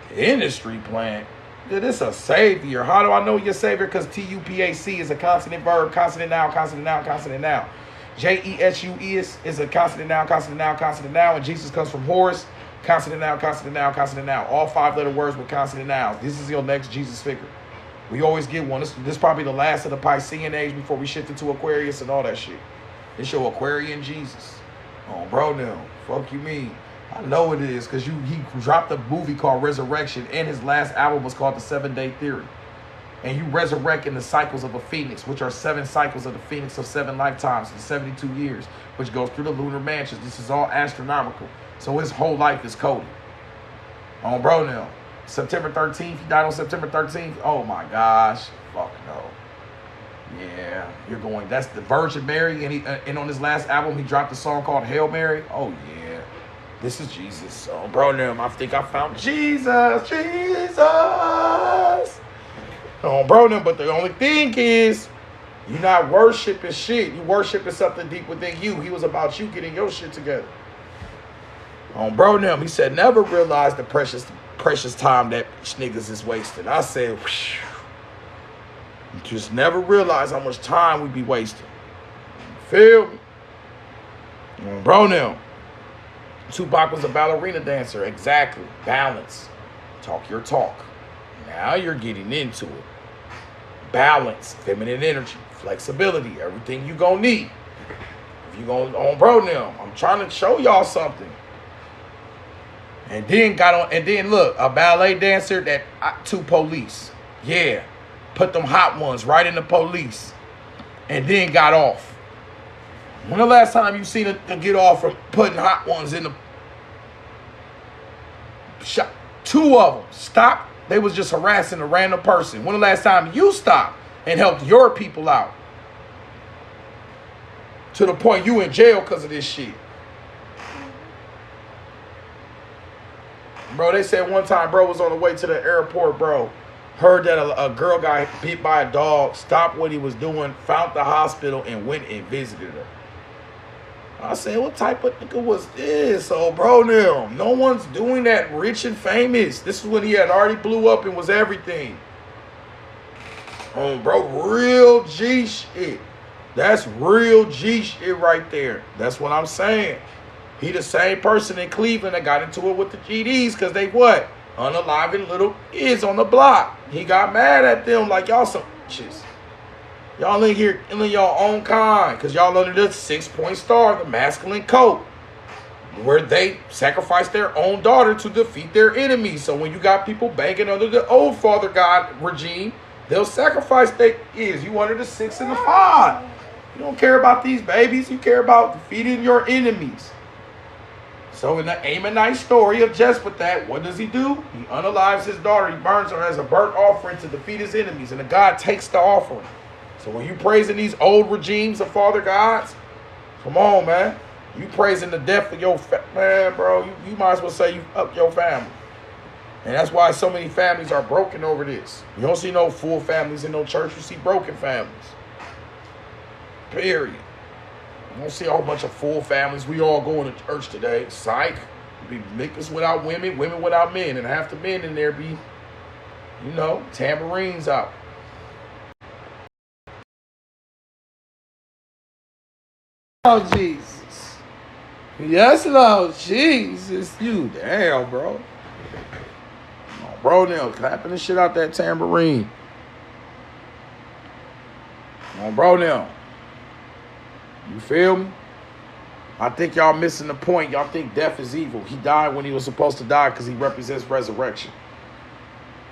The industry plan. Yeah, this a savior. How do I know you're savior? Because Tupac is a consonant verb, consonant noun, consonant noun, consonant noun. Jesus is a consonant noun, consonant noun, consonant noun. And Jesus comes from horse, consonant noun, consonant noun, consonant noun. All 5-letter words with consonant nouns. This is your next Jesus figure. We always get one. This is probably the last of the Piscean age before we shift into Aquarius and all that shit. It's your Aquarian Jesus. Oh, bro, now. Fuck you mean. I know it is, because he dropped a movie called Resurrection, and his last album was called The 7-Day Theory. And you resurrect in the cycles of a phoenix, which are 7 cycles of the phoenix of 7 lifetimes in 72 years, which goes through the lunar mansions. This is all astronomical. So his whole life is coded. On bro now. September 13th, he died on September 13th. Oh my gosh. Fuck no. Yeah, you're going. That's the Virgin Mary. And on his last album, he dropped a song called Hail Mary. Oh yeah. This is Jesus. Oh bro now. I think I found Jesus. Jesus. Oh bro now. But the only thing is, you're not worshiping shit. You worshiping something deep within you. He was about you getting your shit together. On bro now. He said, never realize the precious time that niggas is wasting. I said, whew, just never realize how much time we be wasting. Feel me? Bro now. Tupac was a ballerina dancer. Exactly. Balance. Talk your talk. Now you're getting into it. Balance. Feminine energy. Flexibility. Everything you gonna need. If you gonna on bro now. I'm trying to show y'all something. And then look, a ballet dancer that to police. Yeah. Put them hot ones right in the police. And then got off. When the last time you seen her get off from putting hot ones in the shop? 2 of them stopped. They was just harassing a random person. When the last time you stopped and helped your people out? To the point you in jail because of this shit. Bro, they said one time, bro, was on the way to the airport, bro. Heard that a girl got beat by a dog, stopped what he was doing, found the hospital, and went and visited her. I said, what type of nigga was this? Oh, bro, now, no one's doing that rich and famous. This is when he had already blew up and was everything. Oh, bro, real G shit. That's real G shit right there. That's what I'm saying. He the same person in Cleveland that got into it with the GDs because they what? Unaliving little kids on the block. He got mad at them like y'all some bitches. Y'all in here killing your own kind because y'all under the 6-point star, the masculine code, where they sacrifice their own daughter to defeat their enemies. So when you got people banging under the old Father God regime, they'll sacrifice their kids. You under the 6 and the 5. You don't care about these babies. You care about defeating your enemies. So in the Ammonite story of Jespathat, what does he do? He unalives his daughter. He burns her as a burnt offering to defeat his enemies. And the God takes the offering. So when you praising these old regimes of father gods, come on, man. You praising the death of your man, bro. You might as well say you up your family. And that's why so many families are broken over this. You don't see no full families in no church. You see broken families. Period. You don't see a whole bunch of full families. We all going to church today. Psych. Be niggas without women, women without men. And half the men in there be, you know, tambourines out. Oh, Jesus. Yes, Lord Jesus. You damn, bro. Oh, bro, now clapping the shit out that tambourine. Oh, bro, now. You feel me? I think y'all missing the point. Y'all think death is evil. He died when he was supposed to die because he represents resurrection.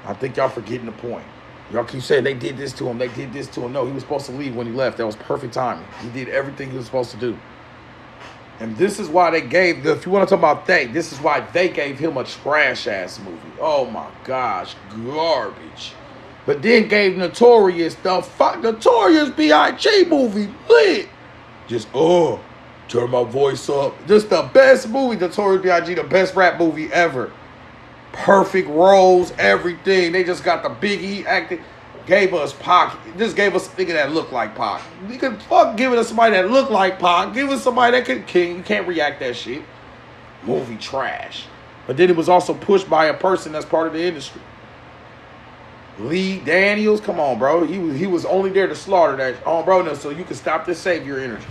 I think y'all forgetting the point. Y'all keep saying they did this to him. They did this to him. No, he was supposed to leave when he left. That was perfect timing. He did everything he was supposed to do. And this is why they gave, if you want to talk about this is why they gave him a trash-ass movie. Oh, my gosh. Garbage. But then gave Notorious the Notorious B.I.G. movie. Lit. Just, turn my voice up. Just the best movie, Notorious B.I.G., the best rap movie ever. Perfect roles, everything. They just got the Biggie acting. Gave us Pac. Just gave us a nigga that looked like Pac. You can fuck giving us somebody that looked like Pac. Give us somebody that can king. You can't react that shit. Movie trash. But then it was also pushed by a person that's part of the industry. Lee Daniels, come on, bro. He was only there to slaughter that bro. No, so you can stop this savior energy.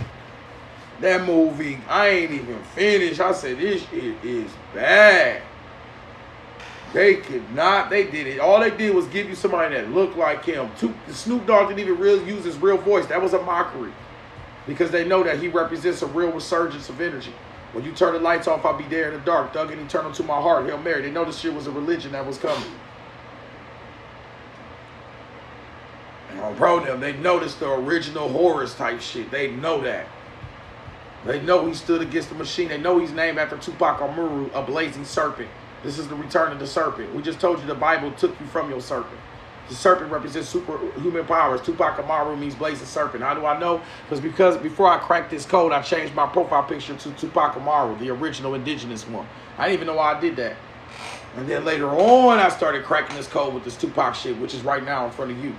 That movie, I ain't even finished. I said this shit is bad. They could not. They did it. All they did was give you somebody that looked like him. Snoop Dogg didn't even really use his real voice. That was a mockery, because they know that he represents a real resurgence of energy. When you turn the lights off, I'll be there in the dark. Thug and eternal to my heart. Hail Mary. They know this shit was a religion that was coming. Bro, them, they noticed the original Horus type shit. They know that. They know he stood against the machine. They know he's named after Tupac Amaru, a blazing serpent. This is the return of the serpent. We just told you the Bible took you from your serpent. The serpent represents superhuman powers. Tupac Amaru means blazing serpent. How do I know? Because before I cracked this code, I changed my profile picture to Tupac Amaru, the original indigenous one. I didn't even know why I did that. And then later on, I started cracking this code with this Tupac shit, which is right now in front of you.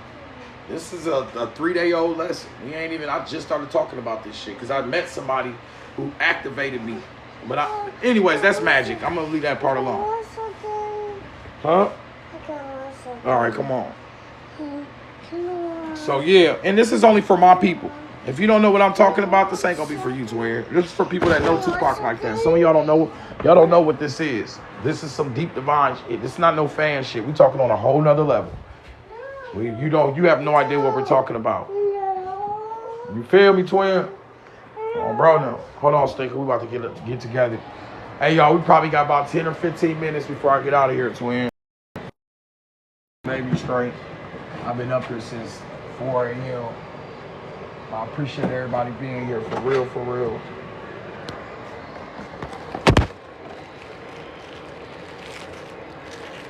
This is a 3-day-old lesson. I just started talking about this shit because I met somebody who activated me. But anyways, that's magic. I'm going to leave that part alone. Huh? All right, come on. So, yeah, and this is only for my people. If you don't know what I'm talking about, this ain't going to be for you, Twin. This is for people that know Tupac like that. Some of y'all don't know. Y'all don't know what this is. This is some deep divine shit. This is not no fan shit. We talking on a whole nother level. You have no idea what we're talking about. You feel me, Twin? Oh, bro, no. Hold on, Sticker. We about to get together. Hey, y'all, we probably got about 10 or 15 minutes before I get out of here, Twin. Maybe straight. I've been up here since 4 a.m. I appreciate everybody being here, for real, for real.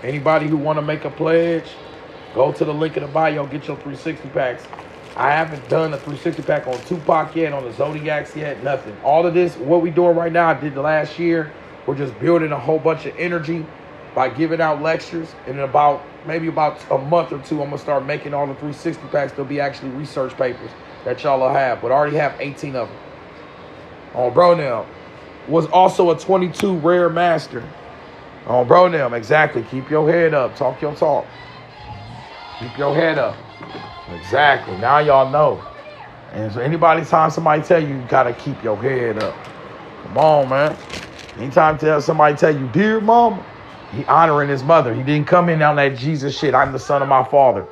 Anybody who want to make a pledge, go to the link in the bio, get your 360 packs. I haven't done a 360 pack on Tupac yet, on the Zodiacs yet, nothing. All of this, what we doing right now, I did the last year. We're just building a whole bunch of energy by giving out lectures. And in maybe about a month or two, I'm going to start making all the 360 packs. There'll be actually research papers that y'all will have. But I already have 18 of them. Obronium was also a 22 rare master. Obronium, exactly. Keep your head up. Talk your talk. Keep your head up. Exactly. Now y'all know. And so anytime somebody tell you, you got to keep your head up. Come on, man. Anytime somebody tell you, dear mama, he honoring his mother. He didn't come in on that Jesus shit. I'm the son of my father.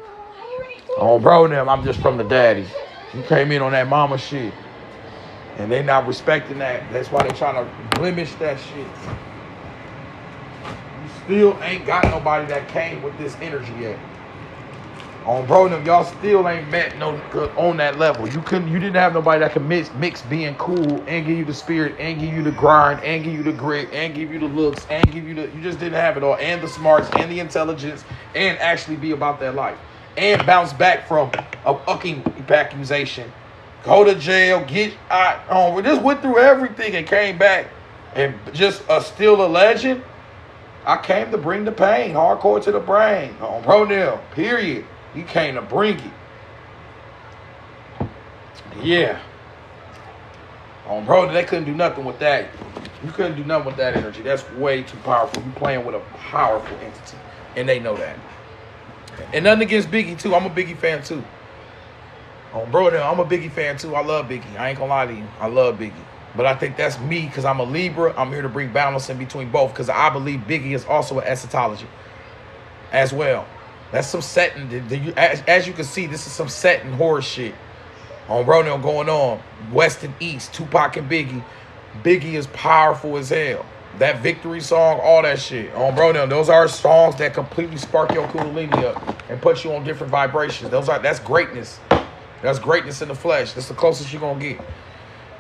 Them, I'm just from the daddy. He came in on that mama shit. And they not respecting that. That's why they trying to blemish that shit. You still ain't got nobody that came with this energy yet. Them, y'all still ain't met on that level. You didn't have nobody that can mix being cool and give you the spirit and give you the grind and give you the grit and give you the looks and give you you just didn't have it all, and the smarts and the intelligence, and actually be about that life and bounce back from a fucking accusation, go to jail, we just went through everything and came back and just still a legend. I came to bring the pain, hardcore to the brain. Them, period. He came to bring it. Yeah. Bro, they couldn't do nothing with that. You couldn't do nothing with that energy. That's way too powerful. You playing with a powerful entity. And they know that. And nothing against Biggie, too. I'm a Biggie fan, too. Bro, I'm a Biggie fan, too. I love Biggie. I ain't gonna lie to you. I love Biggie. But I think that's me, because I'm a Libra. I'm here to bring balance in between both, because I believe Biggie is also an eschatology as well. That's some setting. As you can see, this is some setting horror shit on Obronium going on. West and East, Tupac and Biggie. Biggie is powerful as hell. That victory song, all that shit. On Obronium, those are songs that completely spark your kundalini up and put you on different vibrations. That's greatness. That's greatness in the flesh. That's the closest you're going to get.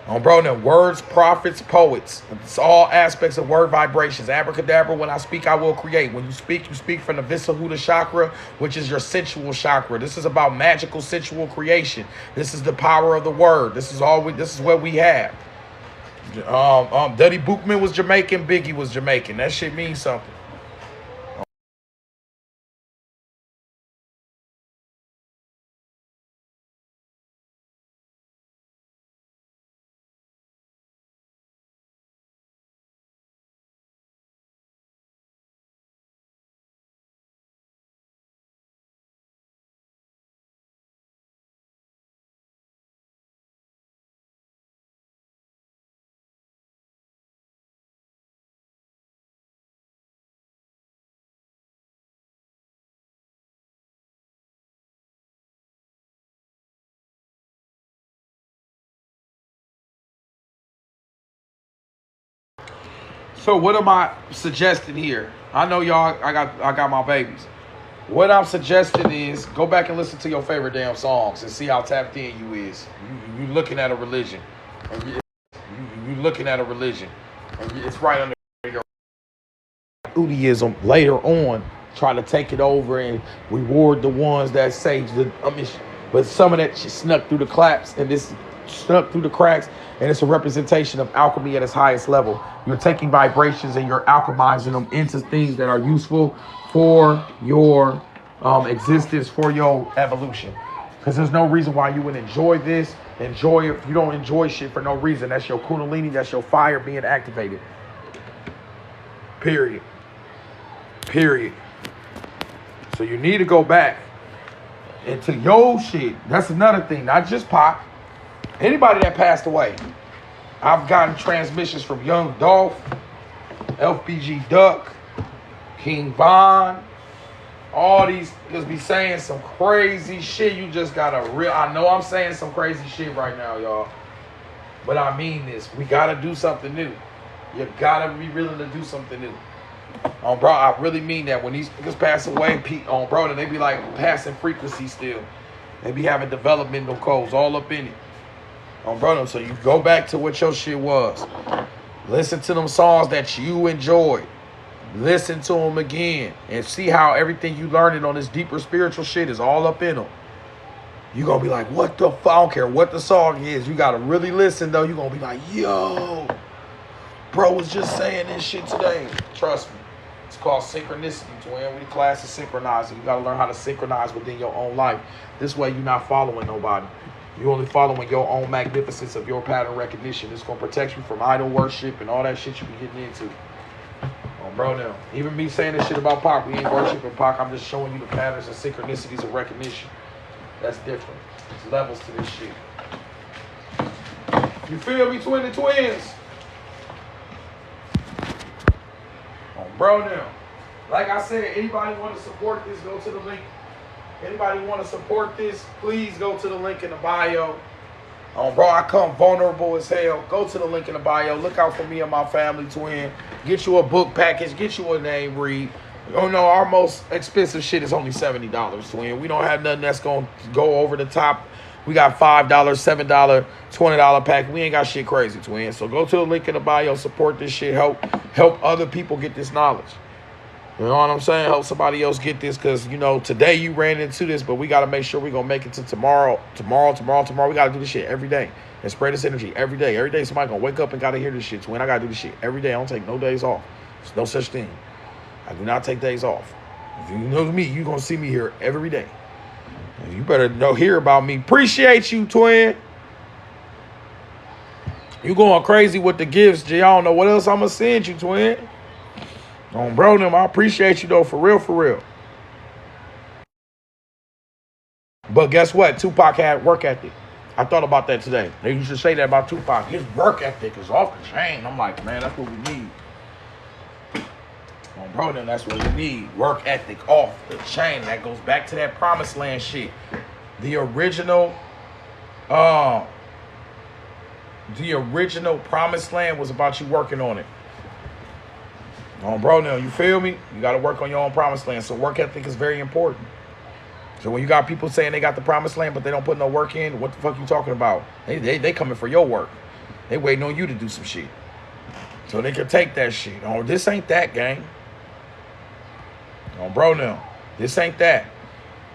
Obronium, words, prophets, poets. It's all aspects of word vibrations. Abracadabra, when I speak, I will create. When you speak from the Visahuta chakra, which is your sensual chakra. This is about magical sensual creation. This is the power of the word. This is what we have. Duddy Bookman was Jamaican. Biggie was Jamaican. That shit means something. So what am I suggesting here? I know y'all, I got my babies. What I'm suggesting is go back and listen to your favorite damn songs and see how tapped in you is. You looking at a religion. You looking at a religion. And it's right under your Judaism later on, trying to take it over and reward the ones that say but some of that shit snuck through the claps and this snuck through the cracks, and it's a representation of alchemy at its highest level. You're taking vibrations and you're alchemizing them into things that are useful for your existence, for your evolution. Because there's no reason why you would enjoy this. Enjoy it. You don't enjoy shit for no reason. That's your kundalini. That's your fire being activated. Period. Period. So you need to go back into your shit. That's another thing. Not just Pac. Anybody that passed away. I've gotten transmissions from Young Dolph, LPG Duck, King Von. All these niggas be saying some crazy shit. You just gotta I know I'm saying some crazy shit right now, y'all. But I mean this. We gotta do something new. You gotta be willing to do something new. Bro, I really mean that. When these niggas pass away, bro, they be like passing frequency still. They be having developmental codes all up in it. Bro, so you go back to what your shit was. Listen to them songs that you enjoyed. Listen to them again and see how everything you learned on this deeper spiritual shit is all up in them. You're going to be like, what the fuck? I don't care what the song is. You got to really listen, though. You're going to be like, yo, bro was just saying this shit today. Trust me. It's called synchronicity, twin. We the class of synchronizing. You got to learn how to synchronize within your own life. This way you're not following nobody. You're only following your own magnificence of your pattern recognition. It's going to protect you from idol worship and all that shit you be getting into. Bro, now, even me saying this shit about Pac, we ain't worshiping Pac. I'm just showing you the patterns and synchronicities of recognition. That's different. There's levels to this shit. You feel me, twin and twins? Bro, now, like I said, anybody want to support this, go to the link. Anybody want to support this, please go to the link in the bio. Bro, I come vulnerable as hell. Go to the link in the bio. Look out for me and my family, twin. Get you a book package. Get you a name read. Oh no, our most expensive shit is only $70, twin. We don't have nothing that's going to go over the top. We got $5, $7, $20 pack. We ain't got shit crazy, twin. So go to the link in the bio. Support this shit. Help other people get this knowledge. You know what I'm saying? Help somebody else get this, because, you know, today you ran into this, but we got to make sure we're going to make it to tomorrow. We got to do this shit every day and spread this energy every day. Every day somebody going to wake up and got to hear this shit. When I got to do this shit every day. I don't take no days off. There's no such thing. I do not take days off. If you know me, you're going to see me here every day. You better hear about me. Appreciate you, twin. You going crazy with the gifts, G. I don't know what else I'm going to send you, twin. Bro, them, I appreciate you, though, for real, for real. But guess what? Tupac had work ethic. I thought about that today. They used to say that about Tupac. His work ethic is off the chain. I'm like, man, that's what we need. Bro, then that's what we need. Work ethic off the chain. That goes back to that promised land shit. The original promised land was about you working on it. Bro, now, you feel me? You got to work on your own promised land. So work ethic is very important. So when you got people saying they got the promised land, but they don't put no work in, what the fuck you talking about? They coming for your work. They waiting on you to do some shit. So they can take that shit. This ain't that, gang. Bro, now, this ain't that.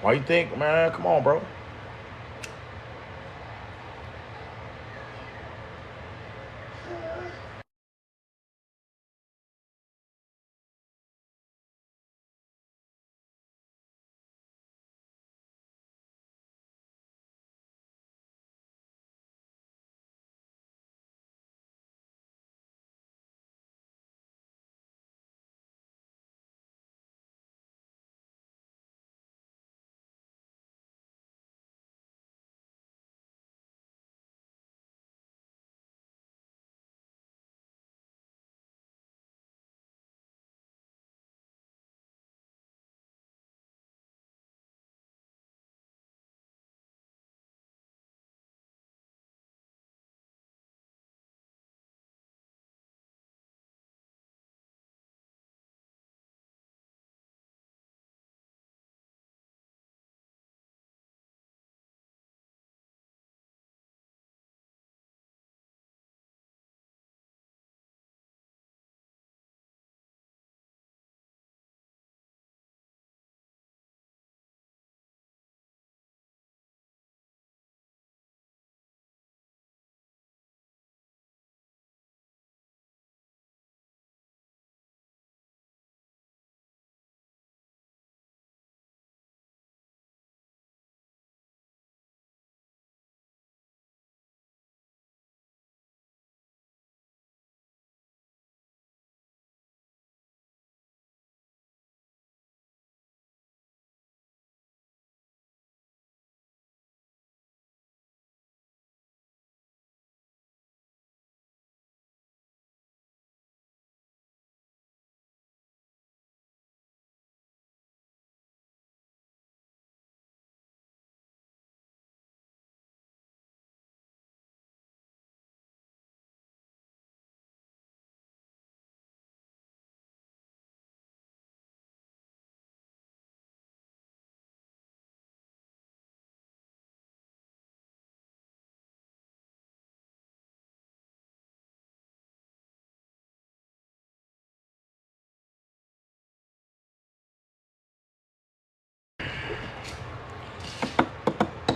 Why you think, man? Come on, bro.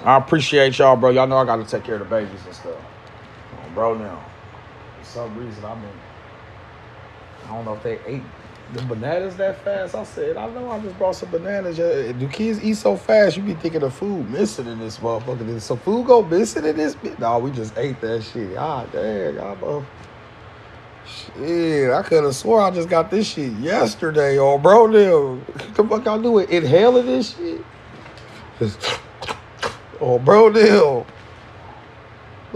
I appreciate y'all, bro. Y'all know I got to take care of the babies and stuff. Bro, now, for some reason, I don't know if they ate the bananas that fast. I said, I know I just brought some bananas. Do kids eat so fast? You be thinking of food missing in this motherfucker. Did some food go missing in this bit? No, we just ate that shit. Ah, damn, y'all, shit, I could have swore I just got this shit yesterday, bro. What the fuck y'all doing? Inhaling this shit? Bro.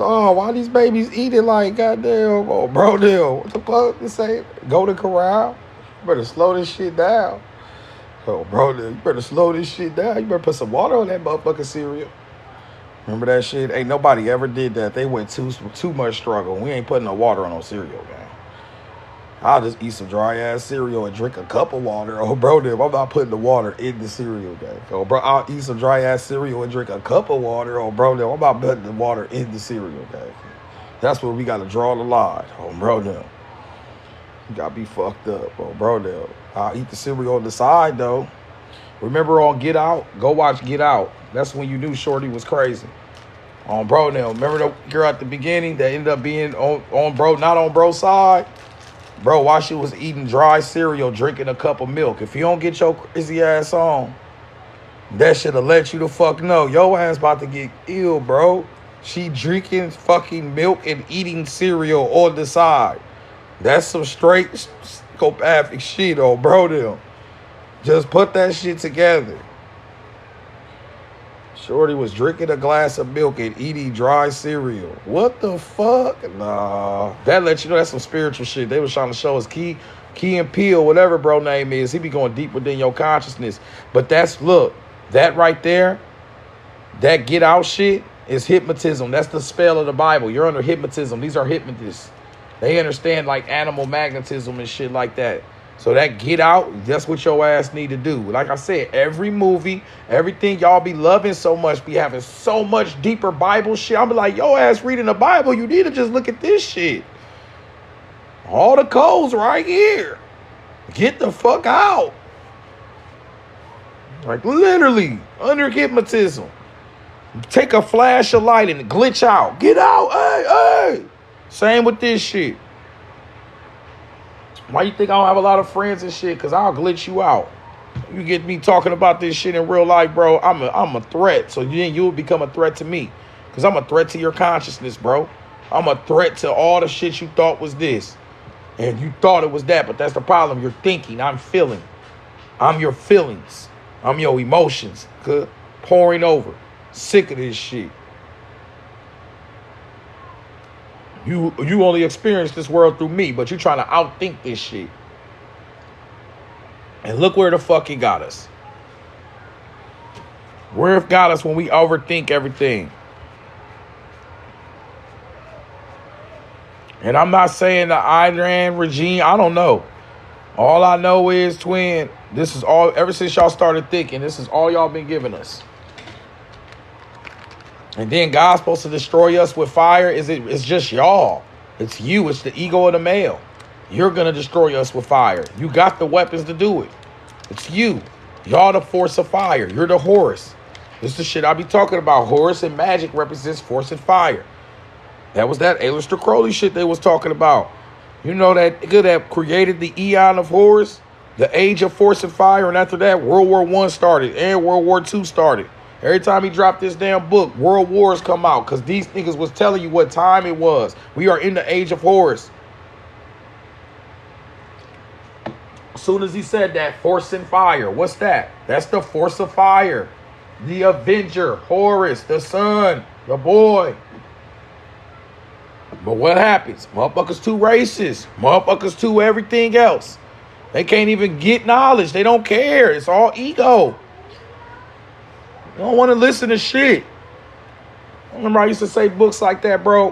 Oh, why these babies eating like goddamn? Bro, what the fuck? This ain't Golden Corral. You better slow this shit down. Bro, you better slow this shit down. You better put some water on that motherfucking cereal. Remember that shit? Ain't nobody ever did that. They went too much struggle. We ain't putting no water on no cereal, man. I'll just eat some dry ass cereal and drink a cup of water. I'm not putting the water in the cereal, gang. I'll eat some dry ass cereal and drink a cup of water. I'm not putting the water in the cereal, gang. That's where we gotta draw the line. You gotta be fucked up, I'll eat the cereal on the side though. Remember on Get Out? Go watch Get Out. That's when you knew Shorty was crazy. Remember the girl at the beginning that ended up being on bro, not on bro's side? Bro, while she was eating dry cereal, drinking a cup of milk. If you don't get your crazy ass on, that should've let you the fuck know. Your ass about to get ill, bro. She drinking fucking milk and eating cereal on the side. That's some straight psychopathic shit, bro. Just put that shit together. Shorty was drinking a glass of milk and eating dry cereal. What the fuck? Nah. That lets you know that's some spiritual shit. They was trying to show us Key and Peele, whatever bro name is. He be going deep within your consciousness. But that right there, that Get Out shit is hypnotism. That's the spell of the Bible. You're under hypnotism. These are hypnotists. They understand like animal magnetism and shit like that. So that Get Out, that's what your ass need to do. Like I said, every movie, everything y'all be loving so much, be having so much deeper Bible shit. I'm like, yo ass reading the Bible, you need to just look at this shit. All the codes right here. Get the fuck out. Like literally, under hypnotism. Take a flash of light and glitch out. Get out, hey. Same with this shit. Why you think I don't have a lot of friends and shit? Because I'll glitch you out. You get me talking about this shit in real life, bro. I'm a threat. So then you will become a threat to me. Because I'm a threat to your consciousness, bro. I'm a threat to all the shit you thought was this. And you thought it was that. But that's the problem. You're thinking. I'm feeling. I'm your feelings. I'm your emotions. Pouring over. Sick of this shit. You only experience this world through me, but you trying to outthink this shit. And look where the fuck he got us. Where it got us when we overthink everything. And I'm not saying the Iran regime, I don't know. All I know is, twin, this is all, ever since y'all started thinking, this is all y'all been giving us. And then God's supposed to destroy us with fire. It's just y'all. It's you. It's the ego of the male. You're going to destroy us with fire. You got the weapons to do it. It's you. Y'all the force of fire. You're the Horus. This is the shit I be talking about. Horus and magic represents force and fire. That was that Aleister Crowley shit they was talking about. You know that nigga that created the Eon of Horus, the age of force and fire. And after that, World War I started and World War II started. Every time he dropped this damn book, world wars come out because these niggas was telling you what time it was. We are in the age of Horus. As soon as he said that, force and fire. What's that? That's the force of fire. The Avenger, Horus, the son, the boy. But what happens? Motherfuckers too racist. Motherfuckers too everything else. They can't even get knowledge. They don't care. It's all ego. You don't want to listen to shit. I remember I used to say books like that, bro.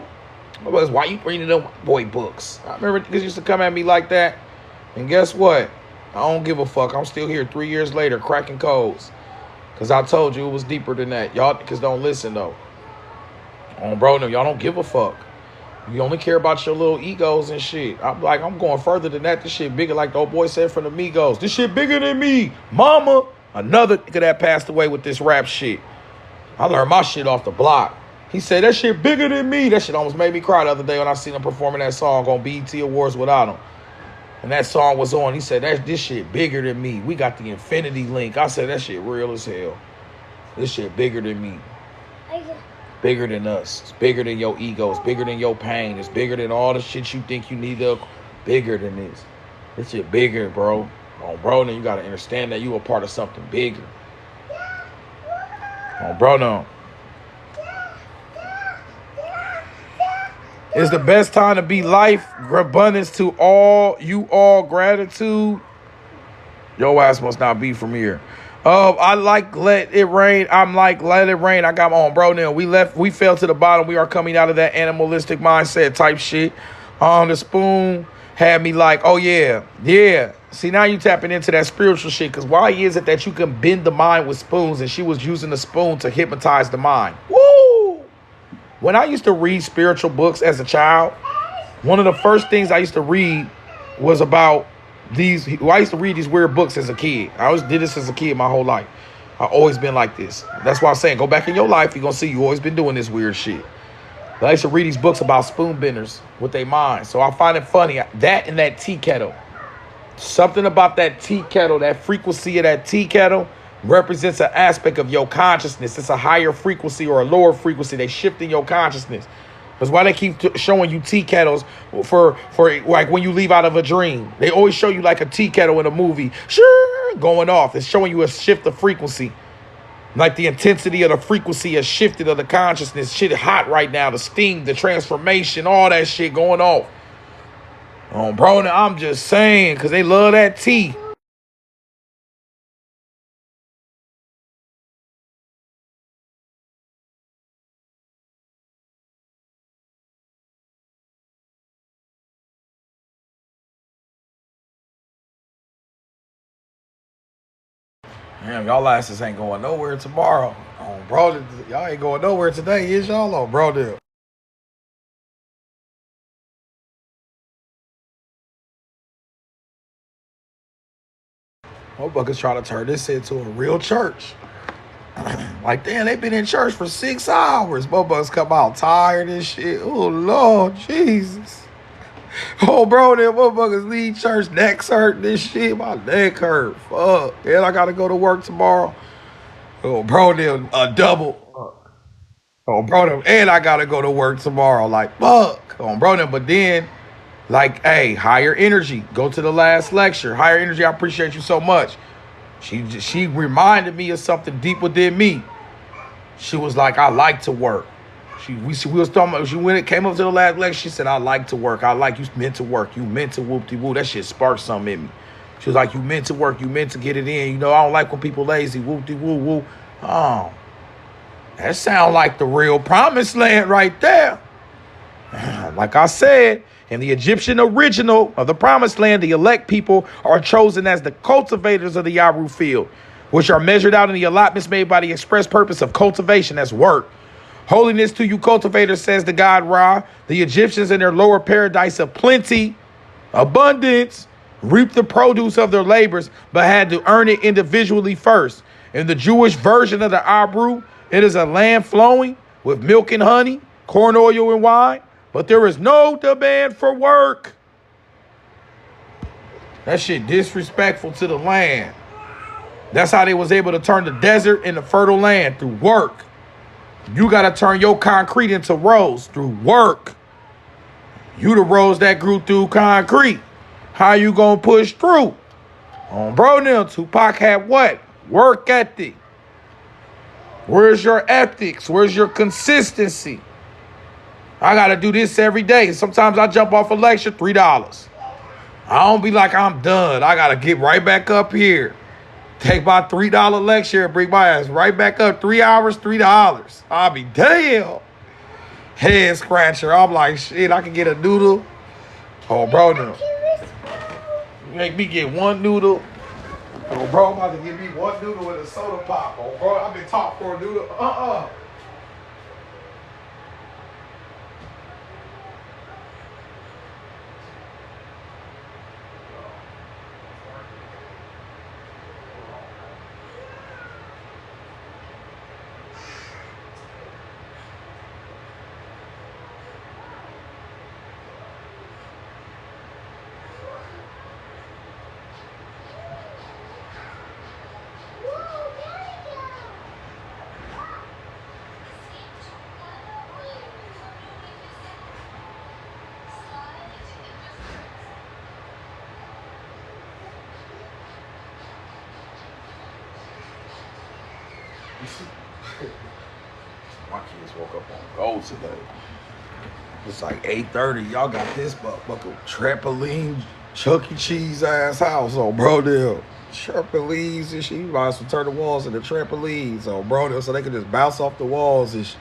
Why you reading them boy books? I remember niggas used to come at me like that. And guess what? I don't give a fuck. I'm still here 3 years later cracking codes. Because I told you it was deeper than that. Y'all niggas don't listen, though. Bro, y'all don't give a fuck. You only care about your little egos and shit. I'm going further than that. This shit bigger, like the old boy said from the Migos. This shit bigger than me, mama. Another nigga that passed away with this rap shit. I learned my shit off the block. He said, that shit bigger than me. That shit almost made me cry the other day when I seen him performing that song on BET Awards without him. And that song was on. He said, this shit bigger than me. We got the infinity link. I said, that shit real as hell. This shit bigger than me. Bigger than us. It's bigger than your ego. It's bigger than your pain. It's bigger than all the shit you think you need to. Bigger than this. This shit bigger, bro. Bro, now you got to understand that you a part of something bigger. Bro, no. It's the best time to be life, abundance to all, gratitude. Your ass must not be from here. I like let it rain. I'm like let it rain. I got my own bro now. We fell to the bottom. We are coming out of that animalistic mindset type shit. The spoon had me like, oh yeah. See, now you tapping into that spiritual shit. Because why is it that you can bend the mind with spoons, and she was using the spoon to hypnotize the mind? Woo! When I used to read spiritual books as a child, one of the first things I used to read was about these. I used to read these weird books as a kid. I always did this as a kid my whole life. I've always been like this. That's why I'm saying, go back in your life, you're going to see you always been doing this weird shit. But I used to read these books about spoon benders with their minds. So I find it funny, that and that tea kettle. Something about that tea kettle, that frequency of that tea kettle represents an aspect of your consciousness. It's a higher frequency or a lower frequency. They shift in your consciousness. That's why they keep showing you tea kettles for like when you leave out of a dream. They always show you like a tea kettle in a movie, sure, going off. It's showing you a shift of frequency. Like the intensity of the frequency has shifted of the consciousness. Shit hot right now. The steam, the transformation, all that shit going off. Bro, now I'm just saying, because they love that tea. Damn, y'all asses ain't going nowhere tomorrow. Bro, y'all ain't going nowhere today, is y'all? On bro, deal. Motherfuckers trying to turn this into a real church. Like, damn, they been in church for 6 hours. Motherfuckers come out tired and shit. Oh, Lord, Jesus. Oh, bro, them motherfuckers leave church, necks hurt, this shit. My neck hurt. Fuck. And I got to go to work tomorrow. Oh, bro, them a double. Oh, bro, them, and I got to go to work tomorrow. Like, fuck. Oh, bro, them, but then, like, hey, higher energy. Go to the last lecture. Higher energy, I appreciate you so much. She reminded me of something deep within me. She was like, I like to work. We was talking about, came up to the last lecture, she said, I like to work. I like, you meant to work. You meant to whoop-de-woo. That shit sparked something in me. She was like, you meant to work. You meant to get it in. You know, I don't like when people lazy. Whoop-de-woo-woo. Oh, that sound like the real promised land right there. Like I said, in the Egyptian original of the promised land, the elect people are chosen as the cultivators of the Yaru field, which are measured out in the allotments made by the express purpose of cultivation as work. Holiness to you cultivators, says the god Ra. The Egyptians in their lower paradise of plenty, abundance, reaped the produce of their labors, but had to earn it individually first. In the Jewish version of the Abru, it is a land flowing with milk and honey, corn oil and wine, but there is no demand for work. That shit disrespectful to the land. That's how they was able to turn the desert into fertile land, through work. You got to turn your concrete into roads through work. You the roads that grew through concrete. How you going to push through? Bro, now, Tupac had what? Work ethic. Where's your ethics? Where's your consistency? I got to do this every day. Sometimes I jump off a lecture, $3. I don't be like, I'm done. I got to get right back up here. Take my $3 lecture and bring my ass right back up. 3 hours, $3. I'll be damn. Head scratcher. I'm like, shit, I can get a noodle. Oh, bro, no. Make me get one noodle. Oh, bro, I'm about to give me one noodle with a soda pop. Oh, bro, I've been taught for a noodle. My kids woke up on gold today. It's like 8:30. Y'all got this motherfucker trampoline, Chuck E. Cheese ass house on Brodell. Trampolines and shit. You might as well turn the walls into trampolines on Brodell so they can just bounce off the walls and shit.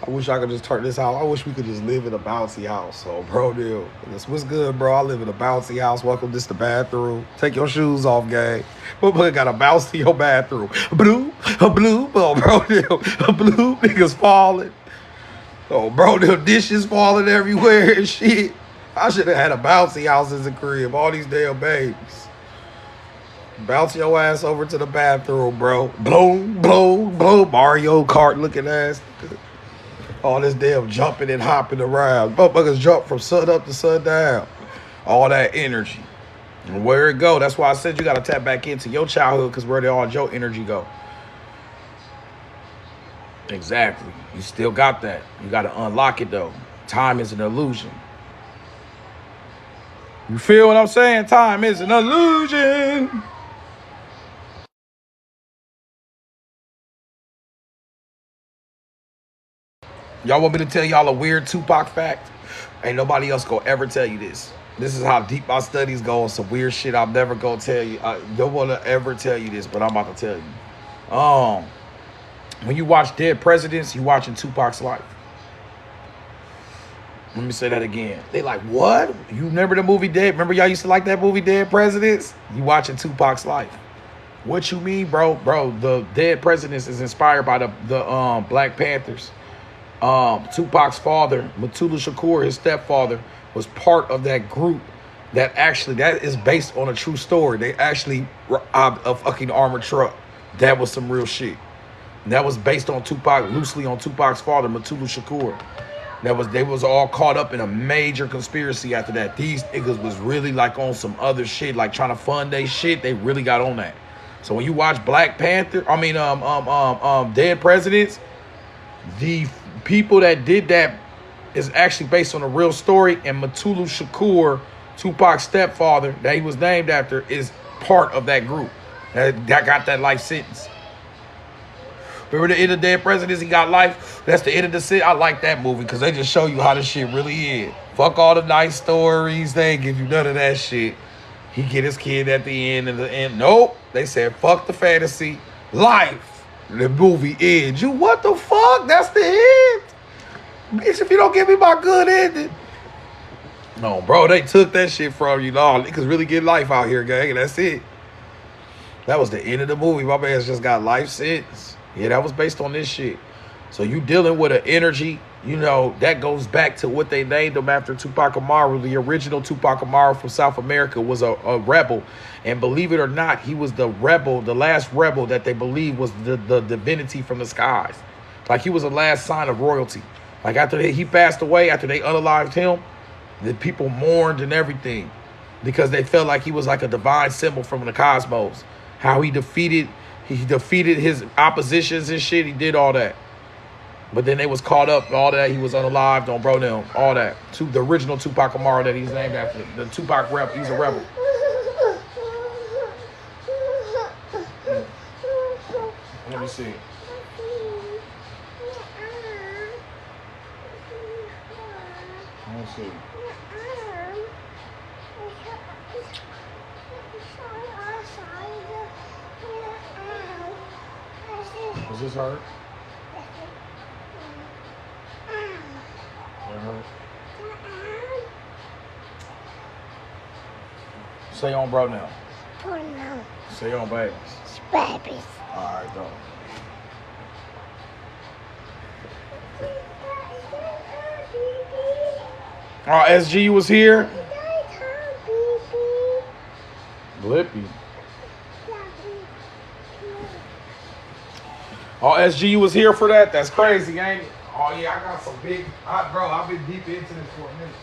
I wish I could just turn this house. I wish we could just live in a bouncy house. So, Brodell, that's what's good, bro. I live in a bouncy house. Welcome to the bathroom. Take your shoes off, gang. But got a bounce to your bathroom. Blue, oh, Brodell, a blue niggas falling. Oh, Brodell, dishes falling everywhere and shit. I should have had a bouncy house as a crib. All these damn babies. Bounce your ass over to the bathroom, bro. Boom, boom, boom. Mario Kart looking ass. All this damn jumping and hopping around. Motherfuckers jump from sun up to sun down. All that energy. And where it go? That's why I said you got to tap back into your childhood because where did all your energy go? Exactly. You still got that. You got to unlock it, though. Time is an illusion. You feel what I'm saying? Time is an illusion. Y'all want me to tell y'all a weird Tupac fact? Ain't nobody else gonna ever tell you this. This is how deep my studies go on some weird shit I'm never gonna tell you. I don't wanna ever tell you this, but I'm about to tell you. When you watch Dead Presidents, you watching Tupac's life. Let me say that again. They like, what? You remember the movie Dead? Remember y'all used to like that movie Dead Presidents? You watching Tupac's life. What you mean, bro? Bro, the Dead Presidents is inspired by the Black Panthers. Tupac's father, Mutulu Shakur, his stepfather, was part of that group that is based on a true story. They actually robbed a fucking armored truck. That was some real shit. And that was based on Tupac, loosely on Tupac's father, Mutulu Shakur. They was all caught up in a major conspiracy after that. These niggas was really like on some other shit, like trying to fund they shit. They really got on that. So when you watch Dead Presidents, the people that did that is actually based on a real story, and Mutulu Shakur, Tupac's stepfather, that he was named after, is part of that group that got that life sentence. Remember the end of Dead Presidents, he got life? That's the end of the sentence. I like that movie because they just show you how this shit really is. Fuck all the nice stories. They ain't give you none of that shit. He get his kid at the end, nope. They said, fuck the fantasy. Life. The movie ends. You what the fuck? That's the end? Bitch, if you don't give me my good ending. No, bro, they took that shit from you. No, niggas really get life out here, gang, and that's it. That was the end of the movie. My man's just got life sentence. Yeah, that was based on this shit. So you dealing with an energy, you know, that goes back to what they named him after Tupac Amaru. The original Tupac Amaru from South America was a rebel. And believe it or not, he was the rebel, the last rebel that they believe was the divinity from the skies. Like he was the last sign of royalty. Like after he passed away, after they unalived him, the people mourned and everything because they felt like he was like a divine symbol from the cosmos. How he defeated his oppositions and shit. He did all that. But then they was caught up, all that. He was unalived on Bro Nem, all that. The original Tupac Amaru that he's named after. The Tupac rebel, he's a rebel. Let me see. Let me see. Is this hurt? Say on Bro Nem. Say on babies. Babies. Alright, go. Oh, SG was here. Blippy. Oh, SG was here for that? That's crazy, ain't it? Oh, yeah, I got some big... bro, I've been deep into this for a minute.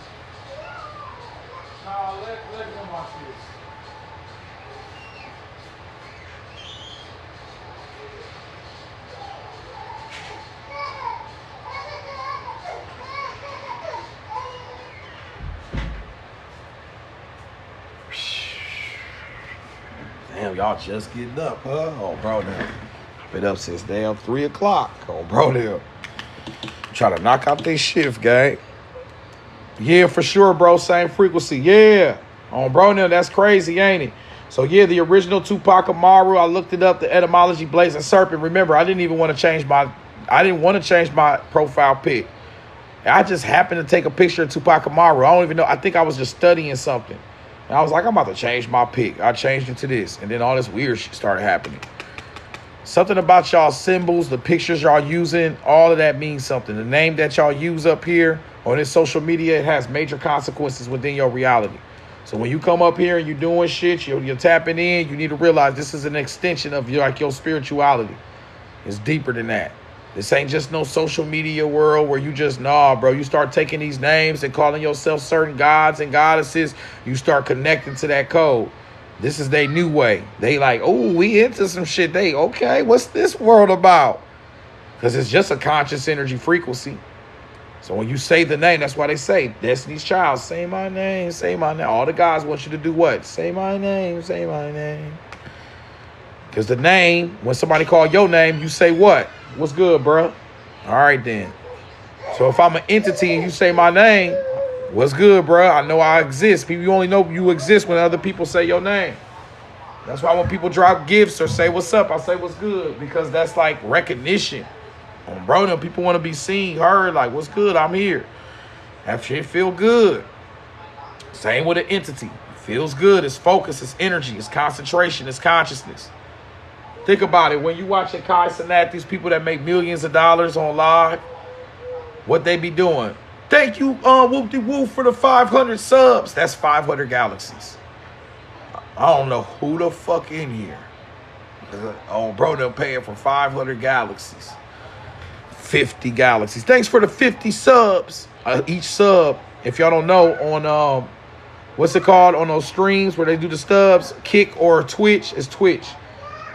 No, let him watch this. Damn, y'all just getting up, huh? Oh, Bro Nem. Been up since damn 3 o'clock. On Bro Nem. Trying to knock out this shift, gang. Yeah, for sure, bro. Same frequency. Yeah. On Bro Nem, that's crazy, ain't it? So, yeah, the original Tupac Amaru, I looked it up, the etymology, blazing serpent. Remember, I didn't want to change my profile pic. I just happened to take a picture of Tupac Amaru. I don't even know. I think I was just studying something. And I was like, I'm about to change my pic. I changed it to this. And then all this weird shit started happening. Something about y'all symbols, the pictures y'all using, all of that means something. The name that y'all use up here on this social media, it has major consequences within your reality. So when you come up here and you're doing shit, you're tapping in, you need to realize this is an extension of your spirituality. It's deeper than that. This ain't just no social media world where you just, nah, bro. You start taking these names and calling yourself certain gods and goddesses, you start connecting to that code. This is their new way. They like, oh, we into some shit. They, okay, what's this world about? Because it's just a conscious energy frequency. So when you say the name, that's why they say, Destiny's Child, say my name, say my name. All the guys want you to do what? Say my name, say my name. Because the name, when somebody call your name, you say what? What's good, bro? All right, then. So if I'm an entity and you say my name, what's good, bro? I know I exist. People, you only know you exist when other people say your name. That's why when people drop gifts or say what's up, I say what's good, because that's like recognition. On Bro Nem, people want to be seen, heard, like, what's good? I'm here. That shit feel good. Same with an entity. It feels good. It's focus, it's energy, it's concentration, it's consciousness. Think about it. When you watching Packz and Name Readz, these people that make millions of dollars on live, what they be doing? Thank you, whoop-de-whoop for the 500 subs. That's 500 galaxies. I don't know who the fuck in here. On Bro Nem paying for 500 galaxies. 50 galaxies. Thanks for the 50 subs. Each sub, if y'all don't know, on what's it called on those streams where they do the stubs, Kick or Twitch, is Twitch.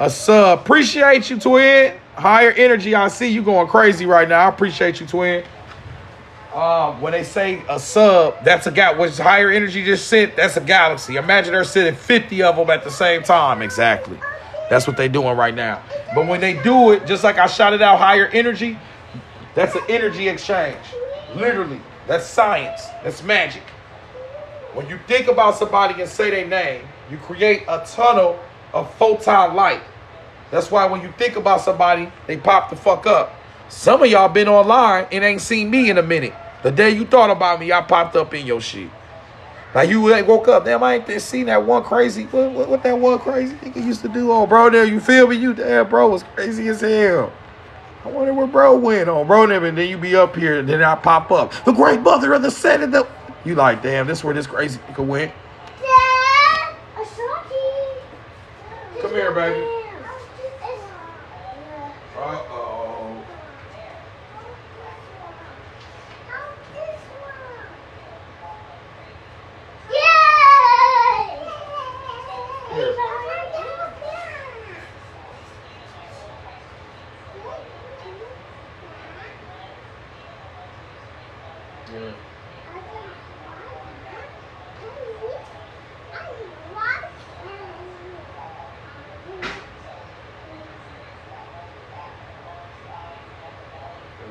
A sub. Appreciate you, twin. Higher energy. I see you going crazy right now. I appreciate you, twin. When they say a sub, that's a galaxy. Which higher energy just sent, that's a galaxy. Imagine they're sending 50 of them at the same time. Exactly. That's what they're doing right now. But when they do it, just like I shouted out higher energy, that's an energy exchange. Literally. That's science. That's magic. When you think about somebody and say their name, you create a tunnel of photon light. That's why when you think about somebody, they pop the fuck up. Some of y'all been online and ain't seen me in a minute. The day you thought about me, I popped up in your shit. Like you woke up, damn, I ain't seen that one crazy, what that one crazy nigga used to do on Bro Nem, you feel me? You damn, bro was crazy as hell. I wonder where bro went on Bro Nem, and then you be up here and then I pop up. The great mother of the set of the, you like, damn, this where this crazy nigga went. Come here, baby. Uh-oh. Here. Yeah.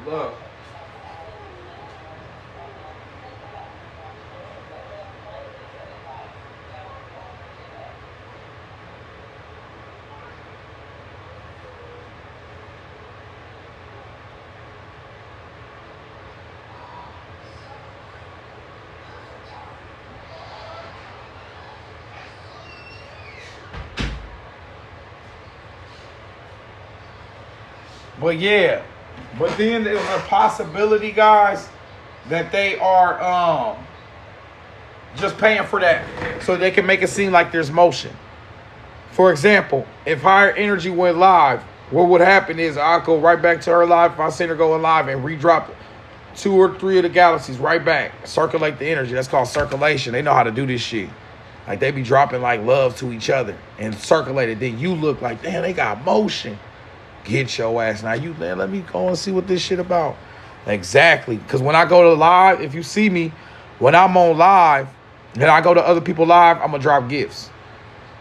Look. But yeah. But then there's a possibility, guys, that they are just paying for that so they can make it seem like there's motion. For example, if Higher Energy went live, what would happen is I'll go right back to her live. If I seen her going live and redrop 2 or 3 of the galaxies right back, circulate the energy. That's called circulation. They know how to do this shit. Like they be dropping like love to each other and circulate it. Then you look like, damn, they got motion. Get your ass. Now you, man, let me go and see what this shit about. Exactly. Because when I go to live, if you see me, when I'm on live and I go to other people live, I'm going to drop gifts.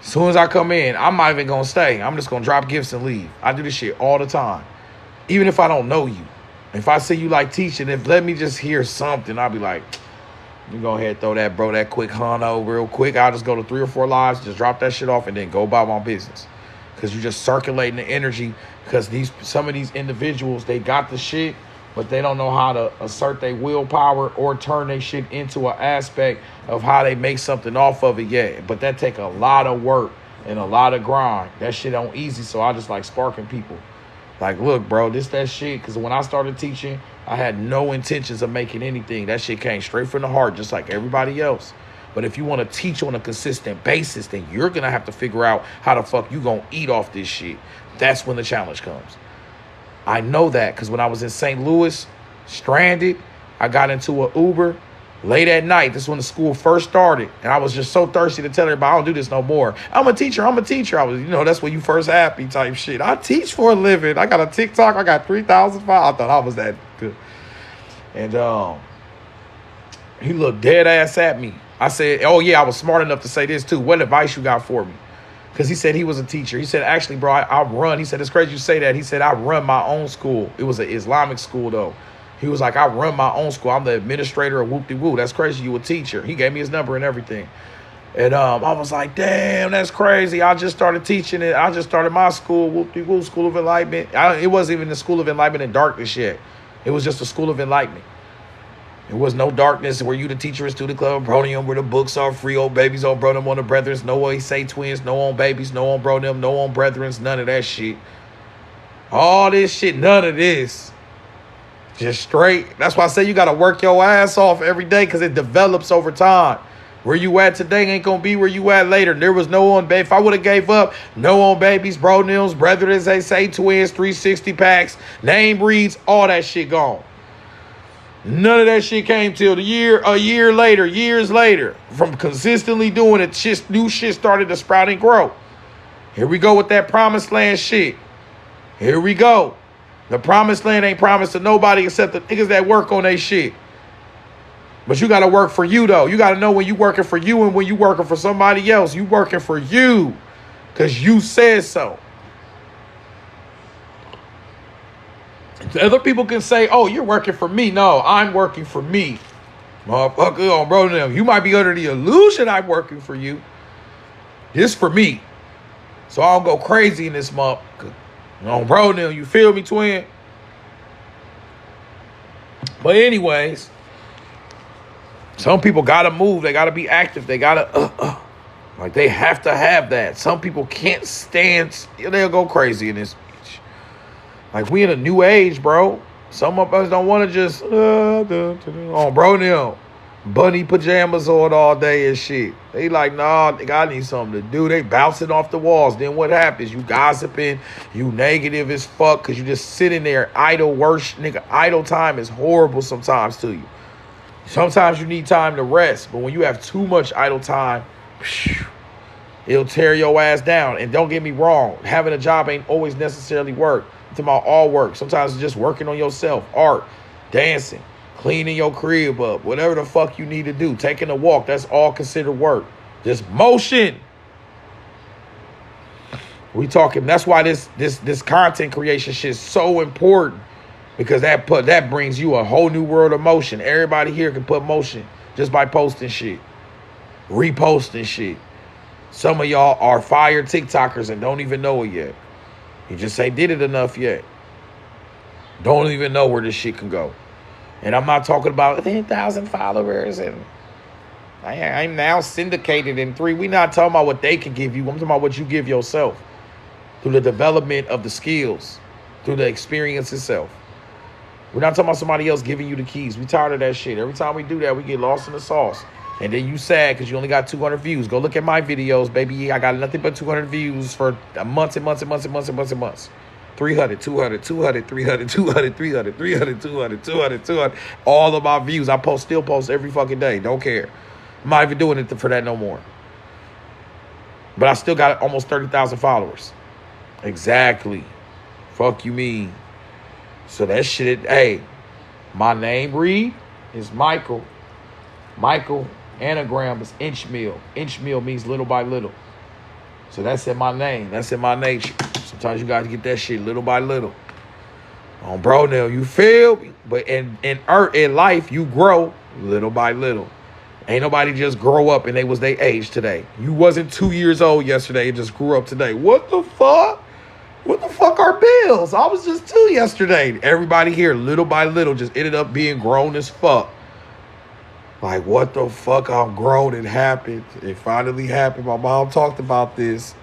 As soon as I come in, I'm not even going to stay. I'm just going to drop gifts and leave. I do this shit all the time. Even if I don't know you. If I see you like teaching, if let me just hear something, I'll be like, you go ahead, throw that, bro, that quick hundo real quick. I'll just go to 3 or 4 lives, just drop that shit off, and then go about my business. Because you're just circulating the energy. Because some of these individuals, they got the shit, but they don't know how to assert their willpower or turn their shit into an aspect of how they make something off of it yet. But that take a lot of work and a lot of grind. That shit ain't easy, so I just like sparking people. Like, look, bro, that shit. Because when I started teaching, I had no intentions of making anything. That shit came straight from the heart, just like everybody else. But if you want to teach on a consistent basis, then you're going to have to figure out how the fuck you going to eat off this shit. That's when the challenge comes. I know that because when I was in St. Louis, stranded, I got into an Uber late at night. This is when the school first started. And I was just so thirsty to tell everybody, I don't do this no more. I'm a teacher. I was, that's when you first happy type shit. I teach for a living. I got a TikTok. I got 3,000 followers. I thought I was that good. And he looked dead ass at me. I said, oh, yeah, I was smart enough to say this, too. What advice you got for me? Because he said he was a teacher. He said, actually, bro, I run. He said, it's crazy you say that. He said, I run my own school. It was an Islamic school, though. He was like, I run my own school. I'm the administrator of Whoop-de-Woo. That's crazy. You a teacher. He gave me his number and everything. And I was like, damn, that's crazy. I just started teaching it. I just started my school, Whoop-de-Woo, School of Enlightenment. It wasn't even the School of Enlightenment and Darkness yet. It was just a School of Enlightenment. There was no darkness where you the teacher is student club, Obronium, where the books are free, old babies, old Obronium on the brethrens, no way say twins, no on babies, no on Obronium, no on brethrens, none of that shit. All this shit, none of this. Just straight. That's why I say you got to work your ass off every day because it develops over time. Where you at today ain't going to be where you at later. There was no on baby. If I would have gave up, no on babies, Obroniums, brethrens, they say twins, 360 Packz, name reads, all that shit gone. None of that shit came till a year later, years later. From consistently doing it, new shit started to sprout and grow. Here we go with that promised land shit. Here we go. The promised land ain't promised to nobody except the niggas that work on they shit. But you got to work for you, though. You got to know when you working for you and when you working for somebody else. You working for you because you said so. Other people can say, oh, you're working for me. No, I'm working for me. Motherfucker, on Bro Nem. You might be under the illusion I'm working for you. This for me. So I don't go crazy in this month. On Bro Nem, you feel me, twin? But anyways, some people got to move. They got to be active. They got to, like they have to have that. Some people can't stand. They'll go crazy in this. Like, we in a new age, bro. Some of us don't want to just, on Bro Nem, bunny pajamas on all day and shit. They like, nah, I need something to do. They bouncing off the walls. Then what happens? You gossiping. You negative as fuck because you just sitting there idle. Worse, nigga, idle time is horrible sometimes to you. Sometimes you need time to rest. But when you have too much idle time, it'll tear your ass down. And don't get me wrong. Having a job ain't always necessarily work. I'm talking about all work. Sometimes it's just working on yourself. Art, dancing, cleaning your crib up, whatever the fuck you need to do. Taking a walk, that's all considered work. Just motion. We talking, that's why this content creation shit is so important. Because that brings you a whole new world of motion. Everybody here can put motion just by posting shit. Reposting shit. Some of y'all are fire TikTokers and don't even know it yet. You just ain't did it enough yet. Don't even know where this shit can go. And I'm not talking about 10,000 followers and I'm now syndicated in 3. We're not talking about what they can give you. I'm talking about what you give yourself through the development of the skills, through the experience itself. We're not talking about somebody else giving you the keys. We tired of that shit. Every time we do that, we get lost in the sauce. And then you sad because you only got 200 views. Go look at my videos, baby. I got nothing but 200 views for months and months and months and months and months and months. 300, 200, 200, 300, 200, 300, 300, 200, 200, 200. All of my views. I still post every fucking day. Don't care. I'm not even doing it for that no more. But I still got almost 30,000 followers. Exactly. Fuck you mean. So that shit, hey, my name read is Michael. Michael. Anagram is inch meal. Inch meal means little by little. So that's in my name. That's in my nature. Sometimes you got to get that shit little by little. Bro, now you feel me? But in life, you grow little by little. Ain't nobody just grow up and they was their age today. You wasn't 2 years old yesterday and just grew up today. What the fuck? What the fuck are bills? I was just 2 yesterday. Everybody here, little by little, just ended up being grown as fuck. Like, what the fuck? I'm grown. It happened. It finally happened. My mom talked about this.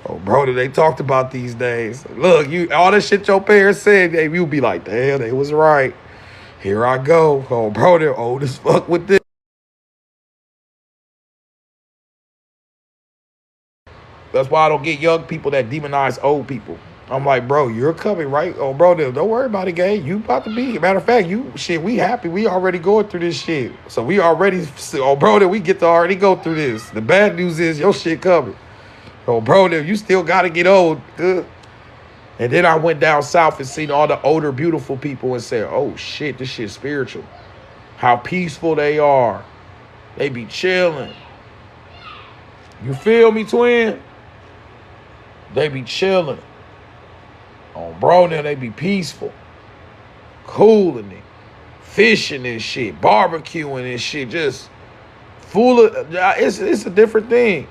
Oh, bro, they talked about these days. Look, all the shit your parents said, you'll be like, damn, they was right. Here I go. Oh, bro, they're old as fuck with this. That's why I don't get young people that demonize old people. I'm like, bro, you're coming, right? Oh, bro, don't worry about it, gang. You about to be. Matter of fact, we happy. We already going through this shit. So we already, we get to already go through this. The bad news is your shit coming. Oh, bro, you still got to get old. Good. And then I went down south and seen all the older, beautiful people and said, oh, shit, this shit's spiritual. How peaceful they are. They be chilling. You feel me, twin? They be chilling. Bro, now they be peaceful. Cooling it. Fishing and shit. Barbecuing and shit. Just full of, it's a different thing.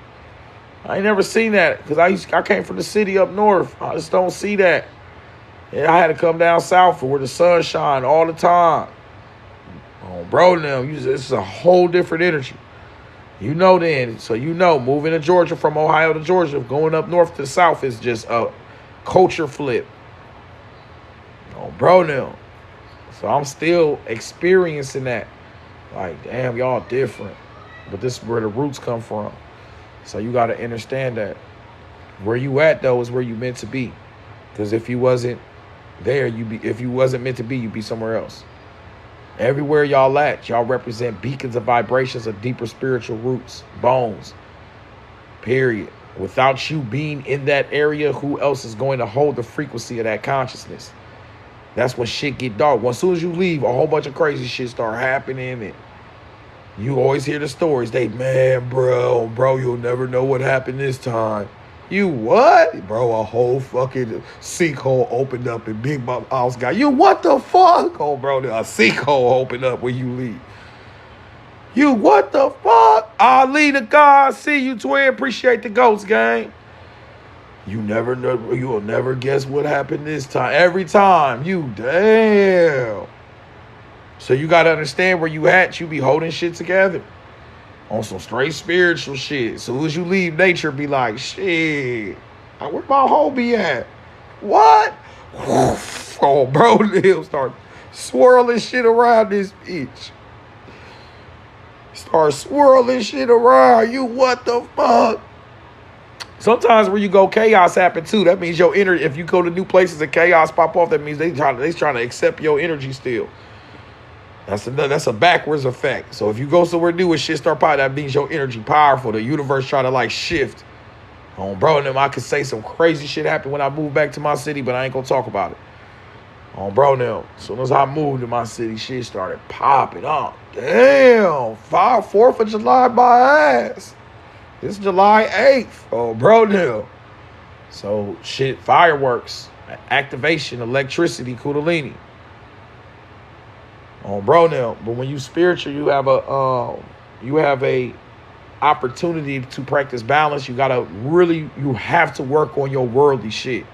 I ain't never seen that because I came from the city up north. I just don't see that. And I had to come down south for where the sun shine all the time. Bro, now this is a whole different energy. You know then. So moving to Georgia from Ohio to Georgia, going up north to south is just a culture flip. Bro, now. So I'm still experiencing that. Like, damn, y'all different. But this is where the roots come from. So you got to understand that. Where you at, though, is where you meant to be. Because if you wasn't there, if you wasn't meant to be, you'd be somewhere else. Everywhere y'all at, y'all represent beacons of vibrations of deeper spiritual roots, bones, period. Without you being in that area, who else is going to hold the frequency of that consciousness? That's when shit get dark. As soon as you leave, a whole bunch of crazy shit start happening. And you always hear the stories. Man, bro, you'll never know what happened this time. You what? Bro, a whole fucking sinkhole opened up and Big Mom house got you. What the fuck? Oh, bro, a sinkhole opened up when you leave. You what the fuck? Ali the God, see you, twin. Appreciate the ghost, gang. You never know. You will never guess what happened this time. Every time. You damn. So you got to understand where you at. You be holding shit together. On some straight spiritual shit. As soon as you leave nature, be like, shit. Where my homie at? What? Oh, bro, they'll start swirling shit around this bitch. Start swirling shit around. You what the fuck? Sometimes where you go, chaos happen too. That means your energy, if you go to new places and chaos pop off, that means they trying to accept your energy still. That's a backwards effect. So if you go somewhere new and shit start popping, that means your energy powerful. The universe try to like shift. Bro, and them I could say some crazy shit happened when I moved back to my city, but I ain't gonna talk about it. Bro, now, as soon as I moved to my city, shit started popping up. Damn, 4th of July, my ass. It's July 8th. Bro, now. So shit, fireworks, activation, electricity, kundalini. Bro, now, but when you spiritual, you have a opportunity to practice balance. You have to work on your worldly shit.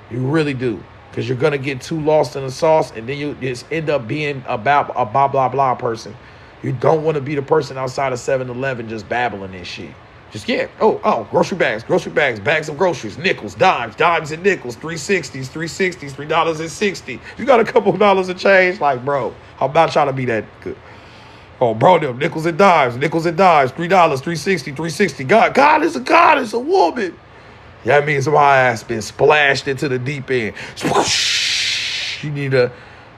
You really do, because you're gonna get too lost in the sauce, and then you just end up being a blah blah blah person. You don't want to be the person outside of 7-Eleven just babbling this shit. Just grocery bags, bags of groceries, nickels, dimes and nickels, 360s, $3.60. You got a couple dollars of change, like, bro, I'm not trying to be that good. Bro, them nickels and dimes, $3, $360. God is a goddess, a woman. Yeah, that means my ass been splashed into the deep end. You need a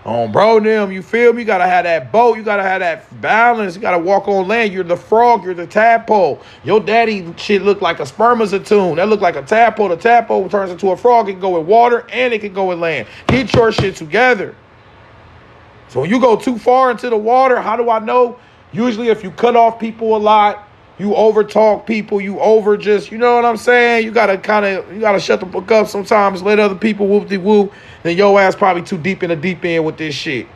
bro, them, you feel me? You gotta have that boat. You gotta have that balance. You gotta walk on land. You're the frog. You're the tadpole. Your daddy shit look like a spermatozoon. That look like a tadpole. The tadpole turns into a frog. It can go in water and it can go in land. Get your shit together. So when you go too far into the water, how do I know? Usually if you cut off people a lot, You over talk people. You over just, you know what I'm saying? You gotta shut the fuck up sometimes. Let other people whoop-de-whoop. Then your ass probably too deep in the deep end with this shit.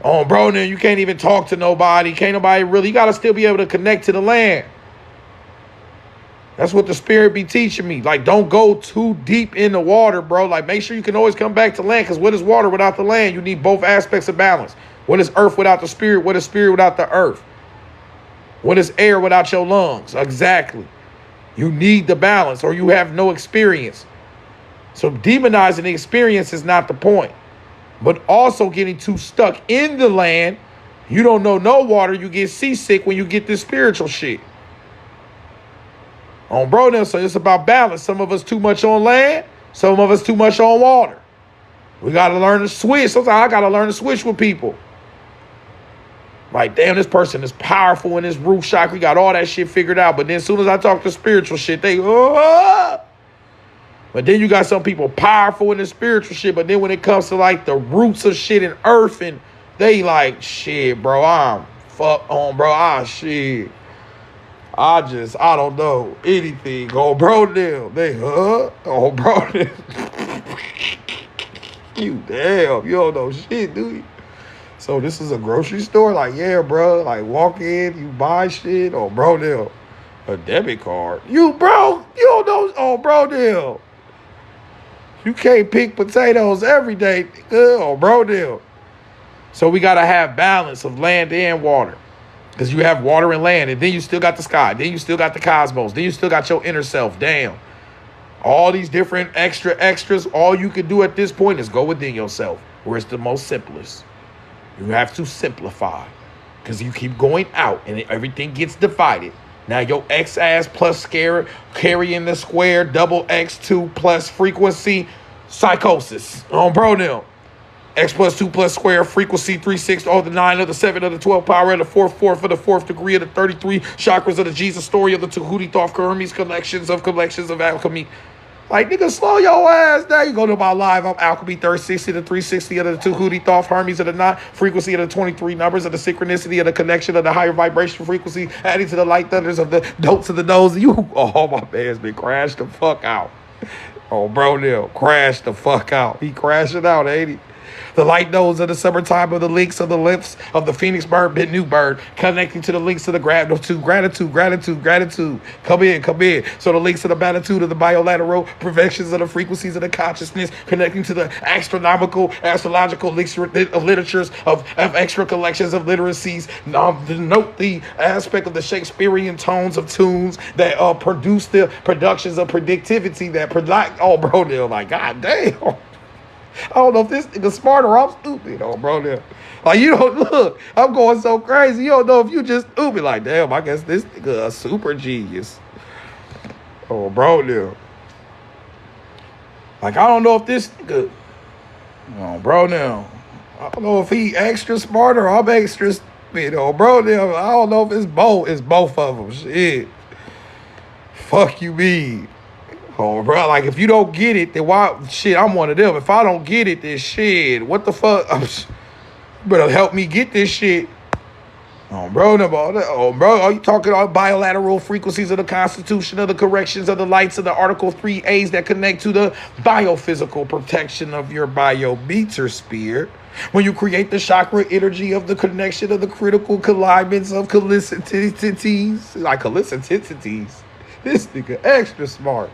Oh, bro, then you can't even talk to nobody. Can't nobody really. You gotta still be able to connect to the land. That's what the spirit be teaching me. Like, don't go too deep in the water, bro. Like, make sure you can always come back to land. Because what is water without the land? You need both aspects of balance. What is earth without the spirit? What is spirit without the earth? What is air without your lungs? Exactly. You need the balance or you have no experience. So demonizing the experience is not the point. But also getting too stuck in the land. You don't know no water. You get seasick when you get this spiritual shit. On bro now, so it's about balance. Some of us too much on land. Some of us too much on water. We got to learn to switch. Sometimes I got to learn to switch with people. Like, damn, this person is powerful in this root chakra. We got all that shit figured out. But then as soon as I talk to spiritual shit, they, oh. But then you got some people powerful in the spiritual shit. But then when it comes to like the roots of shit in earth, and they like, shit, bro, I'm fuck on, bro. Shit. I don't know anything. Oh, bro, them. They, oh, bro, them. You damn. You don't know shit, do you? So this is a grocery store? Like, yeah, bro. Like, walk in, you buy shit. Oh, bro, them. A debit card. You, bro. You don't know. Oh, bro, them. You can't pick potatoes every day. Oh, bro, them. So we got to have balance of land and water. Because you have water and land, and then you still got the sky. Then you still got the cosmos. Then you still got your inner self. Damn. All these different extras, all you can do at this point is go within yourself, where it's the most simplest. You have to simplify. Because you keep going out, and everything gets divided. Now your X-ass plus carrying the square, double X2 plus frequency, psychosis. On bro now. X plus 2 plus square, frequency 3, 6, all the 9 of the 7 of the 12, power of the 4th of the 4th degree of the 33 chakras of the Jesus story of the Tahuti Thoth Hermes collections of alchemy. Like, nigga, slow your ass down. You go to my live, I'm alchemy 360 to 360 of the Tahuti Thoth Hermes of the 9, frequency of the 23 numbers of the synchronicity of the connection of the higher vibration frequency, adding to the light thunders of the notes of the nose. Oh, my man's been crashed the fuck out. Oh, bro, Neil, crashed the fuck out. He crashing out, ain't he? The light nodes of the summertime of the links of the lips of the phoenix bird, bit new bird, connecting to the links of the gratitude. Come in. So the links of the magnitude of the biolateral projections of the frequencies of the consciousness, connecting to the astrological literatures of extra collections of literacies. Denote the aspect of the Shakespearean tones of tunes that produce the productions of predictivity that oh, bro, they're like, God damn. I don't know if this nigga smart or I'm stupid. Oh, bro, like, you don't look. I'm going so crazy. You don't know if you just stupid. Like, damn, I guess this nigga a super genius. Oh, bro, like, I don't know if this nigga. Oh, bro, I don't know if he extra smart or I'm extra stupid. Oh, bro, I don't know if it's both. It's both of them. Shit. Fuck you mean. Oh, bro, like, if you don't get it, then why? Shit, I'm one of them. If I don't get it, then shit, what the fuck? You better help me get this shit. Oh, bro, are you talking about bilateral frequencies of the constitution, of the corrections of the lights of the article 3As that connect to the biophysical protection of your biometer sphere? When you create the chakra energy of the connection of the critical alignments of callicitities, like callicitities. This nigga extra smart.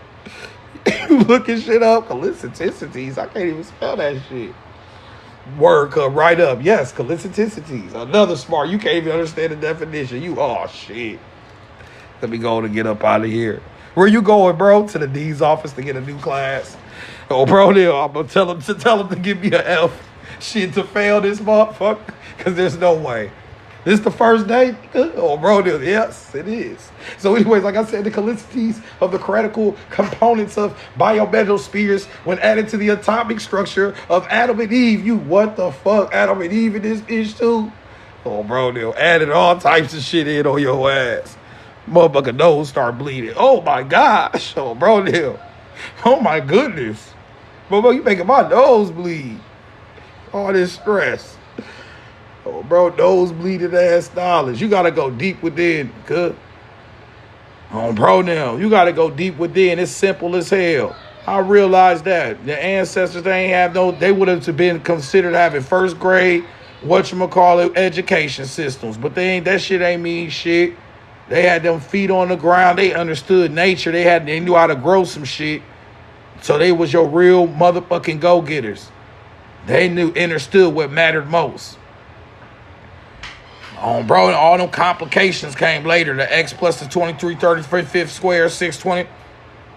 You looking shit up, calliciticities. I can't even spell that shit. Word come right up. Yes, calliciticities. Another smart. You can't even understand the definition. Oh shit. Let me go and get up out of here. Where you going, bro? To the dean's office to get a new class. Oh, bro, I'm gonna tell him to give me an F. Shit, to fail this motherfucker, because there's no way. This the first day? Oh, bro, yes, it is. So anyways, like I said, the calicities of the critical components of biometal spheres when added to the atomic structure of Adam and Eve. You what the fuck? Adam and Eve in this bitch too? Oh, bro, they'll added all types of shit in on your ass. Motherfucker nose start bleeding. Oh, my gosh. Oh, bro, oh, my goodness. Bro, you making my nose bleed. All this stress. Oh, bro, nosebleeded ass knowledge. You gotta go deep within, cuz. On Bro Nem, you gotta go deep within. It's simple as hell. I realized that. The ancestors, they ain't have no, they would have been considered having first grade, whatchamacallit, education systems. But that shit ain't mean shit. They had them feet on the ground. They understood nature. They knew how to grow some shit. So they was your real motherfucking go-getters. They understood what mattered most. Bro, all them complications came later. The X plus the 23, 35th square, 620.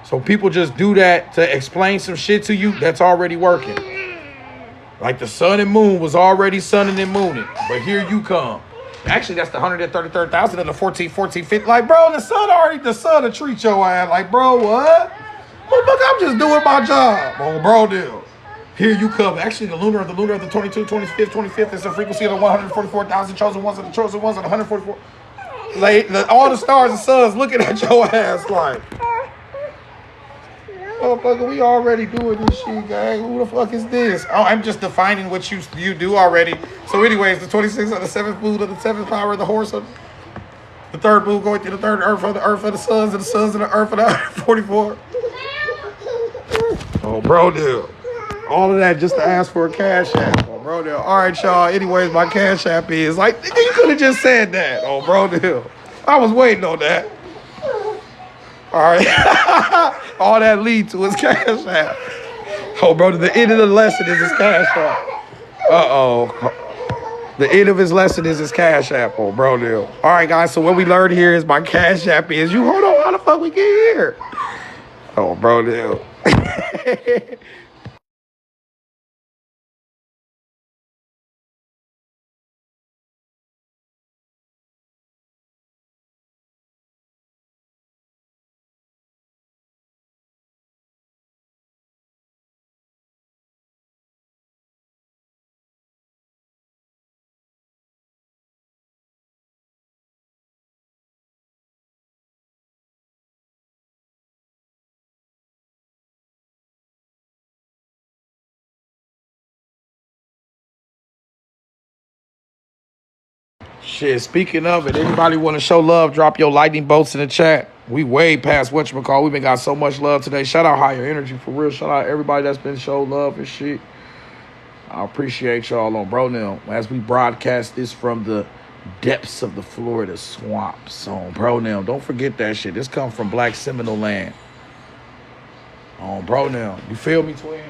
So people just do that to explain some shit to you that's already working. Like the sun and moon was already sunning and mooning. But here you come. Actually, that's the 133,000 and the 1450. Like, bro, the sun will treat your ass. Like, bro, what? Well, look, I'm just doing my job. Bro, deal. Here you come. Actually, the lunar of the 22, 25th is the frequency of the 144,000 chosen ones of the chosen ones of the 144. Like, all the stars and suns looking at your ass like, motherfucker, we already doing this shit, gang. Who the fuck is this? Oh, I'm just defining what you do already. So anyways, the 26th of the 7th moon of the 7th power of the horse of the 3rd moon going through the 3rd earth of the suns of the suns of the earth of the 144. Oh, bro, dude. All of that just to ask for a cash app. Oh, bro, dude. All right, y'all. Anyways, my cash app is like, nigga, you could have just said that. Oh, bro, dude. I was waiting on that. All right. All that lead to his cash app. Oh, bro, the end of the lesson is his cash app. Uh-oh. The end of his lesson is his cash app. Oh, bro, dude. All right, guys. So what we learned here is my cash app is you hold on. How the fuck we get here? Oh, bro, dude. Shit, speaking of it, anybody want to show love, drop your lightning bolts in the chat. We way past whatchamacall. We've been got so much love today. Shout out Higher Energy for real. Shout out everybody that's been show love and shit. I appreciate y'all on Bro Nem as we broadcast this from the depths of the Florida swamps on Bro Nem. Don't forget that shit. This come from Black Seminole land. On Bro Nem. You feel me, twin?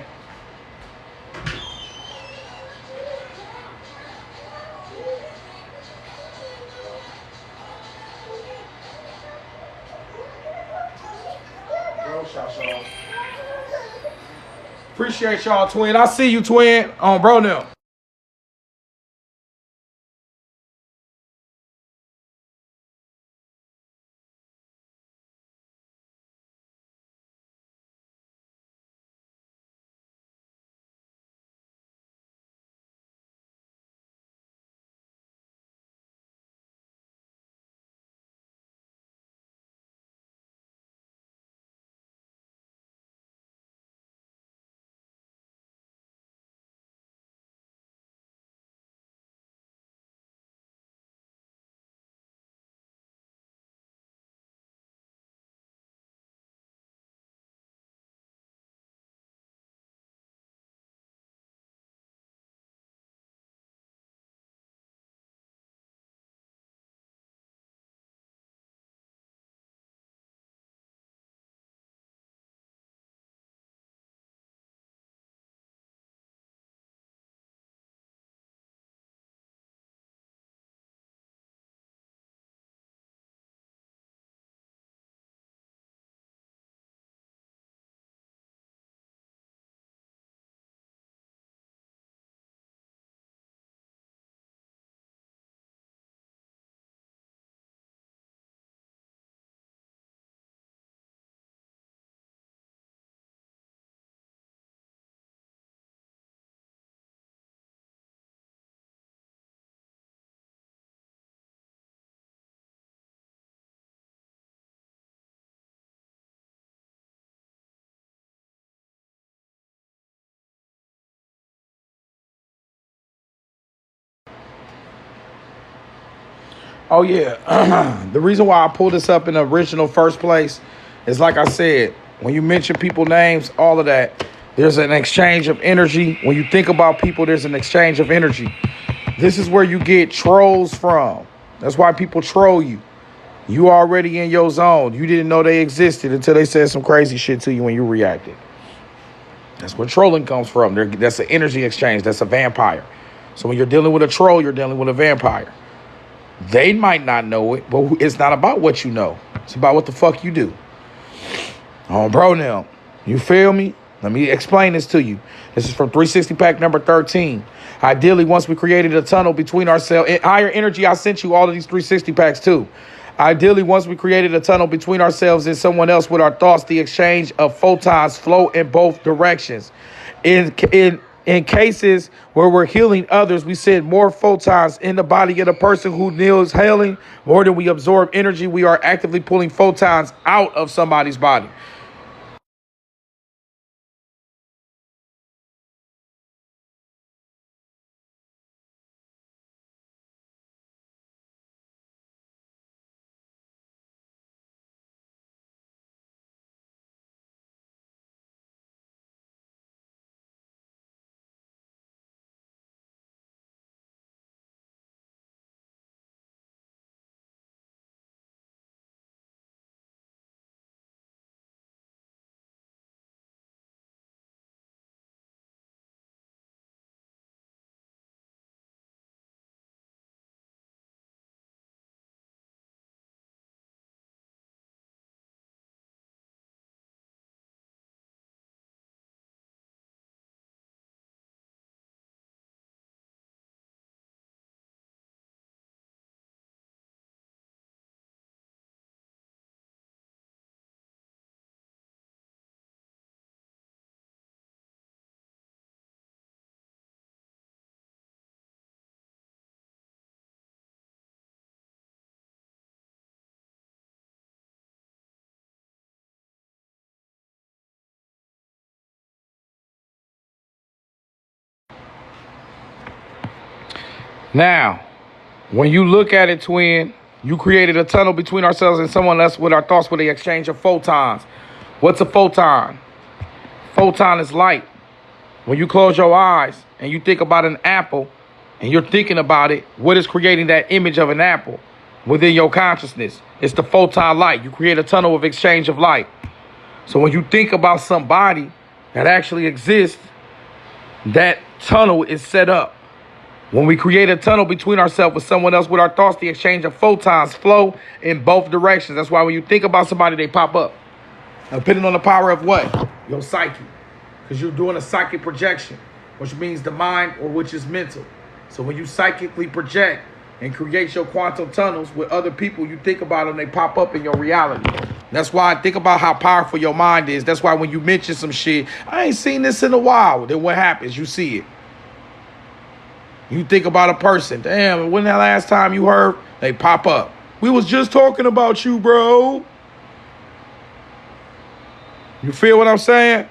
Appreciate y'all, twin. I see you, twin, on Bro Nem. Oh yeah. The reason why I pulled this up in the original first place is like I said, when you mention people names, all of that, there's an exchange of energy. When you think about people, there's an exchange of energy. This is where you get trolls from. That's why people troll you. You already in your zone. You didn't know they existed until they said some crazy shit to you when you reacted. That's where trolling comes from. That's an energy exchange. That's a vampire. So when you're dealing with a troll, you're dealing with a vampire. They might not know it, but it's not about what you know. It's about what the fuck you do. Oh, bro, now, you feel me? Let me explain this to you. This is from 360 pack number 13. Ideally, once we created a tunnel between ourselves, higher energy, I sent you all of these 360 packs too. Ideally, once we created a tunnel between ourselves and someone else with our thoughts, the exchange of photons flow in both directions. In cases where we're healing others, we send more photons in the body of the person who kneels healing. More than we absorb energy, we are actively pulling photons out of somebody's body. Now, when you look at it, twin, you created a tunnel between ourselves and someone else with our thoughts with the exchange of photons. What's a photon? Photon is light. When you close your eyes and you think about an apple and you're thinking about it, what is creating that image of an apple within your consciousness? It's the photon light. You create a tunnel of exchange of light. So when you think about somebody that actually exists, that tunnel is set up. When we create a tunnel between ourselves with someone else with our thoughts, the exchange of photons flow in both directions. That's why when you think about somebody, they pop up. Depending on the power of what? Your psyche. Because you're doing a psychic projection, which means the mind or which is mental. So when you psychically project and create your quantum tunnels with other people, you think about them, they pop up in your reality. That's why I think about how powerful your mind is. That's why when you mention some shit, I ain't seen this in a while. Then what happens? You see it. You think about a person. Damn, when that last time you heard, they pop up. We was just talking about you, bro. You feel what I'm saying?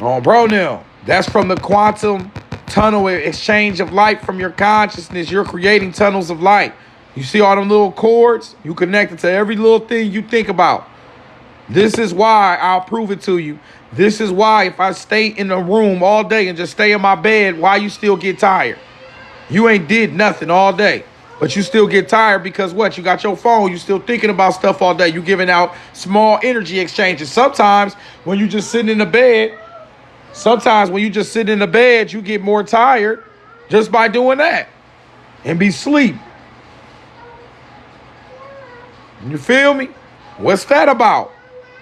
Oh, bro, now. That's from the quantum tunnel exchange of light from your consciousness. You're creating tunnels of light. You see all them little cords? You connect it to every little thing you think about. This is why I'll prove it to you. This is why if I stay in the room all day and just stay in my bed, why you still get tired. You ain't did nothing all day, but you still get tired because what? You got your phone. You still thinking about stuff all day. You giving out small energy exchanges. Sometimes when you just sitting in the bed, you get more tired just by doing that and be sleep. You feel me? What's that about?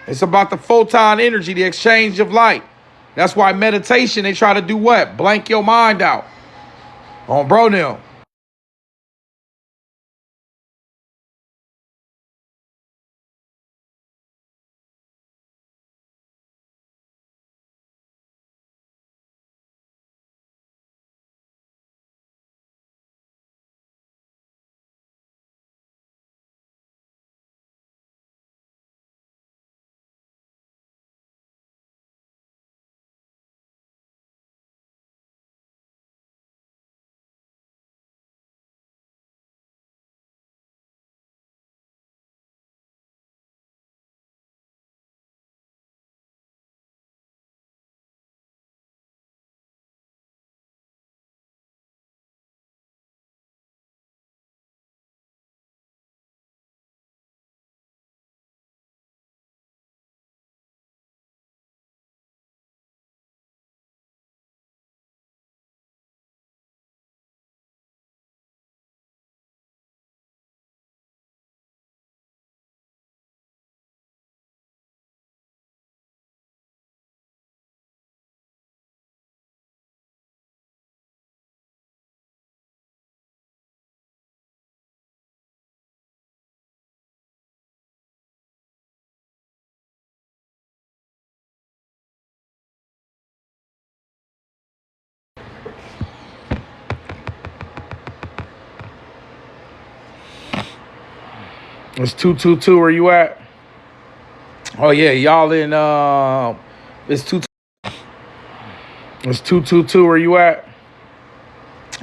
It's about the photon energy, the exchange of light. That's why meditation, they try to do what? Blank your mind out. On bro now. It's 222. Where you at? Oh yeah, y'all in it's 2. It's 222. Where you at?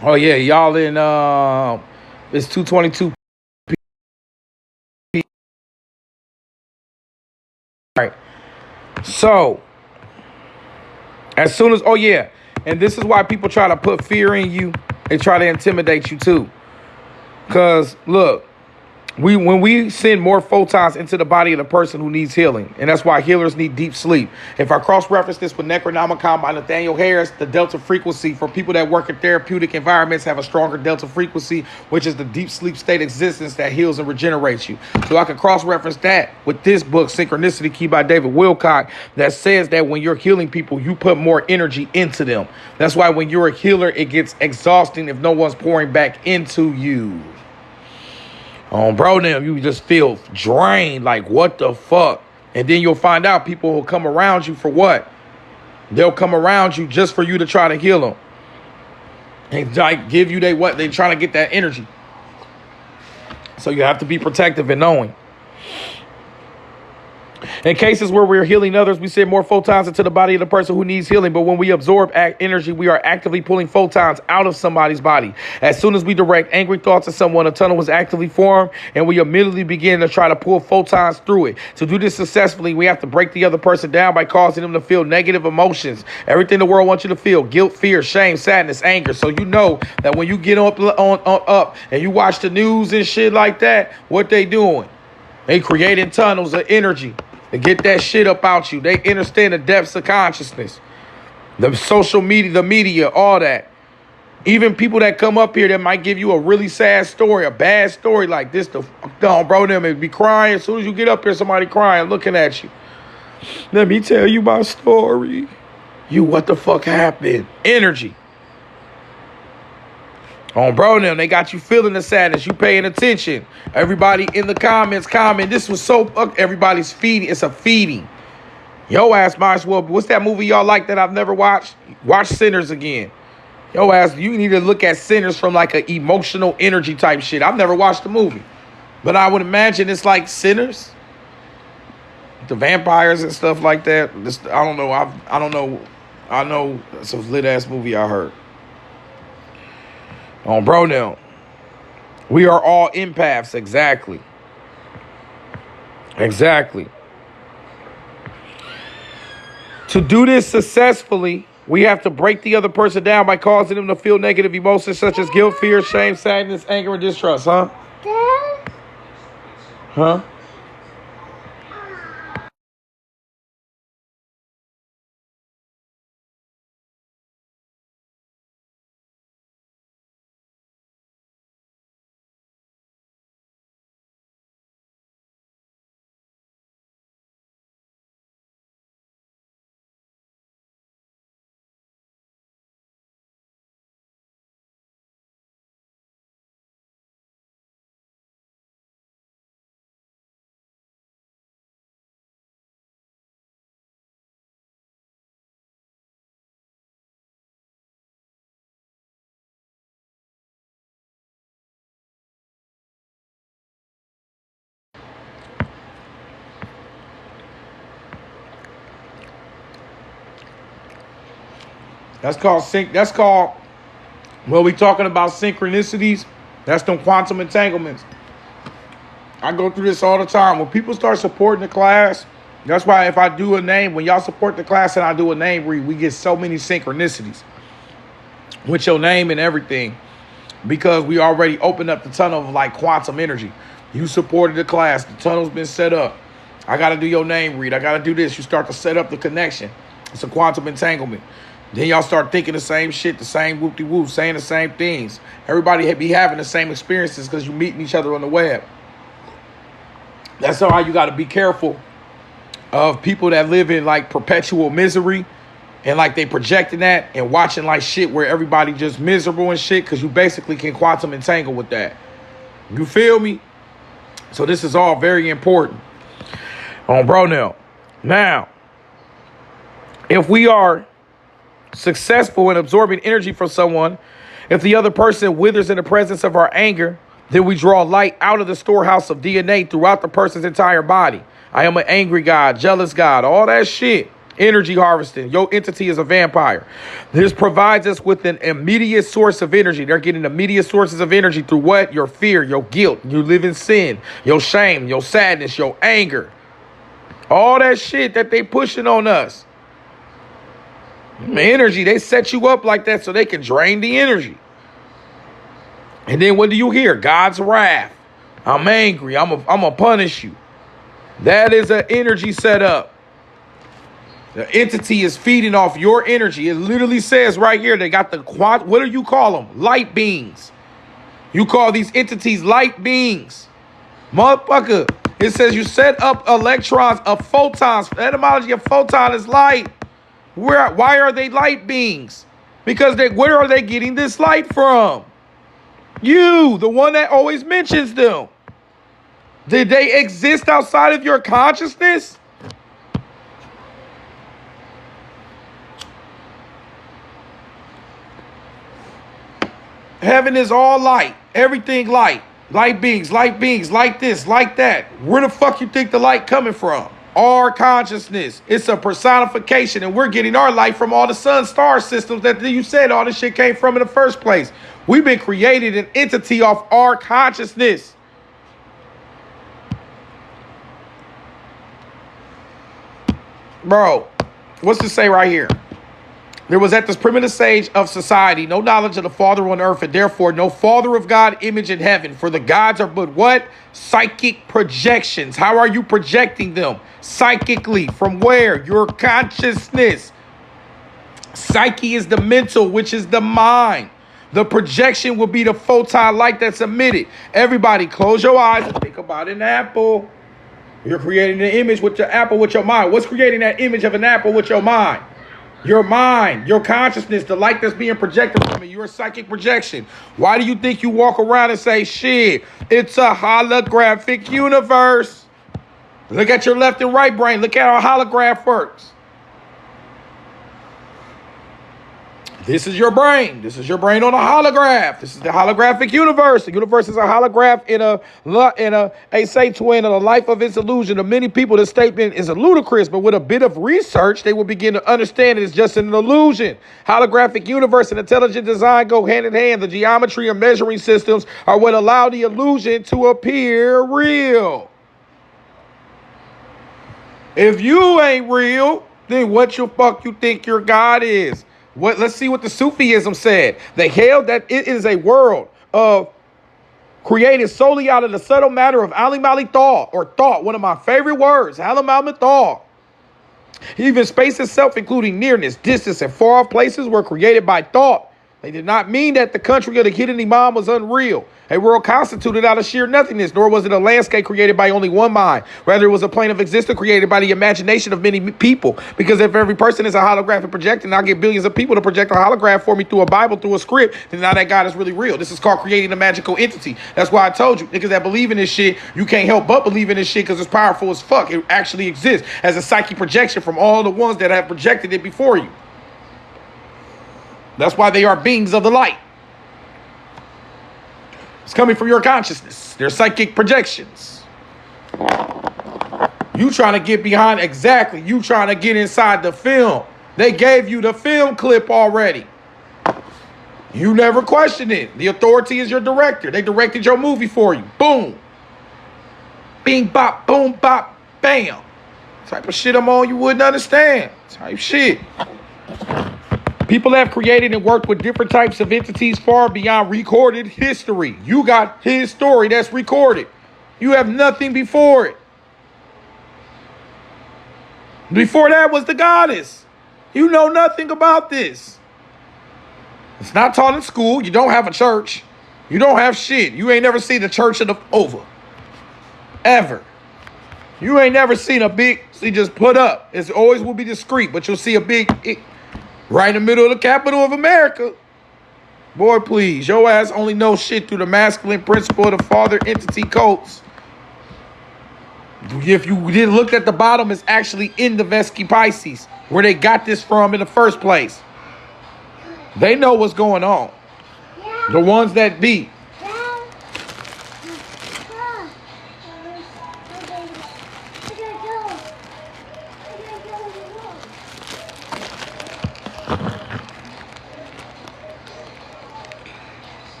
Oh yeah, y'all in it's 222. All right. So as soon as, oh yeah, and this is why people try to put fear in you. They try to intimidate you too. Cause look, when we send more photons into the body of the person who needs healing, and that's why healers need deep sleep. If I cross-reference this with Necronomicon by Nathaniel Harris, the delta frequency for people that work in therapeutic environments have a stronger delta frequency, which is the deep sleep state existence that heals and regenerates you. So I can cross-reference that with this book, Synchronicity Key by David Wilcock, that says that when you're healing people, you put more energy into them. That's why when you're a healer, it gets exhausting if no one's pouring back into you. On Bro Nem, you just feel drained, like what the fuck? And then you'll find out people will come around you for what? They'll come around you just for you to try to heal them. And like give you what? They trying to get that energy. So you have to be protective and knowing. In cases where we're healing others, we send more photons into the body of the person who needs healing. But when we absorb energy, we are actively pulling photons out of somebody's body. As soon as we direct angry thoughts at someone, a tunnel is actively formed, and we immediately begin to try to pull photons through it. To do this successfully, we have to break the other person down by causing them to feel negative emotions. Everything the world wants you to feel: guilt, fear, shame, sadness, anger. So you know that when you get up and you watch the news and shit like that, what they doing? They creating tunnels of energy to get that shit up out you. They understand the depths of consciousness. The social media, the media, all that. Even people that come up here that might give you a really sad story, a bad story like this, the fuck down, bro, them and be crying. As soon as you get up here, somebody crying, looking at you. Let me tell you my story. You, what the fuck happened? Energy. On Bro Nem, they got you feeling the sadness. You paying attention. Everybody in the comments comment. This was so everybody's feeding. It's a feeding. Yo ass might as well. What's that movie y'all like that I've never watched? Watch Sinners again. Yo ass, you need to look at Sinners from like an emotional energy type shit. I've never watched the movie, but I would imagine it's like Sinners, the vampires and stuff like that. I don't know. I don't know. I know it's a lit ass movie I heard. On Bro Nem, we are all empaths. Exactly. To do this successfully, we have to break the other person down by causing them to feel negative emotions such as guilt, fear, shame, sadness, anger, and distrust. Huh? That's called when we talking about synchronicities, that's them quantum entanglements. I go through this all the time. When people start supporting the class, that's why if I do a name, when y'all support the class and I do a name read, we get so many synchronicities with your name and everything, because we already opened up the tunnel of like quantum energy. You supported the class, the tunnel's been set up. I got to do your name read. I got to do this. You start to set up the connection. It's a quantum entanglement. Then y'all start thinking the same shit, the same whoop-de-whoop, saying the same things. Everybody be having the same experiences because you meeting each other on the web. That's why you got to be careful of people that live in like perpetual misery and like they projecting that and watching like shit where everybody just miserable and shit, because you basically can quantum entangle with that. You feel me? So this is all very important. On Bro Nem. Now, if we are successful in absorbing energy from someone, if the other person withers in the presence of our anger, Then we draw light out of the storehouse of DNA throughout the person's entire body. I am an angry God, jealous God, all that shit. Energy harvesting. Your entity is a vampire. This provides us with an immediate source of energy. They're getting immediate sources of energy through what? Your fear, your guilt. You live in sin, your shame, your sadness, your anger. All that shit that they pushing on us. Energy, they set you up like that so they can drain the energy. And then what do you hear? God's wrath. I'm angry. I'm gonna punish you. That is an energy setup. The entity is feeding off your energy. It literally says right here, they got the what do you call them? Light beings. You call these entities light beings. Motherfucker. It says you set up electrons of photons. The etymology of photon is light. Why are they light beings? Because where are they getting this light from? You, the one that always mentions them. Did they exist outside of your consciousness? Heaven is all light. Everything light. Light beings, like this, like that. Where the fuck you think the light coming from? Our consciousness. It's a personification, and we're getting our light from all the sun star systems that you said all this shit came from in the first place. We've been created an entity off our consciousness. Bro, what's to say right here? There was at this primitive stage of society no knowledge of the Father on earth, and therefore no Father of God image in heaven. For the gods are but what? Psychic projections. How are you projecting them? Psychically. From where? Your consciousness. Psyche is the mental, which is the mind. The projection will be the photon light that's emitted. Everybody close your eyes and think about an apple. You're creating an image with your apple with your mind. What's creating that image of an apple with your mind? Your mind, your consciousness, the light that's being projected from it, your psychic projection. Why do you think you walk around and say, shit, it's a holographic universe? Look at your left and right brain. Look at how a holograph works. This is your brain. This is your brain on a holograph. This is the holographic universe. The universe is a holograph in a say twin of the life of its illusion. To many people, this statement is ludicrous, but with a bit of research, they will begin to understand it is just an illusion. Holographic universe and intelligent design go hand in hand. The geometry and measuring systems are what allow the illusion to appear real. If you ain't real, then what the fuck you think your God is? Let's see what the Sufism said. They held that it is a world of created solely out of the subtle matter of alim-ali thought, or thought, one of my favorite words, alim-ali thought. Even space itself, including nearness, distance, and far-off places, were created by thought. They did not mean that the country of the hidden imam was unreal, a world constituted out of sheer nothingness, nor was it a landscape created by only one mind. Rather, it was a plane of existence created by the imagination of many people. Because if every person is a holographic projector, and I'll get billions of people to project a holograph for me through a Bible, through a script, then now that God is really real. This is called creating a magical entity. That's why I told you, niggas that believe in this shit, you can't help but believe in this shit because it's powerful as fuck. It actually exists as a psychic projection from all the ones that have projected it before you. That's why they are beings of the light. It's coming from your consciousness. They're psychic projections. You trying to get behind, exactly. You trying to get inside the film. They gave you the film clip already. You never questioned it. The authority is your director. They directed your movie for you. Boom. Bing, bop, boom, bop, bam. Type of shit I'm on you wouldn't understand. Type shit. People have created and worked with different types of entities far beyond recorded history. You got his story that's recorded. You have nothing before it. Before that was the goddess. You know nothing about this. It's not taught in school. You don't have a church. You don't have shit. You ain't never seen the church of the over. Ever. You ain't never seen a big, see, just put up. It always will be discreet, but you'll see a big... right in the middle of the capital of America. Boy, please. Your ass only knows shit through the masculine principle of the father entity codes. If you didn't look at the bottom, it's actually in the Vesky Pisces, where they got this from in the first place. They know what's going on. The ones that be.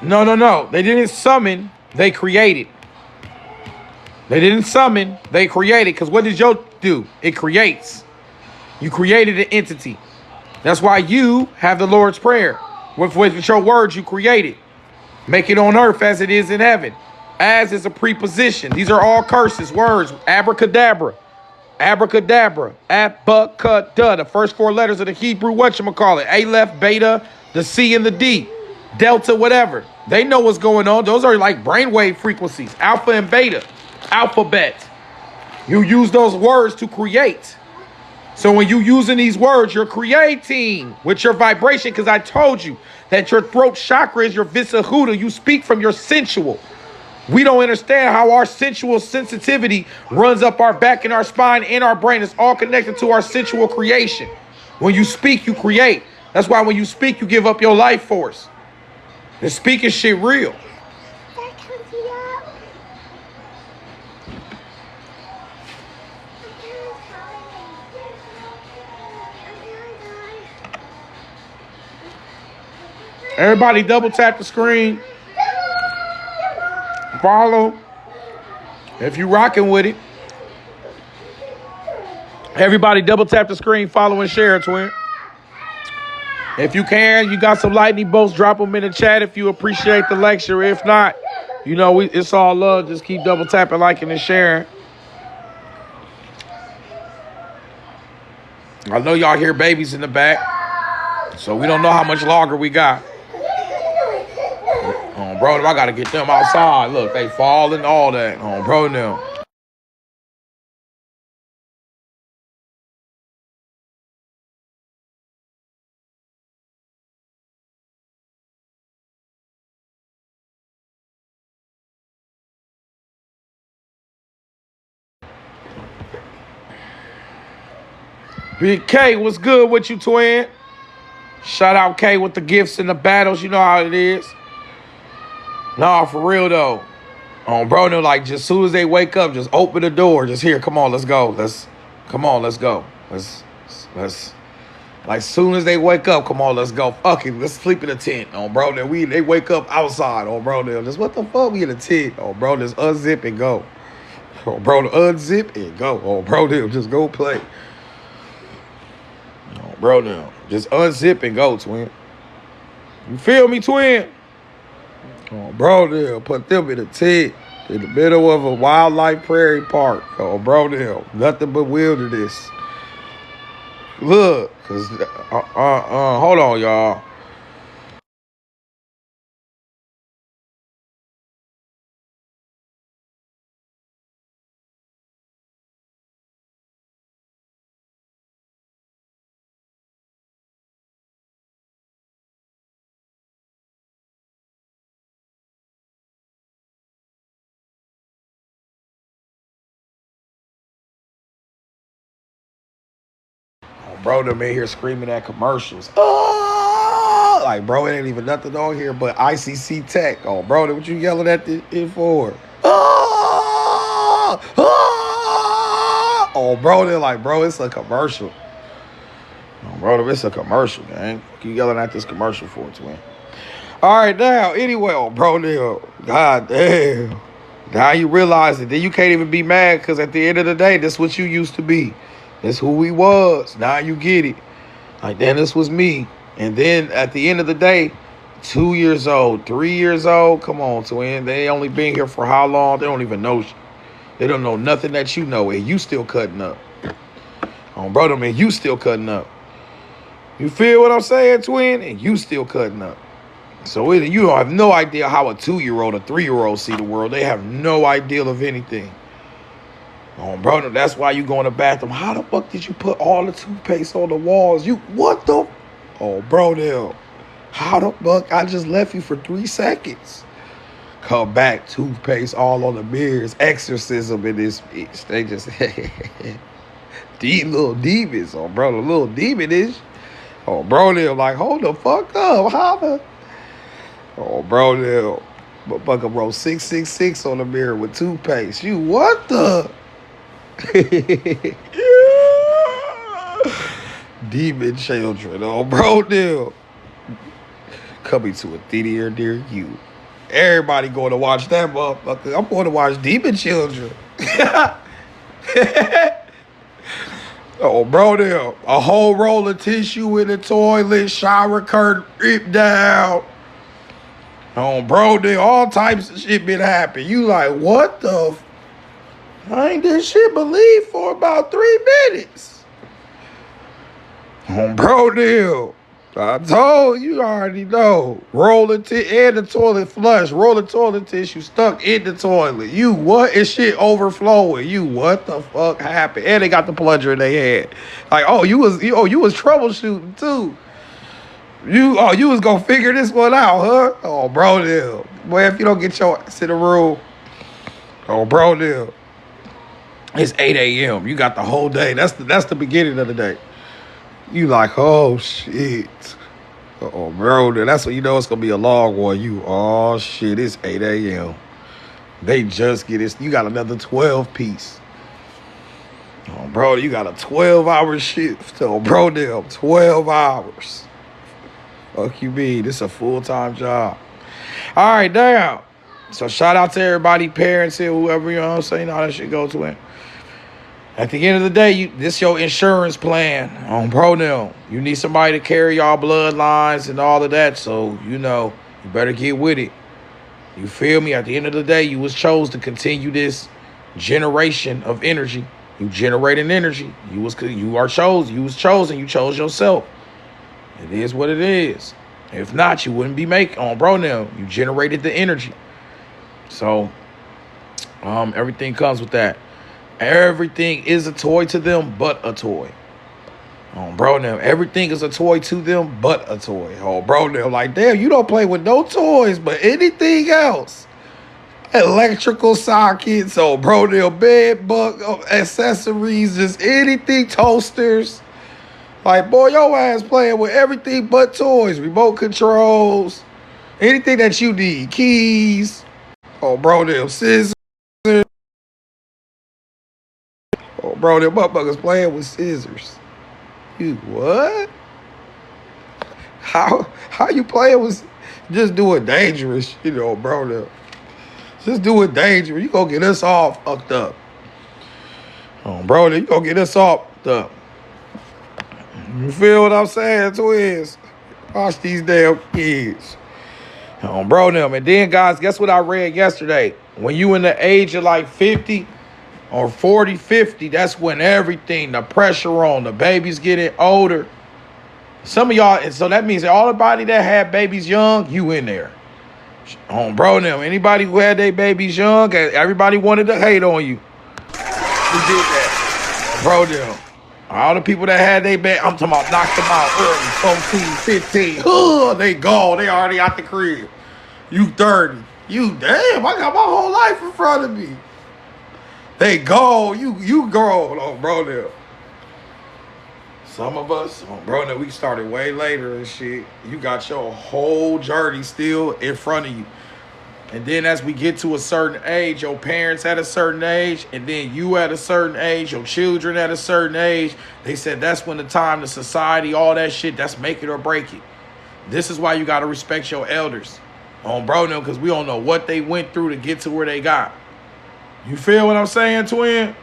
No, no, no. They didn't summon. They created. They didn't summon. They created. Because what did Yo do? It creates. You created an entity. That's why you have the Lord's Prayer. With your words, you created. Make it on earth as it is in heaven. As is a preposition. These are all curses, words. Abracadabra. Abracadabra. Abacada. The first 4 letters of the Hebrew, whatchamacallit. Aleph, beta, the C and the D. Delta, whatever. They know what's going on. Those are like brainwave frequencies. Alpha and beta. Alphabet. You use those words to create. So when you using these words, you're creating with your vibration, because I told you that your throat chakra is your visahuda. You speak from your sensual. We don't understand how our sensual sensitivity runs up our back and our spine and our brain. It's all connected to our sensual creation. When you speak, you create. That's why when you speak, you give up your life force. And speaking shit real. Everybody double tap the screen. Follow. If you rocking with it. Everybody double tap the screen, follow and share, twin. If you can, you got some lightning bolts, drop them in the chat if you appreciate the lecture. If not, you know, it's all love. Just keep double tapping, liking, and sharing. I know y'all hear babies in the back, so we don't know how much longer we got. Oh, bro, I got to get them outside. Look, they fall and all that. Oh, bro, now. Big K, what's good with you, twin? Shout out K with the gifts and the battles. You know how it is. Nah, for real, though. Bro, no, like, just as soon as they wake up, just open the door. Just here, come on, let's go. Come on, let's go. Let's, like, as soon as they wake up, come on, let's go. Fuck it, let's sleep in a tent. Bro, then they wake up outside. Bro, then just what the fuck, we in a tent. Bro, just unzip and go. Bro, unzip and go. Bro, then just go play. Bro, now, just unzip and go, twin. You feel me, twin? Bro, they'll put them in a tent in the middle of a wildlife prairie park. Bro, they'll nothing but wilderness. Look, cause hold on, y'all. Bro, them in here screaming at commercials. Oh, like, bro, it ain't even nothing on here but ICC Tech. Bro, what you yelling at it for? Oh, bro, they're like, bro, it's a commercial. Bro, it's a commercial, man. What you yelling at this commercial for, twin? All right, now, anyway, bro, god damn. Now you realize it. Then you can't even be mad, because at the end of the day, this is what you used to be. That's who we was. Now you get it. Like, then this was me. And then at the end of the day, 2 years old, 3 years old. Come on, twin. They only been here for how long? They don't even know. They don't know nothing that you know. And you still cutting up. Brother, man, you still cutting up. You feel what I'm saying, twin? And you still cutting up. So you don't have no idea how a 2-year-old, a 3-year-old see the world. They have no idea of anything. Bro, that's why you go in the bathroom. How the fuck did you put all the toothpaste on the walls? What the? Bro, now, how the fuck? I just left you for 3 seconds. Come back, toothpaste all on the mirrors. Exorcism in this bitch. They just, these little demons. Bro, the little demon-ish. Bro, they're like, hold the fuck up. How the? Bro, they're, motherfucker wrote 666 on the mirror with toothpaste. You what the? Demon children, bro, deal. coming to a theater near you. Everybody going to watch that motherfucker. I'm going to watch Demon Children. Oh, bro, there. A whole roll of tissue in the toilet, shower curtain ripped down. Oh, bro, there. All types of shit been happening. You like, what the I ain't this shit believed for about 3 minutes. Oh, bro, there. I told you already know. Rolling and the toilet flush. Rolling toilet tissue stuck in the toilet. You what? Is shit overflowing? You what the fuck happened? And they got the plunger in their head. Like, oh, you was troubleshooting too. You was gonna figure this one out, huh? Oh, bro, there. Boy, if you don't get your ass in the room. Oh, bro, there. It's 8 a.m. You got the whole day. That's the beginning of the day. You like, oh, shit. Oh, bro, that's when you know it's going to be a long one. You, oh, shit, it's 8 a.m. They just get it. You got another 12 piece. Oh, bro, you got a 12-hour shift. Oh, bro, damn, 12 hours. Fuck you mean? This is a full-time job. All right, damn. So shout out to everybody, parents here, whoever, you know what I'm saying, all that shit go to it. At the end of the day, this your insurance plan on Obronium. You need somebody to carry y'all bloodlines and all of that, so, you know, you better get with it. You feel me? At the end of the day, you was chose to continue this generation of energy. You generating energy. You was chosen. You chose yourself. It is what it is. If not, you wouldn't be making on Obronium. You generated the energy. So, everything comes with that. Everything is a toy to them, but a toy. Oh, bro, now everything is a toy to them, but a toy. Oh, bro, now like, damn, you don't play with no toys, but anything else. Electrical sockets, oh, bro, now bed bug accessories, just anything, toasters. Like, boy, your ass playing with everything but toys, remote controls, anything that you need, keys. Oh, bro, now scissors. Oh, bro, them motherfuckers playing with scissors. You what? How you playing with? Just doing dangerous, you know, bro. Them. Just doing dangerous. You gonna get us all fucked up. Oh, bro, you gonna get us all fucked up. You feel what I'm saying, twins? Watch these damn kids. Oh, bro, them. And then, guys, guess what I read yesterday? When you in the age of like 50, or 40, 50, that's when everything, the pressure on, the babies getting older. Some of y'all, and so that means that all the body that had babies young, you in there. Bro, now, anybody who had their babies young, everybody wanted to hate on you. Who did that? Bro, now, all the people that had their baby, I'm talking about knocked them out early, 14, 15. They gone, they already out the crib. You 30. You, damn, I got my whole life in front of me. They go, you grown, oh, bro, now. Some of us, oh, bro, now we started way later and shit. You got your whole journey still in front of you. And then as we get to a certain age, your parents at a certain age, and then you at a certain age, your children at a certain age, they said that's when the time, the society, all that shit, that's make it or break it. This is why you got to respect your elders. Oh, bro, now, because we don't know what they went through to get to where they got. You feel what I'm saying, twin?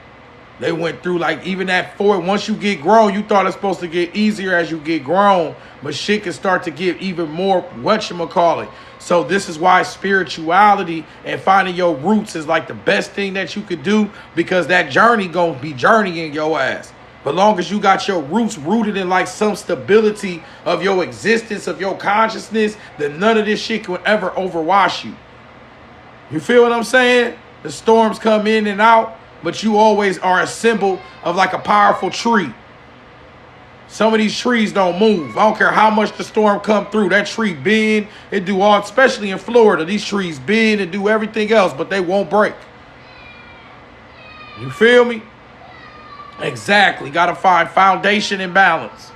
They went through like even that once you get grown, you thought it's supposed to get easier as you get grown, but shit can start to get even more whatchamacallit. So this is why spirituality and finding your roots is like the best thing that you could do, because that journey gonna be journeying your ass. But long as you got your roots rooted in like some stability of your existence, of your consciousness, then none of this shit can ever overwash you. You feel what I'm saying? The storms come in and out, but you always are a symbol of like a powerful tree. Some of these trees don't move. I don't care how much the storm come through. That tree bend, it do all, especially in Florida, these trees bend and do everything else, but they won't break. You feel me? Exactly. Got to find foundation and balance.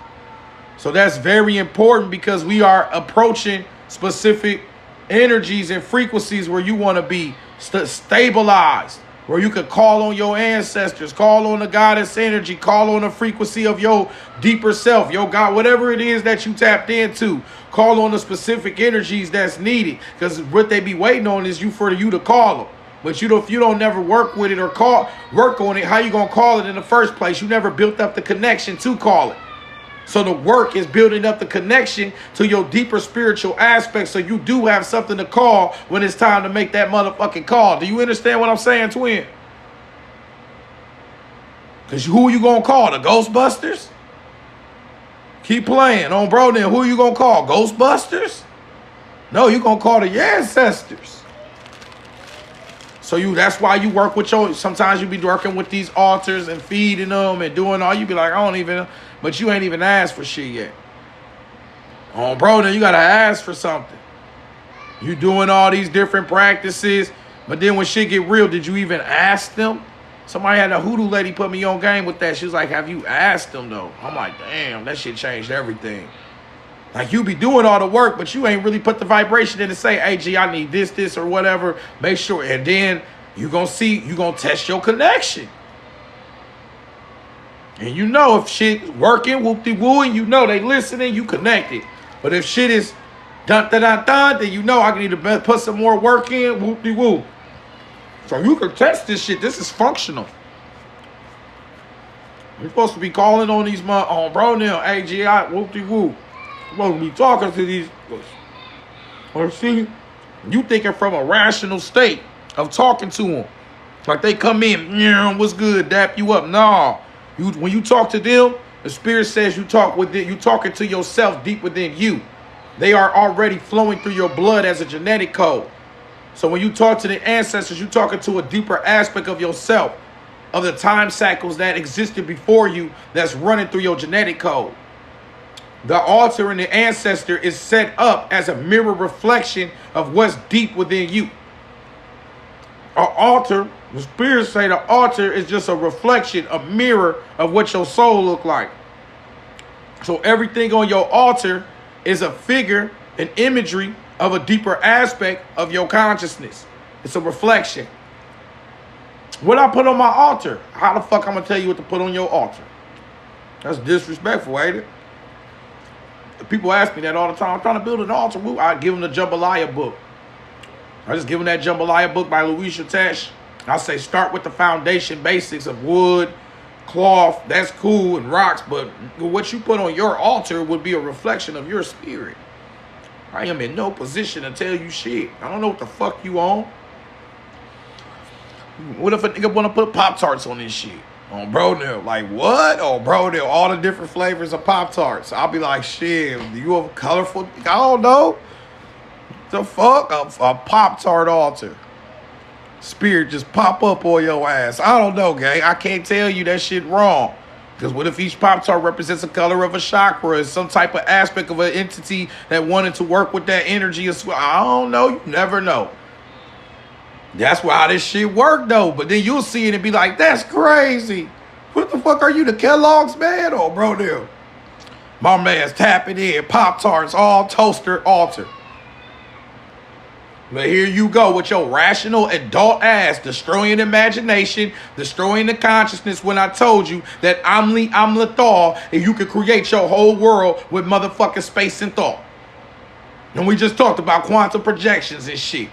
So that's very important, because we are approaching specific energies and frequencies where you want to be stabilized. where you could call on your ancestors, call on the goddess energy, call on the frequency of your deeper self, your God, whatever it is that you tapped into. Call on the specific energies that's needed, because what they be waiting on is for you to call them. But if you don't never work with it or work on it, how you gonna call it in the first place? You never built up the connection to call it. So the work is building up the connection to your deeper spiritual aspects, so you do have something to call when it's time to make that motherfucking call. Do you understand what I'm saying, twin? Because who you gonna call? The Ghostbusters? Keep playing. On Bro Nem, who you gonna call? Ghostbusters? No, you gonna call the ancestors. So that's why you work with sometimes you be working with these altars and feeding them and doing all. You be like, I don't even, but you ain't even asked for shit yet. On Bro Nem, you gotta ask for something. You doing all these different practices, but then when shit get real, did you even ask them? Somebody had a hoodoo lady put me on game with that. She was like, have you asked them though? I'm like, damn, that shit changed everything. Like, you be doing all the work, but you ain't really put the vibration in to say, hey, G, I need this, or whatever. Make sure. And then you gonna test your connection. And you know if shit working, whoop-de-woo, and you know they listening, you connected. But if shit is dun-dun-dun-dun, then you know I need to put some more work in, whoop-de-woo. So you can test this shit. This is functional. We're supposed to be calling on these on Bro Nem, hey, G, whoop-de-woo. We're supposed to be talking to these. Or see, you thinking from a rational state of talking to them. Like they come in, yeah, what's good, dap you up. Nah. When you talk to them, the spirit says you talking to yourself deep within you. They are already flowing through your blood as a genetic code. So when you talk to the ancestors, you're talking to a deeper aspect of yourself, of the time cycles that existed before you that's running through your genetic code. The altar and the ancestor is set up as a mirror reflection of what's deep within you. An altar, the spirits say the altar is just a reflection, a mirror of what your soul look like. So everything on your altar is a figure, an imagery of a deeper aspect of your consciousness. It's a reflection. What I put on my altar? How the fuck I'm gonna tell you what to put on your altar? That's disrespectful, ain't it? People ask me that all the time. I'm trying to build an altar. I give them the Jambalaya book. I just give them that Jambalaya book by Louise Tesh. I say start with the foundation basics of wood, cloth. That's cool, and rocks. But what you put on your altar would be a reflection of your spirit. I am in no position to tell you shit. I don't know what the fuck you on. What if a nigga want to put Pop-Tarts on this shit? On Bro Nem, like what? On Bro Nem, all the different flavors of Pop-Tarts. I'll be like, shit, you have a colorful, I don't know. The fuck? A Pop-Tart altar. Spirit just pop up on your ass. I don't know, gang. I can't tell you that shit wrong. Because what if each Pop-Tart represents a color of a chakra, some type of aspect of an entity that wanted to work with that energy as well? I don't know. You never know. That's why this shit work though. But then you'll see it and be like, that's crazy. What the fuck are you, the Kellogg's man? Oh, Bro Nem. My man's tapping in Pop-Tarts, all toaster altar. But here you go with your rational adult ass destroying imagination, destroying the consciousness when I told you that I'm lethal and you could create your whole world with motherfucking space and thought. And we just talked about quantum projections and shit.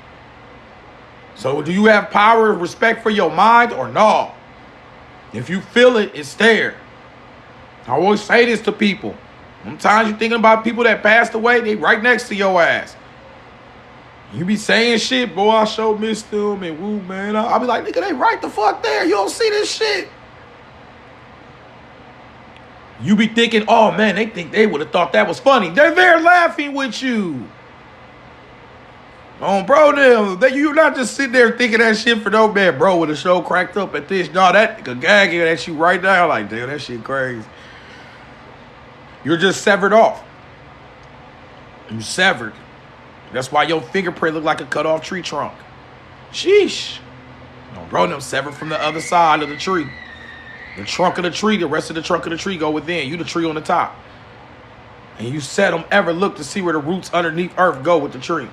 So do you have power and respect for your mind or no? If you feel it, it's there. I always say this to people. Sometimes you're thinking about people that passed away, they right next to your ass. You be saying shit, boy, I sure miss them and woo, man. I'll be like, nigga, they right the fuck there. You don't see this shit. You be thinking, oh, man, they think they would have thought that was funny. They're there laughing with you. On Bro Nem, you not just sitting there thinking that shit for no man, bro, with the show cracked up at this. No, that nigga gagging at you right now. Like, damn, that shit crazy. You're just severed off. You severed. That's why your fingerprint look like a cut off tree trunk. Sheesh. On Bro Nem, severed from the other side of the tree. The trunk of the tree, the rest of the trunk of the tree go within. You the tree on the top. And you seldom ever look to see where the roots underneath earth go with the tree.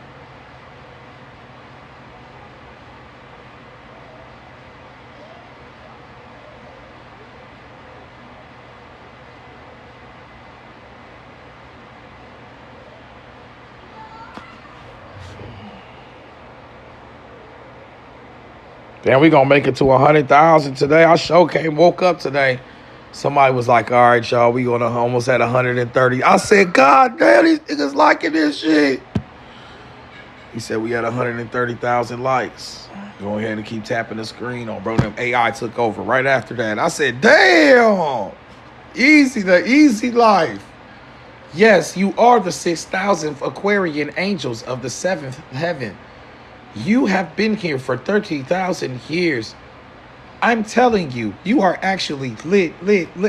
Then we gonna make it to 100,000 today. I sure woke up today. Somebody was like, all right, y'all, we gonna almost at 130. I said, God damn, these niggas liking this shit. He said we had 130,000 likes. Go ahead and keep tapping the screen on, bro. Them AI took over right after that. I said, damn, the easy life. Yes, you are the 6,000th Aquarian angels of the 7th heaven. You have been here for 30,000 years. I'm telling you, you are actually lit.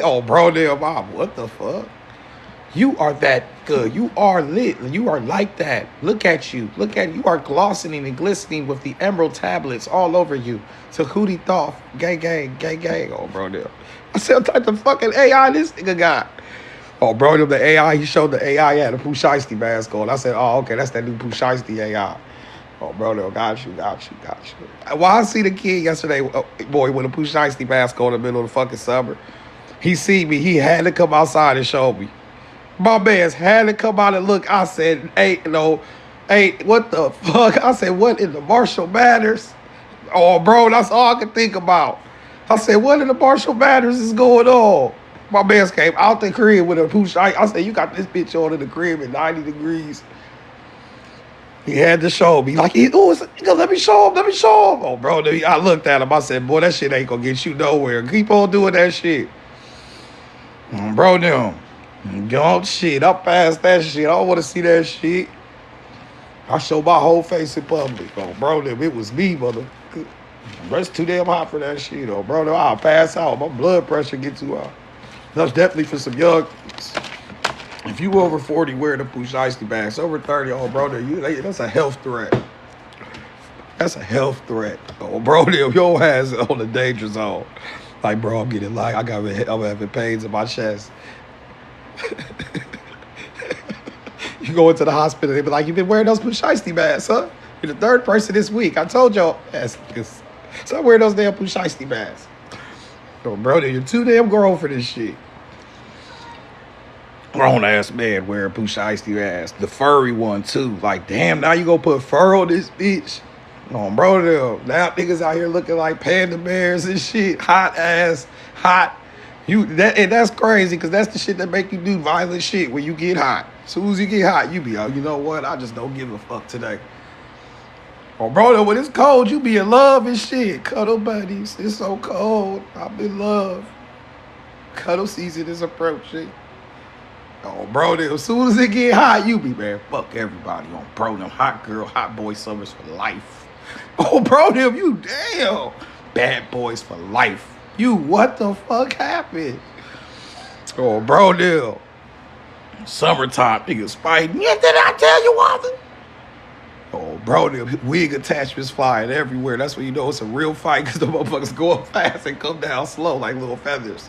Oh, bro, damn, Bob, what the fuck? You are that good. You are lit. You are like that. Look at you. You are glossing and glistening with the emerald tablets all over you. Tahuti Thoth. Gang. Oh, bro, damn. I said, what type of fucking AI this nigga got? Oh, bro, the AI, he showed the AI had a Pooh Shiesty mask on. I said, oh, okay, that's that new Pooh Shiesty AI. Oh, bro, got you. Well, I see the kid yesterday, boy, with a Pooh Shiesty mask on in the middle of the fucking summer. He see me. He had to come outside and show me. My man's had to come out and look. I said, hey, what the fuck? I said, what in the Marshall Matters? Oh, bro, that's all I could think about. I said, what in the Marshall Matters is going on? My man's came out the crib with a Pooh Shiesty. I said, you got this bitch on in the crib at 90 degrees. He had to show me. Like, let me show him. Oh, bro, I looked at him. I said, boy, that shit ain't gonna get you nowhere. Keep on doing that shit. Bro, them. Don't shit. I passed that shit. I don't want to see that shit. I show my whole face in public. Oh, bro, them. It was me, mother. Bro, it's too damn hot for that shit. Oh, bro, them. I'll pass out. My blood pressure get too high. That's definitely for some young kids. If you over 40, wear the Pooh Shiesty bags. Over 30, oh, bro, that's a health threat. That's a health threat. Oh, bro, your ass on the danger zone. Like, bro, I'm getting like, I'm having pains in my chest. You go into the hospital, they be like, you been wearing those Pooh Shiesty masks, huh? You're the third person this week. I told y'all. So I wear those damn Pooh Shiesty masks. Oh, bro, you're too damn grown for this shit. Grown ass man wearing Pooh Shiesty ass. The furry one too. Like, damn, now you gonna put fur on this bitch. Oh, bro, now niggas out here looking like panda bears and shit. Hot. And that's crazy, because that's the shit that make you do violent shit when you get hot. As soon as you get hot, you be, oh, you know what? I just don't give a fuck today. Oh, bro, when it's cold, you be in love and shit. Cuddle buddies. It's so cold. I'm in love. Cuddle season is approaching. Oh, bro, as soon as it get hot, you be, man, fuck everybody on bro them. Hot girl, hot boy summers for life. Oh, bro, them, you damn. Bad boys for life. You, what the fuck happened? Oh, bro, them. Summertime, niggas fighting. Yeah, did I tell you, Walter? Oh, bro, them wig attachments flying everywhere. That's when you know it's a real fight, because the motherfuckers go up fast and come down slow like little feathers.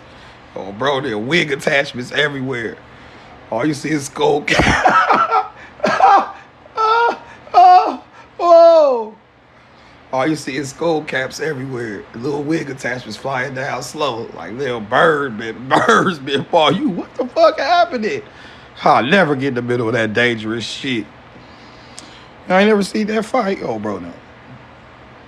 Oh, bro, them wig attachments everywhere. All you see is skull cap. Whoa. All you see is skull caps everywhere. Little wig attachments flying down slow. Like little birds been fall. You, what the fuck happened? I'll never get in the middle of that dangerous shit. I ain't never seen that fight. Oh, bro, no.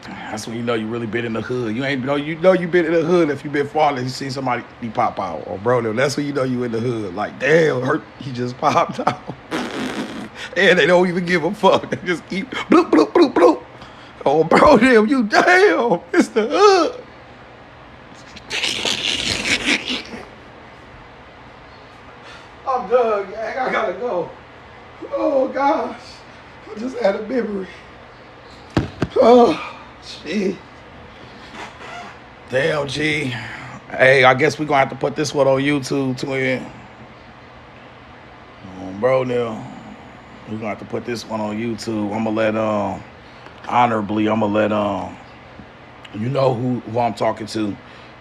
That's when you know you really been in the hood. You know you been in the hood if you been falling. You see somebody pop out. Oh, bro, no, that's when you know you in the hood. Like, damn, he just popped out. And they don't even give a fuck. They just keep bloop, bloop, bloop, bloop. Oh, bro, damn, you damn. It's the hood. I'm done, gang. I gotta go. Oh, gosh. I just had a memory. Oh. Shit. Damn, G. Hey, I guess we're going to have to put this one on YouTube, twin. Bro, now. We're going to have to put this one on YouTube. I'm going to let, honorably, I'm going to let, you know who I'm talking to.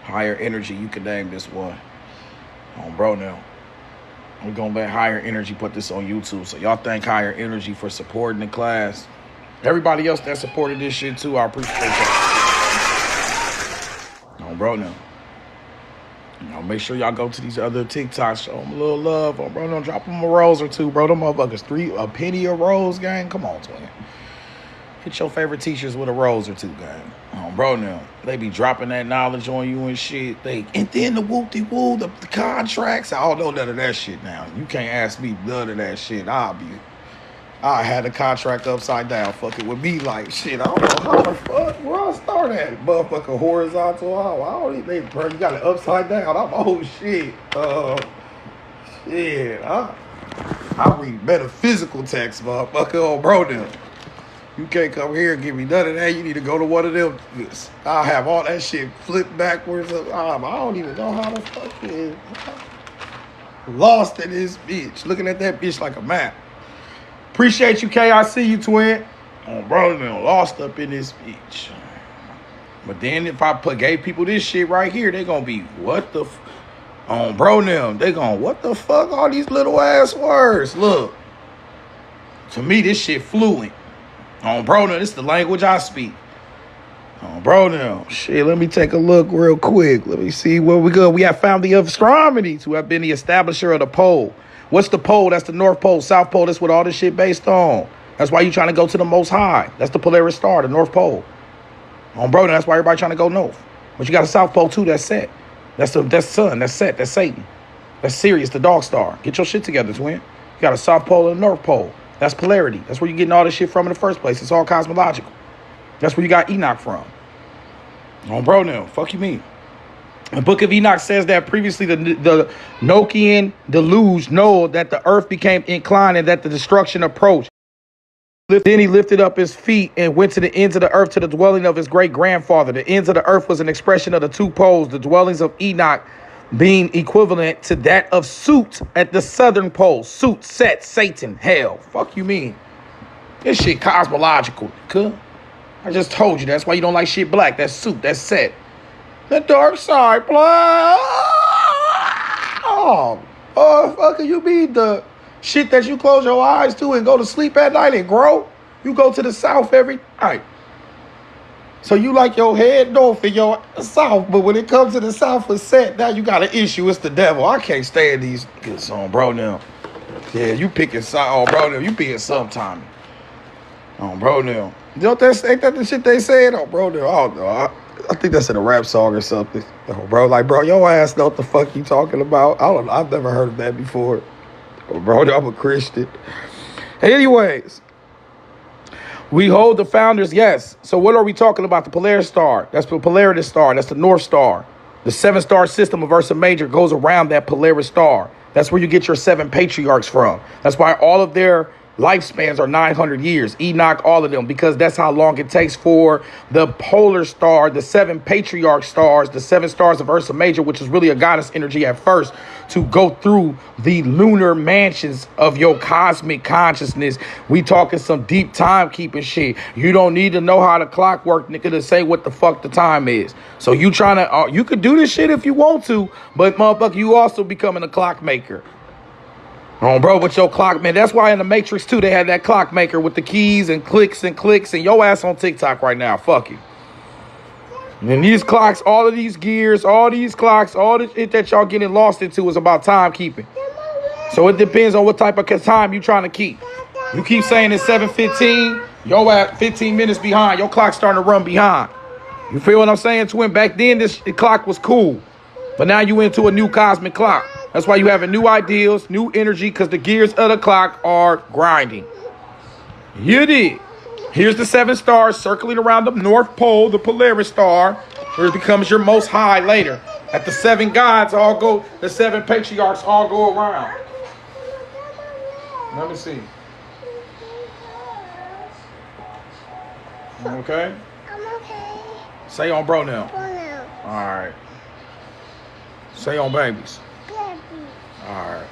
HigherInnerG. You can name this one. Bro, now. We're going to let HigherInnerG put this on YouTube. So y'all thank HigherInnerG for supporting the class. Everybody else that supported this shit too, I appreciate that. Oh, bro, now. Make sure y'all go to these other TikToks, show them a little love. Oh, bro, drop them a rose or two, bro. Them motherfuckers, a penny a rose, gang. Come on, twin. Hit your favorite teachers with a rose or two, gang. Bro, now they be dropping that knowledge on you and shit. And then the whoop-de-woo, the contracts. I don't know none of that shit now. You can't ask me none of that shit. I had the contract upside down, fucking with me like shit. I don't know how the fuck where I start at. Motherfucking horizontal. I don't even bro, you got it upside down. I'm shit. Shit. I read metaphysical text, motherfucker. Bro, now. You can't come here and give me none of that. You need to go to one of them. I'll have all that shit flipped backwards. I don't even know how to fucking lost in this bitch. Looking at that bitch like a map. Appreciate you, K. I see you, twin. Bro, man, lost up in this bitch. But then if I gave people this shit right here, they gonna be, what the bro, them. They gonna, what the fuck, all these little ass words. Look. To me, this shit fluent. Bro, now, this is the language I speak. Bro, now, shit, let me take a look real quick. Let me see where we go. We have found the astronomers who have been the establisher of the pole. What's the pole? That's the North Pole, South Pole. That's what all this shit based on. That's why you trying to go to the most high. That's the Polaris star, the North Pole. Bro, now, that's why everybody trying to go north. But you got a South Pole too. That's set. That's sun. That's set. That's Satan. That's Sirius, the dog star. Get your shit together, twin. You got a South Pole and a North Pole. That's polarity. That's where you're getting all this shit from in the first place. It's all cosmological. That's where you got Enoch from. Bro, now, fuck you mean? The book of Enoch says that previously the Noachian deluge know that the earth became inclined and that the destruction approached. Then he lifted up his feet and went to the ends of the earth to the dwelling of his great-grandfather. The ends of the earth was an expression of the two poles, the dwellings of Enoch being equivalent to that of Sut at the southern pole. Sut, Set, Satan, hell. Fuck you mean? This shit cosmological, cuh. I just told you. That's why you don't like shit black. That's Sut, that's Set. The dark side, black. Fuck you mean the shit that you close your eyes to and go to sleep at night and grow? You go to the south every night. So you like your head north and your south, but when it comes to the south of Set, now you got an issue. It's the devil. I can't stand these kids on, bro, now. Yeah, you picking bro, now. You being sometime. Bro, now. Ain't that the shit they said? Bro, now. I don't know. I think that's in a rap song or something. Bro, like, bro, your ass know what the fuck you talking about. I don't know. I've never heard of that before. Bro, I'm a Christian. Anyways. We hold the founders, yes. So what are we talking about? The Polaris star. That's the Polaris star. That's the North Star. The 7-star system of Ursa Major goes around that Polaris star. That's where you get your 7 patriarchs from. That's why all of their lifespans are 900 years. Enoch, all of them, because that's how long it takes for the polar star, the 7 patriarch stars, the 7 stars of Ursa Major, which is really a goddess energy at first, to go through the lunar mansions of your cosmic consciousness. We talking some deep timekeeping shit. You don't need to know how the clock works, nigga, to say what the fuck the time is. So you trying to, you could do this shit if you want to, but motherfucker, you also becoming a clock maker. Bro, with your clock, man. That's why in the Matrix 2, they had that clock maker with the keys and clicks and your ass on TikTok right now. Fuck you. And these clocks, all of these gears, all these clocks, all the shit that y'all getting lost into is about timekeeping. So it depends on what type of time you trying to keep. You keep saying it's 7:15, yo at 15 minutes behind. Your clock's starting to run behind. You feel what I'm saying, twin? Back then, the clock was cool. But now you into a new cosmic clock. That's why you having new ideals, new energy, because the gears of the clock are grinding. You did. Here's the 7 stars circling around the North Pole, the Polaris star, where it becomes your most high later. At the 7 gods all go, the 7 patriarchs all go around. Let me see. Okay? I'm okay. Say on bro now. Bro now. All right. Say on babies. Baby. All right.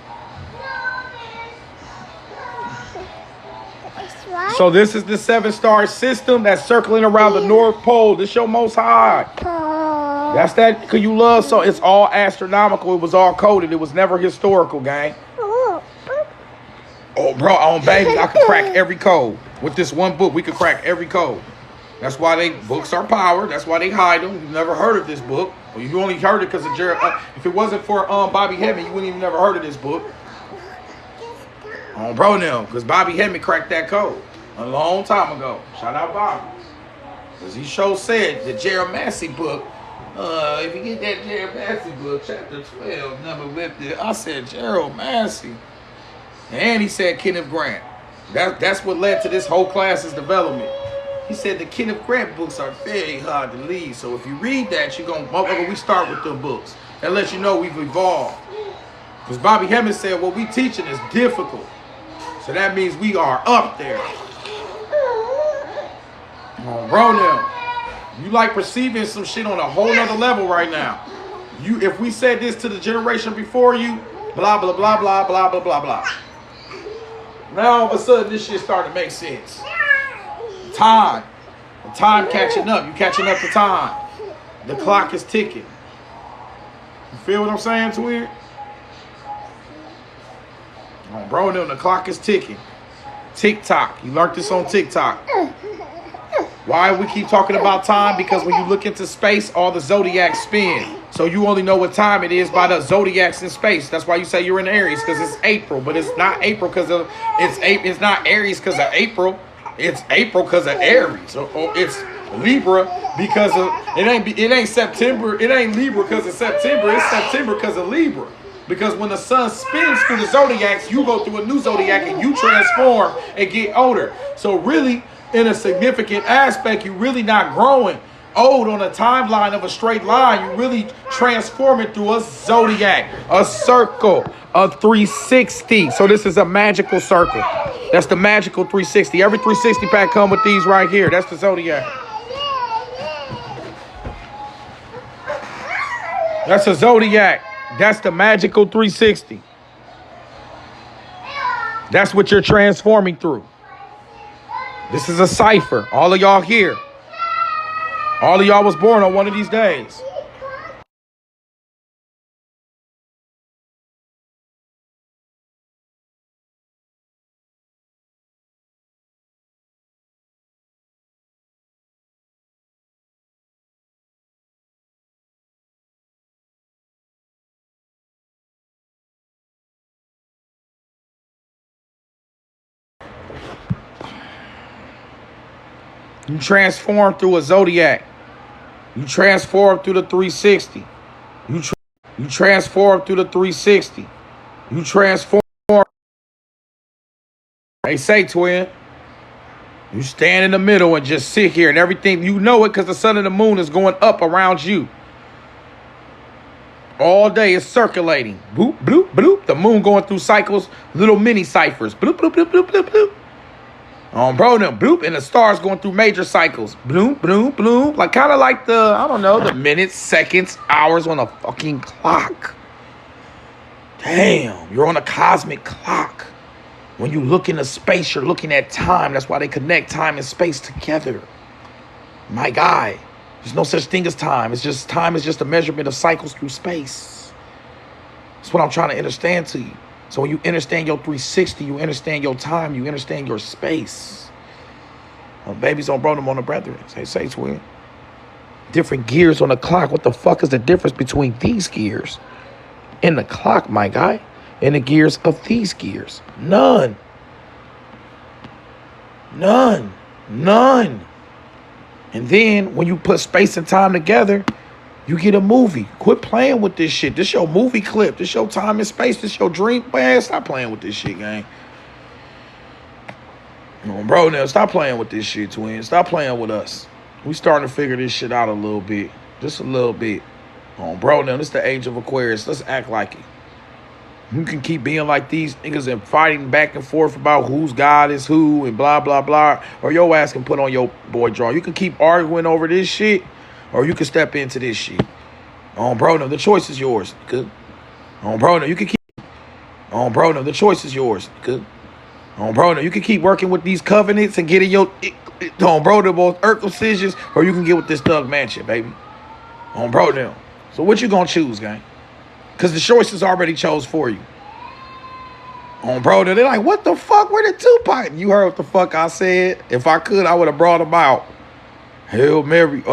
It's right. So this is the 7-star system that's circling around the North Pole. This your most high. That's that because you love, so it's all astronomical. It was all coded. It was never historical, gang. Oh, bro, on baby, I could crack every code. With this one book, we could crack every code. That's why books are power. That's why they hide them. You've never heard of this book. Well, you only heard it because of Jared. If it wasn't for Bobby Hemming, you wouldn't even never heard of this book. Bro, now, because Bobby Hemming cracked that code. a long time ago. Shout out Bobby. Because he sure said the Jerry Massey book, if you get that Jerry Massey book, chapter 12, never lifted. I said, Gerald Massey. And he said Kenneth Grant. That's what led to this whole class's development. He said the Kenneth Grant books are very hard to read. So if you read that, you're going to, motherfucker, we start with the books. That lets you know we've evolved. Because Bobby Hemmings said what we teaching is difficult. So that means we are up there. Bro, now, you like perceiving some shit on a whole nother level right now. If we said this to the generation before you, blah, blah, blah, blah, blah, blah, blah, blah. Now all of a sudden this shit starting to make sense. Time. The time catching up. You catching up to time. The clock is ticking. You feel what I'm saying, twin? Bro, no, the clock is ticking. TikTok. You learned this on TikTok. Why we keep talking about time? Because when you look into space, all the zodiacs spin. So you only know what time it is by the zodiacs in space. That's why you say you're in Aries, because it's April. But it's not April because of it's not Aries because of April. It's April because of Aries. Or it's Libra because of it ain't September. It ain't Libra because of September. It's September because of Libra. Because when the sun spins through the zodiacs, you go through a new zodiac and you transform and get older. So really, in a significant aspect, you're really not growing old on a timeline of a straight line. You really transform it through a zodiac, a circle, a 360. So this is a magical circle. That's the magical 360. Every 360 pack come with these right here. That's the zodiac. That's a zodiac. That's the magical 360. That's what you're transforming through. This is a cipher. All of y'all here. All of y'all was born on one of these days. You transform through a zodiac. You transform through the 360. You transform through the 360. You transform. They say, twin, you stand in the middle and just sit here and everything, you know it because the sun and the moon is going up around you. All day it's circulating. Boop, bloop, bloop. The moon going through cycles, little mini ciphers. Bloop, bloop, bloop, bloop, bloop, bloop. Bro, now, bloop, and the stars going through major cycles. Bloop, bloop, bloop. Like, kind of like the, I don't know, the minutes, seconds, hours on a fucking clock. Damn, you're on a cosmic clock. When you look into space, you're looking at time. That's why they connect time and space together. My guy, there's no such thing as time. It's just, time is just a measurement of cycles through space. That's what I'm trying to understand to you. So when you understand your 360, you understand your time, you understand your space. Babies on Obronium on the brethren. Say, twin. Different gears on the clock. What the fuck is the difference between these gears in the clock, my guy, and the gears of these gears? None. None. None. And then when you put space and time together, you get a movie. Quit playing with this shit. This your movie clip. This your time and space. This your dream. Man, stop playing with this shit, gang. Bro, now stop playing with this shit, twin. Stop playing with us. We starting to figure this shit out a little bit. Just a little bit. Bro, now this the age of Aquarius. Let's act like it. You can keep being like these niggas and fighting back and forth about whose God is who and blah, blah, blah. Or your ass can put on your boy draw. You can keep arguing over this shit. Or you can step into this shit. Bro, no, the choice is yours. Good. Bro, no, you can keep. Bro, no, the choice is yours. Good. Bro, no, you can keep working with these covenants and getting your. Bro, the both circumcisions, or you can get with this thug mansion, baby. Bro, no. So what you gonna choose, gang? Because the choice is already chose for you. Bro, they're like, what the fuck? Where did Tupac? You heard what the fuck I said. If I could, I would have brought him out. Hail Mary.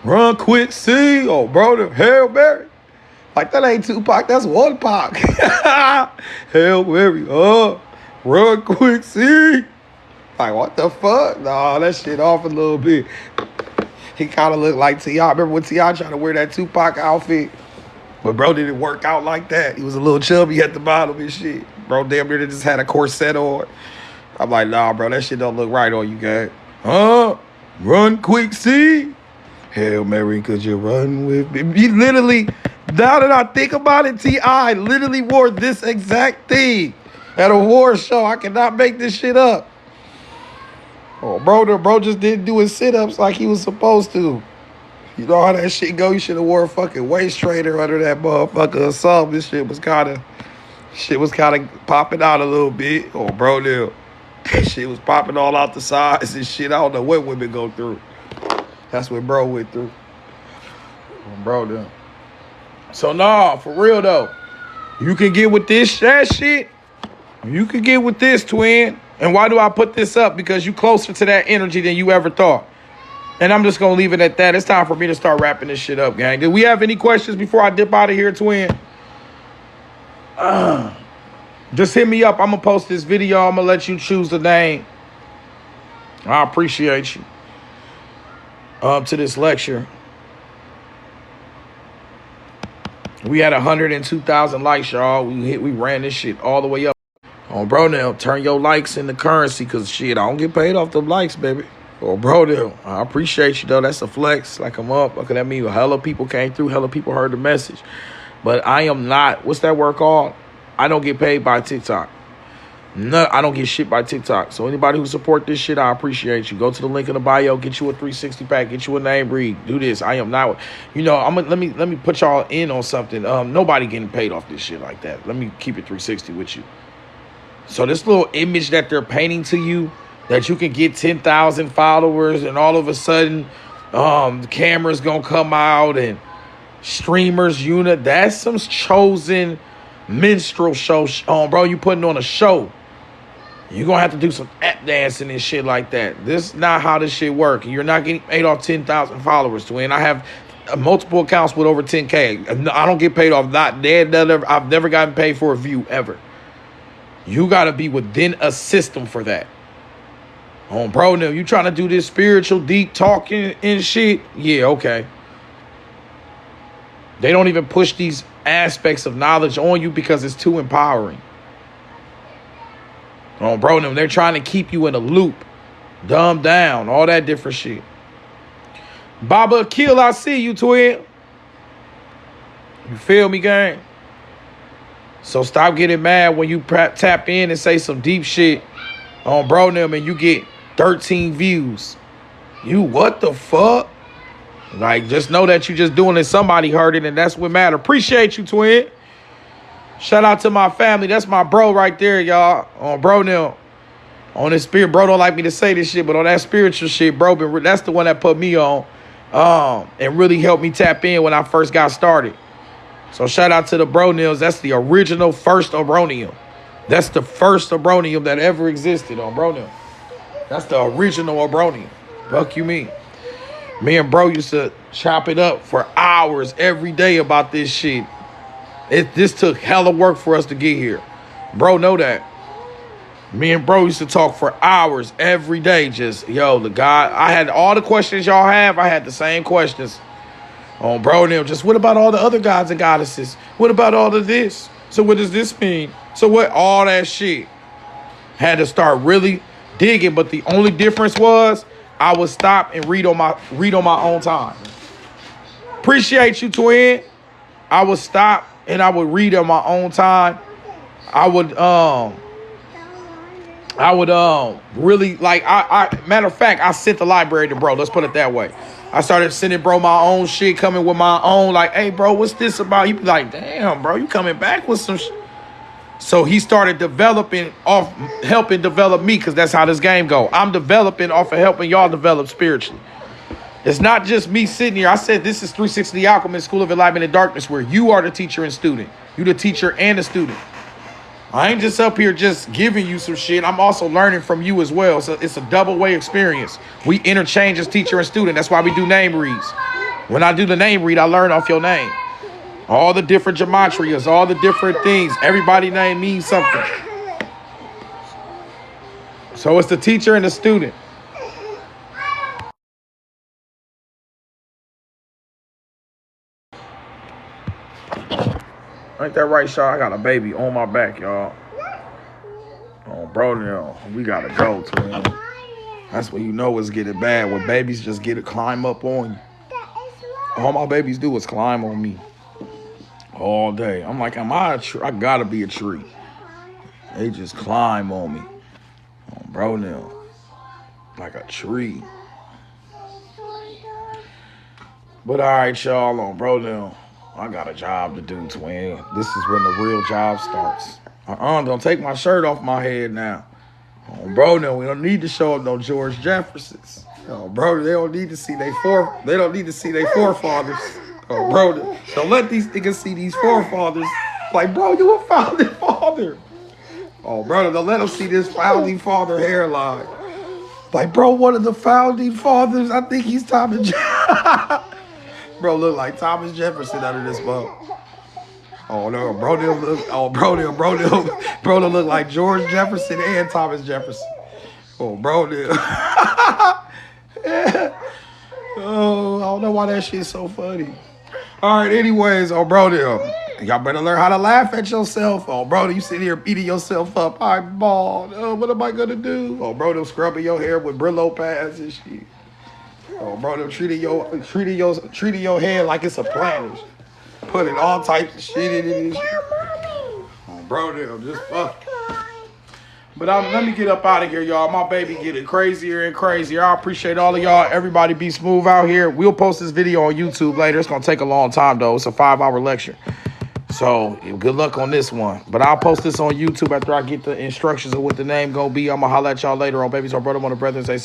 Run quick, see. Oh, brother, Hail Mary. Like, that ain't Tupac, that's one Pac. Hail Mary. Run quick, see? Like, what the fuck? Nah, that shit off a little bit. He kind of looked like T.I. Remember when T.I. tried to wear that Tupac outfit? But bro didn't work out like that. He was a little chubby at the bottom and shit. Bro damn near just had a corset on. I'm like, nah, bro, that shit don't look right on you, guys. Huh? Run quick, see? Hail Mary, could you run with me? He literally, now that I think about it, T.I. literally wore this exact thing at a war show. I cannot make this shit up. Oh, bro just didn't do his sit-ups like he was supposed to. You know how that shit go? You should have wore a fucking waist trainer under that motherfucker or something. This shit was kind of popping out a little bit. Oh, bro, that shit was popping all out the sides and shit. I don't know what women go through. That's what bro went through. Oh, bro, them. So, nah, for real, though. You can get with this, that shit. You can get with this, twin. And why do I put this up? Because you closer to that energy than you ever thought. And I'm just going to leave it at that. It's time for me to start wrapping this shit up, gang. Do we have any questions before I dip out of here, twin? Just hit me up. I'm going to post this video. I'm going to let you choose the name. I appreciate you. To this lecture. We had 102,000 likes, y'all. We ran this shit all the way up. Oh, bro, now turn your likes into currency, because shit, I don't get paid off the likes, baby. Oh, bro, now I appreciate you, though. That's a flex. Like, I'm up. Look at that. Mean hella people came through. Hella people heard the message. But I am not, what's that word called? I don't get paid by TikTok. No, I don't get shit by TikTok. So anybody who support this shit, I appreciate you. Go to the link in the bio, get you a 360 pack, get you a name read. Do this. I am not, you know, let me put y'all in on something. Nobody getting paid off this shit like that. Let me keep it 360 with you. So this little image that they're painting to you, that you can get 10,000 followers and all of a sudden the camera's gonna come out and streamers unit, that's some chosen minstrel show. Bro, you putting on a show. You're gonna have to do some app dancing and shit like that. This is not how this shit works. You're not getting paid off 10,000 followers, twin. I have multiple accounts with over 10K. I don't get paid off I've never gotten paid for a view ever. You got to be within a system for that. Bro, now you trying to do this spiritual deep talking and shit? Yeah, okay. They don't even push these aspects of knowledge on you because it's too empowering. Bro, now they're trying to keep you in a loop. Dumb down, all that different shit. Baba Akil, I see you, twin. You feel me, gang? So stop getting mad when you tap in and say some deep shit on Bro Nem and you get 13 views. You what the fuck? Like, just know that you just doing it. Somebody heard it, and that's what matter. Appreciate you, twin. Shout out to my family. That's my bro right there, y'all. On Bro Nem. On this spirit, bro don't like me to say this shit, but on that spiritual shit, bro, that's the one that put me on and really helped me tap in when I first got started. So shout out to the Obroniums. That's the original first Obronium. That's the first Obronium that ever existed on Bro Nem. That's the original Obronium. Fuck you mean? Me and bro used to chop it up for hours every day about this shit. This took hella work for us to get here. Bro know that. Me and bro used to talk for hours every day. Just, yo, the God, I had all the questions y'all have. I had the same questions. On Bro Nem, just what about all the other gods and goddesses? What about all of this? So what does this mean? So what? All that shit. Had to start really digging, but the only difference was I would stop and read on my own time. Appreciate you, twin. I would stop and I would read on my own time. I would really like matter of fact, I sent the library to bro. Let's put it that way. I started sending bro my own shit, coming with my own, like, hey, bro, what's this about? He be like, damn, bro, you coming back with some shit. So he started developing off, helping develop me, because that's how this game go. I'm developing off of helping y'all develop spiritually. It's not just me sitting here. I said this is 360 Alchemist School of Enlightenment and Darkness, where you are the teacher and student. You the teacher and the student. I ain't just up here just giving you some shit. I'm also learning from you as well. So it's a double way experience. We interchange as teacher and student. That's why we do name reads. When I do the name read, I learn off your name. All the different gematrias, all the different things. Everybody name means something. So it's the teacher and the student. Ain't that right, Shaw? I got a baby on my back, y'all. Oh, bro, now we gotta go, twin. That's when you know it's getting bad. When babies just climb up on you. All my babies do is climb on me all day. I'm like, am I a tree? I gotta be a tree. They just climb on me. Oh, bro, now like a tree. But all right, y'all, on bro, now I got a job to do, twin. This is when the real job starts. Don't take my shirt off my head now. Oh, bro, no, we don't need to show up no George Jeffersons. Oh, bro, they don't need to see they forefathers. Oh, bro, don't let these niggas see these forefathers. Like, bro, you a founding father. Oh, bro, don't let them see this founding father hairline. Like, bro, one of the founding fathers, I think he's Thomas Jefferson. Bro, look like Thomas Jefferson under this bump. Oh no, bro, they look like George Jefferson and Thomas Jefferson. Oh, bro, yeah. Oh, I don't know why that shit's so funny. All right, anyways, oh, bro, y'all better learn how to laugh at yourself. Oh, bro, you sit here beating yourself up. I'm bald. Oh, what am I gonna do? Oh, bro, scrubbing your hair with Brillo pads and shit. Oh, bro, treating your head like it's a planet. Putting all types of shit in it. Oh, bro, just fuck. But let me get up out of here, y'all. My baby getting crazier and crazier. I appreciate all of y'all. Everybody be smooth out here. We'll post this video on YouTube later. It's going to take a long time, though. It's a 5-hour lecture. So, good luck on this one. But I'll post this on YouTube after I get the instructions of what the name going to be. I'm going to holler at y'all later on Babies or Brother on the Brethren.